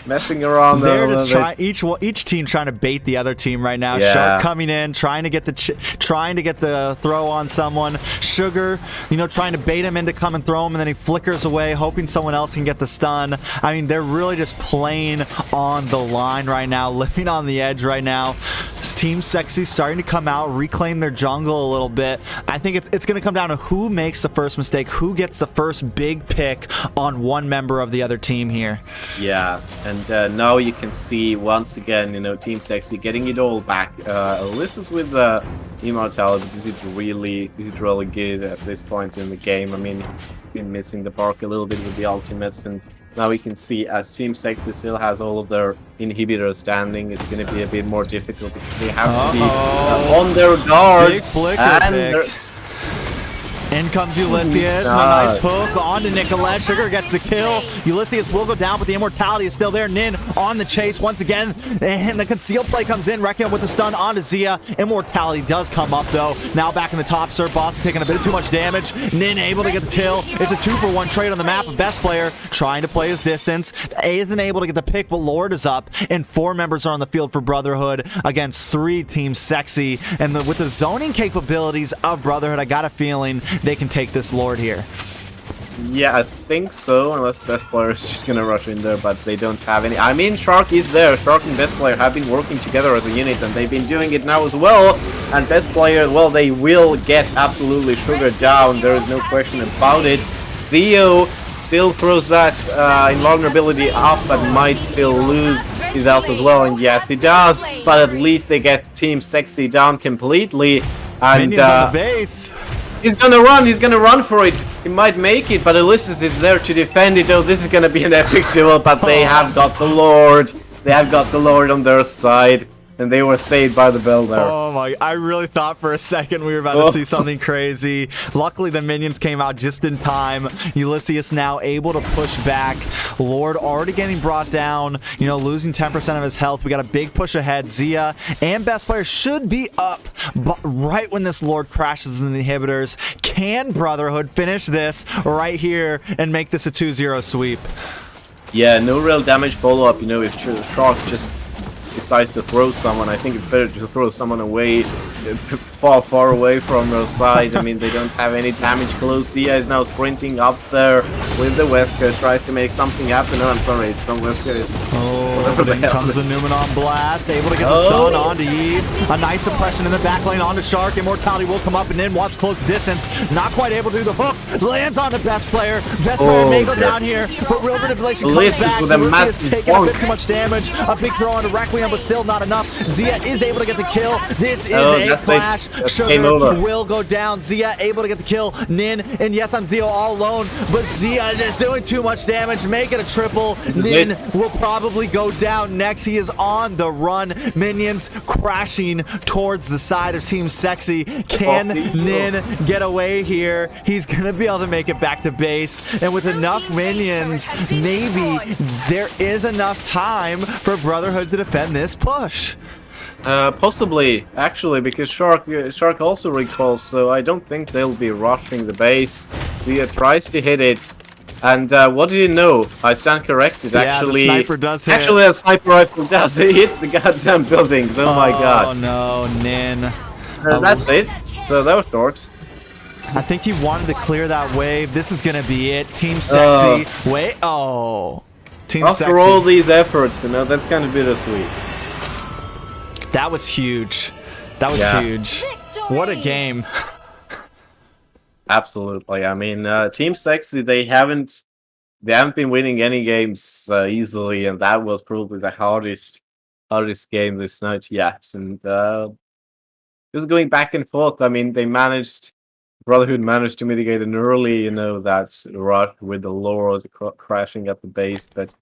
messing around. They're just trying, each team trying to bait the other team right now. Yeah. Shark coming in, trying to get the throw on someone. Sugar, you know, trying to bait him into come and throw him, and then he flickers away, hoping someone else can get the stun. I mean, they're really just playing on the line right now, living on the edge right now. Team Sexy starting to come out, reclaim their jungle a little bit. I think it's going to come down to who makes the first mistake, who gets the first big pick on one member of the other team here. Yeah, and now you can see once again, you know, Team Sexy getting it all back. Alyssa's with Immortality. Is it really good at this point in the game? I mean, he's been missing the park a little bit with the ultimates, and now we can see as Team Sexy still has all of their inhibitors standing, it's going to be a bit more difficult because they have to be on their guard. Big flicker pick. In comes Ulysses, a nice hook onto Nicolette. Sugar gets the kill. Ulysses will go down, but the immortality is still there. Nin on the chase once again, and the concealed play comes in. Requiem with the stun onto Zia. Immortality does come up though. Now back in the top, Sir Boss taking a bit too much damage. Nin able to get the kill. It's a 2-for-1 trade on the map. Best player trying to play his distance. A isn't able to get the pick, but Lord is up, and 4 members are on the field for Brotherhood against 3 Team Sexy. And with the zoning capabilities of Brotherhood, I got a feeling they can take this Lord here. Yeah, I think so, unless Best Player is just gonna rush in there, but they don't have any. I mean, Shark is there. Shark and Best Player have been working together as a unit, and they've been doing it now as well. And Best Player, well, they will get absolutely Sugar down. There is no question about it. Theo still throws that invulnerability up, but might still lose his health as well. And yes, he does, but at least they get Team Sexy down completely. And Minions on the base. he's gonna run for it. He might make it, but Ulysses is there to defend it. Oh, this is gonna be an epic duel, but they have got the Lord. They have got the Lord on their side, and they were saved by the bell there. Oh my, I really thought for a second we were about to see something crazy. Luckily the minions came out just in time. Ulysses now able to push back. Lord already getting brought down, you know, losing 10% of his health. We got a big push ahead. Zia and Best Player should be up, but right when this Lord crashes in the inhibitors, can Brotherhood finish this right here and make this a 2-0 sweep? Yeah, no real damage follow-up, you know, if Shark just decides to throw someone. I think it's better to throw someone away, far away from their side. I mean, they don't have any damage close. Zia is now sprinting up there with the Wesker, tries to make something happen. Oh, I'm sorry, it's not Wesker. Then comes the Numenon Blast, able to get the stun onto Eve. A nice suppression in the back lane onto Shark. Immortality will come up and in, wants close distance. Not quite able to do the hook. Lands on the Best Player. Best Player may go down here, but real manipulation comes back. Ulysses taking a bit too much damage. A big throw onto Requiem, but still not enough. Zia is able to get the kill. This is a clash. Sugar will go down. Zia able to get the kill. Nin, and yes, I'm Zio all alone, but Zia is doing too much damage. Make it a triple. Nin will probably go down next. He is on the run. Minions crashing towards the side of Team Sexy. Can Nin get away here? He's gonna be able to make it back to base, and with enough minions, maybe there is enough time for Brotherhood to defend this push. Possibly, actually, because Shark also recalls, so I don't think they'll be rushing the base. Zia tries to hit it, and what do you know? I stand corrected. Actually, the sniper does hit. Actually, a sniper rifle does hit the goddamn buildings. Oh my god! Oh no, Nin. That's it. So that was short. I think he wanted to clear that wave. This is gonna be it. Team Sexy. Wait. Oh. Team Sexy. After all these efforts, you know, that's kind of bittersweet. That was huge. That was huge. Victory! What a game. Absolutely. I mean, Team Sexy, they haven't they haven't been winning any games easily, and that was probably the hardest game this night yet. And just going back and forth. I mean, Brotherhood managed to mitigate an early, that rush with the Lord crashing at the base, but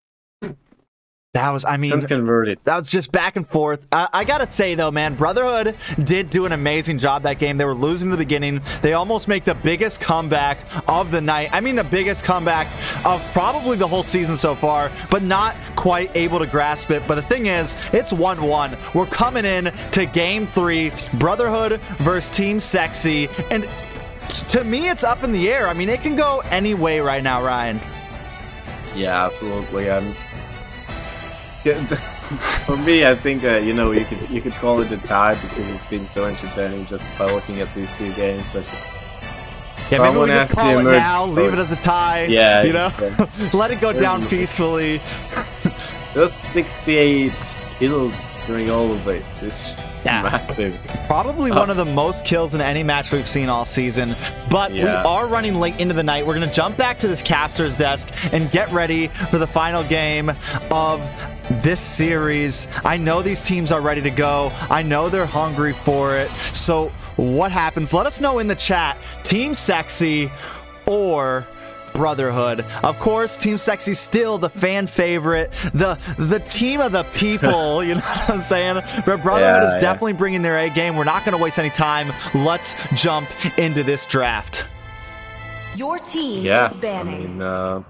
that was, couldn't convert it. That was just back and forth. I gotta say though, man, Brotherhood did do an amazing job that game. They were losing in the beginning. They almost make the biggest comeback of the night. I mean, the biggest comeback of probably the whole season so far, but not quite able to grasp it. But the thing is, it's 1-1. We're coming in to game 3, Brotherhood versus Team Sexy, and to me, it's up in the air. I mean, it can go any way right now, Ryan. Yeah, absolutely. For me, I think you could call it a tie because it's been so entertaining just by looking at these two games. But yeah, maybe we just call it now, leave it as a tie. Yeah, let it go down peacefully. Those 68 kills during all of this is massive. Probably one of the most kills in any match we've seen all season. But we are running late into the night. We're going to jump back to this caster's desk and get ready for the final game of this series. I know these teams are ready to go. I know they're hungry for it. So what happens? Let us know in the chat. Team Sexy or Brotherhood. Of course, Team Sexy still the fan favorite, the team of the people, you know what I'm saying? But Brotherhood is definitely bringing their A game. We're not going to waste any time. Let's jump into this draft. Your team is banning. I mean,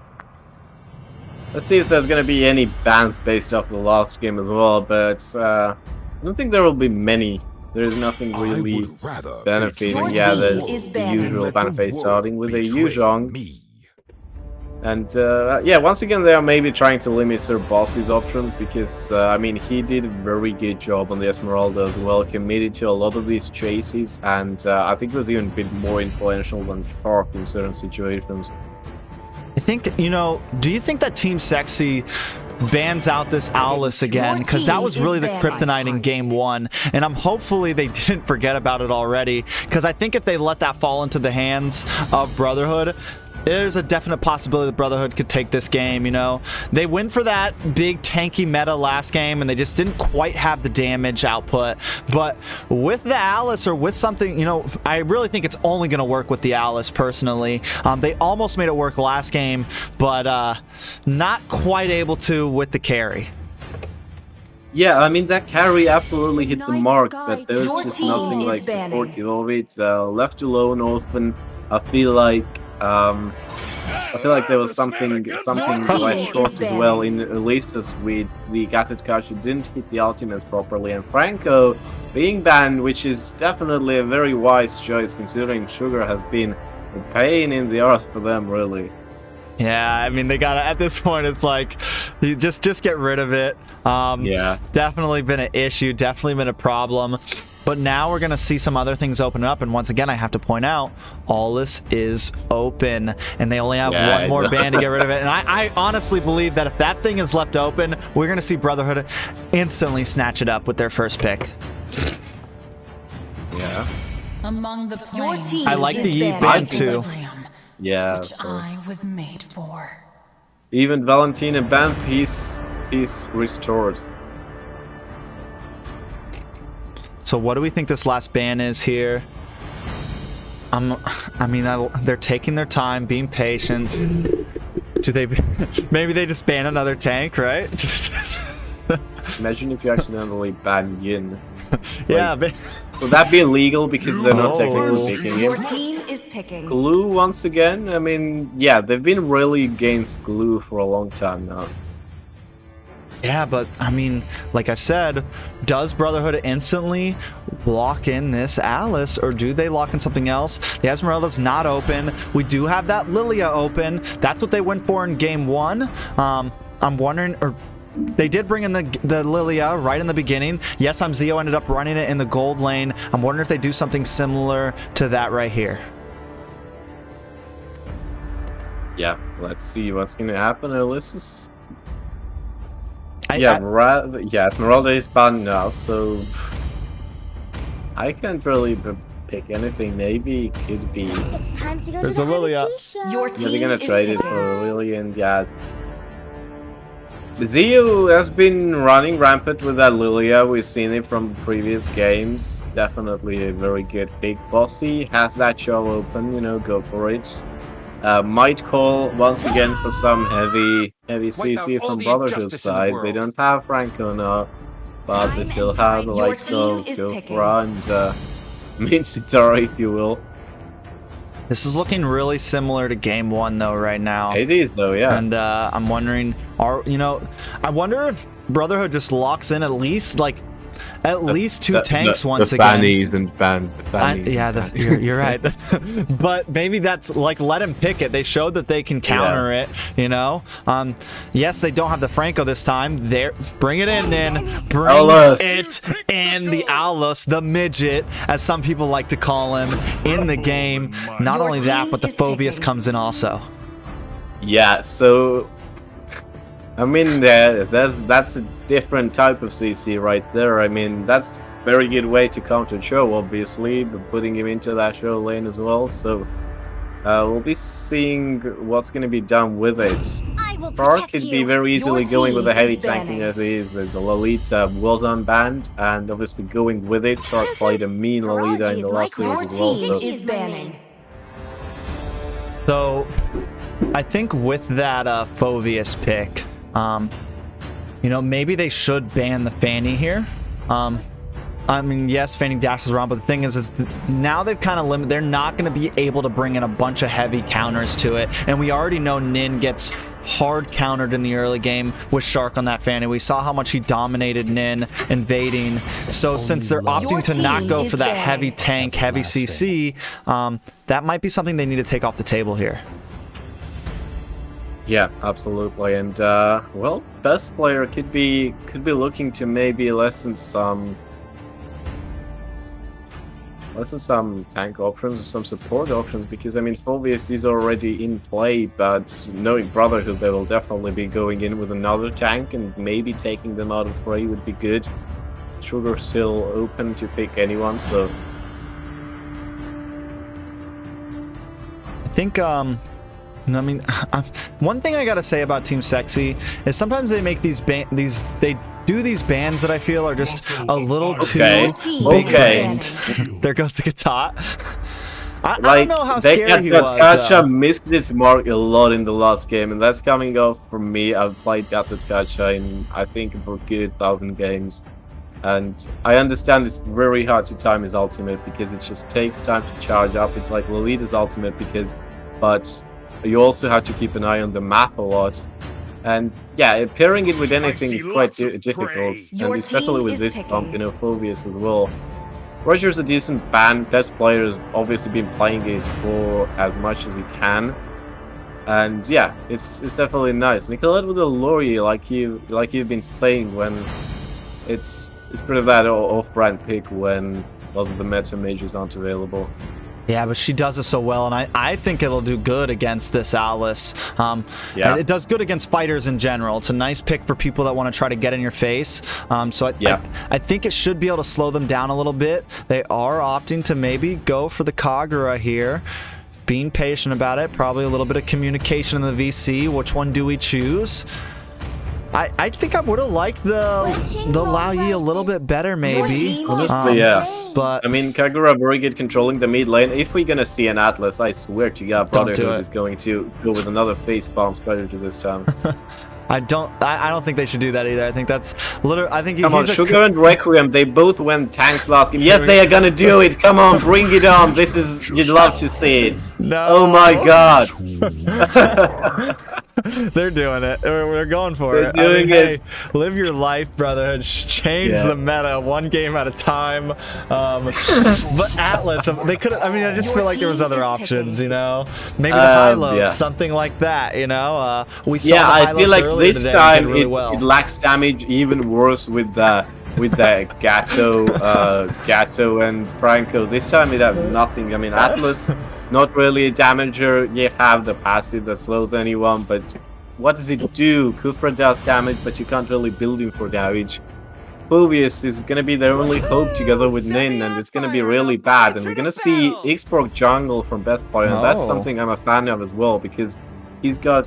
let's see if there's going to be any bans based off the last game as well, but I don't think there will be many. There's nothing really benefiting. Yeah, there's the usual ban phase starting with a Yuzhong. And once again, they are maybe trying to limit their boss's options because, I mean, he did a very good job on the Esmeralda as well, committed to a lot of these chases, and I think was even a bit more influential than Shark in certain situations. I think, do you think that Team Sexy bans out this Owlus again? Because that was really the kryptonite in game 1, and hopefully they didn't forget about it already, because I think if they let that fall into the hands of Brotherhood, there's a definite possibility that Brotherhood could take this game, They went for that big tanky meta last game, and they just didn't quite have the damage output. But with the Alice or with something, I really think it's only going to work with the Alice, personally. They almost made it work last game, but not quite able to with the carry. Yeah, I mean, that carry absolutely hit the mark, but there's just nothing like supportive of it. Left alone often, I feel like there was something like short as well in Elisa's with the Gatted Card. She didn't hit the ultimates properly, and Franco being banned, which is definitely a very wise choice considering Sugar has been a pain in the arse for them, really. Yeah, I mean, they gotta, at this point, it's like, you just get rid of it. Definitely been an issue, definitely been a problem. But now we're going to see some other things open up. And once again, I have to point out, Owlus is open. And they only have one more ban to get rid of it. And I honestly believe that if that thing is left open, we're going to see Brotherhood instantly snatch it up with their first pick. Yeah. Among the planes, I like the Yi ban too. Yeah. Which I was made for. Even Valentina ban piece restored. So what do we think this last ban is here? I mean, they're taking their time, being patient. Do they? Maybe they just ban another tank, right? Imagine if you accidentally ban Yin. Yeah. Would that be illegal because they're not technically picking Your it? team is picking. Glue once again. I mean, yeah, they've been really against Glue for a long time now. Yeah, but I mean, like I said, does Brotherhood instantly lock in this Alice, or do they lock in something else? The Esmeralda's not open. We do have that Lilia open. That's what they went for in game 1. I'm wondering, or they did bring in the Lilia right in the beginning. Yes, Zio ended up running it in the gold lane. I'm wondering if they do something similar to that right here. Yeah, let's see what's going to happen. Ulysses. Esmeralda is banned now, so I can't really pick anything. Maybe it could be. It's time to go There's to a the Lilia. R&D show. Your Yeah, team they're gonna is trade it picking. for Lily and Yaz. Zio has been running rampant with that Lilia. We've seen it from previous games. Definitely a very good pick. Bossy has that show open, you know, go for it. Might call once again for some heavy CC out all from the Brotherhood injustice in the side. They world. don't have Franco now, but they Time still and have the time. Your likes of team is picking. Gofra and Minsitara, if you will. This is looking really similar to game 1 though right now. It is though, yeah. And I'm wondering, I wonder if Brotherhood just locks in at least two tanks once the again. Fannies and fannies. Yeah, you're right. But maybe that's like, let him pick it. They showed that they can counter it, you know? Yes, they don't have the Franco this time. Bring it in, Bring Aulus. it in. The Aulus, the midget, as some people like to call him, in the game. Not Your only that, team but the is Phoveus picking. comes in also. Yeah, so I mean, that's a different type of CC right there. I mean, that's a very good way to counter Cho, obviously, but putting him into that Cho lane as well. So we'll be seeing what's going to be done with it. I will Park protect could you. be very easily Your going with the team heavy is tanking banning. as he is. There's the Lolita well done band, and obviously going with it. Shark played a mean Lolita in the last Your series as well. team So is banning. So, I think with that Phoveus pick, maybe they should ban the Fanny here. I mean, yes, Fanny dashes around, but the thing is now they've kind of limited. They're not going to be able to bring in a bunch of heavy counters to it, and we already know Nin gets hard countered in the early game with Shark on that Fanny. We saw how much he dominated Nin invading. So since they're opting Your to not team go is for that banning. heavy tank, heavy CC, that might be something they need to take off the table here. yeah, absolutely. And well, best player could be looking to maybe lessen some tank options or some support options, because I mean Phoveus is already in play, but knowing Brotherhood, they will definitely be going in with another tank, and maybe taking them out of fray would be good. Sugar still open to pick anyone, so I think, one thing I gotta say about Team Sexy is sometimes they make these they do these bans that I feel are just a little too Okay. big Okay. brained. There goes the Katat. I like don't know how they scary he was. Gacha missed this mark a lot in the last game, and that's coming off from me. I've played Gacha in I think about a good 1,000 games. And I understand it's very hard to time his ultimate because it just takes time to charge up. It's like Lolita's ultimate but you also have to keep an eye on the map a lot. And yeah, pairing it with anything see is quite lots of difficult, prey. Your and especially team with is this picking. bump, Phoveus as well. Roger's a decent ban. Best player has obviously been playing it for as much as he can. And yeah, it's definitely nice. Nicolette with a Laurier, like you've been saying, when it's pretty bad off-brand pick when a lot of the meta mages aren't available. Yeah, but she does it so well, and I think it'll do good against this Alice. Yeah. And it does good against fighters in general. It's a nice pick for people that want to try to get in your face. So I think it should be able to slow them down a little bit. They are opting to maybe go for the Kagura here. Being patient about it, probably a little bit of communication in the VC. Which one do we choose? I think I would have liked the Lao Yi a little bit better, maybe. team is Honestly, yeah. But I mean, Kagura very good controlling the mid lane. If we're gonna see an Atlas, I swear to God, Don't do Brotherhood it. is going to go with another face palm strategy this time. I don't think they should do that either. I think that's literally. I think Come on, he's a Sugar and Requiem, they both went tanks last game. Yes, they are gonna do it. Come on, bring it on. This is, you'd love to see it. No. Oh my God. They're doing it. We're going for They're it. doing it. Hey, live your life, Brotherhood. Change Yeah. the meta one game at a time. But Atlas, they could. I mean, I just feel like there was team other is options. picking. Maybe the Hylos, yeah. something like that. We saw Yeah, the I Hylos feel like earlier this today, time did really it, well. it lacks damage even worse with the Gato and Franco. This time it has nothing. I mean, Atlas, not really a damager. You have the passive that slows anyone, but what does it do? Kufra does damage, but you can't really build him for damage. Phoveus is gonna be their only hope together with Nin, and it's gonna be really bad. And we're gonna see Xborg jungle from Best Player, and that's something I'm a fan of as well, because he got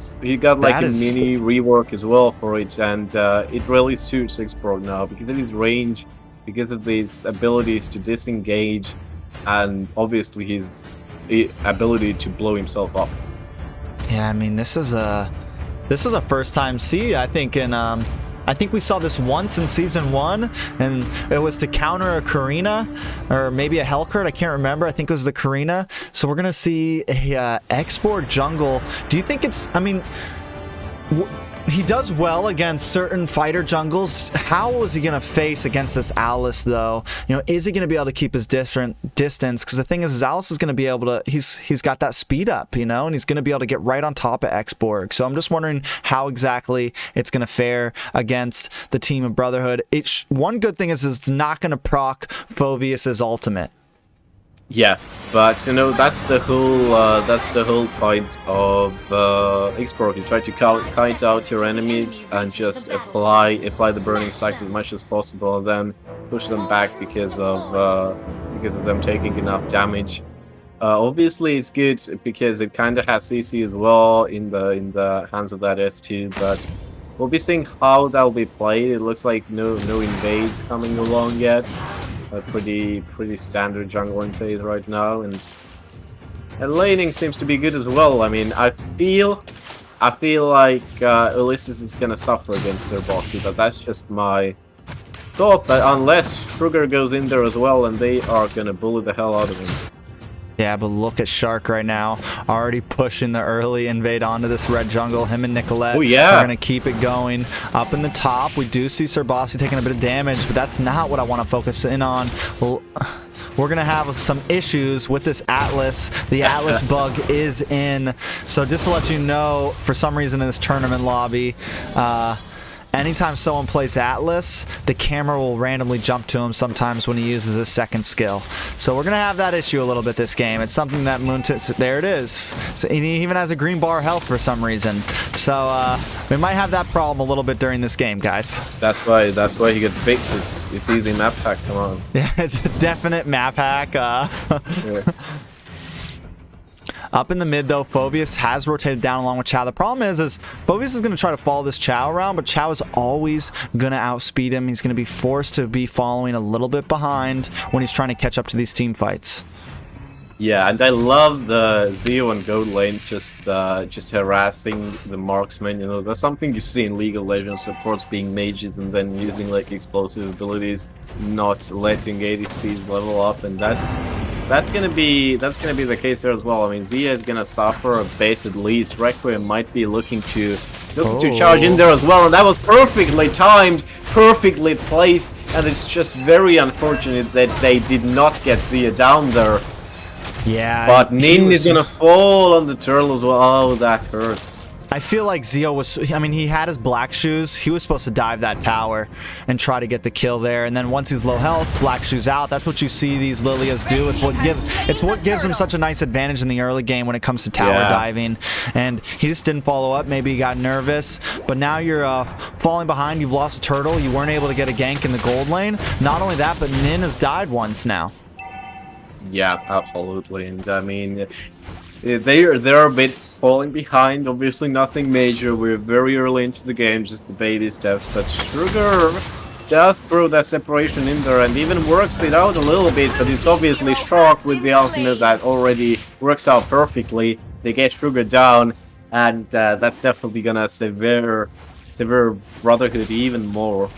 like a mini rework as well for it, and it really suits Xborg now because of his range, because of his abilities to disengage, and obviously his ability to blow himself up. Yeah, I mean, this is a first time see. I think we saw this once in Season 1, and it was to counter a Karina, or maybe a Hellcurt, I can't remember. I think it was the Karina. So we're going to see a Xborg jungle. Do you think it's... I mean, he does well against certain fighter jungles. How is he going to face against this Alice, though? You know, is he going to be able to keep his distance? Because the thing is Alice is going to be able to... He's got that speed up, you know, and he's going to be able to get right on top of Xborg. So I'm just wondering how exactly it's going to fare against the team of Brotherhood. One good thing is it's not going to proc Phoveus' ultimate. Yeah, but you know that's the whole point of Xborg. You try to kite out your enemies and just apply the burning stacks as much as possible, and then push them back because of them taking enough damage. Obviously, it's good because it kind of has CC as well in the hands of that S2, but we'll be seeing how that'll be played. It looks like no invades coming along yet. A pretty standard jungling phase right now, and laning seems to be good as well. I mean, I feel like Ulysses is gonna suffer against Sir Bossy, but that's just my thought. But unless Sugar goes in there as well, and they are gonna bully the hell out of him. Yeah, but look at Shark right now, already pushing the early invade onto this red jungle. Him and Nicolette are going to keep it going. Up in the top, we do see Sir Bossy taking a bit of damage, but that's not what I want to focus in on. Well, we're going to have some issues with this Atlas. The Atlas bug is in. So just to let you know, for some reason in this tournament lobby, anytime someone plays Atlas, the camera will randomly jump to him sometimes when he uses his second skill. So we're going to have that issue a little bit this game. It's something that there it is. So he even has a green bar of health for some reason. So we might have that problem a little bit during this game, guys. That's why he gets picked. It's easy map hack, come on. Yeah, it's a definite map hack. Yeah. Up in the mid, though, Phoveus has rotated down along with Chao. The problem is Phoveus is going to try to follow this Chao around, but Chao is always going to outspeed him. He's going to be forced to be following a little bit behind when he's trying to catch up to these team fights. Yeah, and I love the Zeo and Gold lanes just harassing the marksman. You know, that's something you see in League of Legends, supports being mages and then using like explosive abilities, not letting ADCs level up, and that's gonna be the case there as well. I mean, Zia is gonna suffer a bit at least. Requiem might be looking to charge in there as well, and that was perfectly timed, perfectly placed, and it's just very unfortunate that they did not get Zia down there. Yeah, but Nin is gonna fall on the turtle as well. Oh, that hurts. I feel like Zeo was, I mean, he had his black shoes. He was supposed to dive that tower and try to get the kill there. And then once he's low health, black shoes out. That's what you see these Lilias do. It's what gives him such a nice advantage in the early game when it comes to tower diving. And he just didn't follow up. Maybe he got nervous. But now you're falling behind. You've lost a turtle. You weren't able to get a gank in the gold lane. Not only that, but Nin has died once now. Yeah, absolutely. And I mean, they're a bit falling behind. Obviously nothing major. We're very early into the game, just the baby steps. But Sugar does throw that separation in there and even works it out a little bit, but it's obviously Shark with the ultimate that already works out perfectly. They get Sugar down, and that's definitely gonna sever Brotherhood even more.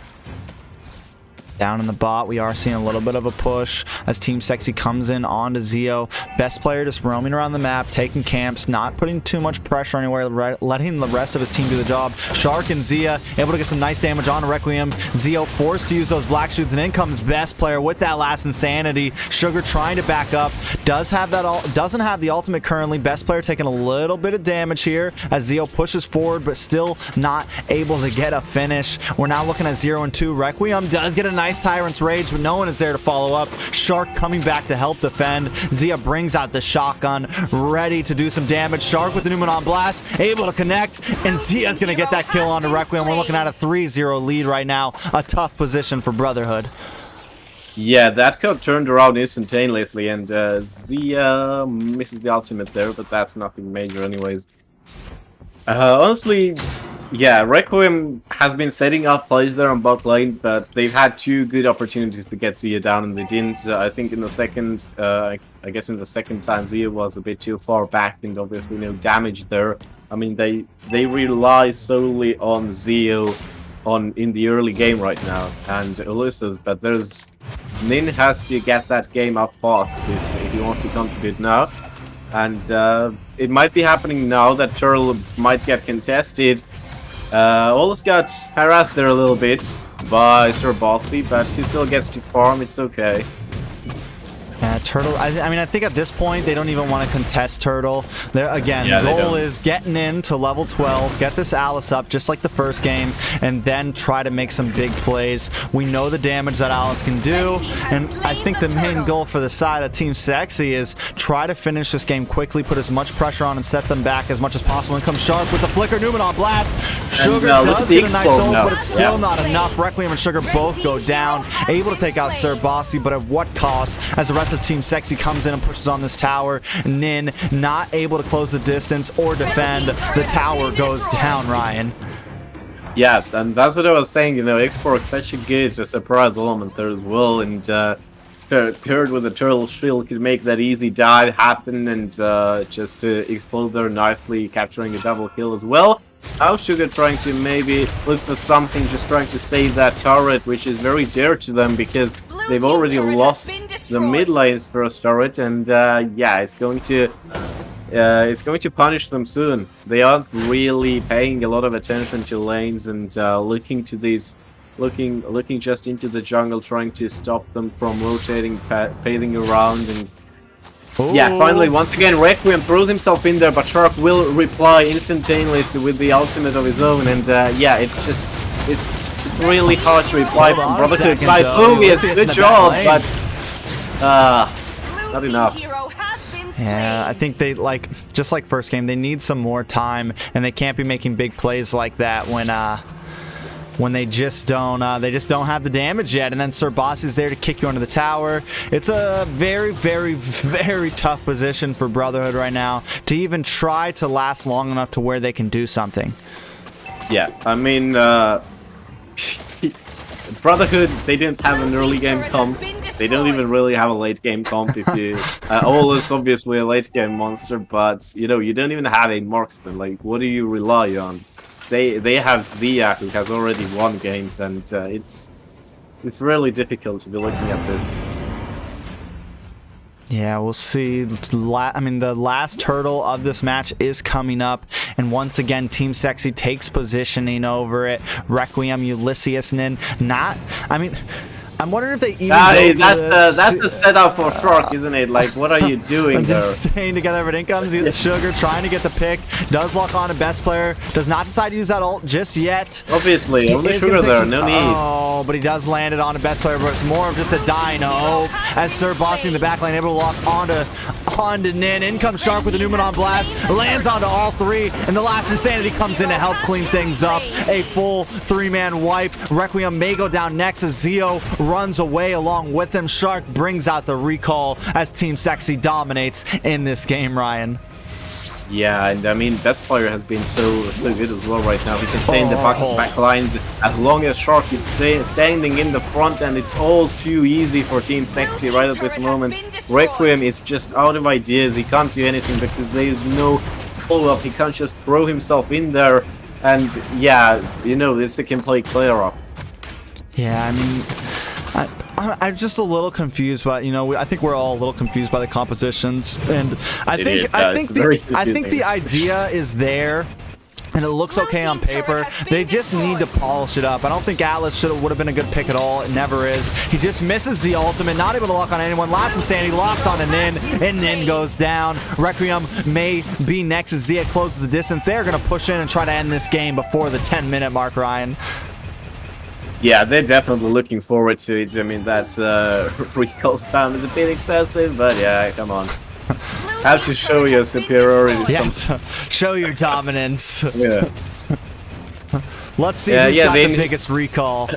Down in the bot, we are seeing a little bit of a push as Team Sexy comes in onto Zeo. Best player just roaming around the map, taking camps, not putting too much pressure anywhere, letting the rest of his team do the job. Shark and Zia able to get some nice damage on Requiem. Zeo forced to use those black shoots, and in comes Best player with that last insanity. Sugar trying to back up, doesn't have the ultimate currently. Best player taking a little bit of damage here as Zeo pushes forward, but still not able to get a finish. We're now looking at 0 and 2. Requiem does get a nice Tyrant's Rage, but no one is there to follow up. Shark coming back to help defend. Zia brings out the shotgun, ready to do some damage. Shark with the Newman on blast, able to connect, and Zia's going to get that kill onto Requiem. We're looking at a 3-0 lead right now. A tough position for Brotherhood. Yeah, that got turned around instantaneously, and Zia misses the ultimate there, but that's nothing major anyways. Honestly, yeah, Requiem has been setting up plays there on bot lane, but they've had 2 good opportunities to get Zia down, and they didn't. I think in the second, I guess in the second time, Zia was a bit too far back, and obviously no damage there. I mean, they rely solely on Zio in the early game right now, and Ulysses, but Nin has to get that game up fast if he wants to contribute now. And it might be happening now that Turtle might get contested. Olus got harassed there a little bit by Sir Bossy, but he still gets to farm, it's okay. Yeah, Turtle, I mean, I think at this point, they don't even want to contest Turtle. Again, Yeah, the goal is getting into level 12, get this Alice up just like the first game, and then try to make some big plays. We know the damage that Alice can do, and I think the main goal for the side of Team Sexy is try to finish this game quickly, put as much pressure on and set them back as much as possible. And comes Shark with the flicker, Newman on blast. Sugar does get a nice ult, but it's still not enough. Requiem and Sugar both go down, able to take out Sir Bossy, but at what cost? As the rest of Team Sexy comes in and pushes on this tower. Nin not able to close the distance or defend. The tower goes down, Ryan. Yeah, and that's what I was saying, you know, X-Borg's such a good surprise element there as well, and paired with the Turtle Shield could make that easy dive happen and just explode there nicely, capturing a double kill as well. Now Sugar trying to maybe look for something, just trying to save that turret, which is very dear to them because they've already lost the mid lane's first turret, and yeah, it's going to punish them soon. They aren't really paying a lot of attention to lanes and looking just into the jungle, trying to stop them from rotating, pathing around, and yeah, finally, once again, Requiem throws himself in there, but Shark will reply instantaneously with the ultimate of his own, and yeah, it's really hard to reply from Brotherhood side. Oh, yes, good job, but not enough. Yeah, I think they, just like first game, they need some more time, and they can't be making big plays like that when they just don't have the damage yet. And then Sir Boss is there to kick you under the tower. It's a very, very, very tough position for Brotherhood right now to even try to last long enough to where they can do something. Yeah, I mean, Brotherhood, they didn't have an early game comp. They don't even really have a late game comp. If you, Ola's obviously a late game monster, but you know, you don't even have a marksman. Like, what do you rely on? They have Zia, who has already won games, and it's really difficult to be looking at this. Yeah, we'll see. I mean, the last hurdle of this match is coming up, and once again, Team Sexy takes positioning over it. Requiem, Ulysses, Nin, I'm wondering if they even that's the setup for Shark, isn't it? Like, what are you doing there? Staying together, but in comes the Sugar, trying to get the pick. Does lock on a best player. Does not decide to use that ult just yet. Obviously, only Sugar there, no need. Oh, but he does land it on a best player, but it's more of just a dino. As Sir Bossy in the back lane, able to lock onto Nin. In comes Shark with the Newman on blast. Lands onto all three, and the last Insanity comes in to help clean things up. A full 3-man wipe. Requiem may go down next as Zio runs away along with him. Shark brings out the recall as Team Sexy dominates in this game, Ryan. Yeah, and I mean, best player has been so good as well right now. He can stay in the back lines as long as Shark is standing in the front, and it's all too easy for Team Sexy right at this moment. Requiem is just out of ideas. He can't do anything because there is no follow-up. He can't just throw himself in there, and yeah, you know, this can play clear up. Yeah, I mean, I'm just a little confused by, you know, I think we're all a little confused by the compositions, and I think the idea is there, and it looks okay on paper. They just need to polish it up. I don't think Atlas would have been a good pick at all. It never is. He just misses the ultimate, not able to lock on anyone. Last Insanity locks on a Nin, and Nin goes down. Requiem may be next as Zia closes the distance. They're going to push in and try to end this game before the 10-minute mark, Ryan. Yeah, they're definitely looking forward to it. I mean, that recall spam is a bit excessive, but yeah, come on. Have to show your superiority. Yes, show your dominance. Yeah. Let's see who's got the biggest recall.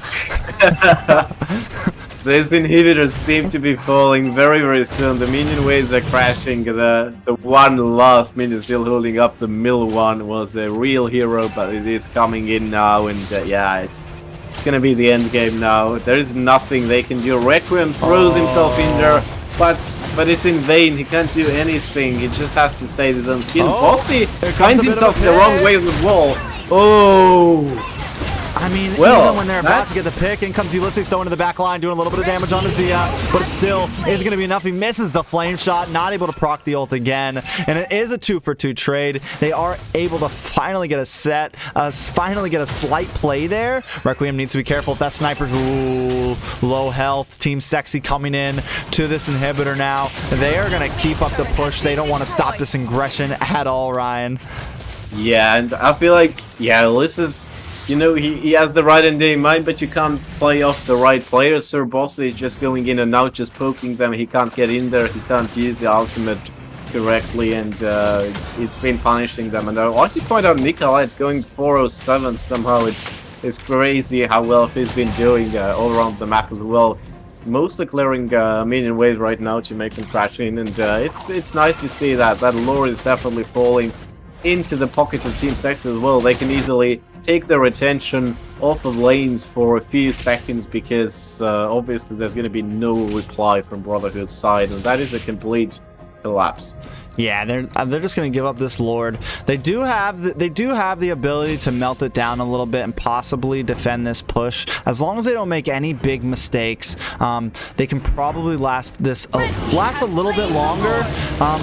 These inhibitors seem to be falling very, very soon. The minion waves are crashing. The one last minion still holding up the middle one was a real hero, but it is coming in now, and yeah, it's gonna be the end game now. There is nothing they can do. Requiem throws himself in there, but it's in vain. He can't do anything. He just has to say to them. Bossy finds himself the wrong way of the wall. Oh! I mean, even when they're about to get the pick, in comes Ulysses throwing to the back line, doing a little bit of damage on Zia, but it still isn't going to be enough. He misses the flame shot, not able to proc the ult again, and it is a 2-for-2 trade. They are able to finally get a set, finally get a slight play there. Requiem needs to be careful if that sniper. Ooh, low health. Team Sexy coming in to this inhibitor now. They are going to keep up the push. They don't want to stop this aggression at all, Ryan. Yeah, and I feel like, yeah, Ulysses, you know, he has the right idea in mind, but you can't play off the right players. Sir Boss is just going in and out, just poking them. He can't get in there. He can't use the ultimate correctly, and it's been punishing them. And I want to point out Nikolai, it's going 407 somehow. It's crazy how well he's been doing all around the map as well. Mostly clearing minion waves right now to make them crash in, and it's nice to see that lore is definitely falling into the pocket of Team Sex as well. They can easily take their attention off of lanes for a few seconds, because obviously there's going to be no reply from Brotherhood's side, and that is a complete collapse. Yeah, they're just going to give up this Lord. They do have the ability to melt it down a little bit and possibly defend this push. As long as they don't make any big mistakes, they can probably last a little bit longer.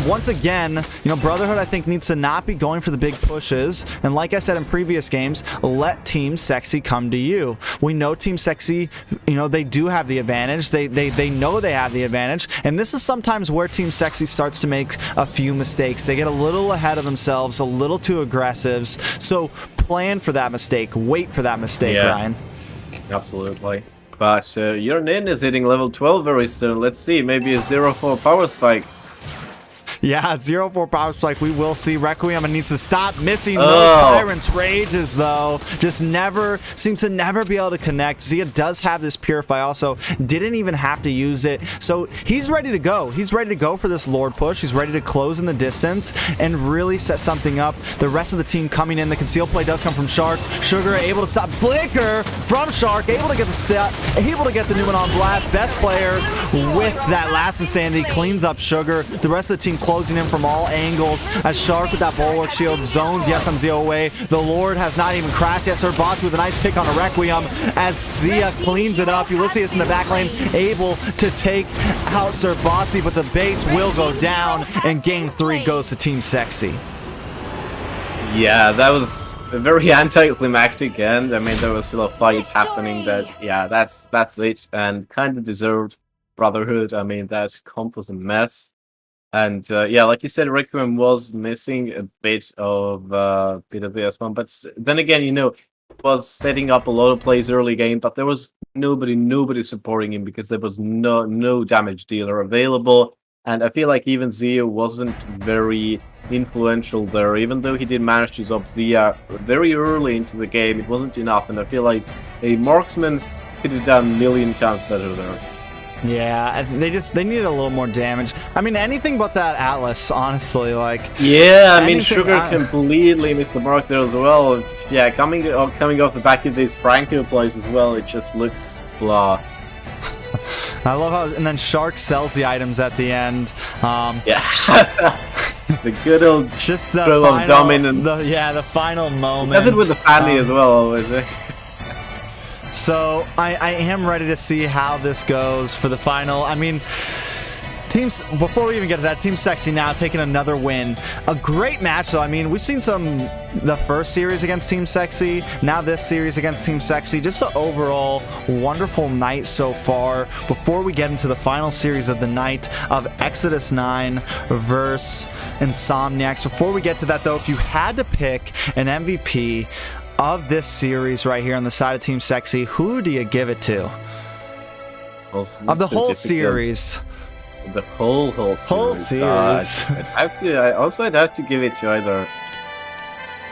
Once again, you know, Brotherhood I think needs to not be going for the big pushes, and like I said in previous games, let Team Sexy come to you. We know Team Sexy, you know, they do have the advantage. They know they have the advantage, and this is sometimes where Team Sexy starts to make a few mistakes. They get a little ahead of themselves, a little too aggressive. So plan for that mistake. Wait for that mistake, Ryan. Absolutely. But your Nin is hitting level 12 very soon. Let's see, maybe a 0-4 power spike. Yeah, 0-4 power spike. We will see. Requiem needs to stop missing those Tyrant's Rages, though. Just seems to never be able to connect. Zia does have this Purify also. Didn't even have to use it. So he's ready to go. He's ready to go for this Lord push. He's ready to close in the distance and really set something up. The rest of the team coming in. The conceal play does come from Shark. Sugar able to stop Flicker from Shark. Able to get the step. Able to get the Newman on blast. Best player with that last Insanity cleans up Sugar. The rest of the team closing in from all angles as Shark with that Bulwark Shield zones Zia away. The Lord has not even crashed yet. Sir Bossy with a nice pick on a Requiem as Zia cleans it up. Ulysses in the back lane able to take out Sir Bossy, but the base will go down, and game 3 goes to Team Sexy. Yeah, that was a very anticlimactic end. I mean, there was still a fight happening, but yeah, that's it, and kind of deserved Brotherhood. I mean, that comp was a mess. And yeah, like you said, Requiem was missing a bit of the S1, but then again, you know, was setting up a lot of plays early game, but there was nobody supporting him because there was no damage dealer available, and I feel like even Zia wasn't very influential there. Even though he did manage to stop Zia very early into the game, it wasn't enough, and I feel like a marksman could have done a million times better there. Yeah, they needed a little more damage. I mean, anything but that Atlas, honestly. Like, yeah, I mean, Sugar completely missed the mark there as well. It's, yeah, coming off the back of these Franco plays as well, it just looks blah. I love how, and then Shark sells the items at the end. Yeah, the good old just the thrill of dominance. The final moment. Nothing with the family as well, always. So I am ready to see how this goes for the final. I mean, Before we even get to that, Team Sexy now taking another win. A great match, though. I mean, we've seen the first series against Team Sexy, now this series against Team Sexy. Just an overall wonderful night so far. Before we get into the final series of the night of Exodus 9 versus Insomniacs. Before we get to that, though, if you had to pick an MVP of this series right here on the side of Team Sexy, who do you give it to? Of the whole series. The whole series. I'd have to give it to either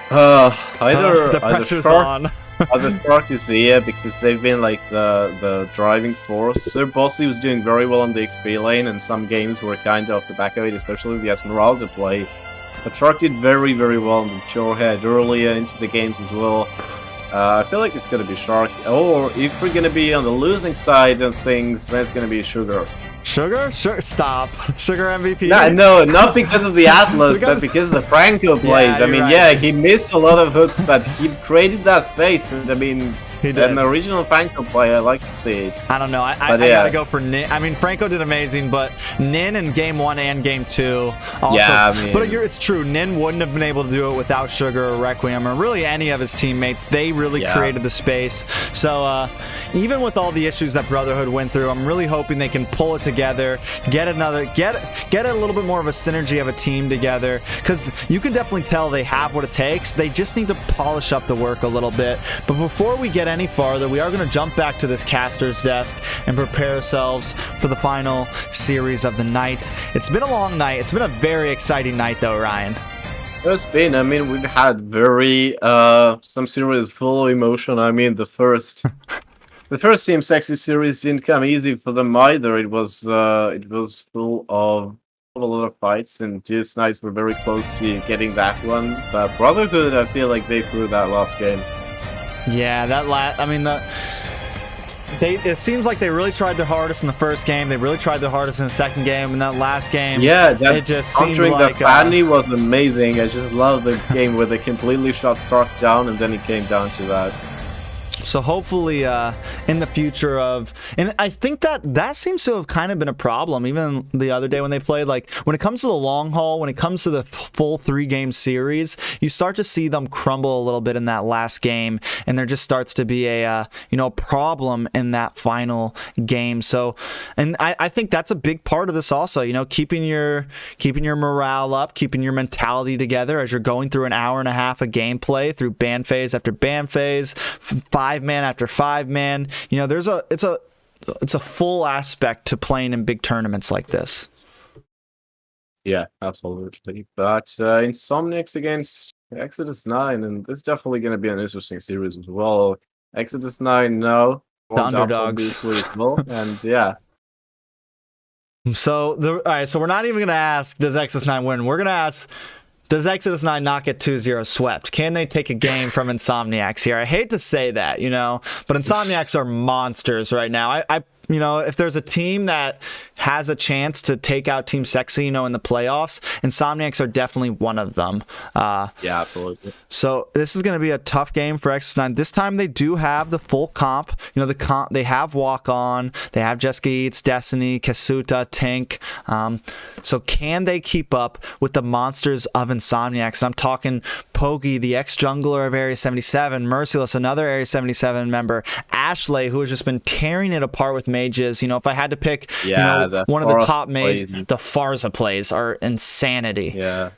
the pressure's on. Either Sparkus, yeah, because they've been like the driving force. Sir Bossy was doing very well on the XP lane, and some games were kind of off the back of it, especially the Esmeralda play. But Shark did very, very well on the Chorehead earlier into the games as well. I feel like it's going to be Shark. Or if we're going to be on the losing side of things, then it's going to be Sugar. Sugar? Sure, stop. Sugar MVP? No, not because of the Atlas, but because of the Franco plays. Yeah, I mean, right. yeah, he missed a lot of hooks, but he created that space. And I mean, He did. An original Franco play, I like to see it. I don't know. I gotta go for Nin. I mean, Franco did amazing, but Nin in Game 1 and Game 2 also. Yeah, I mean, but it's true. Nin wouldn't have been able to do it without Sugar or Requiem or really any of his teammates. They really created the space. So even with all the issues that Brotherhood went through, I'm really hoping they can pull it together, get a little bit more of a synergy of a team together, because you can definitely tell they have what it takes. They just need to polish up the work a little bit. But before we get any farther, we are going to jump back to this caster's desk and prepare ourselves for the final series of the night. It's been a long night. It's been a very exciting night, though, Ryan. It's been. I mean, we've had very some series full of emotion. I mean, the first Team Sexy series didn't come easy for them either. It was full of a lot of fights, and GS Knights were very close to getting that one. But Brotherhood, I feel like they threw that last game. Yeah, it seems like they really tried their hardest in the first game. They really tried their hardest in the second game, and that last game, it just seemed like the Fanny was amazing. I just love the game where they completely shut Stark down, and then it came down to that. So hopefully in the future and I think that seems to have kind of been a problem even the other day when they played. Like when it comes to the long haul, when it comes to the full 3-game series, you start to see them crumble a little bit in that last game, and there just starts to be a problem in that final game. So, and I think that's a big part of this also. Keeping your morale up, keeping your mentality together as you're going through an hour and a half of gameplay through ban phase after ban phase, 5-man after 5-man. It's a full aspect to playing in big tournaments like this. Yeah, absolutely. But Insomniacs against Exodus 9, and this is definitely going to be an interesting series as well. Exodus 9, no. The underdogs. As well, and yeah. So, all right, so we're not even going to ask, does Exodus 9 win? We're going to ask, does Exodus 9 not get 2-0 swept? Can they take a game from Insomniacs here? I hate to say that, but Insomniacs are monsters right now. If there's a team that has a chance to take out Team Sexy, in the playoffs, Insomniacs are definitely one of them. Yeah, absolutely. So this is going to be a tough game for X9. This time they do have the full comp. They have Walk On, they have Jessica Eats, Destiny, Kasuta, Tank. So can they keep up with the monsters of Insomniacs? I'm talking Pogi, the ex-jungler of Area 77, Merciless, another Area 77 member, Ashley, who has just been tearing it apart with mages. If I had to pick one of the top mages, the Farza plays are insanity. Yeah.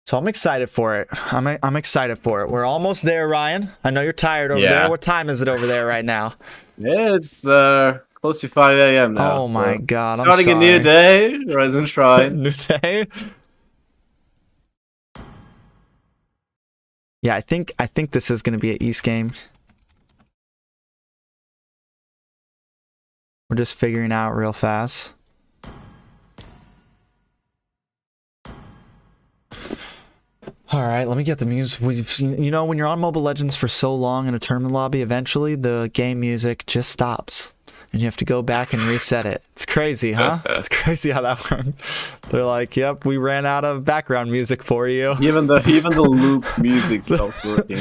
So I'm excited for it. I'm excited for it. We're almost there, Ryan. I know you're tired over there. What time is it over there right now? Yeah, it's close to 5 a.m. now. Oh my god. Starting a new day, Rise and Shine. New day? Yeah, I think this is going to be an East game. We're just figuring out real fast. All right, let me get the music. We've seen, when you're on Mobile Legends for so long in a tournament lobby, eventually the game music just stops. And you have to go back and reset it. It's crazy, huh? It's crazy how that works. They're like, yep, we ran out of background music for you. Even the loop music stops working.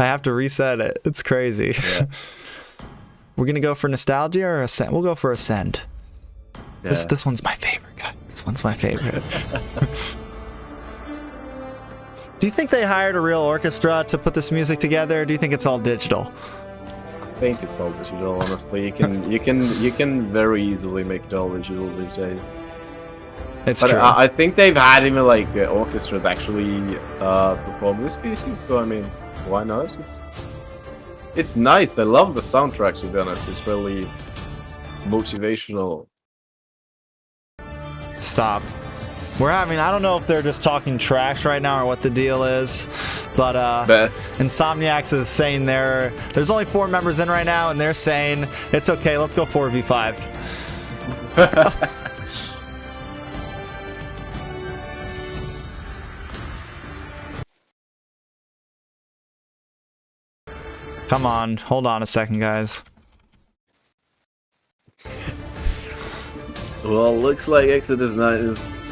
I have to reset it. It's crazy. Yeah. We're gonna go for nostalgia or ascend? We'll go for ascend. Yeah. This one's my favorite, guy. This one's my favorite. Do you think they hired a real orchestra to put this music together, or do you think it's all digital? I think it's all digital. Honestly, you can very easily make it all digital these days. It's But true. I think they've had even like orchestras actually perform this pieces. So I mean, why not? It's nice. I love the soundtrack. To be honest, it's really motivational. Stop. We're having, I don't know if they're just talking trash right now or what the deal is, but Insomniacs is saying there's only 4 members in right now, and they're saying it's okay, let's go 4v5. Come on, hold on a second, guys. Well, looks like Exodus 9 is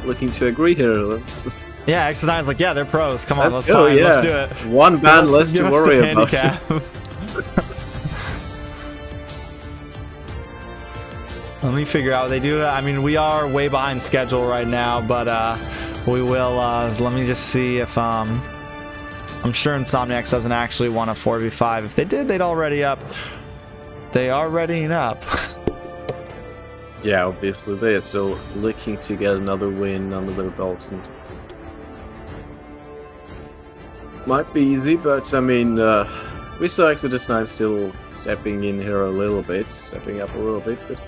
looking to agree here. Let's just Yeah, Exodus 9's like, yeah, they're pros. Come on, let's go, fine, yeah. let's do it. One band less to Give us worry the about. handicap. Let me figure out what they do. I mean, we are way behind schedule right now, but we will. Let me just see if I'm sure Insomniacs doesn't actually want a 4v5. If they did, they'd already up. They are readying up. Yeah, obviously they are still looking to get another win under their belt, and might be easy, but I mean, we saw Exodus 9 still stepping in here a little bit, stepping up a little bit, but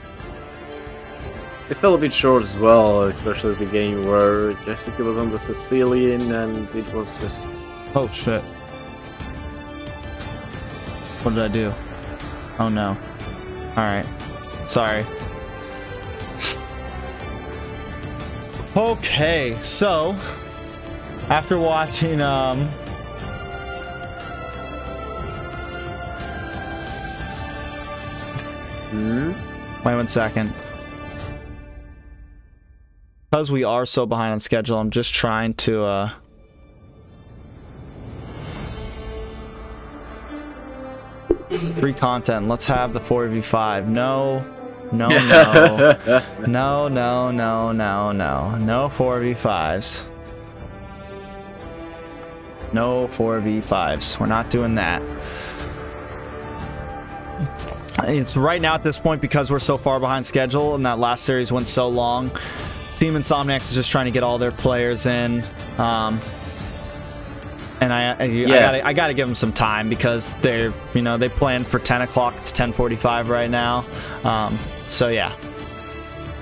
it fell a bit short as well, especially the game where Jessica was on the Sicilian and it was just... Oh shit. What did I do? Oh no. Alright. Sorry. Okay, so after watching wait 1 second. Because we are so behind on schedule, I'm just trying to free content. Let's have the 4v5. No. No, no. No, no, no, no, no. No 4v5s. No 4v5s. We're not doing that. It's right now at this point, because we're so far behind schedule and that last series went so long. Team Insomniacs is just trying to get all their players in. And I gotta give them some time, because they're, you know, they planned for 10 o'clock to 10:45 right now. So yeah.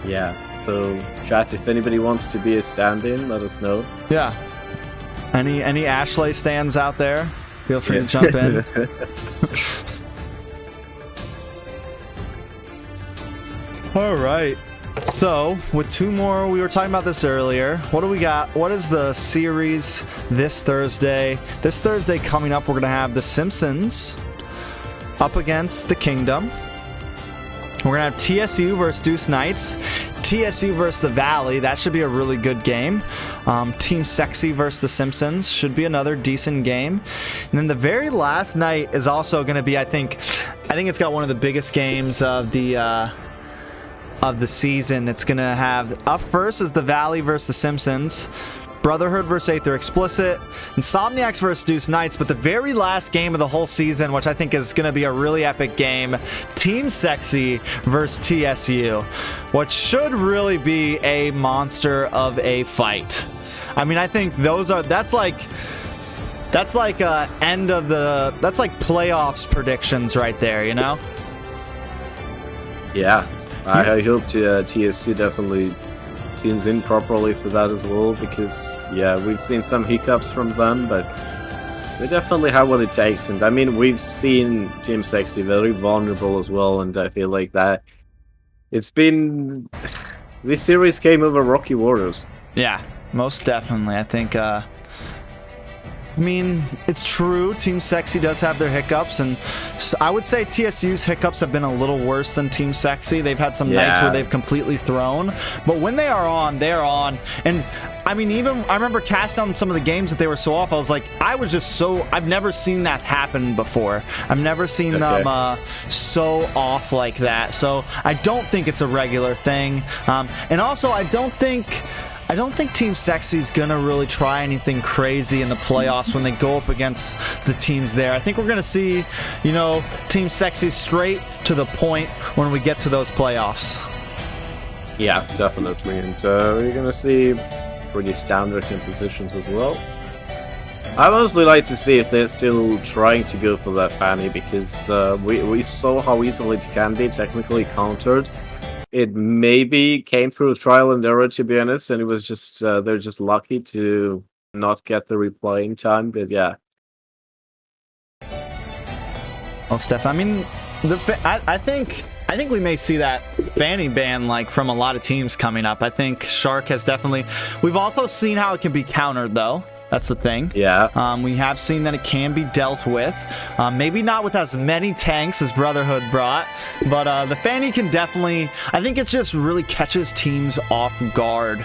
Yeah, so chat, if anybody wants to be a stand-in, let us know. Yeah. Any Ashley stands out there? Feel free to jump in. All right. So, with 2 more, we were talking about this earlier. What do we got? What is the series this Thursday? This Thursday coming up, we're going to have The Simpsons up against The Kingdom. We're going to have TSU versus Deuce Knights. TSU versus The Valley. That should be a really good game. Team Sexy versus The Simpsons should be another decent game. And then the very last night is also going to be, I think it's got one of the biggest games of the season. It's going to have, up first is The Valley versus The Simpsons. Brotherhood versus Aether Explicit, Insomniacs versus Deuce Knights, but the very last game of the whole season, which I think is going to be a really epic game, Team Sexy versus TSU, which should really be a monster of a fight. I mean, I think that's like end of the, that's like playoffs predictions right there, you know? Yeah, I hope TSC definitely tunes in properly for that as well, because yeah, we've seen some hiccups from them, but they definitely have what it takes. And I mean, we've seen Team Sexy very vulnerable as well, and I feel like that it's been, this series came over Rocky Warriors. Yeah, most definitely. I think I mean, it's true. Team Sexy does have their hiccups, and I would say TSU's hiccups have been a little worse than Team Sexy. They've had some nights where they've completely thrown, but when they are on, they're on. And I mean, even I remember casting on some of the games that they were so off. I was like, I've never seen that happen before. I've never seen them so off like that. So I don't think it's a regular thing. And also, I don't think Team Sexy's gonna really try anything crazy in the playoffs when they go up against the teams there. I think we're gonna see, you know, Team Sexy straight to the point when we get to those playoffs. Yeah, definitely. And we're gonna see pretty standard compositions as well. I mostly like to see if they're still trying to go for that Fanny, because we saw how easily it can be technically countered. It maybe came through trial and error, to be honest, and it was just they're just lucky to not get the replaying time. But yeah. Well, Steph, I mean, I think we may see that Fanny ban like from a lot of teams coming up. I think Shark has definitely. We've also seen how it can be countered, though. That's the thing. Yeah. We have seen that it can be dealt with. Maybe not with as many tanks as Brotherhood brought, but the Fanny can definitely... I think it just really catches teams off guard.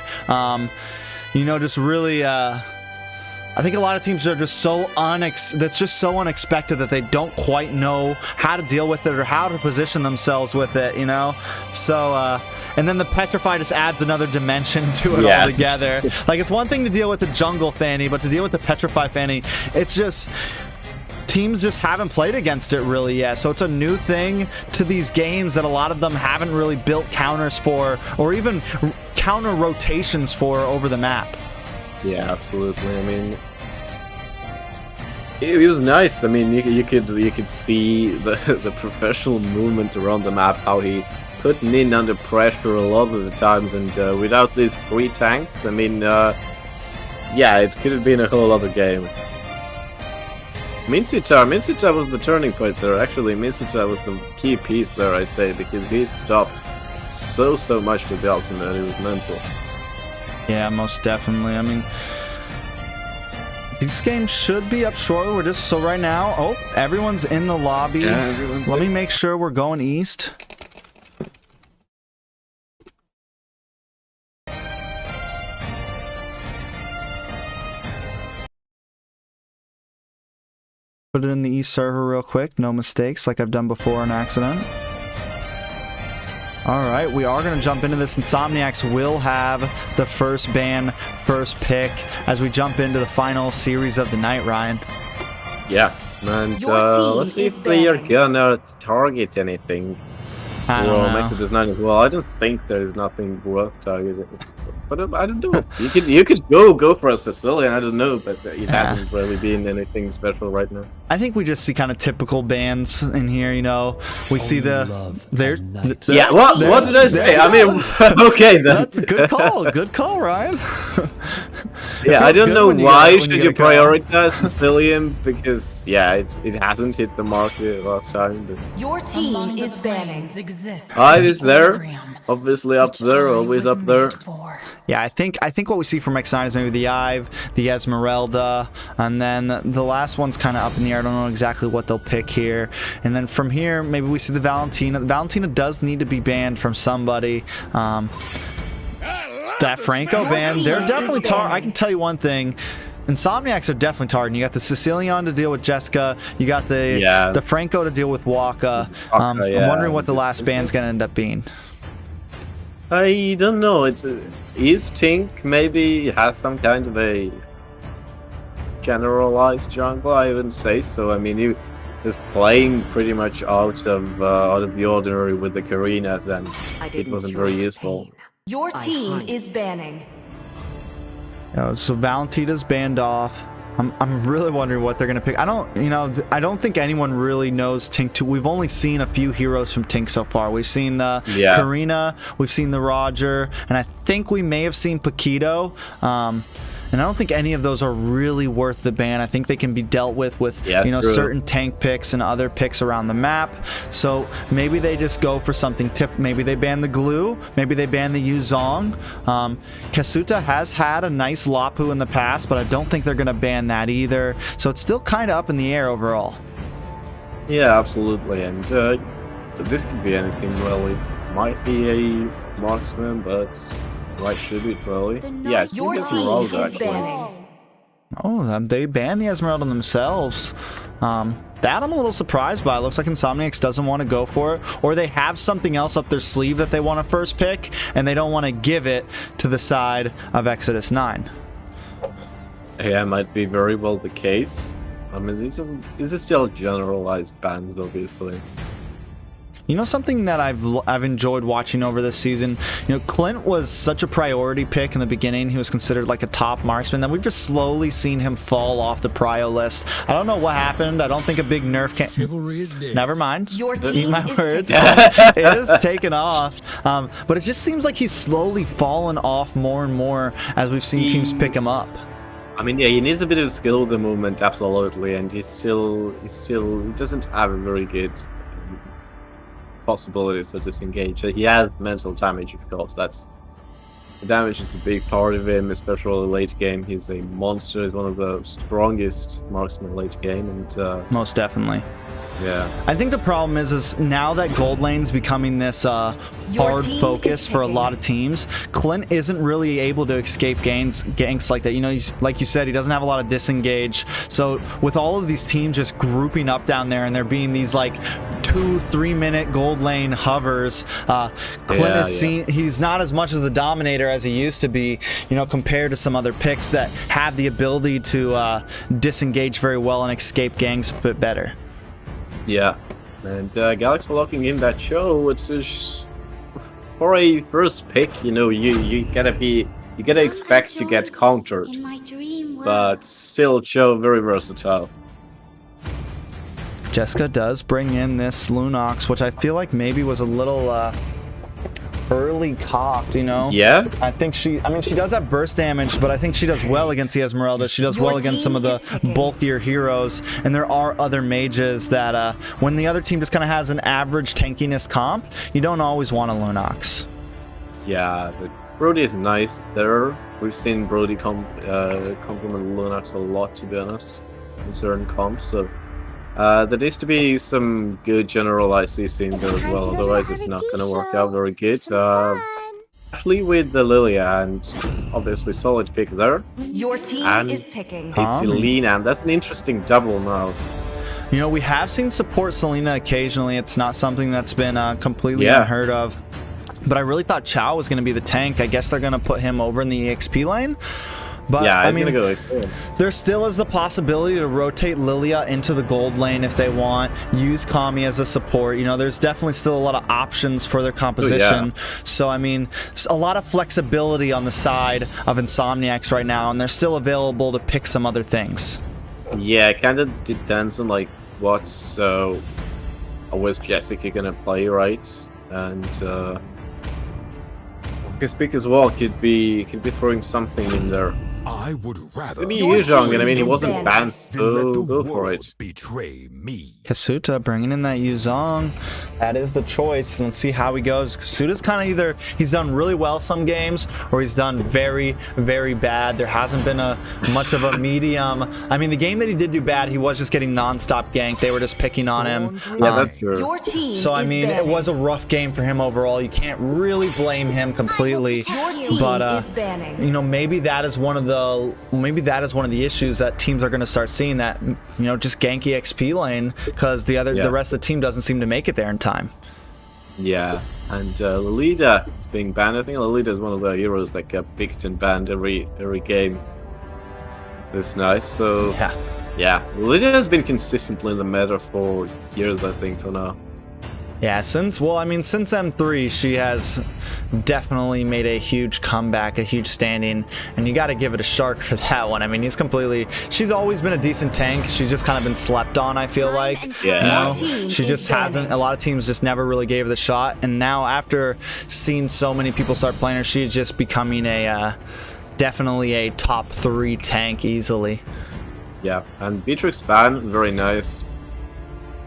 You know, just really... I think a lot of teams are just so unexpected that they don't quite know how to deal with it or how to position themselves with it, you know? So, and then the Petrify just adds another dimension to it altogether. Like, it's one thing to deal with the Jungle Fanny, but to deal with the Petrify Fanny, it's just... Teams just haven't played against it really yet, so it's a new thing to these games that a lot of them haven't really built counters for, or even counter rotations for over the map. Yeah, absolutely. I mean, it was nice. I mean, you could see the professional movement around the map, how he put Nin under pressure a lot of the times, and without these 3 tanks, I mean, yeah, it could have been a whole other game. Minsitar was the turning point there. Actually, Minsitar was the key piece there, I say, because he stopped so much with the ultimate. It was mental. Yeah, most definitely. I mean, these games should be up shortly. We're just... So right now... Oh, everyone's in the lobby. Yeah, Let me make sure we're going east. Put it in the east server real quick. No mistakes like I've done before on accident. Alright, we are going to jump into this. Insomniacs will have the first ban, first pick, as we jump into the final series of the night, Ryan. Yeah, and let's see if they are gonna target anything. I don't know. Exodus 9 as well. I don't think there is nothing worth targeting. But I don't know. You could go for a Sicilian, I don't know, but it hasn't really been anything special right now. I think we just see kind of typical bans in here, you know. We see what did I say? I mean, okay then. That's a good call. Good call, Ryan. Yeah, I don't know why should you prioritize Sicilian, because yeah, it hasn't hit the market last time. But Your team is banning. Hive is there, obviously up there, always up there. Yeah, I think what we see from X9 is maybe the Ive, the Esmeralda, and then the last one's kind of up in the air. I don't know exactly what they'll pick here. And then from here, maybe we see the Valentina. The Valentina does need to be banned from somebody. That Franco ban, they're definitely I can tell you one thing. Insomniacs are definitely targeting. You got the Sicilian to deal with Jessica. You got the Franco to deal with Waka. I'm wondering what the last ban's going to end up being. I don't know. Is Tink maybe has some kind of a generalized jungle? I wouldn't say so. I mean, he was playing pretty much out of the ordinary with the Karinas, and it wasn't very useful. Your team is banning. So Valentina's banned off. I'm really wondering what they're gonna pick. I don't think anyone really knows Tink too. We've only seen a few heroes from Tink so far. We've seen the Karina, we've seen the Roger, and I think we may have seen Paquito. and I don't think any of those are really worth the ban. I think they can be dealt with Yeah, you know, true. certain tank picks and other picks around the map. So maybe they just go for something maybe they ban the glue, maybe they ban the Yuzong. Kasuta has had a nice Lapu in the past, but I don't think they're going to ban that either. So it's still kind of up in the air overall. Yeah, absolutely. And this could be anything. Well, it might be a marksman, but why should it really? Yeah, it's Your just team Esmeralda, is actually. banning. Oh, they banned the Esmeralda themselves. That I'm a little surprised by. It looks like Insomniacs doesn't want to go for it, or they have something else up their sleeve that they want to first pick, and they don't want to give it to the side of Exodus 9. Yeah, might be very well the case. I mean, these are still generalized bans, obviously. You know, something that I've enjoyed watching over this season, you know, Clint was such a priority pick in the beginning. He was considered like a top marksman. Then we've just slowly seen him fall off the prio list. I don't know what happened. I don't think a big nerf can... Chivalry is dead. Never mind. Your Eat team my is words. picking. It is taken off. But it just seems like he's slowly fallen off more and more as we've seen teams pick him up. I mean, yeah, he needs a bit of skill with the movement, absolutely, and he doesn't have a very good possibilities to disengage. He has mental damage, of course. The damage is a big part of him, especially late game. He's a monster. He's one of the strongest marksmen late game, and Most definitely. yeah. I think the problem is now that gold lane's becoming this hard team focus is for a picking. lot of teams, Clint isn't really able to escape ganks like that. You know, he's, like you said, he doesn't have a lot of disengage. So with all of these teams just grouping up down there and there being these like 2-3 minute gold lane hovers, Clint is seen, he's not as much of the dominator as he used to be, you know, compared to some other picks that have the ability to disengage very well and escape ganks a bit better. Yeah, and Galaxy locking in that show, which is for a first pick. You know, you gotta expect to get countered, In my dream world. but still, Joe very versatile. Jessica does bring in this Lunox, which I feel like maybe was a little early cocked, you know? Yeah, I think she does have burst damage, but I think she does well against the Esmeralda. She does Your well against some of team the is picking. bulkier heroes, and there are other mages that when the other team just kind of has an average tankiness comp, you don't always want a Lunox. yeah. But Brody is nice there. We've seen Brody compliment Lunox a lot, to be honest, in certain comps. So there needs to be some good generalized CC in there as well. Otherwise, it's not going to work out very good. Especially with the Lilia, and obviously solid pick there. Your team And- is picking. Hey, Selena, and that's an interesting double now. You know, we have seen support Selena occasionally. It's not something that's been completely Yeah. unheard of. But I really thought Chao was going to be the tank. I guess they're going to put him over in the EXP lane. But Yeah, I he's mean, going to go expand. there still is the possibility to rotate Lilia into the gold lane if they want. Use Kami as a support. You know, there's definitely still a lot of options for their composition. So, I mean, there's a lot of flexibility on the side of Insomniacs right now, and they're still available to pick some other things. Yeah, it kind of depends on like what's where's Jessica gonna play, right? And because pick as well could be throwing something in there. I would rather Maybe Your Yuzhong, and I mean he team is wasn't banned. banned, than let so the go for world it. betray me. Kasuta bringing in that Yuzong. That is the choice. Let's see how he goes. Kasuta's kind of either he's done really well some games or he's done very, very bad. There hasn't been much of a medium. I mean, the game that he did do bad, he was just getting non-stop ganked. They were just picking on him. Yeah, that's true. Your team So, I is mean, it banning. was a rough game for him overall. You can't really blame him completely. Your team But, is banning. you know, maybe that is one of the issues that teams are going to start seeing, that, you know, just ganky XP lane, because the rest of the team doesn't seem to make it there in time. Yeah, and Lolita is being banned. I think Lolita is one of the heroes that get picked and banned every game. That's nice. So yeah, Lolita has been consistently in the meta for years, I think, for now. Yeah, since M3, she has definitely made a huge comeback, a huge standing, and you got to give it a Shark for that one. I mean, she's always been a decent tank. She's just kind of been slept on, I feel like. Yeah. You Your team know, she is just hasn't. banning. A lot of teams just never really gave her the shot, and now after seeing so many people start playing her, she's just becoming a definitely a top 3 tank easily. Yeah, and Beatrix ban, very nice.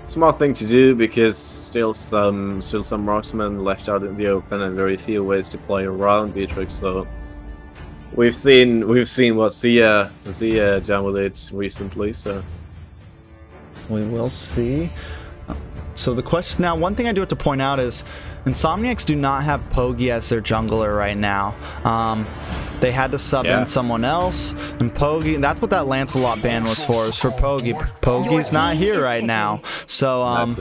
Smart thing to do because still some marksmen left out in the open and very few ways to play around Beatrix. So we've seen what Zia done with it recently. So we will see. So the question now, one thing I do have to point out is Insomniacs do not have Pogi as their jungler right now. They had to sub in someone else, and Pogi, that's what that Lancelot ban was for, is for Pogi. Pogi's not here right now. So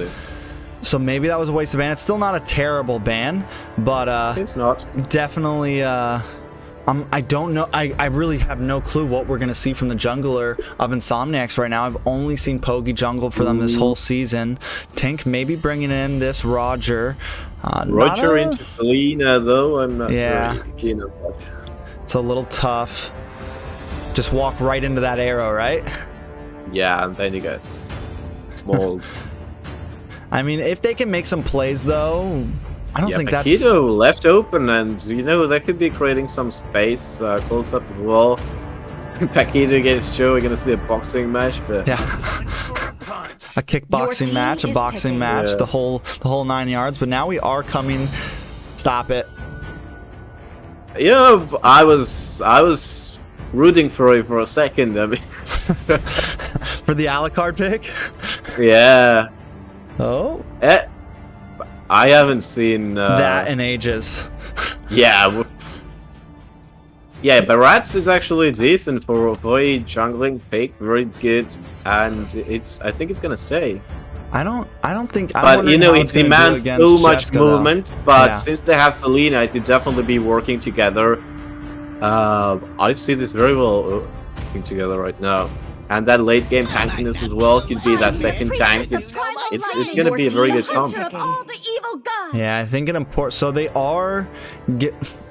so maybe that was a waste of ban. It's still not a terrible ban, but it's not. Definitely I don't know. I really have no clue what we're going to see from the jungler of Insomniacs right now. I've only seen Pogi jungle for them this whole season. Tink maybe bringing in this Roger. Roger into Selena, though. I'm not really keen on that. It's a little tough. Just walk right into that arrow, right? Yeah, and then you get mauled. I mean, if they can make some plays, though, I don't think that's... Paquito left open, and, you know, they could be creating some space close up as well. Paquito against Joe, we're going to see a boxing match, but... Yeah. A kickboxing match, a boxing match, the whole 9 yards, but now we are coming... Stop it. Yeah, I was rooting for it for a second. I mean, for the Alucard pick. Yeah. Oh. I haven't seen that in ages. Yeah. Yeah, Barats is actually decent for a jungling pick, very good, and I think it's gonna stay. I don't think. But you know, it demands so much movement. But since they have Selena, it could definitely be working together. I see this very well working together right now. And that late game tankiness as well could be that second tank. It's going to be a very good comp. Yeah, I think it important. So they are.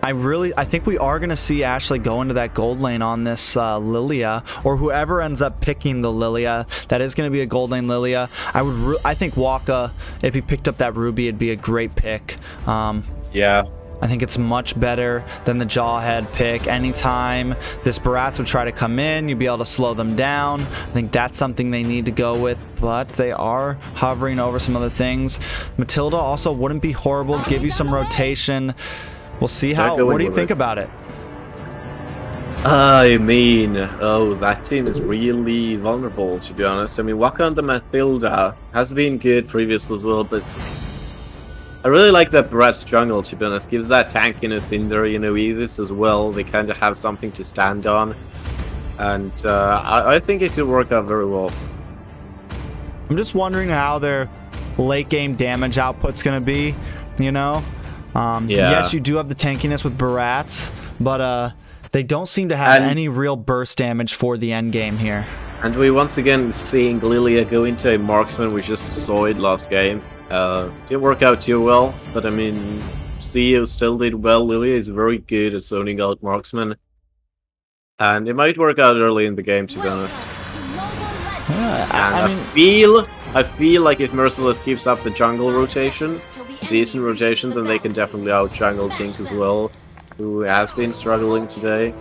I think we are going to see Ashley go into that gold lane on this Lilia, or whoever ends up picking the Lilia. That is going to be a gold lane Lilia. I think Waka, if he picked up that Ruby, it'd be a great pick. Yeah. I think it's much better than the Jawhead pick. Anytime this Barats would try to come in, you'd be able to slow them down. I think that's something they need to go with, but they are hovering over some other things. Matilda also wouldn't be horrible, give you some rotation. We'll see how. What do you think about it? I mean, that team is really vulnerable, to be honest. I mean, Waka and the Matilda has been good previously as well, but I really like that Barats jungle, to be honest. Gives that tankiness in there, you know, Aegis as well. They kind of have something to stand on. And I think it could work out very well. I'm just wondering how their late game damage output's going to be, you know? Yes, you do have the tankiness with Barats, but they don't seem to have any real burst damage for the end game here. And we once again seeing Lilia go into a marksman. We just saw it last game. Didn't work out too well, but I mean, CEO still did well. Lilia is very good at zoning out marksman, and it might work out early in the game, to be honest. I feel like if Merciless keeps up the jungle rotation, decent rotation, then they can definitely out jungle Tink as well, who has been struggling today.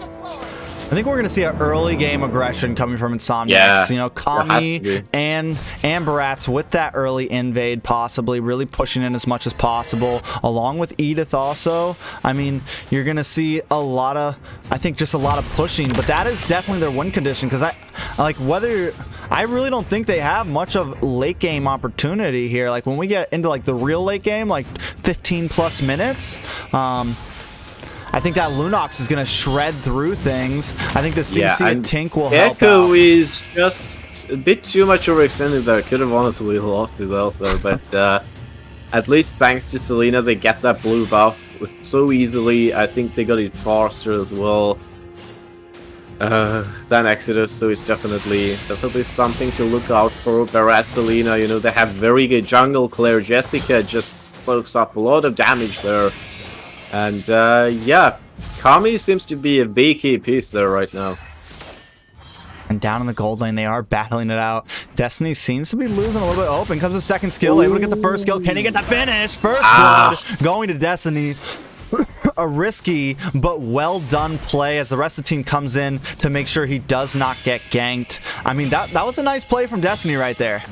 I think we're going to see an early game aggression coming from Insomniacs. Yeah, you know, Kami and Barats with that early invade, possibly really pushing in as much as possible, along with Edith also. I mean, you're going to see a lot of, I think, just a lot of pushing, but that is definitely their win condition, because I really don't think they have much of late game opportunity here. Like, when we get into like the real late game, like 15 plus minutes, I think that Lunox is going to shred through things. I think the CC and Tink will help Echo out. is just a bit too much overextended there. Could have honestly lost his health there, but at least thanks to Selena, they get that blue buff so easily. I think they got it faster as well than Exodus, so it's definitely something to look out for. Whereas Selena, you know, they have very good jungle. Claire Jessica just soaks up a lot of damage there. And yeah, Kami seems to be a big key piece there right now. And down in the gold lane, they are battling it out. Destiny seems to be losing a little bit. Oh, in comes the second skill. Able to get the first skill. Can he get the finish? First blood going to Destiny. a risky but well done play as the rest of the team comes in to make sure he does not get ganked. I mean, that was a nice play from Destiny right there.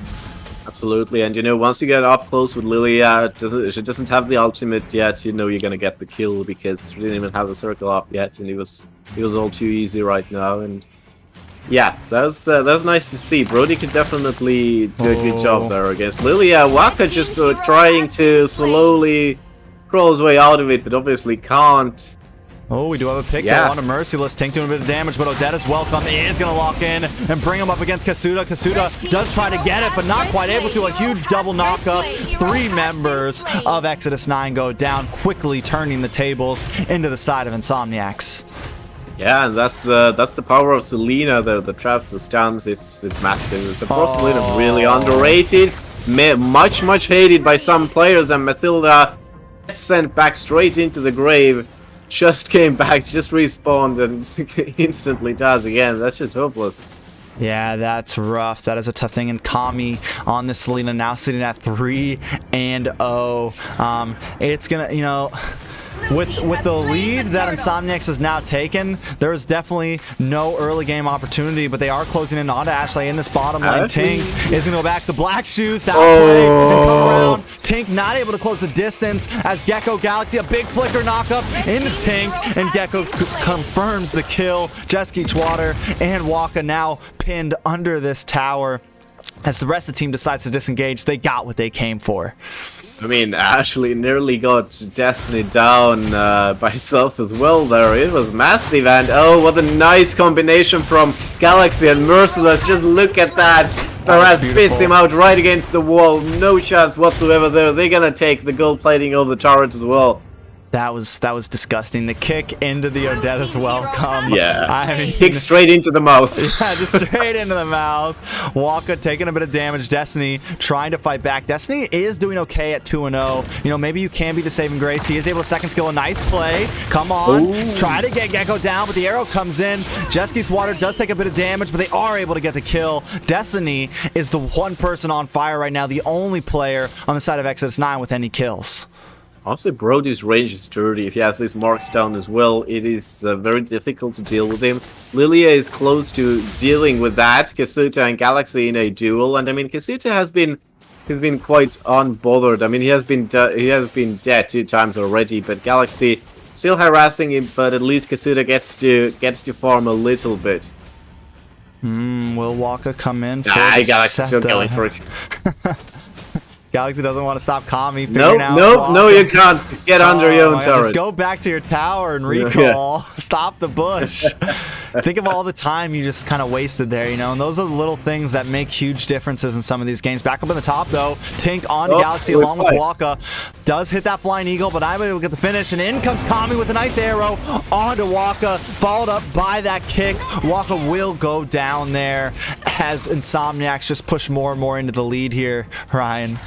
Absolutely, and you know, once you get up close with Lilia, she doesn't have the ultimate yet. You know you're gonna get the kill because she didn't even have the circle up yet, and it was all too easy right now. And yeah, that's nice to see. Brody could definitely do a good job there against Lilia. Waka just trying to slowly crawl his way out of it, but obviously can't. Oh, we do have a pick there on a Merciless. Tank doing a bit of damage, but Odetta's welcome is going to lock in and bring him up against Kasuda. Kasuda does try to get it, but not quite able to. A huge double knockup. 3 members of Exodus 9 go down, quickly turning the tables into the side of Insomniacs. Yeah, and that's the power of Selena, the traps, the stuns. It's massive. It's of course Selena really underrated, much hated by some players, and Mathilda gets sent back straight into the grave. Just came back, just respawned, and instantly dies again. That's just hopeless. Yeah, that's rough. That is a tough thing. And Kami on this Selena now sitting at 3-0. It's gonna, you know, with the lead that Insomniacs has now taken, there is definitely no early game opportunity, but they are closing in onto Ashley in this bottom lane. Tink is going to go back to Black Shoes to outplay and come around. Tink not able to close the distance as Gecko Galaxy, a big flicker knockup into Tink, and Gecko confirms the kill. Jesky Chwater and Waka now pinned under this tower. As the rest of the team decides to disengage, they got what they came for. I mean, Ashley nearly got Destiny down by herself as well there. It was massive, and oh, what a nice combination from Galaxy and Merciless. Just look at that. Perez pissed him out right against the wall. No chance whatsoever there. They're gonna take the gold plating of the turret as well. That was disgusting. The kick into the Odetta's welcome. Yeah, I mean, kick straight into the mouth. Yeah, just straight into the mouth. Waka taking a bit of damage. Destiny trying to fight back. Destiny is doing okay at 2-0. You know, maybe you can be the saving grace. He is able to second skill a nice play. Come on. Ooh. Try to get Gecko down, but the arrow comes in. Jesky's Water does take a bit of damage, but they are able to get the kill. Destiny is the one person on fire right now, the only player on the side of Exodus 9 with any kills. Also, Brody's range is dirty. If he has these marks down as well, it is very difficult to deal with him. Lilia is close to dealing with that. Kasuta and Galaxy in a duel, and I mean, Kasuta has been quite unbothered. I mean, he has been dead 2 times already, but Galaxy still harassing him. But at least Kasuta gets to farm a little bit. Will Waka come in? Galaxy's still going for it. Galaxy doesn't want to stop Kami. No, you can't. Get under your own turret. Just go back to your tower and recall. Stop the bush. Think of all the time you just kind of wasted there, you know, and those are the little things that make huge differences in some of these games. Back up in the top, though. Tink on Galaxy along with Waka. Does hit that Flying Eagle, but I'm able to get the finish, and in comes Kami with a nice arrow onto Waka, followed up by that kick. Waka will go down there as Insomniacs just push more and more into the lead here, Ryan.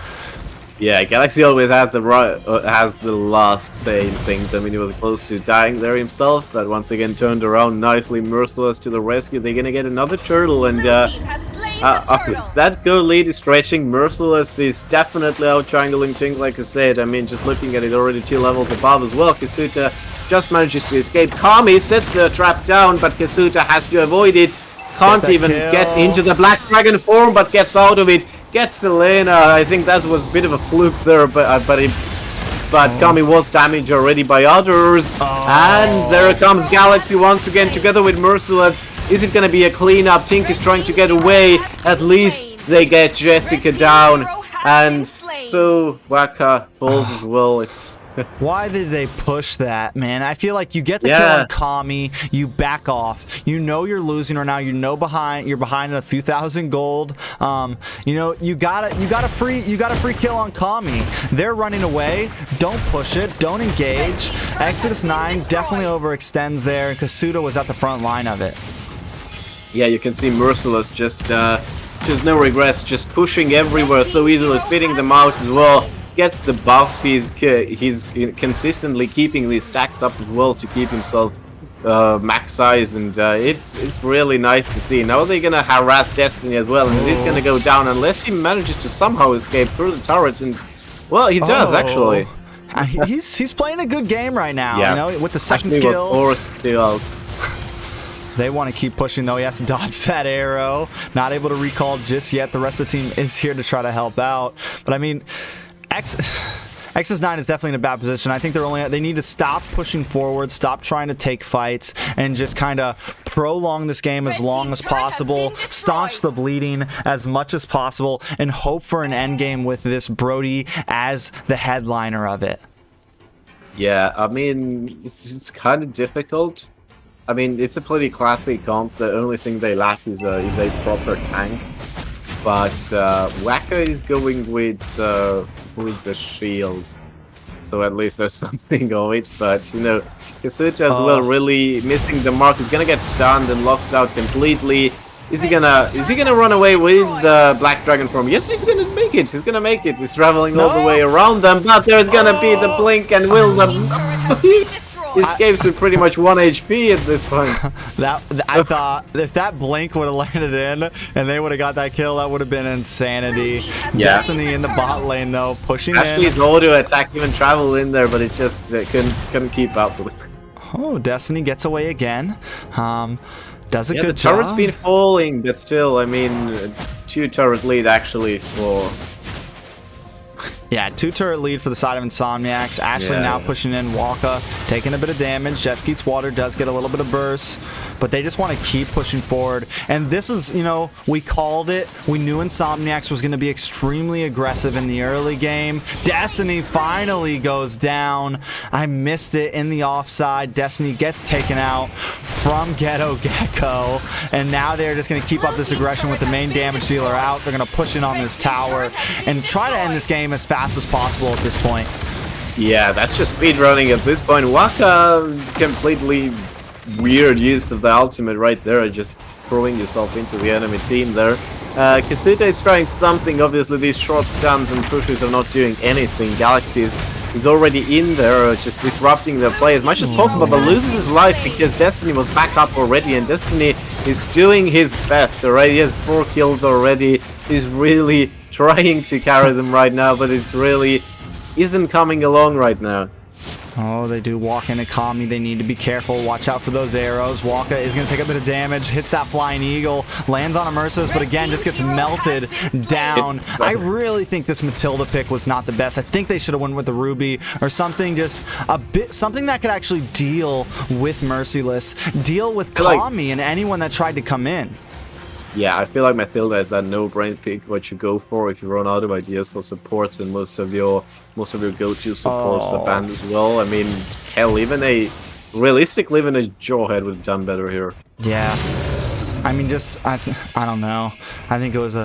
Yeah, Galaxy always has the last say in things. I mean, he was close to dying there himself, but once again turned around nicely. Merciless to the rescue. They're gonna get another turtle, and that goal lead is stretching. Merciless is definitely out triangling things, like I said. I mean, just looking at it, already 2 levels above as well. Kasuta just manages to escape. Kami sets the trap down, but Kasuta has to avoid it. Can't even get into the Black Dragon form, but gets out of it. Gets Selena. I think that was a bit of a fluke there, but Kami was damaged already by others. And there comes Galaxy once again together with Merciless. Is it going to be a cleanup? Tink is trying to get away. At least they get Jessica down. And so Waka falls as well. Why did they push that, man? I feel like you get the kill on Kami, you back off. You know you're losing right now. You know you're behind a few thousand gold. You know you got a free kill on Kami. They're running away. Don't push it. Don't engage. Exodus 9 definitely overextends there, and Kasuda was at the front line of it. Yeah, you can see Merciless just no regrets, just pushing everywhere so easily, spitting them out as well. Gets the buffs. He's consistently keeping these stacks up as well to keep himself max size, and it's really nice to see. Now they're gonna harass Destiny as well, and he's gonna go down unless he manages to somehow escape through the turrets. And well, he does actually. He's playing a good game right now. Yeah. You know, with the second Actually skill. was forced to ult. They want to keep pushing, though. He has to dodge that arrow. Not able to recall just yet. The rest of the team is here to try to help out. But I mean, XS9 is definitely in a bad position. I think they need to stop pushing forward, stop trying to take fights, and just kind of prolong this game as long as possible, staunch the bleeding as much as possible, and hope for an end game with this Brody as the headliner of it. Yeah, I mean, it's kind of difficult. I mean, it's a pretty classic comp. The only thing they lack is a proper tank. But Waka is going with the shield, so at least there's something of it. But you know, Kasuta as well, really missing the mark. He's gonna get stunned and locked out completely. Is he gonna run away with the Black Dragon form? Yes, he's gonna make it. He's gonna make it. He's traveling all the way around them, but there's gonna be the blink, and will the escapes with pretty much 1 HP at this point. I thought if that blink would have landed in and they would have got that kill, that would have been insanity. Yeah. Destiny in the bot lane though, pushing Actually, in. his auto attack even traveled in there, but it just couldn't keep up with it. Oh, Destiny gets away again. Does a good the job. turret's been falling, but still, I mean, 2 turret lead actually for. Yeah, 2 turret lead for the side of Insomniacs. Ashley now pushing in. Waka taking a bit of damage. Jeskeet's water does get a little bit of burst, but they just want to keep pushing forward. And this is, you know, we called it. We knew Insomniacs was going to be extremely aggressive in the early game. Destiny finally goes down. I missed it in the offside. Destiny gets taken out from Ghetto Gecko, and now they're just going to keep up this aggression with the main damage dealer out. They're going to push in on this tower and try to end this game as fast as possible at this point. Yeah, that's just speedrunning at this point. Waka, completely weird use of the ultimate right there, just throwing yourself into the enemy team there. Kasuta is trying something. Obviously, these short stuns and pushes are not doing anything. Galaxy is already in there, just disrupting the play as much as possible, but loses his life because Destiny was back up already, and Destiny is doing his best already. He has 4 kills already. He's really trying to carry them right now, but it's really isn't coming along right now. Oh, they do walk into Kami. They need to be careful. Watch out for those arrows. Waka is going to take a bit of damage. Hits that Flying Eagle. Lands on a Merciless, but again, just gets melted down. I really think this Matilda pick was not the best. I think they should have went with the Ruby or something, just a bit, something that could actually deal with Merciless, deal with Kami and anyone that tried to come in. Yeah, I feel like Matilda is that no-brain pick what you go for if you run out of ideas for supports, and most of your go-to supports are banned as well. I mean, hell, realistically, even a Jawhead would have done better here. Yeah. I mean, I don't know. I think it was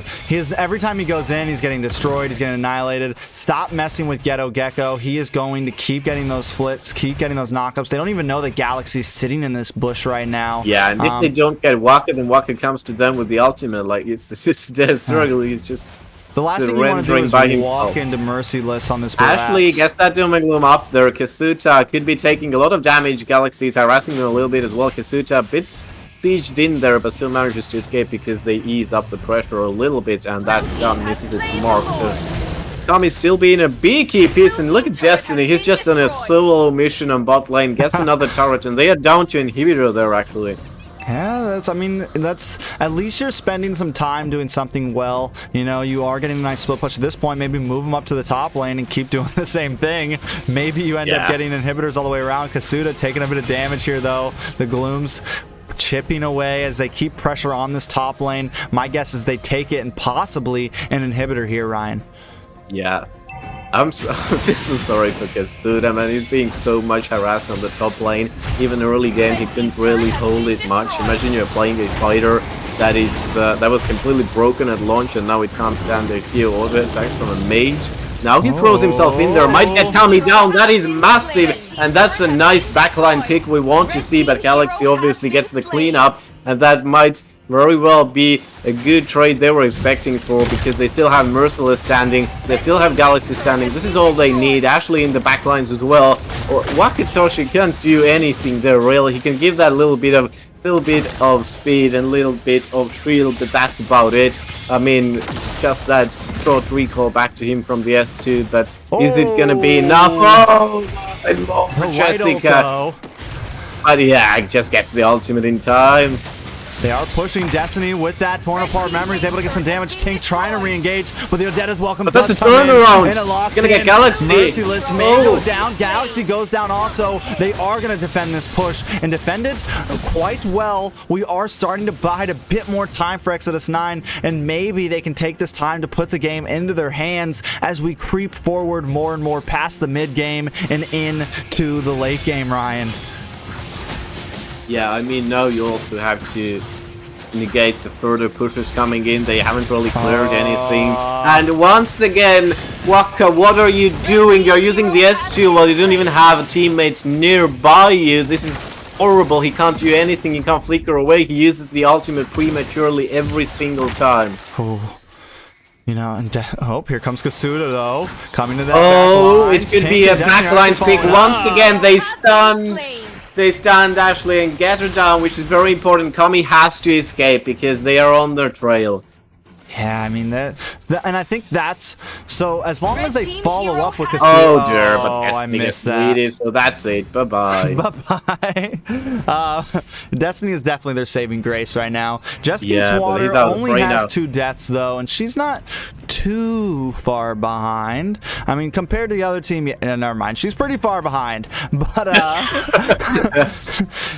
every time he goes in, he's getting destroyed, he's getting annihilated. Stop messing with Ghetto Gecko. He is going to keep getting those flits, keep getting those knockups. They don't even know that Galaxy's sitting in this bush right now. Yeah, and if they don't get Waka, then Waka comes to them with the ultimate. Like, it's dead struggle. He's just the last thing you want to do is walk into Merciless on this Barats. Ashley gets that Doom and Gloom up there. Kasuta could be taking a lot of damage. Galaxy's harassing them a little bit as well. Kasuta bits sieged in there, but still manages to escape because they ease up the pressure a little bit, and that stun misses its mark. So Kami's still being a beaky piece, and look at Destiny. He's just on a solo mission on bot lane, gets another turret, and they are down to inhibitor there actually. Yeah, that's at least you're spending some time doing something well. You know, you are getting a nice split push at this point. Maybe move them up to the top lane and keep doing the same thing. Maybe you end up getting inhibitors all the way around. Kasuta taking a bit of damage here though. The Glooms chipping away as they keep pressure on this top lane. My guess is they take it and possibly an inhibitor here, Ryan. Yeah. I'm so sorry for Kasuta, man. He's being so much harassed on the top lane. Even early game, he couldn't really hold it much. Imagine you're playing a fighter that was completely broken at launch, and now it can't stand a few auto attacks from a mage. Now he throws himself in there, might get Kami down. That is massive, and that's a nice backline pick we want to see, but Galaxy obviously gets the cleanup, and that might very well be a good trade they were expecting for, because they still have Merciless standing, they still have Galaxy standing. This is all they need. Ashley in the backlines as well. Wakatoshi can't do anything there really. He can give that little bit of speed and little bit of shield, but that's about it. I mean, it's just that short recall back to him from the S2, but Is it gonna be enough? Oh, and more for Right Jessica. though. But yeah, just gets the ultimate in time. They are pushing Destiny with that torn apart memories, able to get some damage. Tink trying to re-engage, but the Odetta's welcome. But that's does a come in, turnaround. and it locks Gonna get in. Galaxy. Merciless may Oh. go down. Galaxy goes down also. They are going to defend this push and defend it quite well. We are starting to bide a bit more time for Exodus 9, and maybe they can take this time to put the game into their hands as we creep forward more and more past the mid game and into the late game, Ryan. Yeah, I mean, now you also have to negate the further pushers coming in. They haven't really cleared anything. And once again, Waka, what are you doing? You're using the S2 while you don't even have teammates nearby you. This is horrible. He can't do anything. He can't flicker away. He uses the ultimate prematurely every single time. Oh. You know, and here comes Kasuda though, coming to that. Oh, backline. it could Tink be a and Destiny backline are pick. falling Once out. again, they stunned Ashley and get her down, which is very important. Kami has to escape because they are on their trail. Yeah, I mean that, and I think that's so. As long as they team follow hero up with the Oh dear, but I Destiny missed gets that. deleted, so that's it. Bye bye. Bye-bye. Destiny is definitely their saving grace right now. Just Gates Yeah, but Water he's out only right has now. 2 deaths though, and she's not too far behind. I mean, compared to the other team, never mind. She's pretty far behind, but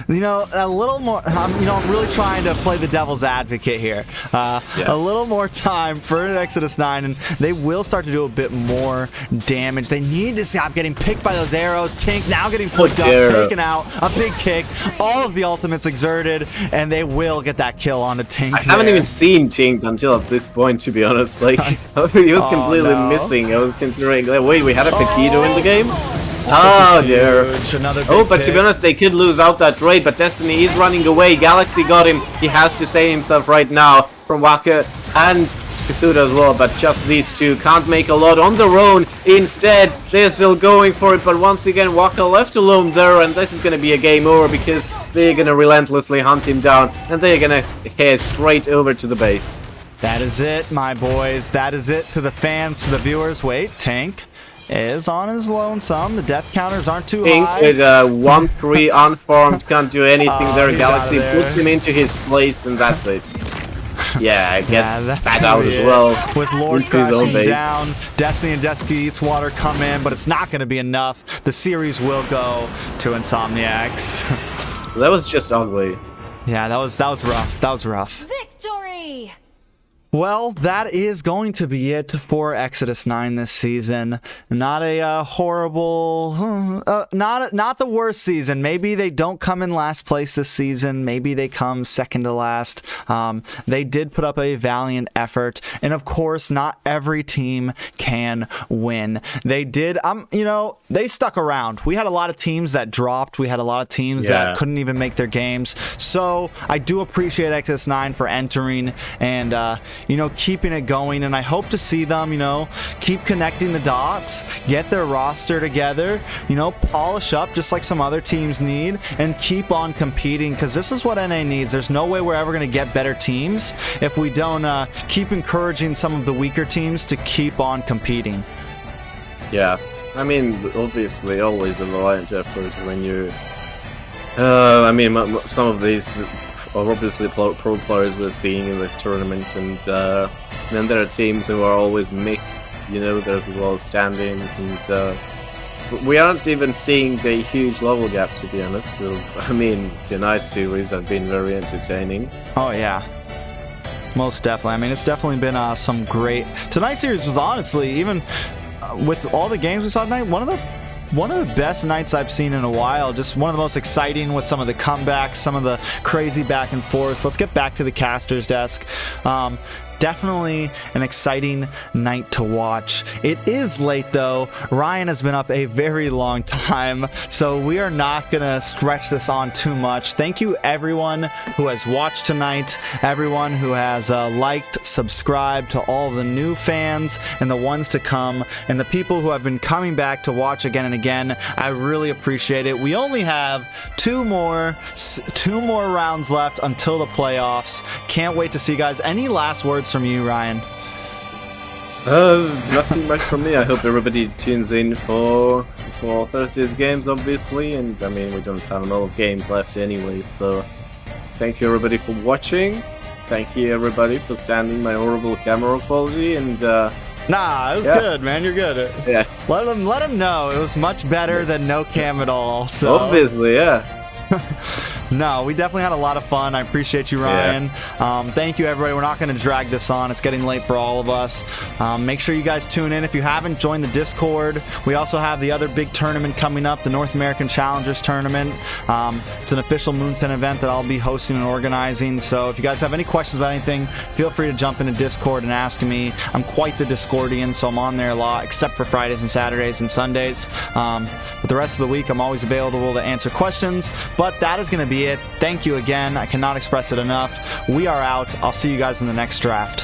you know, a little more. You know, I'm really trying to play the devil's advocate here. A little more time for Exodus 9, and they will start to do a bit more damage. They need to stop getting picked by those arrows. Tink now getting flicked up, taken out, a big kick, all of the ultimates exerted, and they will get that kill on a Tink. I haven't even seen Tink until at this point, to be honest. Like, he was completely missing. I was considering, like, wait, we had a Paquito in the game? Oh dear. Another Oh, big but to kick. be honest, they could lose out that raid, but Destiny is running away. Galaxy got him. He has to save himself right now from Waka and Kasuda as well, but just these two can't make a lot on their own. Instead, they're still going for it, but once again, Waka left alone there, and this is going to be a game over because they're going to relentlessly hunt him down, and they're going to head straight over to the base. That is it, my boys. That is it to the fans, to the viewers. Wait, Tank is on his lonesome. The death counters aren't too Tink high. with 1-3 unformed, can't do anything there. he's Galaxy out of there. puts him into his place, and that's it. Yeah, gets that's back gonna out be as it. well. With Lord into his own crashing base. down, Destiny and Jessica Eats Water come in, but it's not going to be enough. The series will go to Insomniacs. That was just ugly. Yeah, that was rough. That was rough. Victory! Well, that is going to be it for Exodus 9 this season. Not a horrible, not the worst season. Maybe they don't come in last place this season. Maybe they come second to last. They did put up a valiant effort, and of course, not every team can win. They did. You know, they stuck around. We had a lot of teams that dropped. We had a lot of teams that couldn't even make their games. So I do appreciate Exodus 9 for entering and you know, keeping it going, and I hope to see them, you know, keep connecting the dots, get their roster together, you know, polish up just like some other teams need, and keep on competing, because this is what NA needs. There's no way we're ever going to get better teams if we don't keep encouraging some of the weaker teams to keep on competing. Yeah, I mean, obviously, always a valiant effort when you. I mean, some of these are obviously pro players we're seeing in this tournament, and then there are teams who are always mixed. You know, there's as well standings, and we aren't even seeing the huge level gap, to be honest. I mean, tonight's series have been very entertaining. Oh yeah, most definitely. I mean, it's definitely been some great. Tonight's series was honestly, even with all the games we saw tonight, one of the best nights I've seen in a while. Just one of the most exciting with some of the comebacks, some of the crazy back and forth. Let's get back to the caster's desk. Definitely an exciting night to watch. It is late though. Ryan has been up a very long time, so we are not gonna stretch this on too much. Thank you everyone who has watched tonight, everyone who has liked, subscribed, to all the new fans and the ones to come, and the people who have been coming back to watch again and again. I really appreciate it. We only have two more rounds left until the playoffs. Can't wait to see you guys. Any last words from you, Ryan? Nothing much from me. I hope everybody tunes in for Thursday's games, obviously, and I mean we don't have a lot of games left anyway. So thank you everybody for watching. Thank you everybody for standing my horrible camera quality, and Nah, it was good, man. You're good. yeah, Let him know. It was much better than no cam at all. So. obviously, yeah. No, we definitely had a lot of fun. I appreciate you, Ryan. Thank you, everybody. We're not going to drag this on. It's getting late for all of us. Make sure you guys tune in. If you haven't joined the Discord, we also have the other big tournament coming up, the North American Challengers Tournament. It's an official Moonton event that I'll be hosting and organizing. So if you guys have any questions about anything, feel free to jump into Discord and ask me. I'm quite the Discordian, so I'm on there a lot, except for Fridays and Saturdays and Sundays. But the rest of the week, I'm always available to answer questions. But that is going to be it. Thank you again. I cannot express it enough. We are out. I'll see you guys in the next draft.